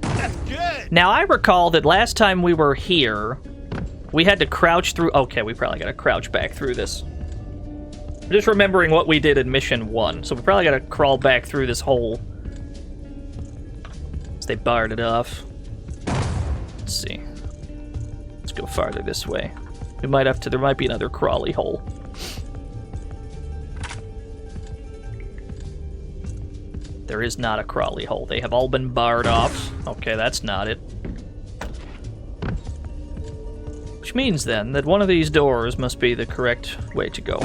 That's good. Now, I recall that last time we were here, we had to crouch through... Okay, we probably gotta crouch back through this. I'm just remembering what we did in Mission 1, so we probably gotta crawl back through this hole. So they barred it off. Let's see. Let's go farther this way. We might have to... There might be another crawly hole. There is not a crawly hole. They have all been barred off. Okay, that's not it. Which means, then, that one of these doors must be the correct way to go.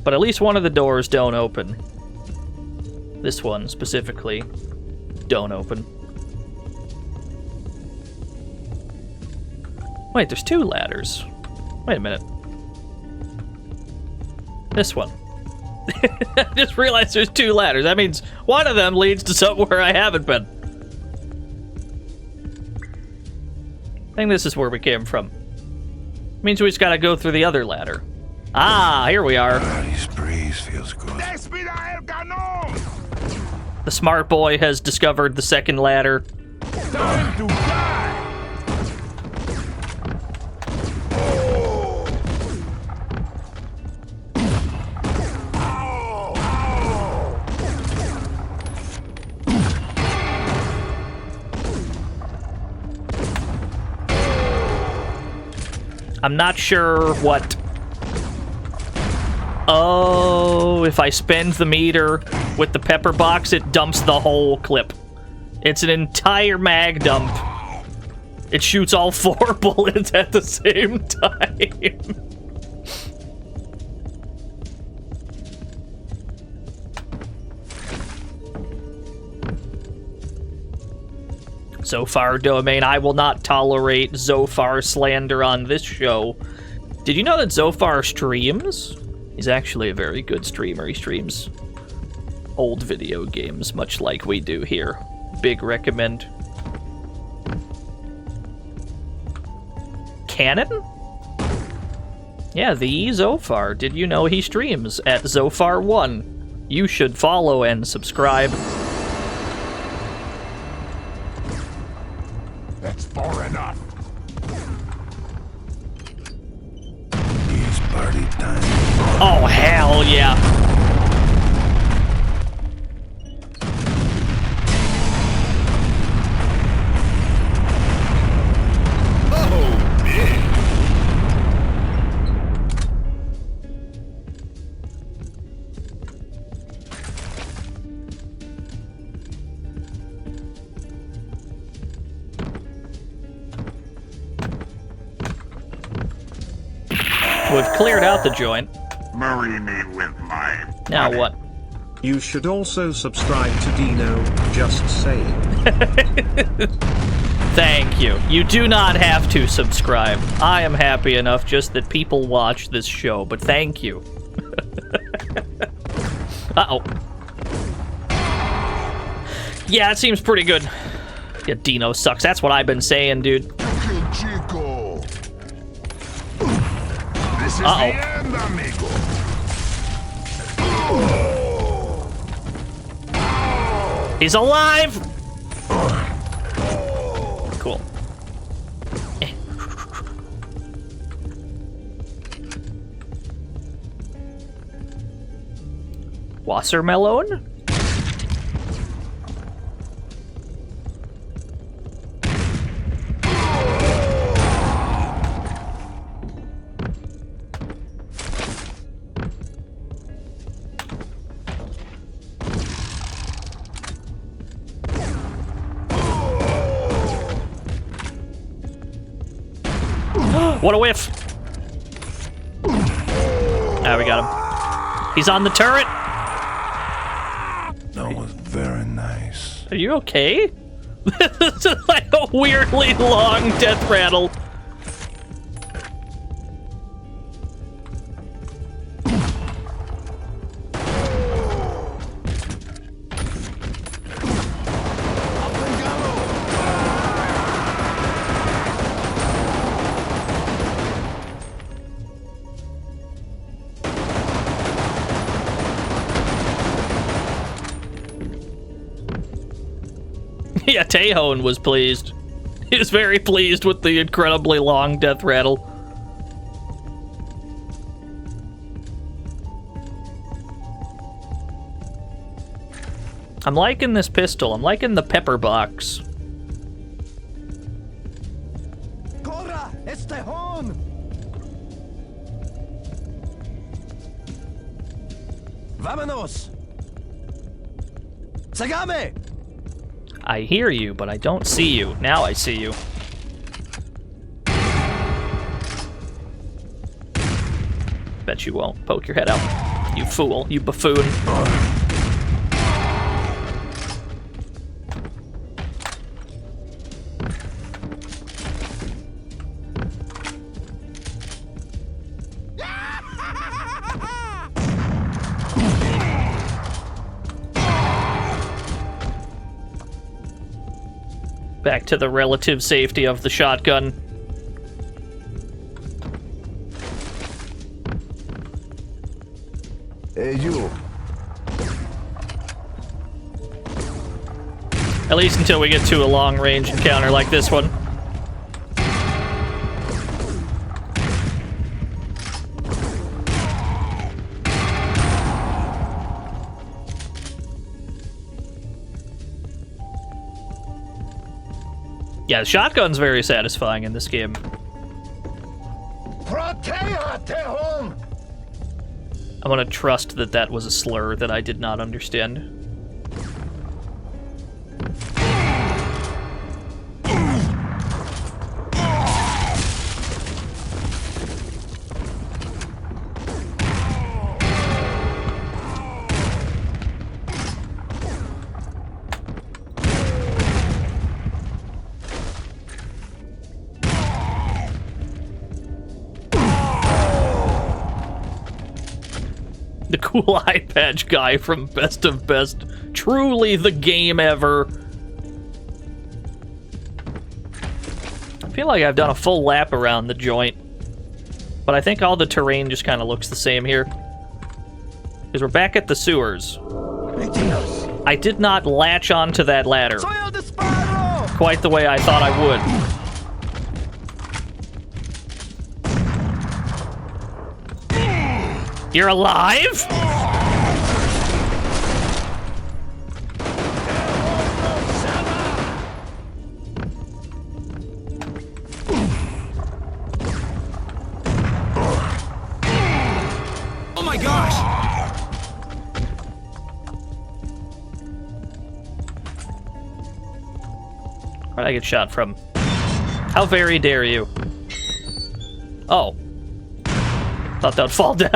But at least one of the doors don't open. This one, specifically, don't open. Wait, there's two ladders. Wait a minute. This one. I just realized there's two ladders. That means one of them leads to somewhere I haven't been. I think this is where we came from. Means we just gotta go through the other ladder. Ah, here we are. This breeze feels good. The smart boy has discovered the second ladder. Time to die! I'm not sure what... Oh, if I spend the meter with the pepper box, it dumps the whole clip. It's an entire mag dump. It shoots all 4 bullets at the same time. Zophar domain. I will not tolerate Zophar slander on this show. Did you know that Zophar streams? He's actually a very good streamer. He streams old video games, much like we do here. Big recommend. Canon? Yeah, the Zophar. Did you know he streams at Zophar1? You should follow and subscribe. That's far enough. It's party time. Oh, hell yeah. Oh, big. We've cleared out the joint. Marry me with my... Now what? You should also subscribe to Dino, just saying. Thank you. You do not have to subscribe. I am happy enough just that people watch this show, but thank you. Uh-oh. Yeah, it seems pretty good. Yeah, Dino sucks. That's what I've been saying, dude. Chico. This is the end, amigo. He's alive! Cool. Wassermelon? What a whiff! Ah, we got him. He's on the turret! That was very nice. Are you okay? This is like a weirdly long death rattle. Tejon was pleased. He was very pleased with the incredibly long death rattle. I'm liking this pistol. I'm liking the pepper box. Corra, es Tejon! Vámonos! Sagame! I hear you, but I don't see you. Now I see you. Bet you won't. Poke your head out. You fool. You buffoon. Back to the relative safety of the shotgun. Hey, you. At least until we get to a long-range encounter like this one. Yeah, the shotgun's very satisfying in this game. I'm gonna trust that that was a slur that I did not understand. The cool eye patch guy from Best of Best. Truly the game ever. I feel like I've done a full lap around the joint, but I think all the terrain just kind of looks the same here. Because we're back at the sewers. I did not latch onto that ladder quite the way I thought I would. You're alive? Oh my gosh! Where'd I get shot from? How very dare you? Oh. Thought that would fall down.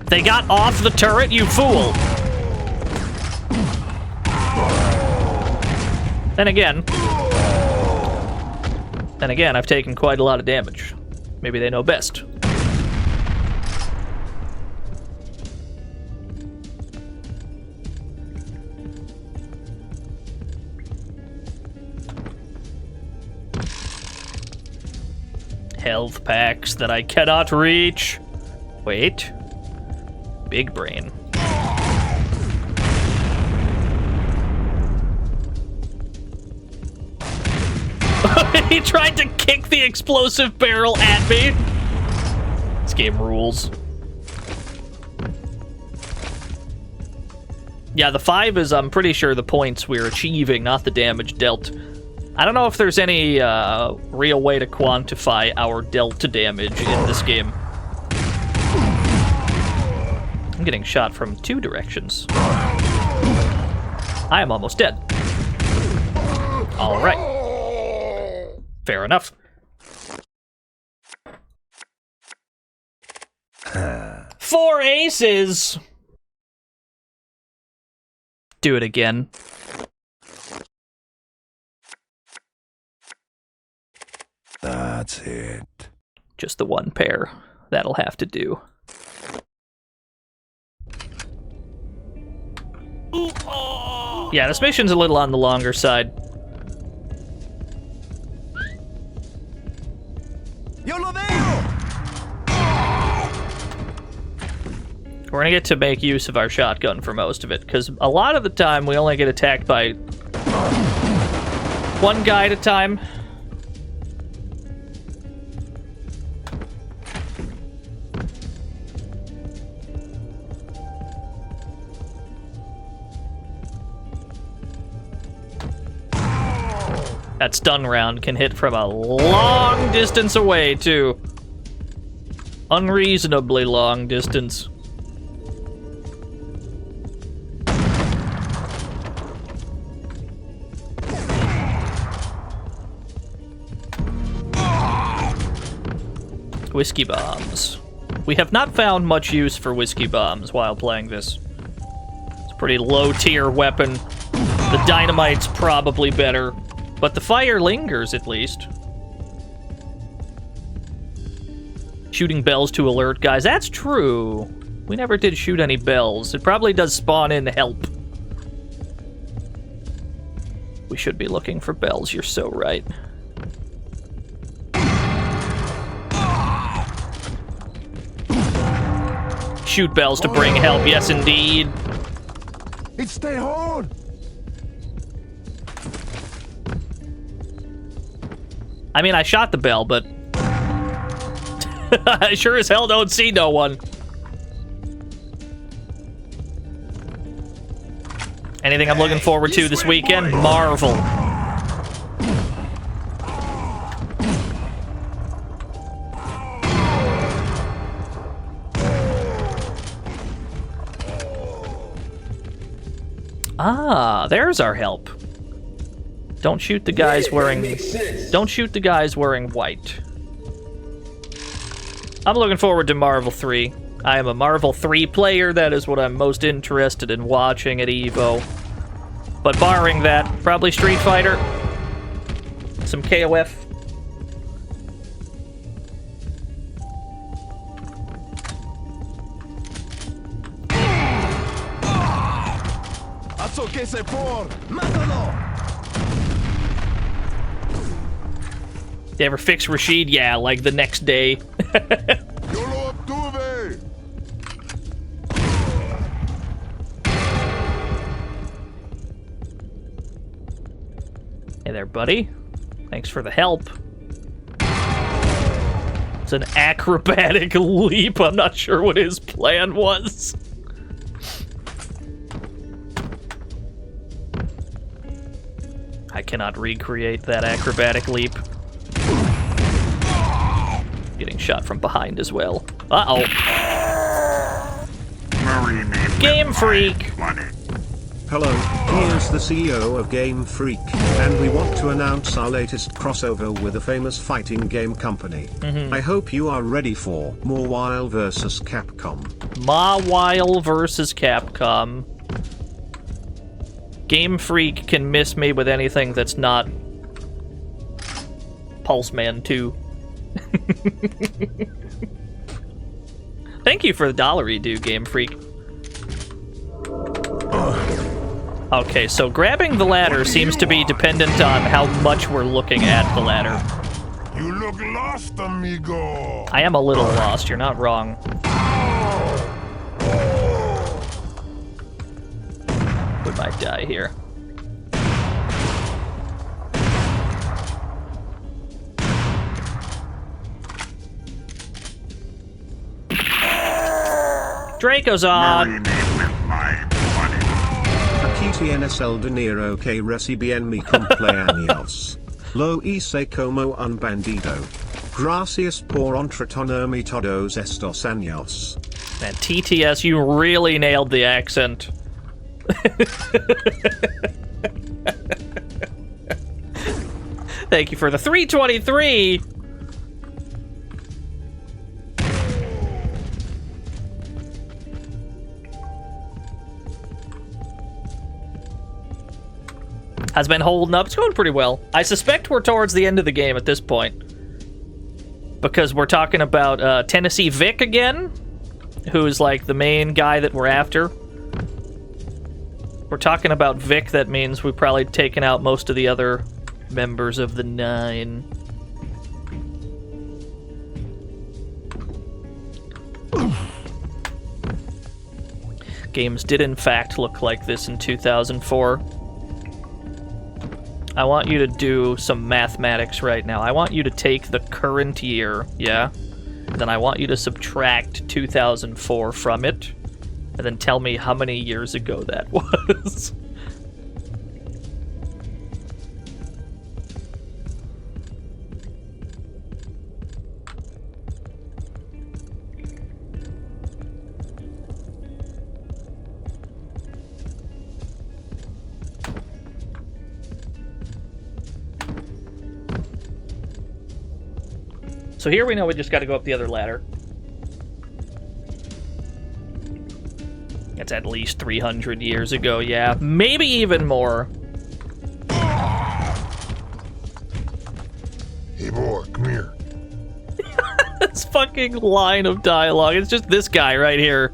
They got off the turret, you fool! Then again, I've taken quite a lot of damage. Maybe they know best. Health packs that I cannot reach. Wait. Big brain. He tried to kick the explosive barrel at me. This game rules. Yeah, the 5 is, I'm pretty sure, the points we're achieving, not the damage dealt. I don't know if there's any real way to quantify our dealt damage in this game. I'm getting shot from 2 directions. I am almost dead. All right. Fair enough. 4 aces! Do it again. That's it. Just the 1 pair. That'll have to do. Yeah, this mission's a little on the longer side. We're gonna get to make use of our shotgun for most of it, because a lot of the time we only get attacked by one guy at a time. That stun round can hit from a long distance away, too. Unreasonably long distance. Whiskey bombs. We have not found much use for whiskey bombs while playing this. It's a pretty low-tier weapon. The dynamite's probably better. But the fire lingers, at least. Shooting bells to alert guys. That's true. We never did shoot any bells. It probably does spawn in help. We should be looking for bells. You're so right. Shoot bells to bring help. Yes, indeed. It's the horn. I mean, I shot the bell, but I sure as hell don't see no one. Anything I'm looking forward to this weekend? Marvel. Ah, there's our help. Don't shoot the guys wearing... Don't shoot the guys wearing white. I'm looking forward to Marvel 3. I am a Marvel 3 player. That is what I'm most interested in watching at EVO. But barring that, probably Street Fighter. Some KOF. Eso que se por, mátalo. You ever fix Rashid? Yeah, like the next day. Hey there, buddy. Thanks for the help. It's an acrobatic leap. I'm not sure what his plan was. I cannot recreate that acrobatic leap. Getting shot from behind as well. Uh-oh. Game Freak! Hello, here's the CEO of Game Freak, and we want to announce our latest crossover with a famous fighting game company. I hope you are ready for Mawile vs. Capcom. Mawile vs. Capcom. Game Freak can miss me with anything that's not Pulseman 2. Thank you for the dollary, dude, Game Freak. Okay, so grabbing the ladder seems to be dependent on how much we're looking at the ladder. You look lost, amigo. I am a little lost, you're not wrong. We might die here. Draco's on. Aquí tienes el dinero que recibí en mi cumpleaños. Lo hice como un bandido. Gracias por entretenerme todos estos años. Man, TTS, you really nailed the accent. Thank you for the 323. Has been holding up. It's going pretty well. I suspect we're towards the end of the game at this point, because we're talking about Tennessee Vic again, who's like the main guy that we're after. We're talking about Vic. That means we've probably taken out most of the other members of the 9. games did in fact look like this in 2004. I want you to do some mathematics right now. I want you to take the current year, yeah? Then I want you to subtract 2004 from it, and then tell me how many years ago that was. So here we know we just got to go up the other ladder. It's at least 300 years ago, yeah. Maybe even more. Hey boy, come here. This fucking line of dialogue. It's just this guy right here.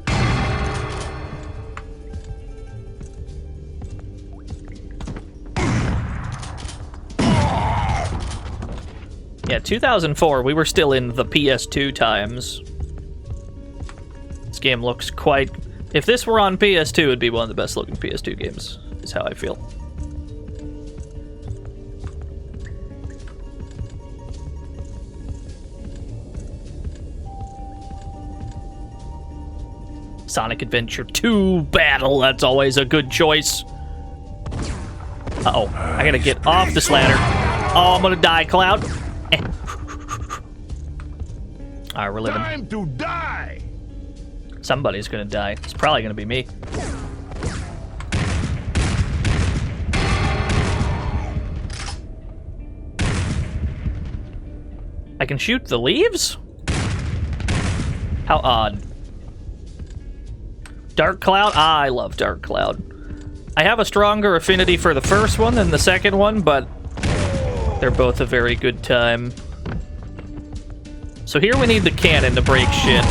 Yeah, 2004, we were still in the PS2 times. This game looks quite... If this were on PS2, it'd be one of the best looking PS2 games, is how I feel. Sonic Adventure 2 Battle, that's always a good choice. Uh-oh, I gotta get off this ladder. Oh, I'm gonna die, Cloud. Alright, we're living. Time to die! Somebody's gonna die. It's probably gonna be me. I can shoot the leaves? How odd. Dark Cloud? Ah, I love Dark Cloud. I have a stronger affinity for the first one than the second one, but they're both a very good time. So here we need the cannon to break shit.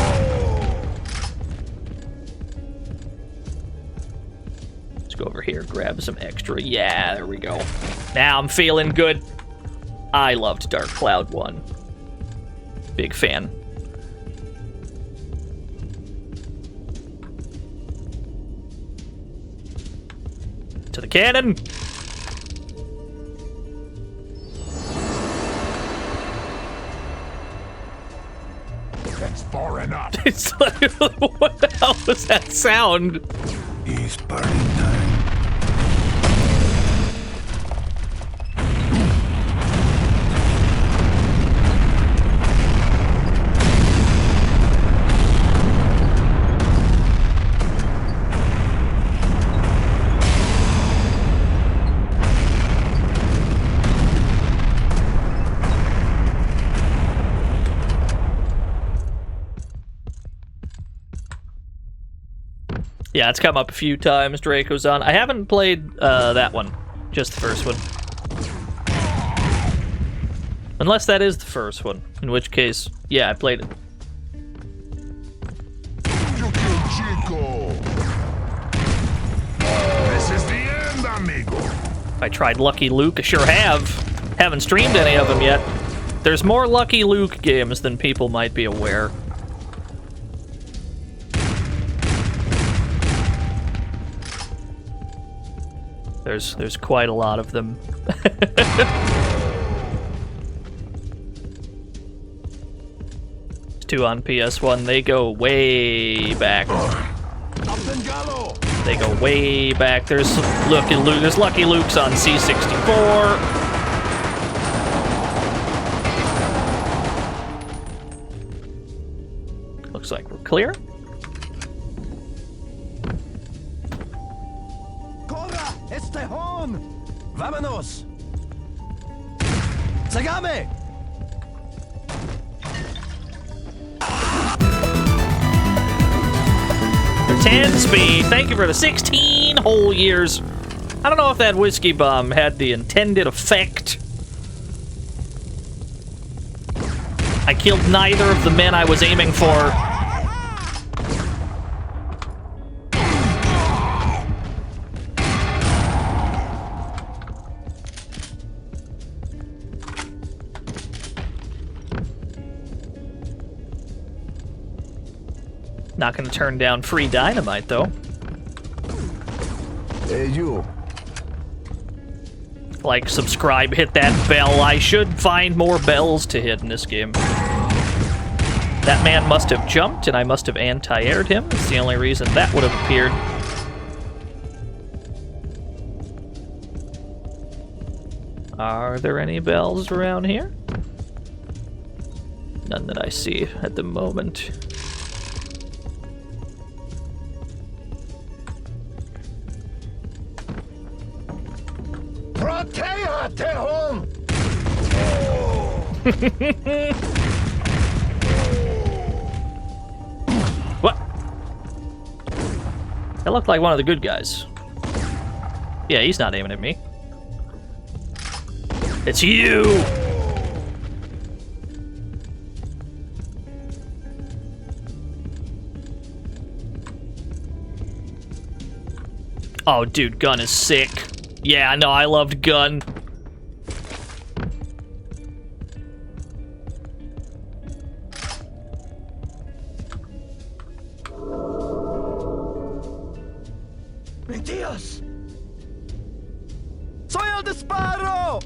Let's go over here, grab some extra. Yeah, there we go. Now I'm feeling good. I loved Dark Cloud 1. Big fan. To the cannon! That's far enough. It's like, what the hell was that sound? It's party time. Yeah, it's come up a few times, Draco's on. I haven't played that one, just the first one. Unless that is the first one, in which case, yeah, I played it. This is the end, amigo. I tried Lucky Luke, I sure have. Haven't streamed any of them yet. There's more Lucky Luke games than people might be aware. There's quite a lot of them. Two on PS1, they go way back. They go way back. There's Lucky Luke's on C64. Looks like we're clear. Vámonos! Ságame! For 10 speed, thank you for the 16 whole years. I don't know if that whiskey bomb had the intended effect. I killed neither of the men I was aiming for. Not gonna turn down free dynamite, though. Hey, you. Like, subscribe, hit that bell. I should find more bells to hit in this game. That man must have jumped, and I must have anti-aired him. It's the only reason that would have appeared. Are there any bells around here? None that I see at the moment. Protea, Tejon! What? That looked like one of the good guys. Yeah, he's not aiming at me. It's you! Oh, dude, gun is sick. Yeah, no, I loved gun. Dios! Soy el disparo!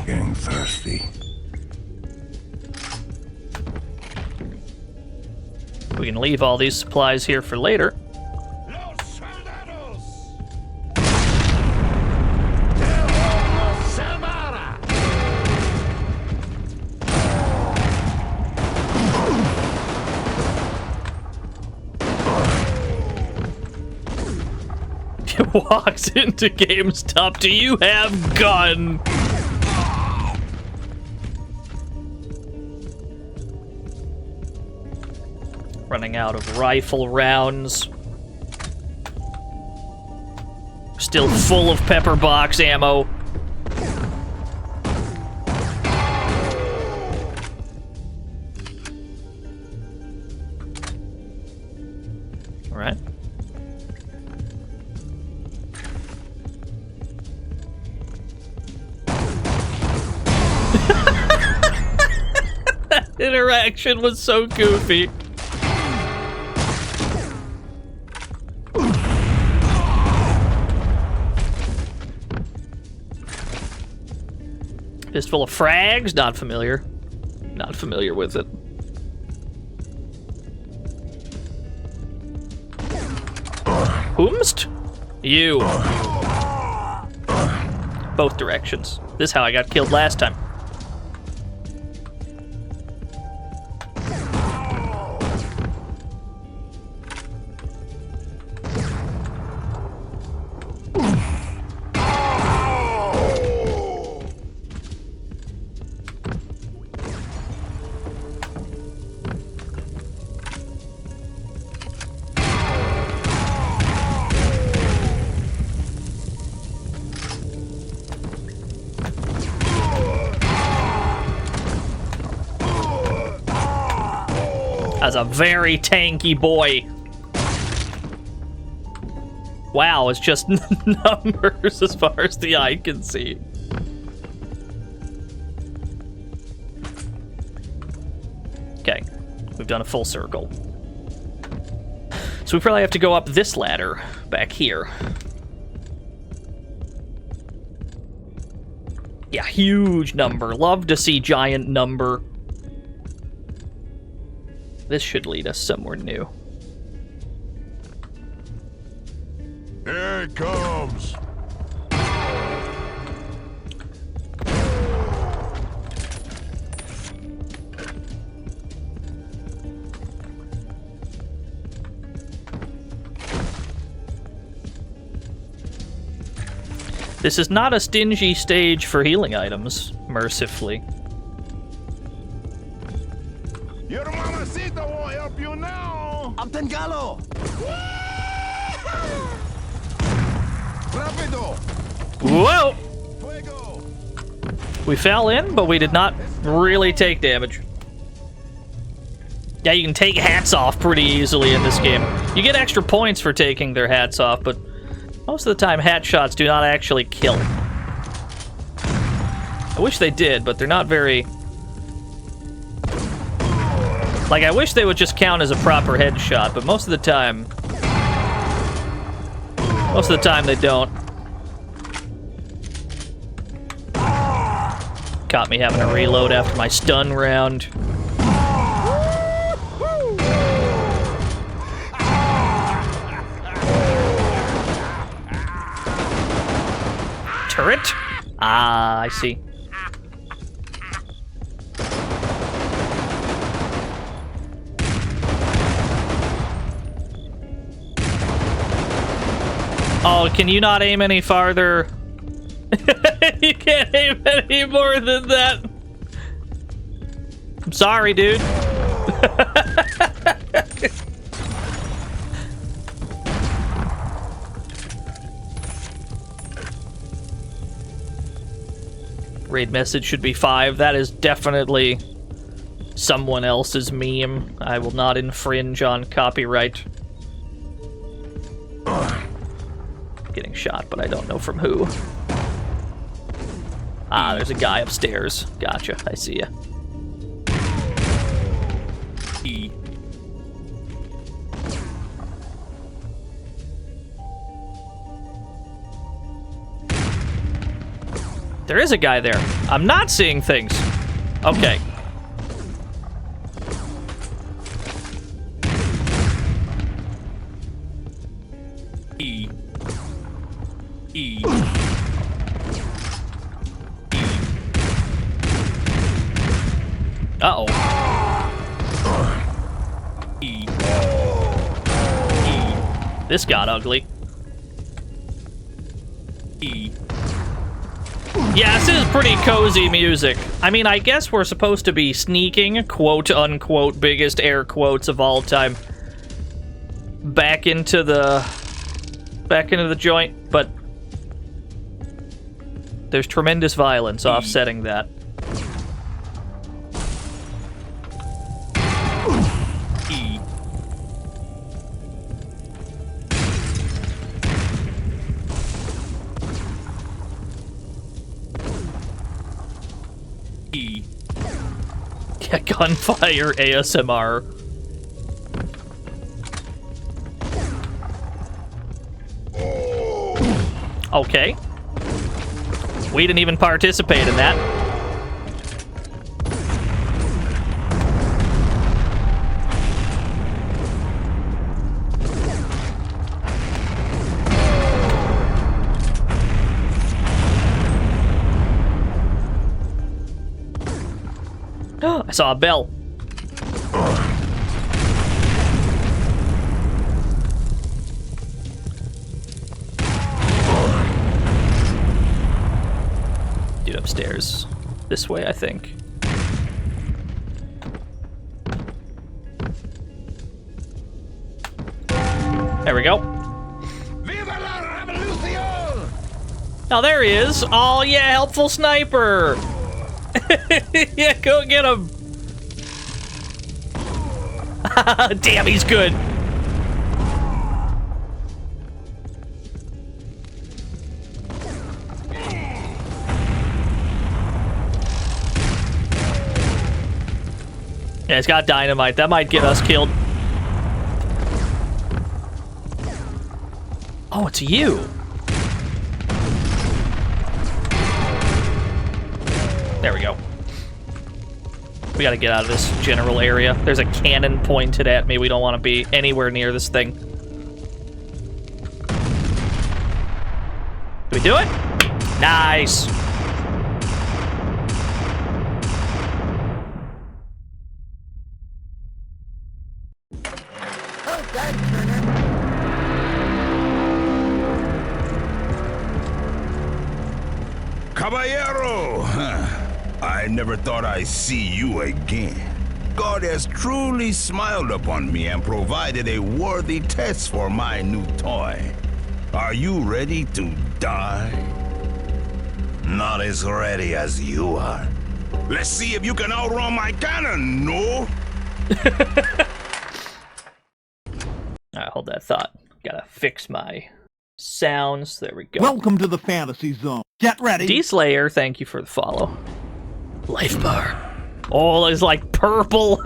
Getting thirsty. We can leave all these supplies here for later. Walks into GameStop. Do you have gun? Running out of rifle rounds. Still full of pepper box ammo. All right. That interaction was so goofy. Fistful of frags, not familiar. Not familiar with it. Whomst? You. Both directions. This is how I got killed last time. As a very tanky boy. Wow, it's just numbers as far as the eye can see. Okay, we've done a full circle. So we probably have to go up this ladder back here. Yeah, huge number. Love to see giant number. This should lead us somewhere new. Here it comes. This is not a stingy stage for healing items, mercifully. Your mamacita won't help you now. Obtengalo. Rápido. Whoa! We fell in, but we did not really take damage. Yeah, you can take hats off pretty easily in this game. You get extra points for taking their hats off, but most of the time hat shots do not actually kill. I wish they did, but they're not very Like, I wish they would just count as a proper headshot, but most of the time they don't. Caught me having to reload after my stun round. Turret? Ah, I see. Oh, can you not aim any farther? You can't aim any more than that. I'm sorry, dude. Raid message should be 5. That is definitely someone else's meme. I will not infringe on copyright. Getting shot, but I don't know from who. Ah, there's a guy upstairs. Gotcha, I see ya. E. There is a guy there. I'm not seeing things. Okay. E. E. Uh-oh. E. E. This got ugly. E. Yeah, this is pretty cozy music. I mean, I guess we're supposed to be sneaking, quote-unquote, biggest air quotes of all time, back into the joint, but there's tremendous violence offsetting that. E. E. Yeah, gunfire ASMR. Okay. We didn't even participate in that. I saw a bell. Dude upstairs. This way, I think. There we go. Oh, there he is. Oh, yeah, helpful sniper. Yeah, go get him. Damn, he's good. Yeah, he's got dynamite. That might get us killed. Oh, it's you. There we go. We gotta get out of this general area. There's a cannon pointed at me. We don't want to be anywhere near this thing. Do we do it? Nice. Caballero! I never thought I'd see you again. God has truly smiled upon me and provided a worthy test for my new toy. Are you ready to die? Not as ready as you are. Let's see if you can outrun my cannon, no? Alright, hold that thought. Gotta fix my sounds. There we go. Welcome to the fantasy zone. Get ready. D-Slayer, thank you for the follow. Life bar. Oh, it's like purple.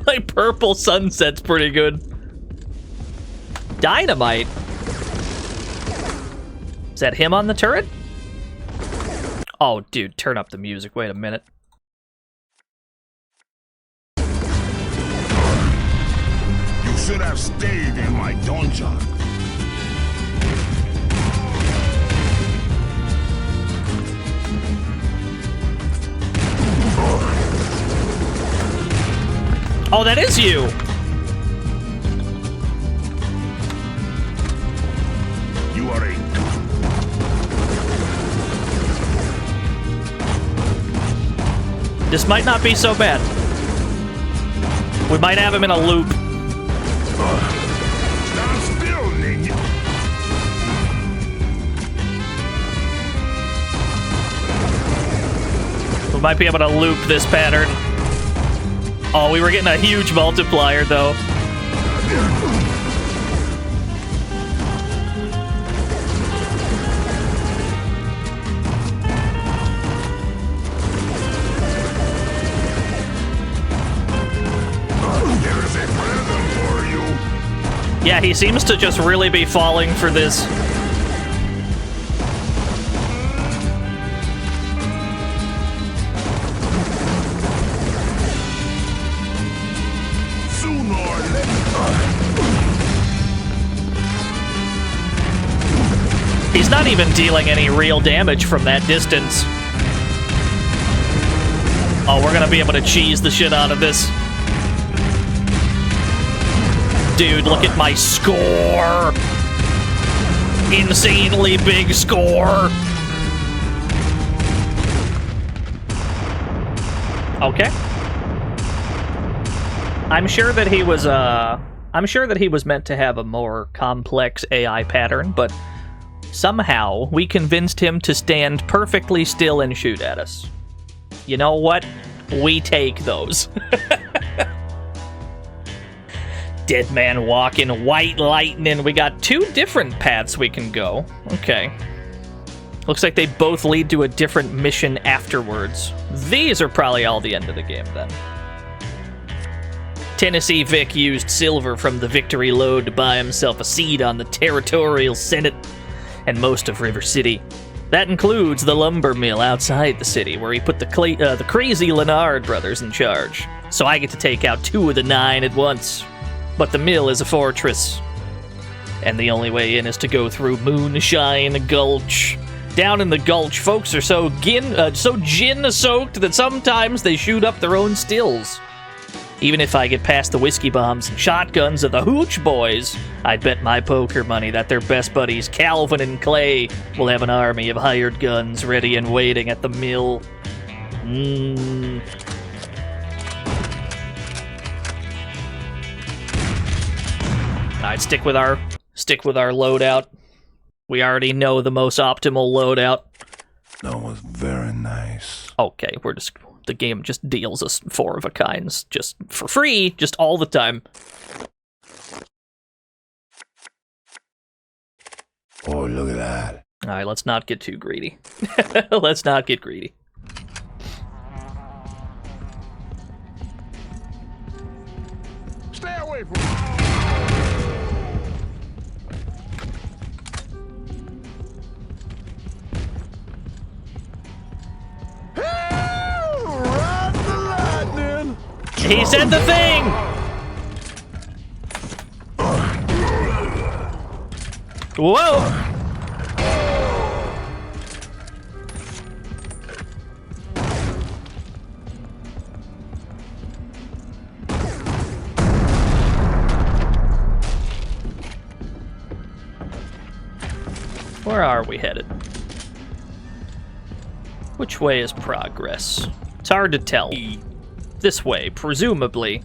Like purple sunset's pretty good. Dynamite. Is that him on the turret? Oh, dude, turn up the music. Wait a minute. You should have stayed in my dungeon. Oh, that is you! You are a... This might not be so bad. We might have him in a loop. Stand still, ninja. We might be able to loop this pattern. Oh, we were getting a huge multiplier, though. There is a present for you. Yeah, he seems to just really be falling for this. He's not even dealing any real damage from that distance. Oh, we're gonna be able to cheese the shit out of this. Dude, look at my score! Insanely big score! Okay. I'm sure that he was meant to have a more complex AI pattern, but somehow we convinced him to stand perfectly still and shoot at us. You know what? We take those. Dead man walking, white lightning. We got 2 different paths we can go. Okay. Looks like they both lead to a different mission afterwards. These are probably all the end of the game then. Tennessee Vic used silver from the victory load to buy himself a seat on the territorial senate and most of River City. That includes the lumber mill outside the city, where he put the crazy Leonard brothers in charge. So I get to take out 2 of the 9 at once. But the mill is a fortress, and the only way in is to go through Moonshine Gulch. Down in the gulch, folks are so gin-soaked that sometimes they shoot up their own stills. Even if I get past the whiskey bombs and shotguns of the Hooch Boys, I'd bet my poker money that their best buddies Calvin and Clay will have an army of hired guns ready and waiting at the mill. Alright, stick with our loadout. We already know the most optimal loadout. That was very nice. Okay, the game just deals us 4 of a kinds, just for free, just all the time. Oh, look at that. Alright, let's not get too greedy. Let's not get greedy. Stay away from me. He said the thing! Whoa! Where are we headed? Which way is progress? It's hard to tell. This way, presumably.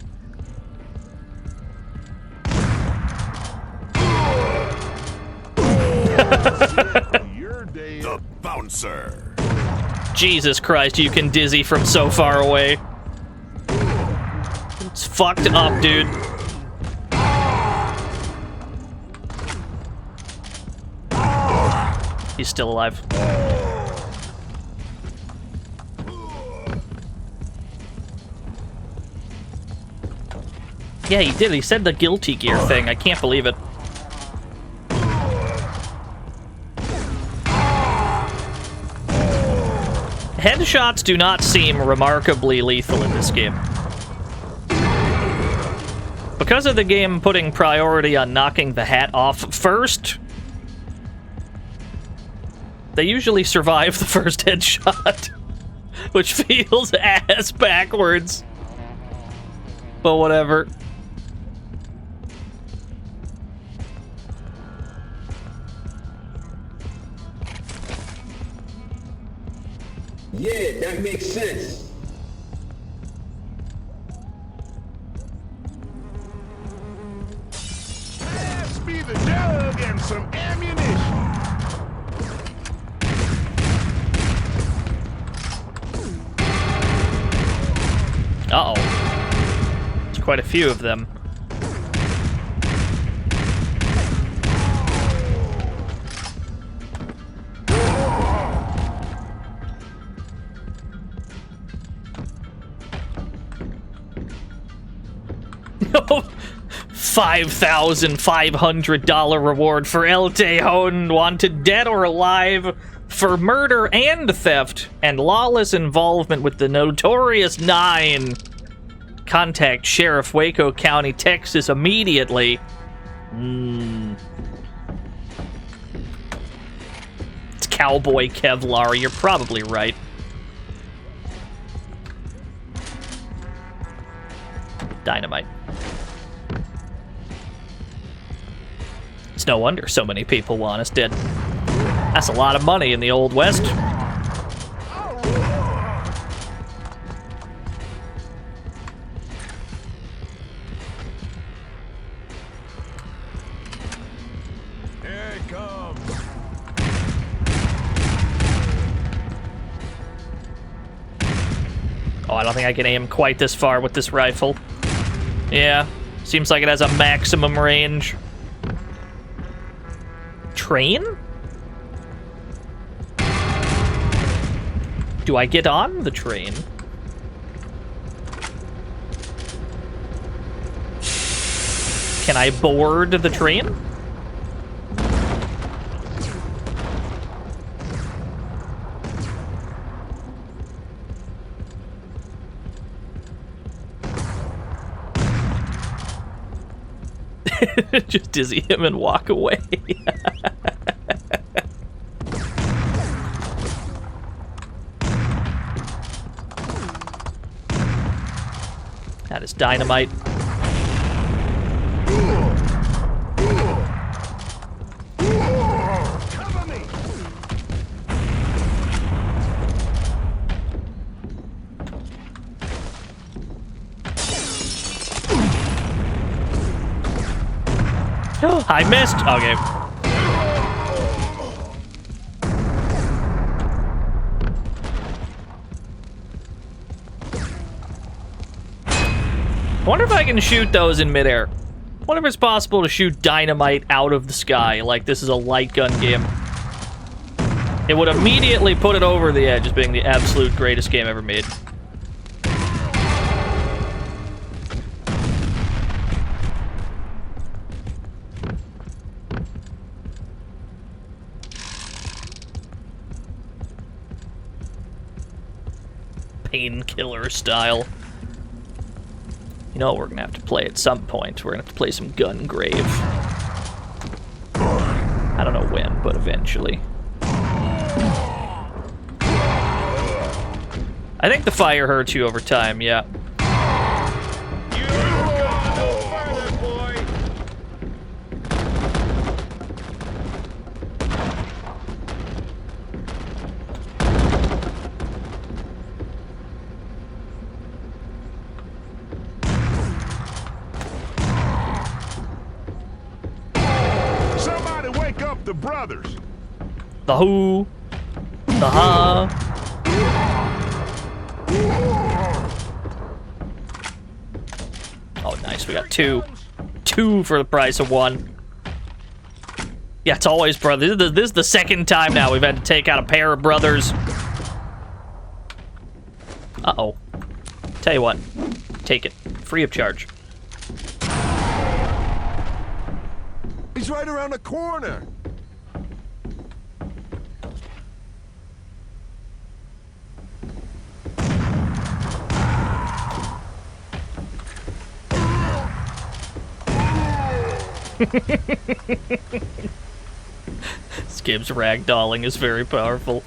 The bouncer. Jesus Christ, you can dizzy from so far away. It's fucked up, dude. He's still alive. Yeah, he did. He said the guilty gear thing. I can't believe it. Headshots do not seem remarkably lethal in this game. Because of the game putting priority on knocking the hat off first, they usually survive the first headshot, which feels ass backwards. But whatever. Yeah, that makes sense. Pass me the jug and some ammunition. Uh-oh. There's quite a few of them. $5,500 reward for El Tejon, wanted dead or alive for murder and theft and lawless involvement with the Notorious Nine. Contact Sheriff Waco County, Texas immediately. It's Cowboy Kevlar, you're probably right. Dynamite. It's no wonder so many people want us dead. That's a lot of money in the Old West. Here it comes. Oh, I don't think I can aim quite this far with this rifle. Yeah, seems like it has a maximum range. Train? Do I get on the train? Can I board the train? Just dizzy him and walk away. That is dynamite. Cover me. I missed. Okay. I wonder if I can shoot those in midair. I wonder if it's possible to shoot dynamite out of the sky, like this is a light gun game. It would immediately put it over the edge as being the absolute greatest game ever made. Painkiller style. You know what we're gonna have to play at some point? We're gonna have to play some Gun Grave. I don't know when, but eventually. I think the fire hurts you over time, yeah. You gotta go further, boy. Somebody wake up the brothers. The who? The ha? Oh, nice. We got two. Two for the price of one. Yeah, it's always brothers. This is the second time now we've had to take out a pair of brothers. Uh-oh. Tell you what. Take it. Free of charge. He's right around the corner. Skib's ragdolling is very powerful.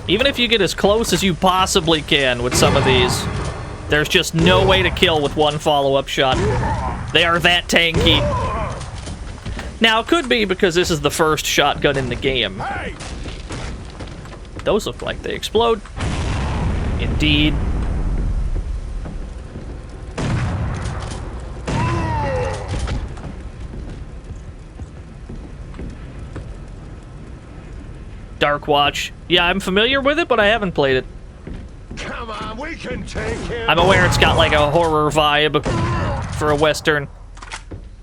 Even if you get as close as you possibly can with some of these, there's just no way to kill with one follow-up shot. They are that tanky. Now, it could be because this is the first shotgun in the game. Those look like they explode. Indeed. Dark Watch. Yeah, I'm familiar with it, but I haven't played it. Come on, we can take him. I'm aware it's got like a horror vibe for a Western.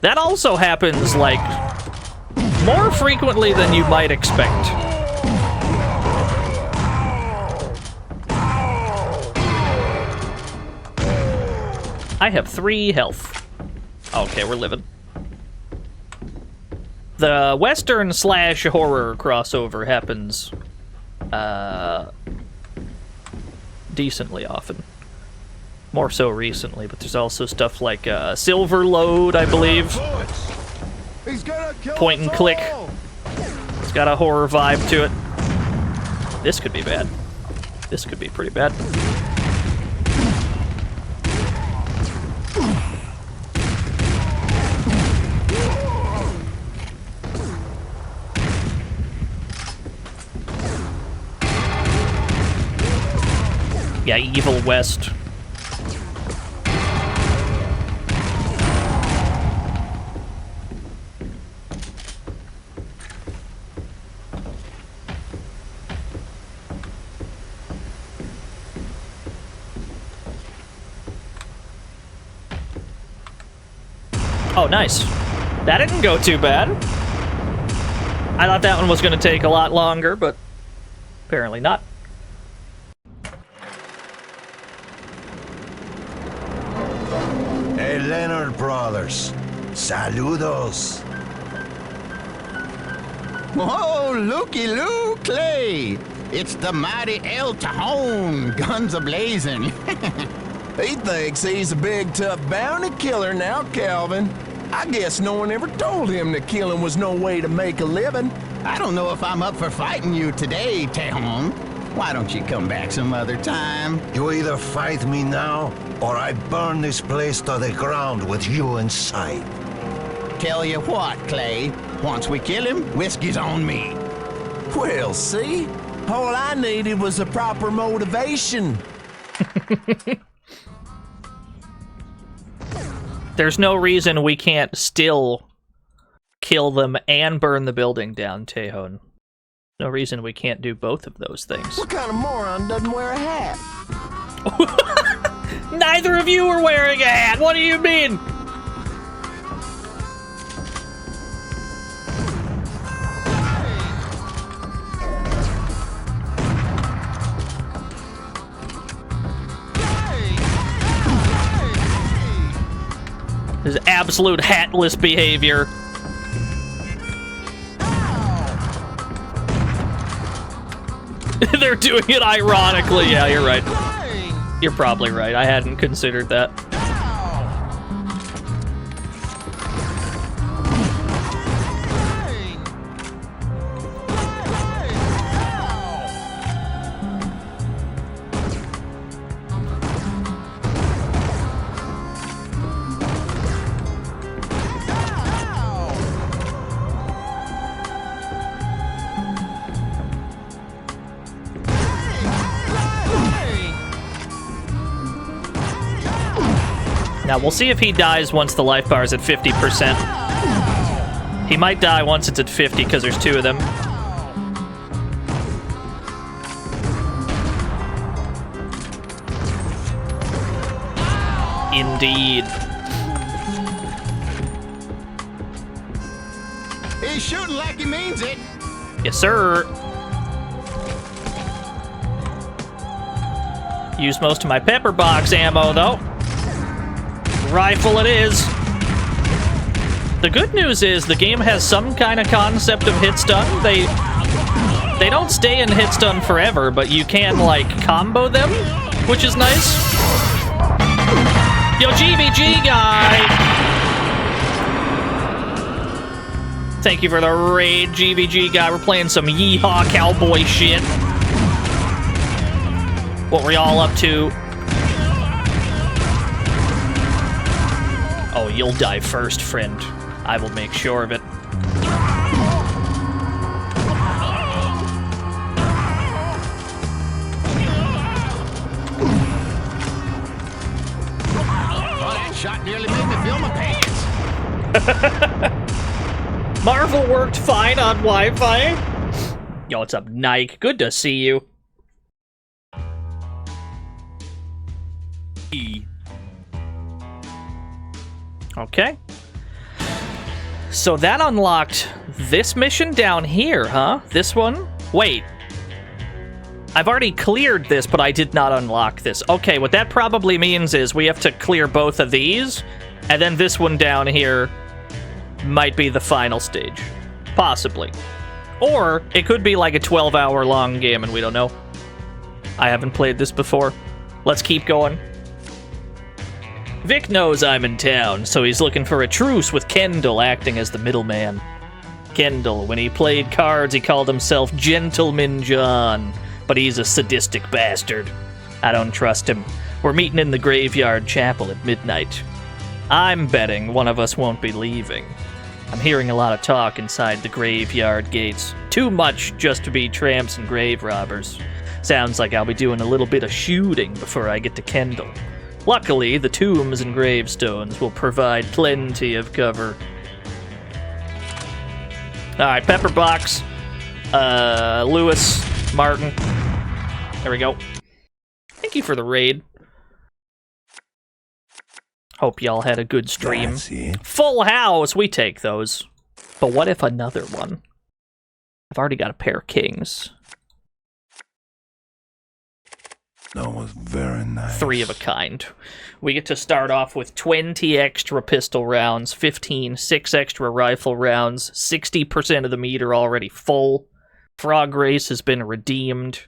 That also happens, like, more frequently than you might expect. I have 3 health. Okay, we're living. The Western / horror crossover happens decently often. More so recently, but there's also stuff like Silver Load, I believe. Point and click. It's got a horror vibe to it. This could be bad. This could be pretty bad. Yeah, Evil West. Oh, nice. That didn't go too bad. I thought that one was going to take a lot longer, but apparently not. Hey, Leonard brothers. Saludos. Oh, looky-loo, Clay. It's the mighty El Cajon, guns a-blazing. He thinks he's a big, tough bounty killer now, Calvin. I guess no one ever told him that killing was no way to make a living. I don't know if I'm up for fighting you today, Tejon. Why don't you come back some other time? You either fight me now, or I burn this place to the ground with you inside. Tell you what, Clay. Once we kill him, whiskey's on me. Well, see? All I needed was the proper motivation. There's no reason we can't still kill them and burn the building down, Tejon. No reason we can't do both of those things. What kind of moron doesn't wear a hat? Neither of you are wearing a hat! What do you mean? This is absolute hatless behavior. They're doing it ironically. Yeah, you're right. You're probably right. I hadn't considered that. Now, we'll see if he dies once the life bar is at 50%. He might die once it's at 50 because there's 2 of them. Indeed. He's shooting like he means it. Yes, sir. Use most of my pepper box ammo, though. Rifle it is. The good news is the game has some kind of concept of hit stun. They don't stay in hit stun forever, but you can, like, combo them, which is nice. Yo, GBG guy! Thank you for the raid, GBG guy. We're playing some yeehaw cowboy shit. What were y'all up to? Oh, you'll die first, friend. I will make sure of it. Oh, that shot nearly made me feel my pants. Marvel worked fine on Wi-Fi. Yo, what's up, Nike? Good to see you. Okay. So that unlocked this mission down here, huh? This one? Wait. I've already cleared this, but I did not unlock this. Okay, what that probably means is we have to clear both of these, and then this one down here might be the final stage. Possibly. Or it could be like a 12-hour long game and we don't know. I haven't played this before. Let's keep going. Vic knows I'm in town, so he's looking for a truce with Kendall acting as the middleman. Kendall, when he played cards, he called himself Gentleman John, but he's a sadistic bastard. I don't trust him. We're meeting in the graveyard chapel at midnight. I'm betting one of us won't be leaving. I'm hearing a lot of talk inside the graveyard gates. Too much just to be tramps and grave robbers. Sounds like I'll be doing a little bit of shooting before I get to Kendall. Luckily, the tombs and gravestones will provide plenty of cover. Alright, Pepper Box. Lewis, Martin. There we go. Thank you for the raid. Hope y'all had a good stream. Full house, we take those. But what if another one? I've already got a pair of kings. That was very nice. 3 of a kind. We get to start off with 20 extra pistol rounds, 15, 6 extra rifle rounds, 60% of the meter already full. Frog Race has been redeemed.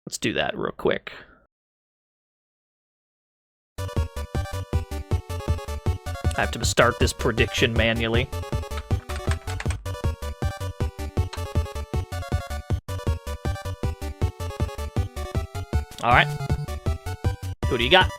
Let's do that real quick. I have to start this prediction manually. Alright. Who do you got?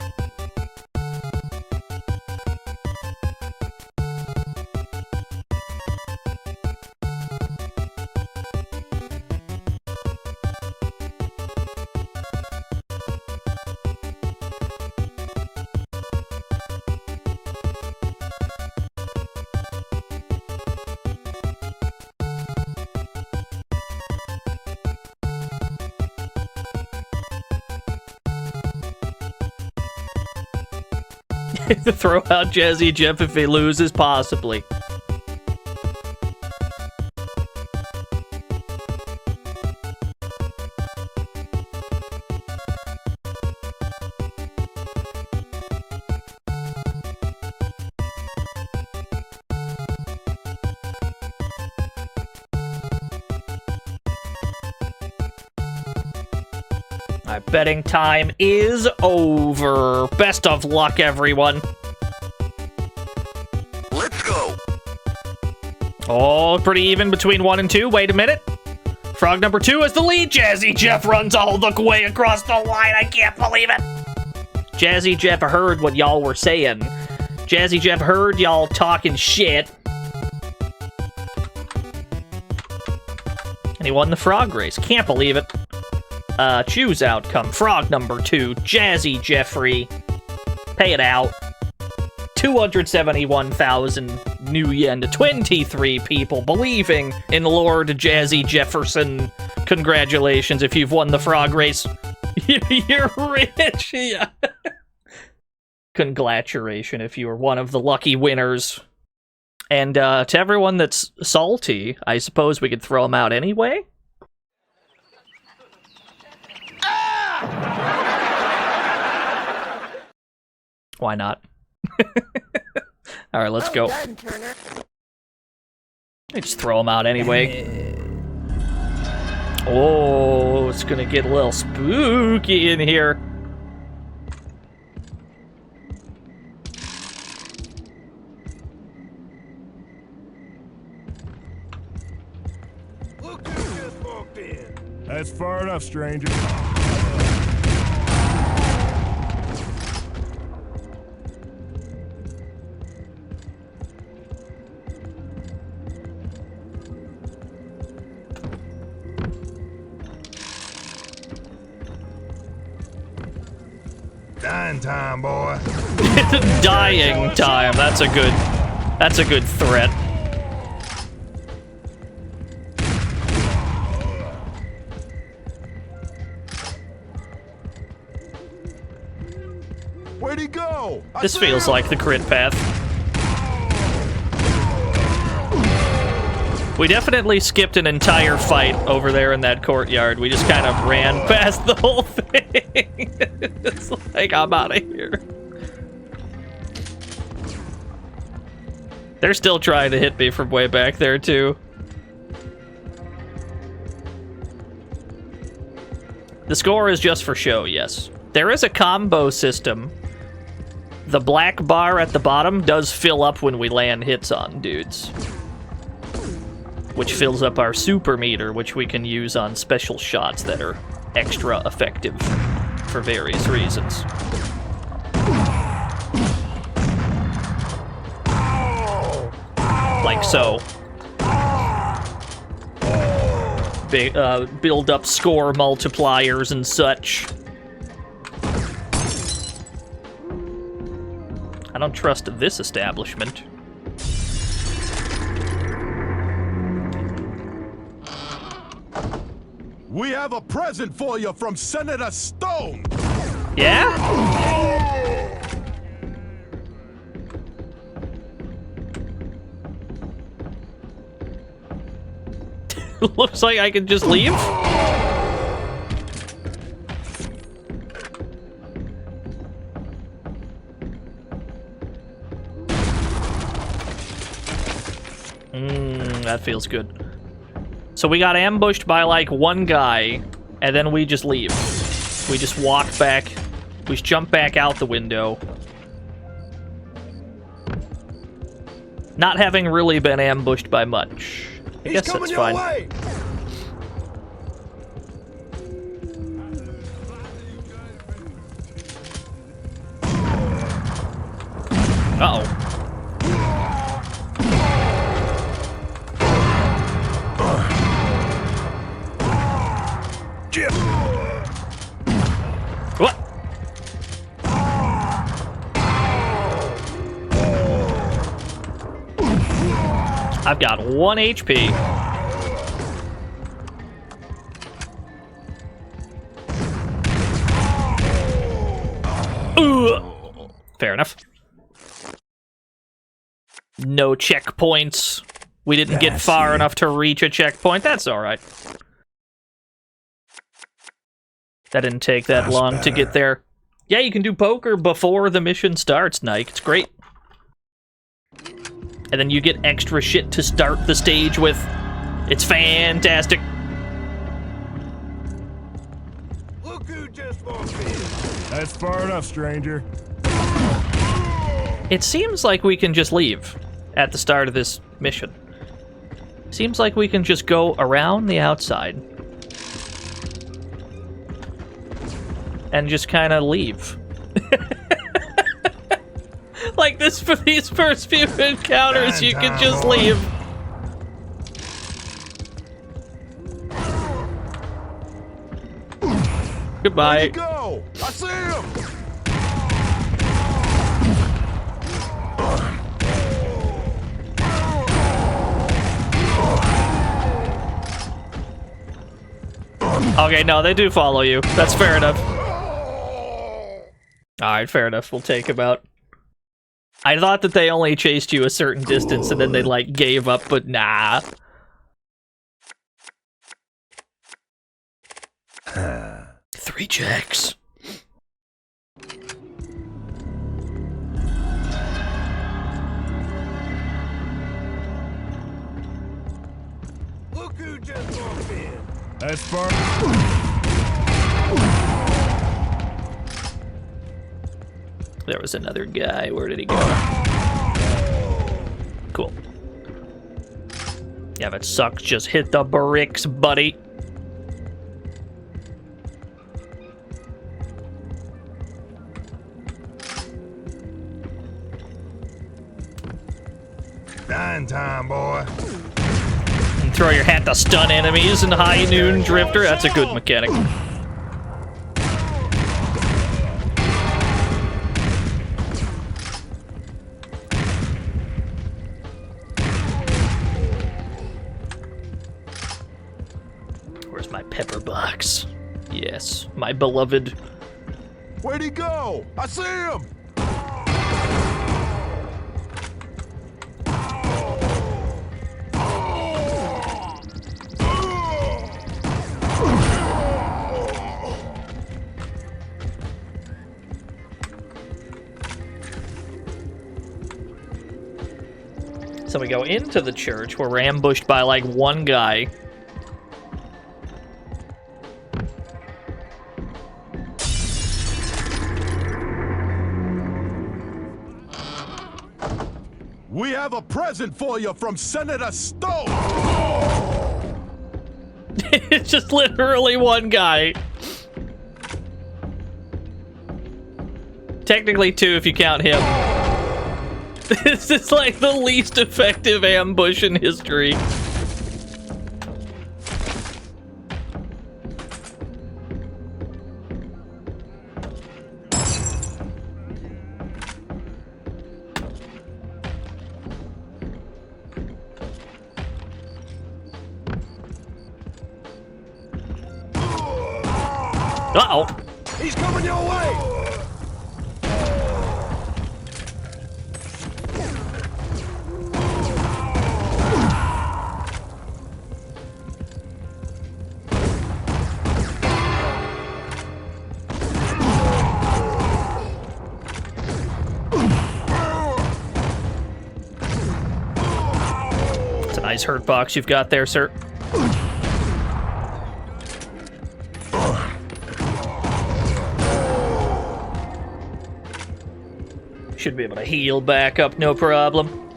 Throw out Jazzy Jeff if he loses, possibly. Alright, betting time is over. Best of luck, everyone. Let's go. Oh, pretty even between 1 and 2. Wait a minute. Frog number 2 is the lead. Jazzy Jeff runs all the way across the line. I can't believe it. Jazzy Jeff heard what y'all were saying. Jazzy Jeff heard y'all talking shit. And he won the frog race. Can't believe it. Choose outcome. Frog number 2, Jazzy Jeffrey. Pay it out. 271,000 new yen to 23 people believing in Lord Jazzy Jefferson. Congratulations if you've won the frog race. You're rich. Yeah. Congratulations if you were one of the lucky winners. And to everyone that's salty, I suppose we could throw them out anyway? Why not? Alright, let's go. I just throw them out anyway. Oh, it's gonna get a little spooky in here. Look who just walked in. That's far enough, stranger. Dying time, boy. Dying time. That's a good threat. Where'd he go? This feels like the crit path. We definitely skipped an entire fight over there in that courtyard. We just kind of ran past the whole thing. It's like, I'm out of here. They're still trying to hit me from way back there, too. The score is just for show, yes. There is a combo system. The black bar at the bottom does fill up when we land hits on dudes, which fills up our super meter, which we can use on special shots that are extra effective for various reasons. Like so. Build up score multipliers and such. I don't trust this establishment. We have a present for you from Senator Stone. Yeah? Looks like I can just leave. That feels good. So we got ambushed by, like, one guy, and then we just leave. We just walk back. We just jump back out the window. Not having really been ambushed by much. I guess that's fine. Uh-oh. What? I've got 1 HP. Fair enough. No checkpoints. We didn't get far enough to reach a checkpoint. That's alright. That didn't take that long to get there. Yeah, you can do poker before the mission starts, Nike. It's great. And then you get extra shit to start the stage with. It's fantastic. Look who just walked in. That's far enough, stranger. It seems like we can just leave at the start of this mission. Seems like we can just go around the outside and just kind of leave. Like this, for these first few encounters, you can just leave. Goodbye. Where'd he go? I see him. Okay, no, they do follow you. That's fair enough. Alright, fair enough. We'll take him out. I thought that they only chased you a certain distance and then they, like, gave up, but nah. 3 checks. As far There was another guy. Where did he go? Cool. Yeah, if it sucks, just hit the bricks, buddy. Dying time, boy. And throw your hat to stun enemies in High Noon Drifter. That's a good mechanic. Where's my pepper box? Yes, my beloved. Where'd he go? I see him! So we go into the church where we're ambushed by like one guy. We have a present for you from Senator Stone! It's just literally one guy. Technically two if you count him. This is like the least effective ambush in history. Uh-oh. He's coming your way! It's a nice hurt box you've got there, sir. Should be able to heal back up, no problem.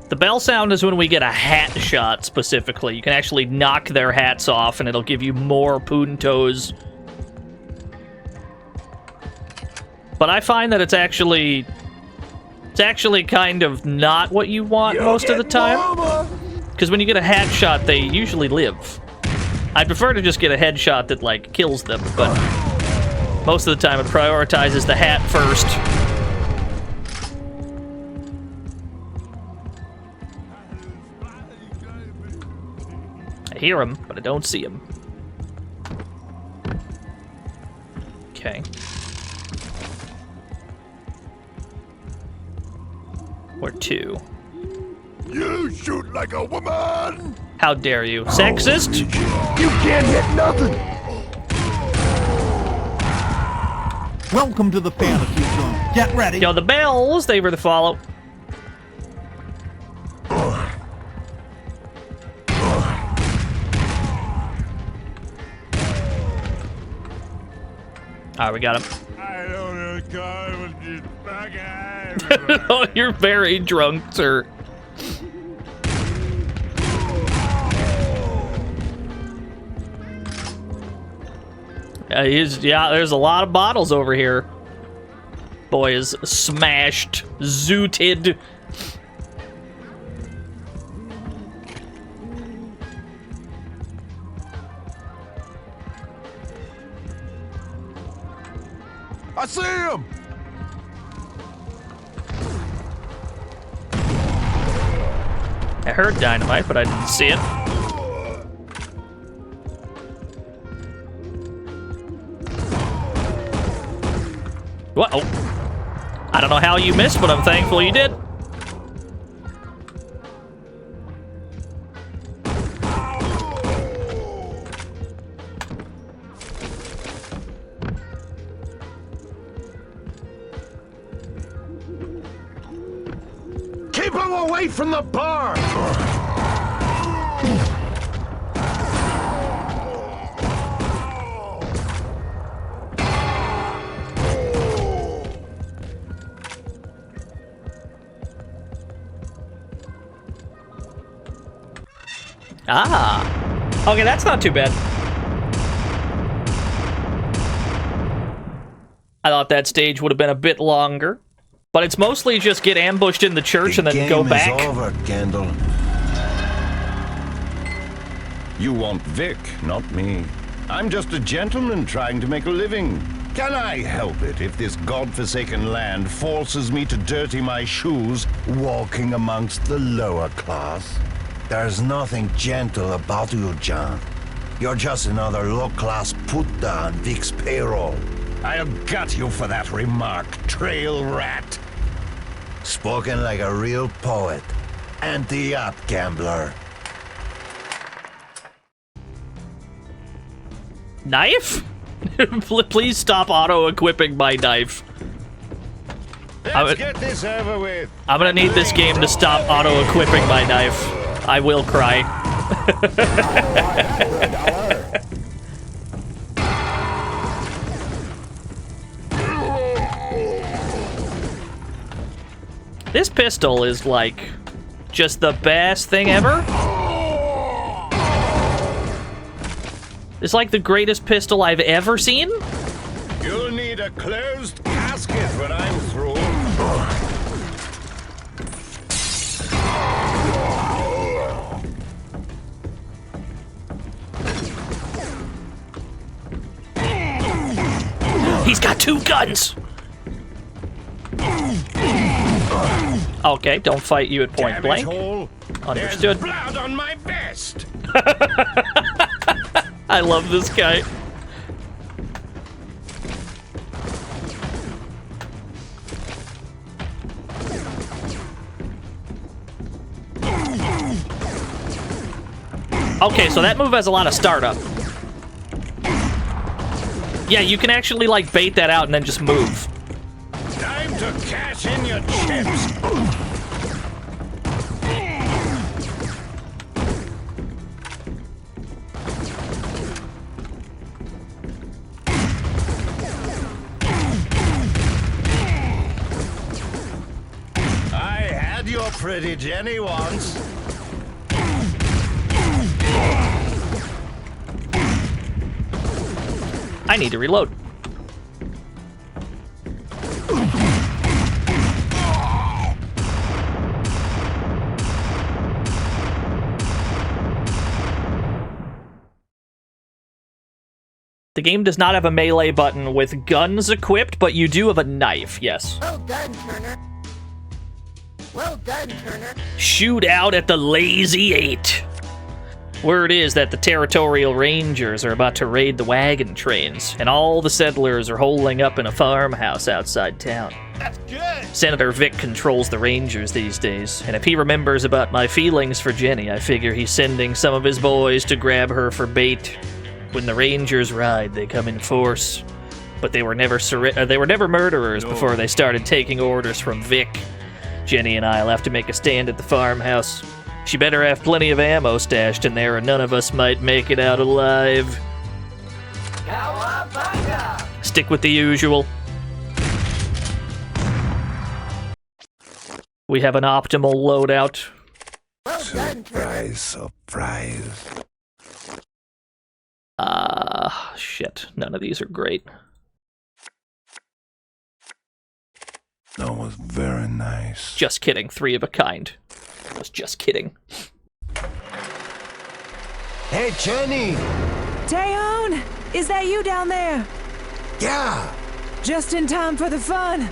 The bell sound is when we get a hat shot, specifically. You can actually knock their hats off, and it'll give you more puntos. But I find that it's actually kind of not what you want most of the time. Because when you get a hat shot, they usually live. I'd prefer to just get a headshot that, like, kills them, but most of the time it prioritizes the hat first. I hear him, but I don't see him. Okay. Or two. You shoot like a woman! How dare you? Sexist? You can't hit nothing! Welcome to the fantasy zone. Get ready. Yo, the bells, they were the follow. Alright, we got him. I don't know, car was just fucking. Oh, you're very drunk, sir. Yeah, there's a lot of bottles over here. Boy is smashed, zooted. I see him! I heard dynamite, but I didn't see it. Whoa. I don't know how you missed, but I'm thankful you did. Keep him away from the bar! Ah. Okay, that's not too bad. I thought that stage would have been a bit longer. But it's mostly just get ambushed in the church and then go back. Game is over, Kendall. You want Vic, not me. I'm just a gentleman trying to make a living. Can I help it if this godforsaken land forces me to dirty my shoes walking amongst the lower class? There's nothing gentle about you, John. You're just another low-class putta on Vic's payroll. I'll gut you for that remark, trail rat. Spoken like a real poet. Anti-up, gambler. Knife? Please stop auto-equipping my knife. Let's get this over with. I'm gonna need this game to stop auto-equipping my knife. I will cry. This pistol is like just the best thing ever. It's like the greatest pistol I've ever seen. You'll need a closed casket when I'm through. He's got 2 guns. Okay, don't fight you at point blank. Understood. There's blood on my vest. I love this guy. Okay, so that move has a lot of startup. Yeah, you can actually like bait that out and then just move. Time to cash in your chips. I had your pretty Jenny once. I need to reload. The game does not have a melee button with guns equipped, but you do have a knife, yes. Well done, Turner. Well done, Turner. Shoot out at the Lazy 8. Word is that the territorial rangers are about to raid the wagon trains, and all the settlers are holing up in a farmhouse outside town. That's good. Senator Vic controls the rangers these days, and if he remembers about my feelings for Jenny, I figure he's sending some of his boys to grab her for bait. When the rangers ride, they come in force, but they were never murderers before they started taking orders from Vic. Jenny and I'll have to make a stand at the farmhouse. She better have plenty of ammo stashed in there, or none of us might make it out alive. Cowabunga! Stick with the usual. We have an optimal loadout. Well done, Turner. Surprise. Shit. None of these are great. That was very nice. Just kidding. 3 of a kind. I was just kidding. Hey, Jenny! Tejon! Is that you down there? Yeah! Just in time for the fun.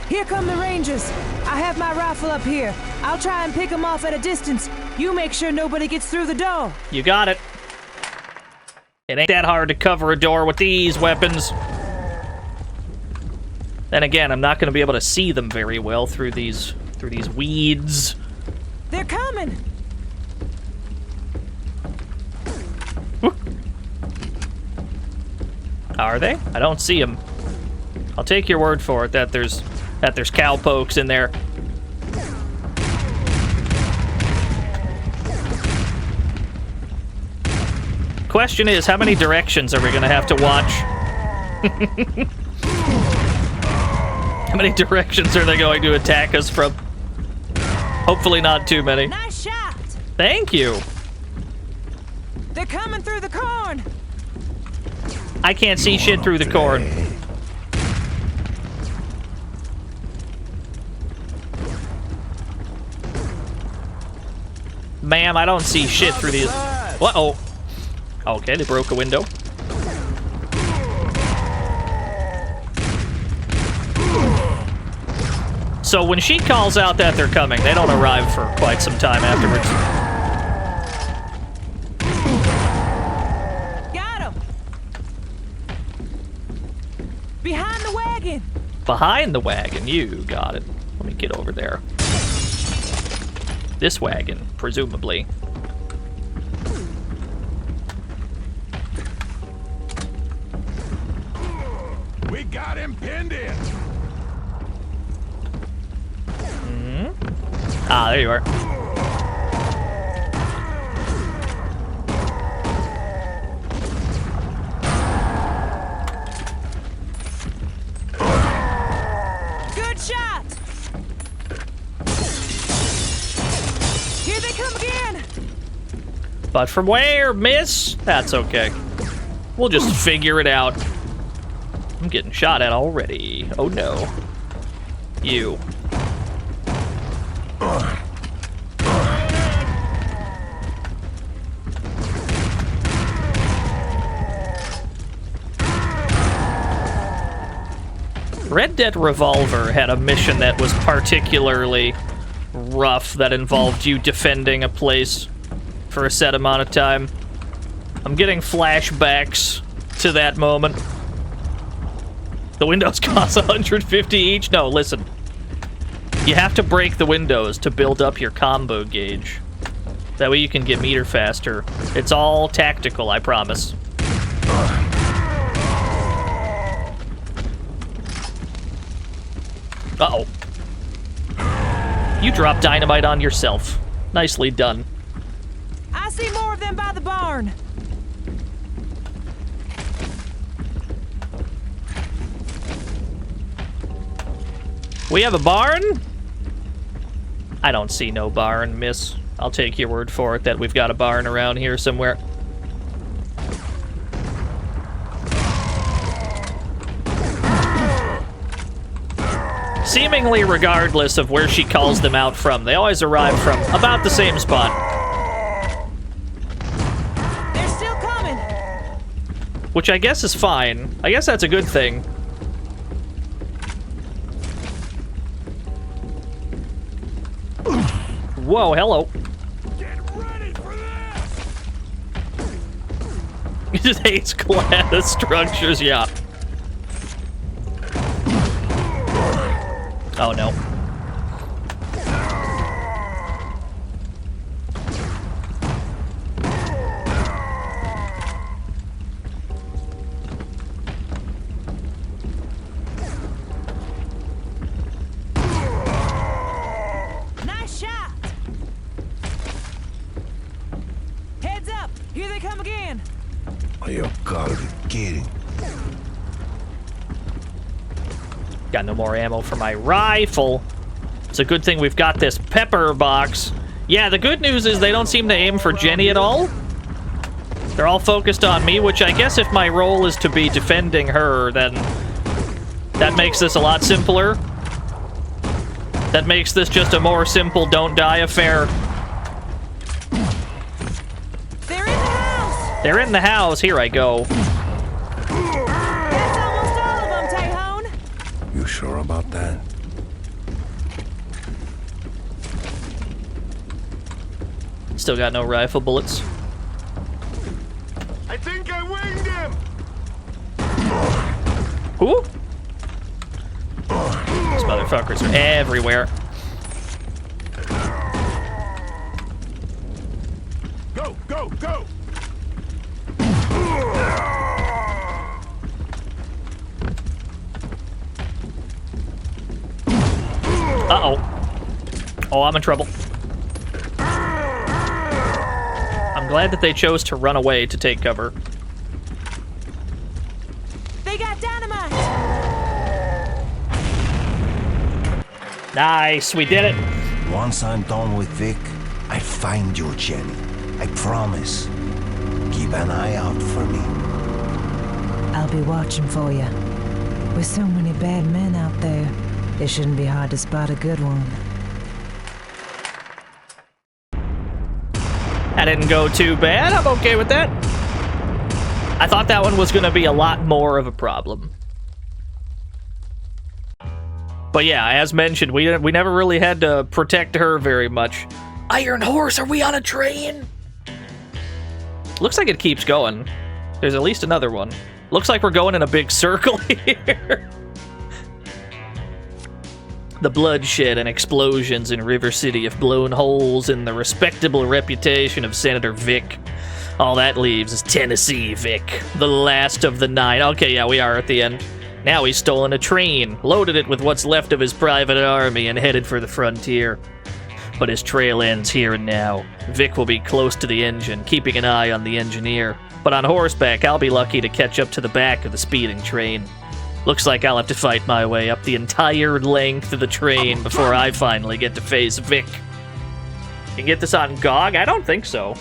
Here come the Rangers. I have my rifle up here. I'll try and pick them off at a distance. You make sure nobody gets through the door. You got it. It ain't that hard to cover a door with these weapons. Then again, I'm not going to be able to see them very well through these weeds. They're coming. Are they? I don't see them. I'll take your word for it that there's cowpokes in there. Question is, how many directions are we gonna have to watch? How many directions are they going to attack us from? Hopefully not too many. Nice shot. Thank you. They're coming through the corn! I can't see shit through the corn. Ma'am, I don't see shit through these. Uh-oh. Okay, they broke a window. So when she calls out that they're coming, they don't arrive for quite some time afterwards. Got him! Behind the wagon! Behind the wagon, you got it. Let me get over there. This wagon, presumably. We got him pinned in. Ah, there you are. Good shot! Here they come again! But from where, miss? That's okay. We'll just figure it out. I'm getting shot at already. Oh no. You. Red Dead Revolver had a mission that was particularly rough that involved you defending a place for a set amount of time. I'm getting flashbacks to that moment. The windows cost 150 each? No, listen. You have to break the windows to build up your combo gauge. That way you can get meter faster. It's all tactical, I promise. Uh-oh. You dropped dynamite on yourself. Nicely done. I see more of them by the barn. We have a barn? I don't see no barn, miss. I'll take your word for it that we've got a barn around here somewhere. Seemingly regardless of where she calls them out from, they always arrive from about the same spot. They're still coming. Which I guess is fine. I guess that's a good thing. Whoa, hello. Get ready for this. He just hates glass structures, yeah. Oh no. Nice shot. Heads up. Here they come again. Oh, you gotta be kidding. Got no more ammo for my rifle. It's a good thing we've got this pepper box. Yeah, the good news is they don't seem to aim for Jenny at all. They're all focused on me, which I guess if my role is to be defending her, then that makes this a lot simpler. That makes this just a more simple don't die affair. They're in the house. They're in the house. Here I go. That's almost all of them, Tejon. You sure about that? Still got no rifle bullets. I think I winged him. Who? These motherfuckers are everywhere. Go, go, go. Uh-oh. Oh, I'm in trouble. I'm glad that they chose to run away to take cover. They got dynamite. Nice, we did it. Once I'm done with Vic, I find you, Jenny. I promise. Keep an eye out for me. I'll be watching for you. With so many bad men out there, it shouldn't be hard to spot a good one. That didn't go too bad. I'm okay with that. I thought that one was going to be a lot more of a problem. But yeah, as mentioned, we never really had to protect her very much. Iron Horse, are we on a train? Looks like it keeps going. There's at least another one. Looks like we're going in a big circle here. The bloodshed and explosions in River City have blown holes in the respectable reputation of Senator Vic. All that leaves is Tennessee Vic, the last of the 9. Okay, yeah, we are at the end. Now he's stolen a train, loaded it with what's left of his private army, and headed for the frontier. But his trail ends here and now. Vic will be close to the engine, keeping an eye on the engineer. But on horseback, I'll be lucky to catch up to the back of the speeding train. Looks like I'll have to fight my way up the entire length of the train before I finally get to face Vic. Can you get this on GOG? I don't think so.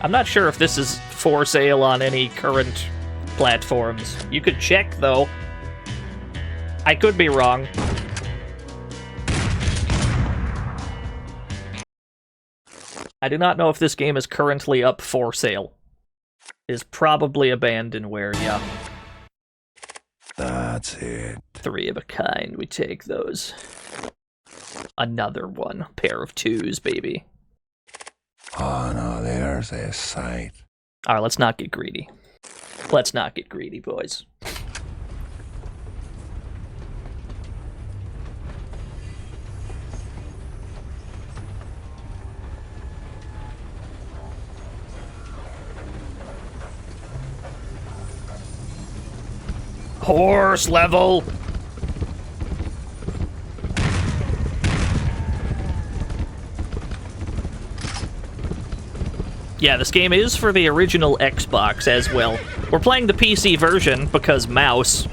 I'm not sure if this is for sale on any current platforms. You could check, though. I could be wrong. I do not know if this game is currently up for sale. It is probably abandonware, yeah. That's it. 3 of a kind, we take those. Another one. Pair of 2s, baby. Oh no, there's a sight. Alright, let's not get greedy. Let's not get greedy, boys. Horse level! Yeah, this game is for the original Xbox as well. We're playing the PC version because mouse,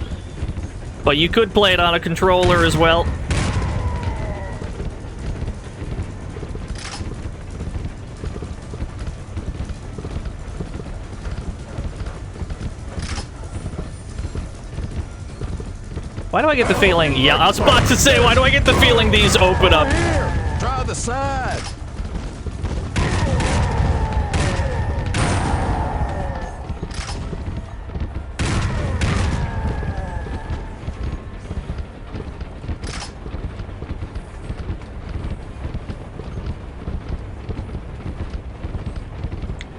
but you could play it on a controller as well. Why do I get the feeling... Yeah, I was about to say, why do I get the feeling these open up? Here, try the side.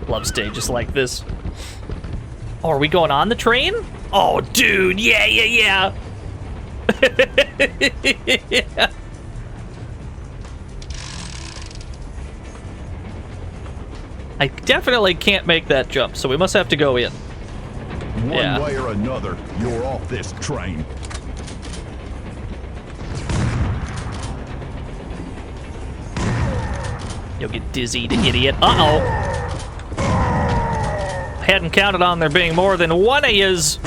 Love stages like this. Oh, are we going on the train? Oh, dude, yeah. Yeah. I definitely can't make that jump, so we must have to go in. One way or another, you're off this train. You'll get dizzied, idiot. Uh-oh. I hadn't counted on there being more than one of yous.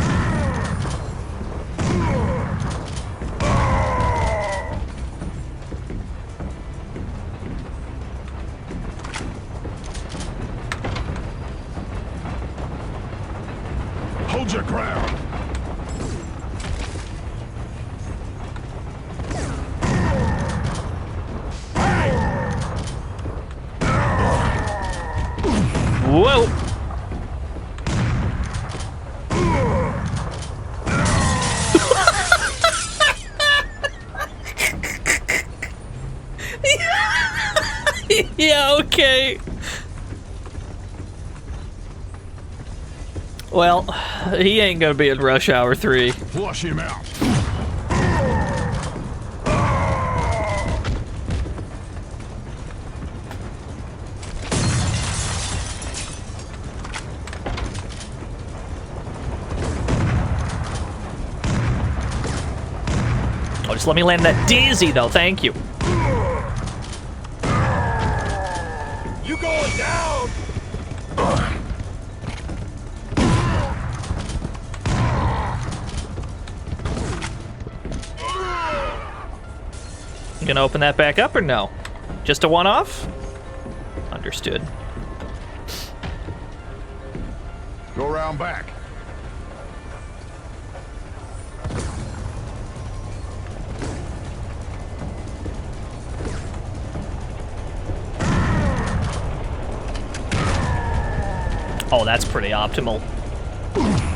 Hold your ground. Whoa. Yeah, okay. Well, he ain't gonna be in Rush Hour 3. Flush him out. Oh, just let me land that dizzy, though. Thank you. You going down? You gonna open that back up or no? Just a one-off? Understood. Go around back. Oh, that's pretty optimal.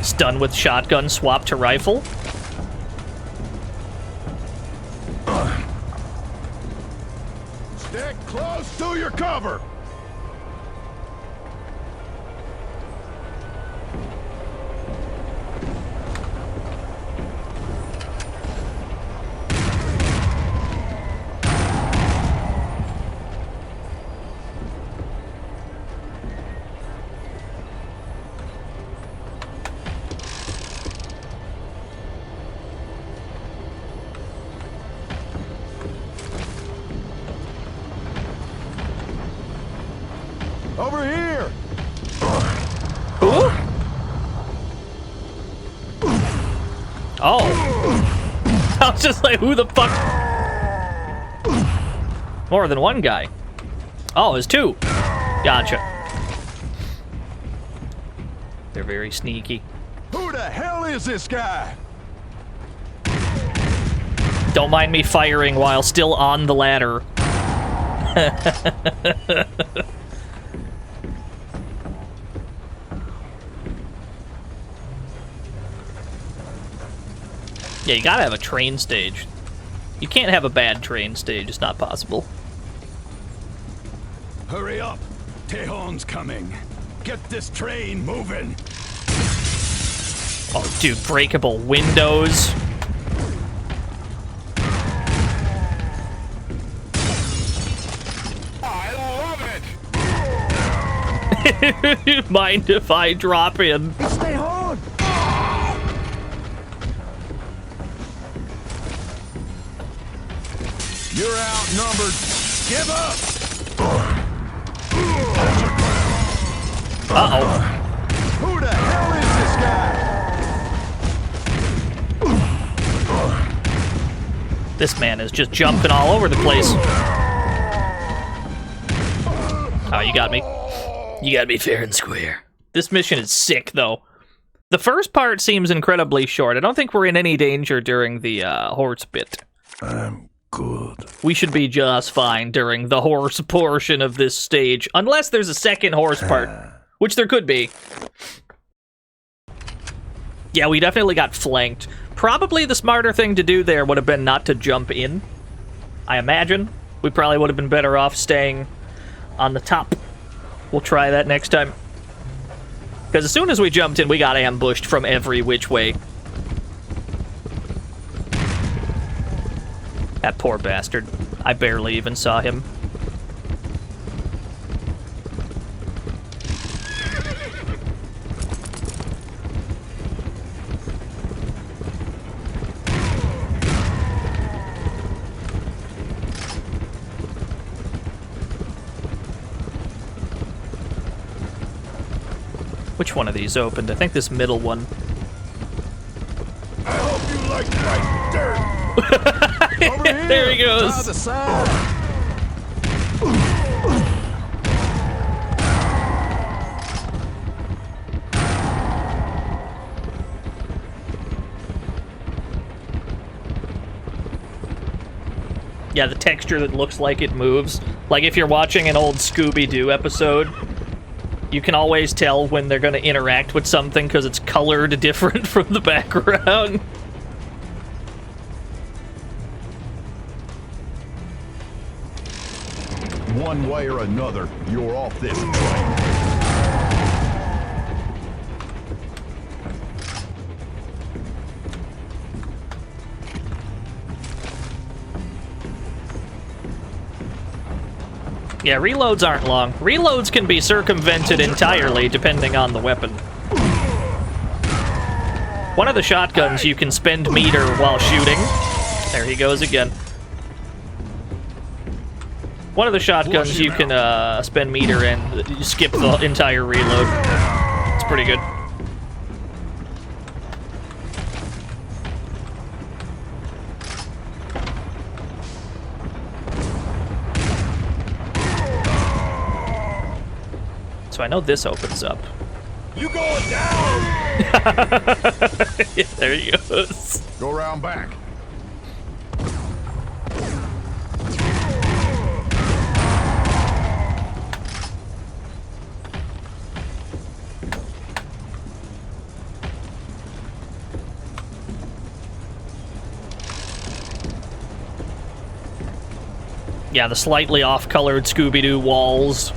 Stun with shotgun, swap to rifle. Stick close to your cover. Over here! Who? Oh. I was just like, who the fuck? More than one guy. Oh, it's two. Gotcha. They're very sneaky. Who the hell is this guy? Don't mind me firing while still on the ladder. Yeah, you gotta have a train stage. You can't have a bad train stage, it's not possible. Hurry up! Tejon's coming. Get this train moving. Oh, dude, breakable windows. I love it! Mind if I drop in? Stay on! You're outnumbered. Give up! Uh-oh. Who the hell is this guy? This man is just jumping all over the place. Oh, you got me. You got me fair and square. This mission is sick, though. The first part seems incredibly short. I don't think we're in any danger during the horse bit. I'm good. We should be just fine during the horse portion of this stage, unless there's a second horse part, which there could be. Yeah, we definitely got flanked. Probably the smarter thing to do there would have been not to jump in, I imagine. We probably would have been better off staying on the top. We'll try that next time. Because as soon as we jumped in, we got ambushed from every which way. That poor bastard. I barely even saw him. Which one of these opened? I think this middle one. I hope you like my dirt! Over here, there he goes. by the side. Yeah, the texture that looks like it moves. Like if you're watching an old Scooby-Doo episode, you can always tell when they're going to interact with something because it's colored different from the background. One way or another, you're off this train. Yeah, reloads aren't long. Reloads can be circumvented entirely depending on the weapon. One of the shotguns you can spend meter while shooting. There he goes again. One of the shotguns you can spend meter and you skip the entire reload. It's pretty good. So I know this opens up. You going down? Yeah, there he goes. Go around back. Yeah, the slightly off-colored Scooby-Doo walls.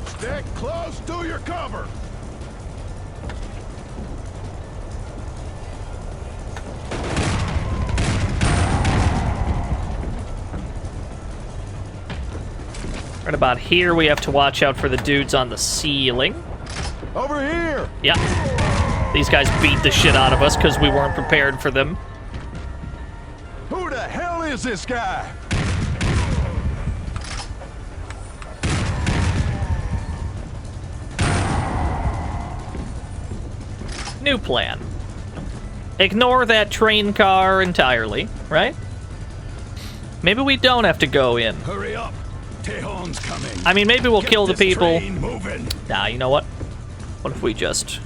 Stick close to your cover. Right about here, we have to watch out for the dudes on the ceiling. Over here. Yeah. These guys beat the shit out of us because we weren't prepared for them. Who the hell is this guy? New plan. Ignore that train car entirely, right? Maybe we don't have to go in. Hurry up. Tejon's coming. I mean, maybe we'll kill the people. Train moving. Nah, you know what? What if we just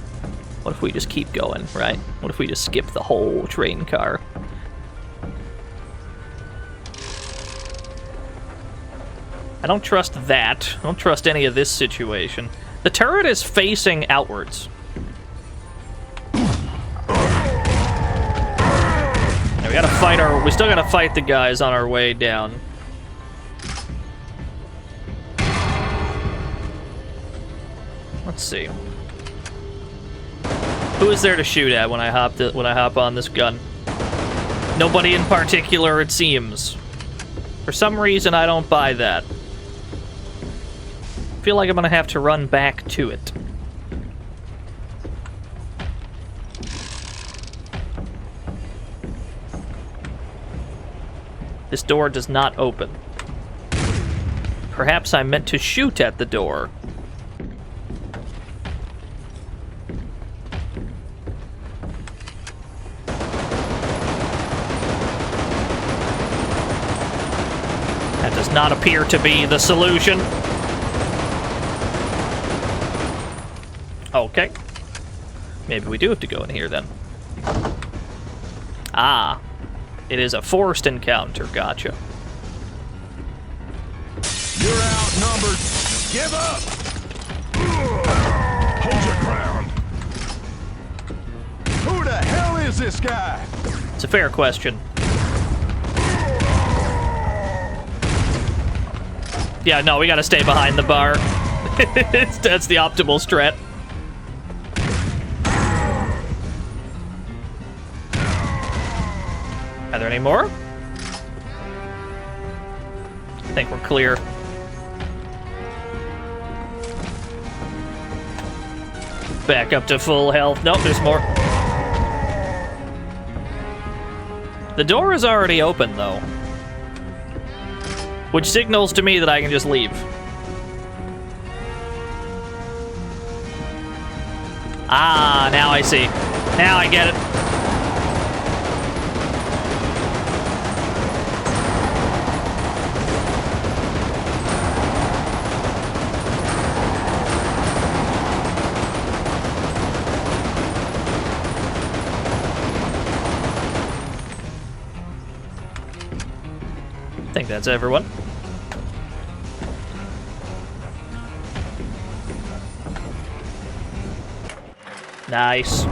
keep going, right? What if we just skip the whole train car? I don't trust that. I don't trust any of this situation. The turret is facing outwards. Yeah, we still gotta fight the guys on our way down. Let's see. Who is there to shoot at when I hop on this gun? Nobody in particular, it seems. For some reason, I don't buy that. I feel like I'm gonna have to run back to it. This door does not open. Perhaps I meant to shoot at the door. That does not appear to be the solution. Okay. Maybe we do have to go in here then. Ah. It is a forced encounter. Gotcha. You're outnumbered. Give up. Hold your ground. Who the hell is this guy? It's a fair question. Yeah, no, we gotta stay behind the bar. That's the optimal strat. Are there any more? I think we're clear. Back up to full health. Nope, there's more. The door is already open, though. Which signals to me that I can just leave. Ah, now I see. Now I get it. I think that's everyone. Nice.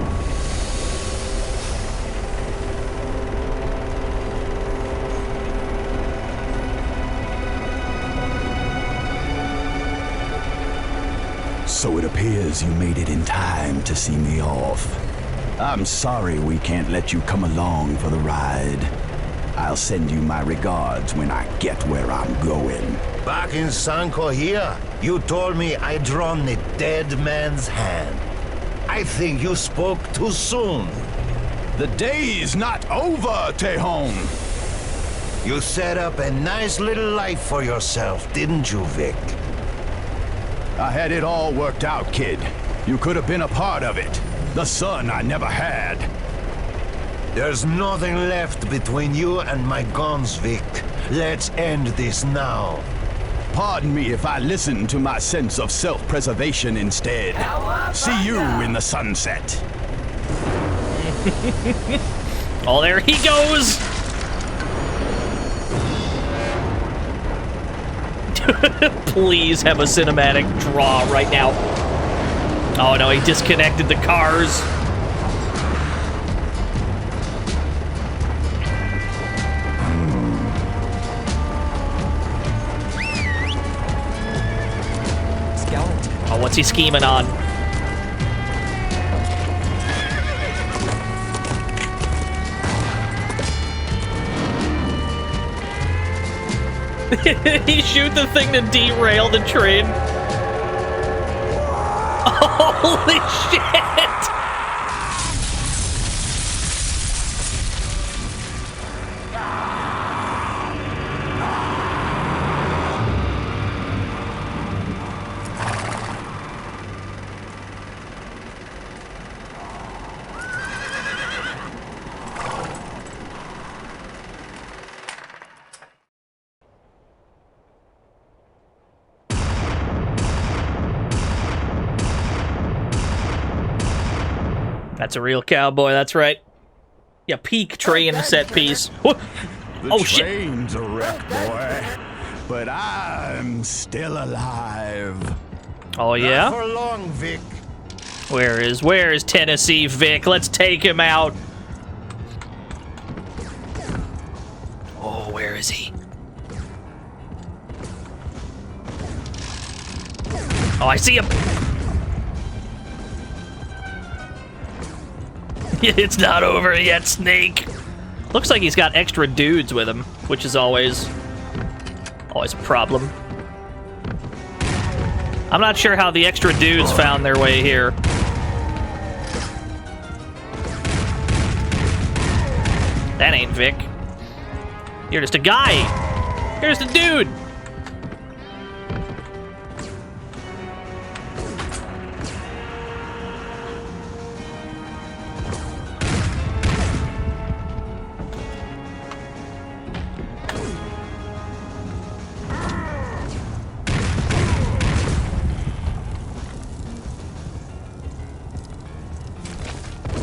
So it appears you made it in time to see me off. I'm sorry we can't let you come along for the ride. I'll send you my regards when I get where I'm going. Back in Sanko here, you told me I'd drawn the dead man's hand. I think you spoke too soon. The day's not over, Tejon. You set up a nice little life for yourself, didn't you, Vic? I had it all worked out, kid. You could have been a part of it. The son I never had. There's nothing left between you and my guns, Vic. Let's end this now. Pardon me if I listen to my sense of self-preservation instead. See you in the sunset. Oh, there he goes! Please have a cinematic draw right now. Oh no, he disconnected the cars. Skeleton. Oh, what's he scheming on? He shoot the thing to derail the train. Holy shit! That's a real cowboy, that's right. Yeah, peak train set piece. Oh, shit. The train's a wreck, boy. But I'm still alive. Oh, yeah? Not for long, Vic. Where is Tennessee Vic? Let's take him out. Oh, where is he? Oh, I see him. It's not over yet, Snake. Looks like he's got extra dudes with him, which is always a problem. I'm not sure how the extra dudes found their way here. That ain't Vic. You're just a guy. You're just a dude.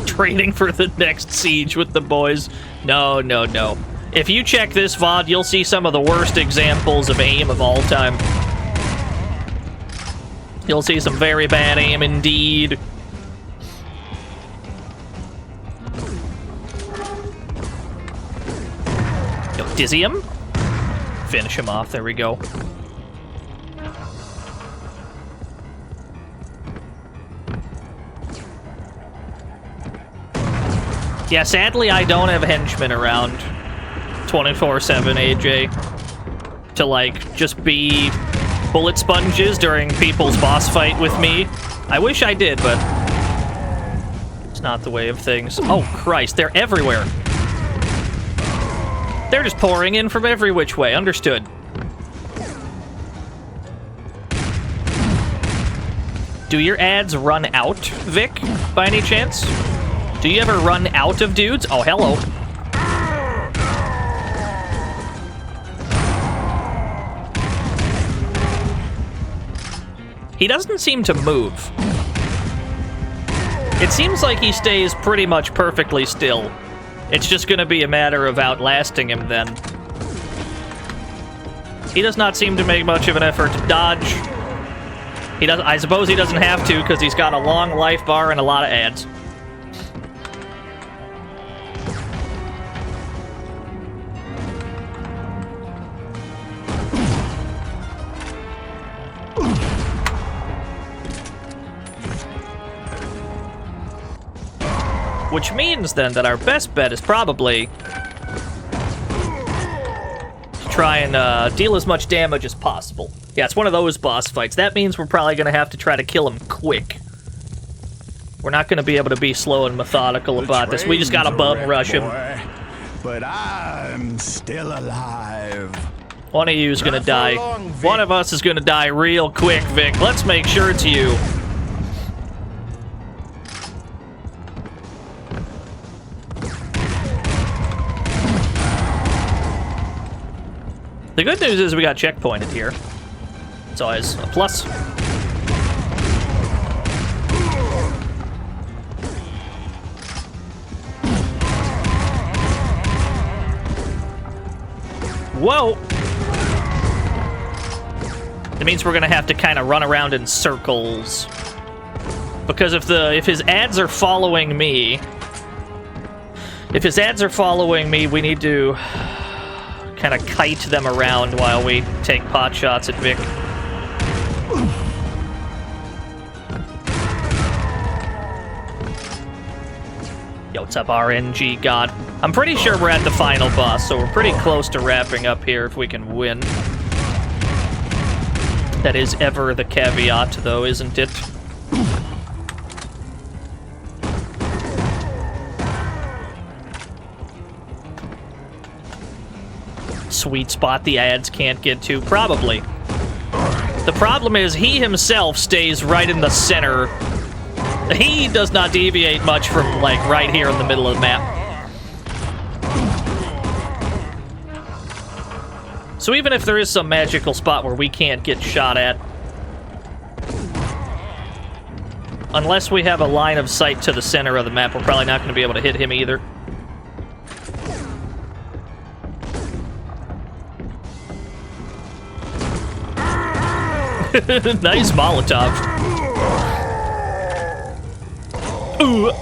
Training for the next siege with the boys. No, no, no. If you check this VOD, you'll see some of the worst examples of aim of all time. You'll see some very bad aim indeed. Yo, dizzy him. Finish him off. There we go. Yeah, sadly, I don't have henchmen around 24/7, AJ, to, like, just be bullet sponges during people's boss fight with me. I wish I did, but it's not the way of things. Oh, Christ, they're everywhere. They're just pouring in from every which way. Understood. Do your ads run out, Vic, by any chance? Do you ever run out of dudes? Oh, hello. He doesn't seem to move. It seems like he stays pretty much perfectly still. It's just gonna be a matter of outlasting him then. He does not seem to make much of an effort to dodge. He does. I suppose he doesn't have to because he's got a long life bar and a lot of ads. Which means, then, that our best bet is probably to try and deal as much damage as possible. Yeah, it's one of those boss fights. That means we're probably going to have to try to kill him quick. We're not going to be able to be slow and methodical about this. We just got to bum rush him. But I'm still alive. One of you is going to die. One of us is going to die real quick, Vic. Let's make sure it's you. good news is we got checkpointed here. It's always a plus. Whoa! That means we're gonna have to kind of run around in circles. Because if his ads are following me... If his ads are following me, we need to kind of kite them around while we take pot shots at Vic. Yo, what's up, RNG God? I'm pretty sure we're at the final boss, so we're pretty close to wrapping up here if we can win. That is ever the caveat, though, isn't it? Sweet spot the ads can't get to? Probably. The problem is he himself stays right in the center. He does not deviate much from, like, right here in the middle of the map. So even if there is some magical spot where we can't get shot at, unless we have a line of sight to the center of the map, we're probably not going to be able to hit him either. Nice Molotov. Ooh.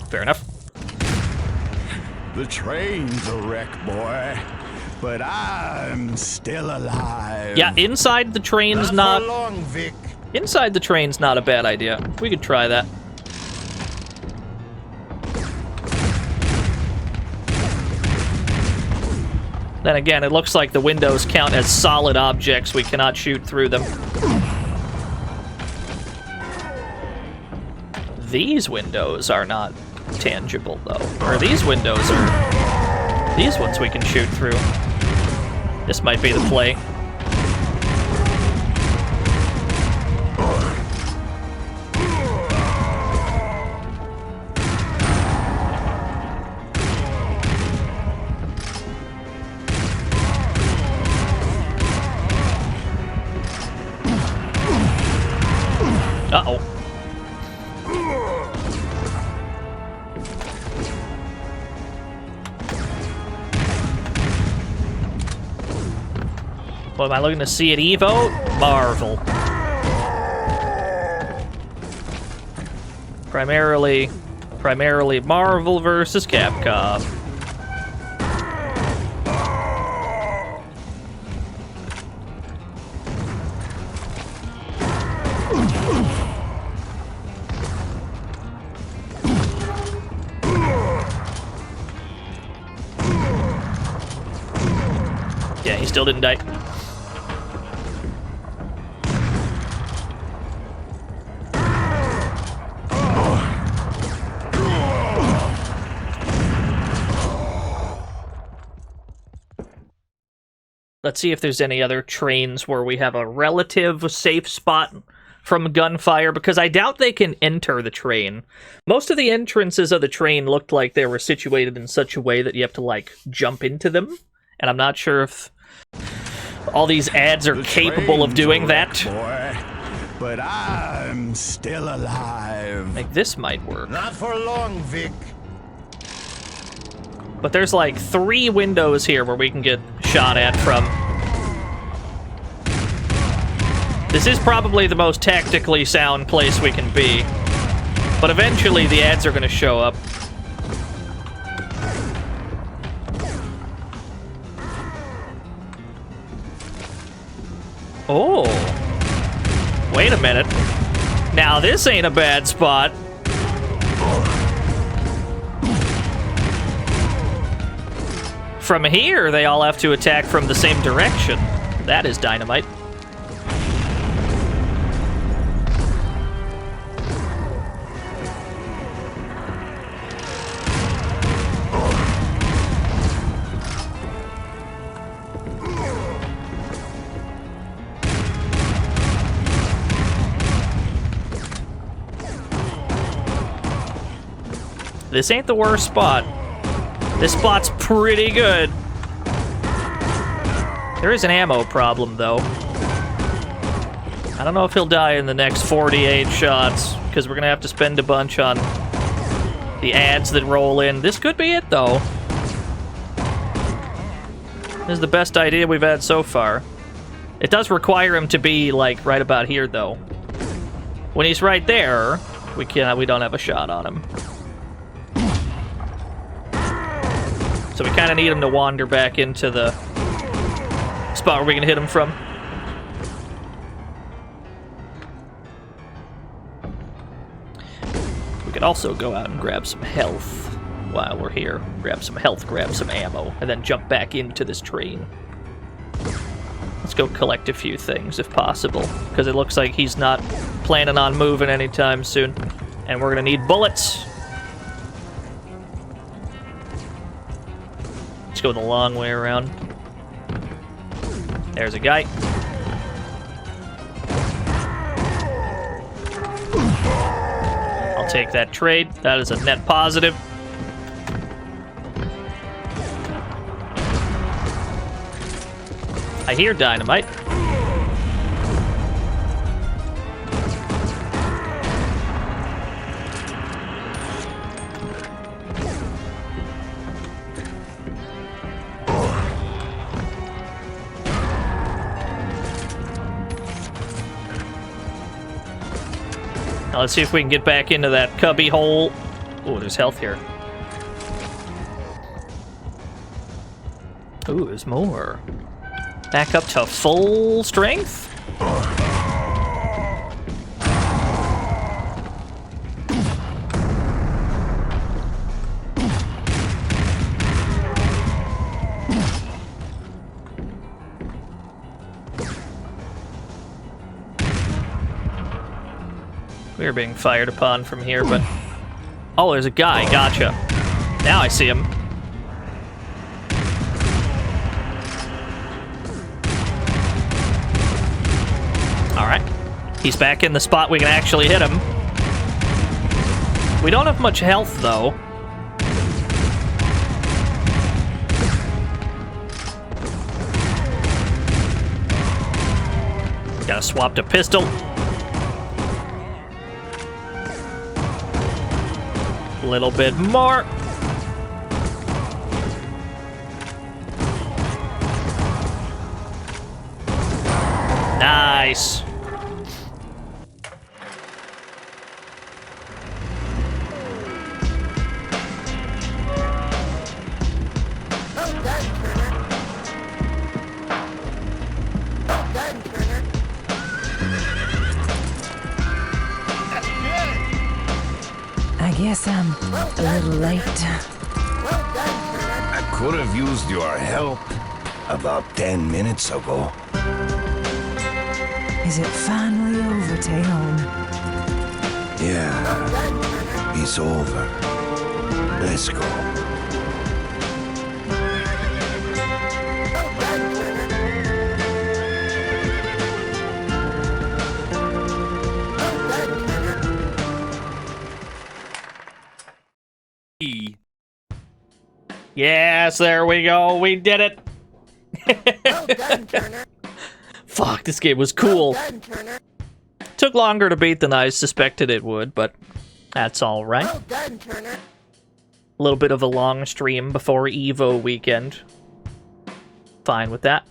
Fair enough. The train's a wreck, boy, but I'm still alive. Yeah, inside the train's not... for long, Vic. Inside the train's not a bad idea. We could try that. Then again, it looks like the windows count as solid objects. We cannot shoot through them. These windows are not tangible, though. Or these windows are... These ones we can shoot through. This might be the play. Uh-oh. What am I looking to see at Evo? Marvel. Primarily Marvel versus Capcom. Yeah, he still didn't die. Let's see if there's any other trains where we have a relative safe spot from gunfire, because I doubt they can enter the train. Most of the entrances of the train looked like they were situated in such a way that you have to, like, jump into them. And I'm not sure if all these ads are capable of doing that. Boy, but I'm still alive. Like, this might work. Not for long, Vic. But there's like 3 windows here where we can get shot at from. This is probably the most tactically sound place we can be. But eventually the ads are going to show up. Oh. Wait a minute. Now this ain't a bad spot. From here, they all have to attack from the same direction. That is dynamite. This ain't the worst spot. This spot's pretty good. There is an ammo problem, though. I don't know if he'll die in the next 48 shots, because we're going to have to spend a bunch on the ads that roll in. This could be it, though. This is the best idea we've had so far. It does require him to be, like, right about here, though. When he's right there, we don't have a shot on him. So we kind of need him to wander back into the spot where we can hit him from. We could also go out and grab some health while we're here. Grab some health, grab some ammo, and then jump back into this train. Let's go collect a few things, if possible, because it looks like he's not planning on moving anytime soon. And we're gonna need bullets. Let's go the long way around. There's a guy. I'll take that trade. That is a net positive. I hear dynamite. Now let's see if we can get back into that cubby hole. Oh, there's health here. Ooh, there's more. Back up to full strength? We're being fired upon from here, but... Oh, there's a guy. Gotcha. Now I see him. Alright. He's back in the spot we can actually hit him. We don't have much health, though. Gotta swap to pistol. A little bit more. Nice. I guess I'm a little late. I could have used your help about 10 minutes ago. Is it finally over, Tejon? Yeah, it's over. Let's go. Yes, there we go. We did it. Well done, Turner. Fuck, this game was cool. Well done, Turner. Took longer to beat than I suspected it would, but that's all right. Well done, Turner. A little bit of a long stream before Evo weekend. Fine with that.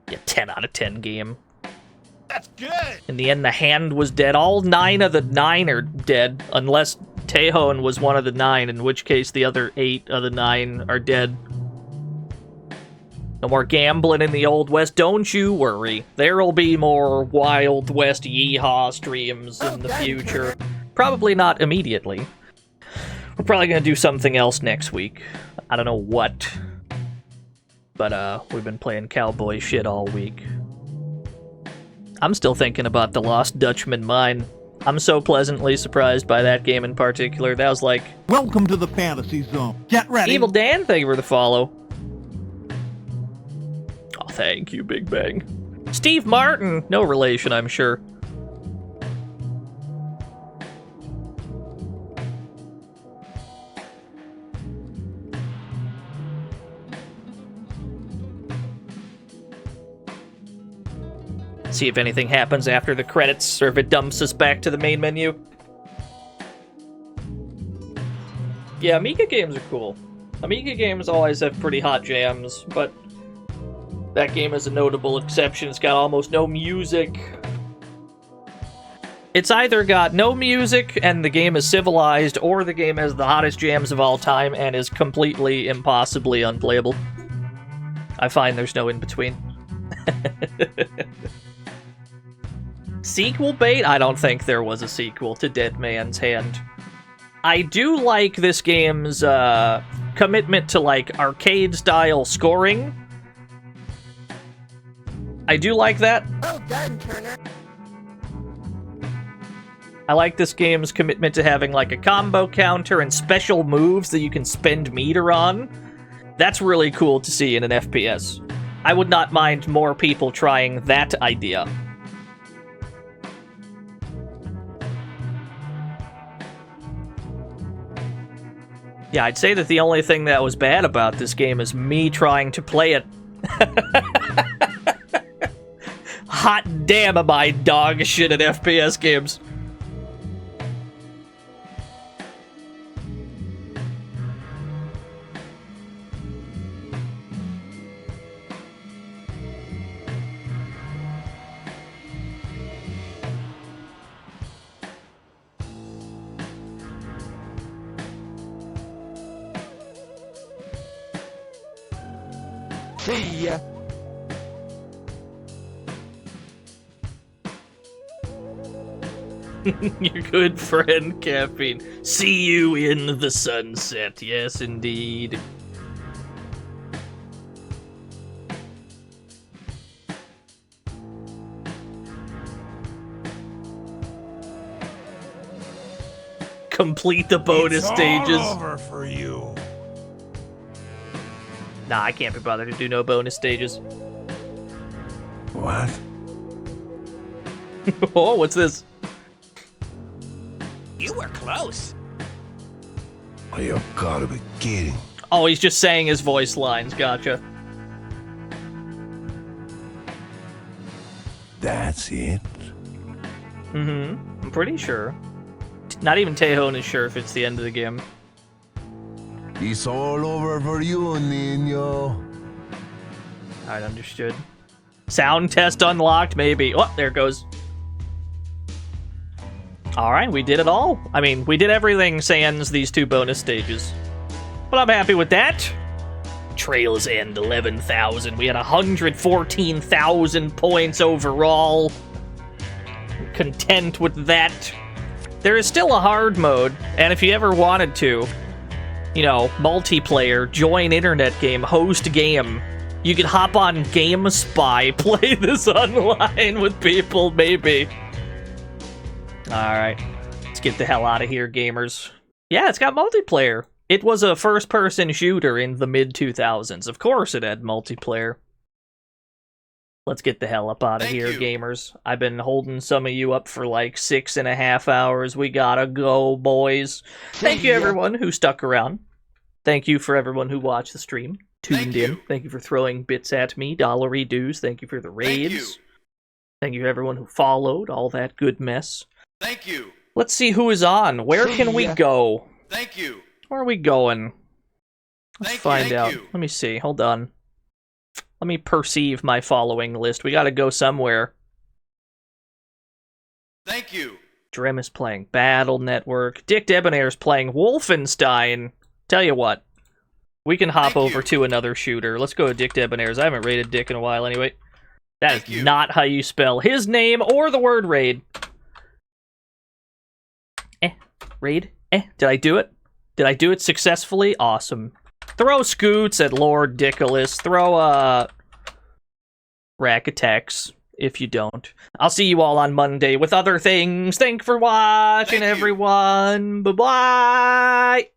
Yeah, 10 out of 10 game. That's good. In the end, the hand was dead. All 9 of the 9 are dead, unless Tejon was one of the 9, in which case the other 8 of the 9 are dead. No more gambling in the Old West. Don't you worry. There'll be more Wild West yeehaw streams in the future. Probably not immediately. We're probably gonna do something else next week. I don't know what. But, we've been playing cowboy shit all week. I'm still thinking about the Lost Dutchman mine. I'm so pleasantly surprised by that game in particular. That was like... Welcome to the Fantasy Zone. Get ready. Evil Dan, thank you for the follow. Oh, thank you, Big Bang. Steve Martin! No relation, I'm sure. See if anything happens after the credits, or if it dumps us back to the main menu. Yeah, Amiga games are cool. Amiga games always have pretty hot jams, but that game is a notable exception. It's got almost no music. It's either got no music and the game is civilized, or the game has the hottest jams of all time and is completely, impossibly unplayable. I find there's no in-between. Sequel bait? I don't think there was a sequel to Dead Man's Hand. I do like this game's commitment to, like, arcade-style scoring. I do like that. Well done, Turner. I like this game's commitment to having, like, a combo counter and special moves that you can spend meter on. That's really cool to see in an FPS. I would not mind more people trying that idea. Yeah, I'd say that the only thing that was bad about this game is me trying to play it. Hot damn am I dog shit at FPS games. See ya. Your good friend, Caffeine. See you in the sunset. Yes, indeed. Complete the bonus stages. All over for you. Nah, I can't be bothered to do no bonus stages. What? Oh, what's this? You were close. Oh, you gotta be kidding. Oh, he's just saying his voice lines. Gotcha. That's it? Mm-hmm. I'm pretty sure. Not even Tejon is sure if it's the end of the game. It's all over for you, Nino. Alright, understood. Sound test unlocked, maybe. Oh, there it goes. Alright, we did it all. I mean, we did everything sans these two bonus stages. But I'm happy with that. Trails End 11,000. We had 114,000 points overall. Content with that. There is still a hard mode, and if you ever wanted to, you know, multiplayer, join internet game, host game, you could hop on GameSpy, play this online with people, maybe. Alright, let's get the hell out of here, gamers. Yeah, it's got multiplayer. It was a first-person shooter in the mid-2000s. Of course it had multiplayer. Let's get the hell up out of here, gamers. I've been holding some of you up for like 6.5 hours. We gotta go, boys. Thank you, everyone who stuck around. Thank you for everyone who watched the stream, tuned in. Thank you for throwing bits at me, dollary dues. Thank you for the raids. Thank you to everyone who followed, all that good mess. Thank you. Let's see who is on. Where can we go? Thank you. Where are we going? Let's find out. Let me see. Hold on. Let me perceive my following list. We gotta go somewhere. Thank you. Drem is playing Battle Network. Dick Debonair's playing Wolfenstein. Tell you what. We can hop over to another shooter. Let's go to Dick Debonair's. I haven't raided Dick in a while anyway. That is not how you spell his name or the word raid. Raid? Did I do it? Did I do it successfully? Awesome. Throw scoots at Lord Dickolas. Throw, rack attacks if you don't. I'll see you all on Monday with other things. Thanks for watching, everyone. Bye-bye.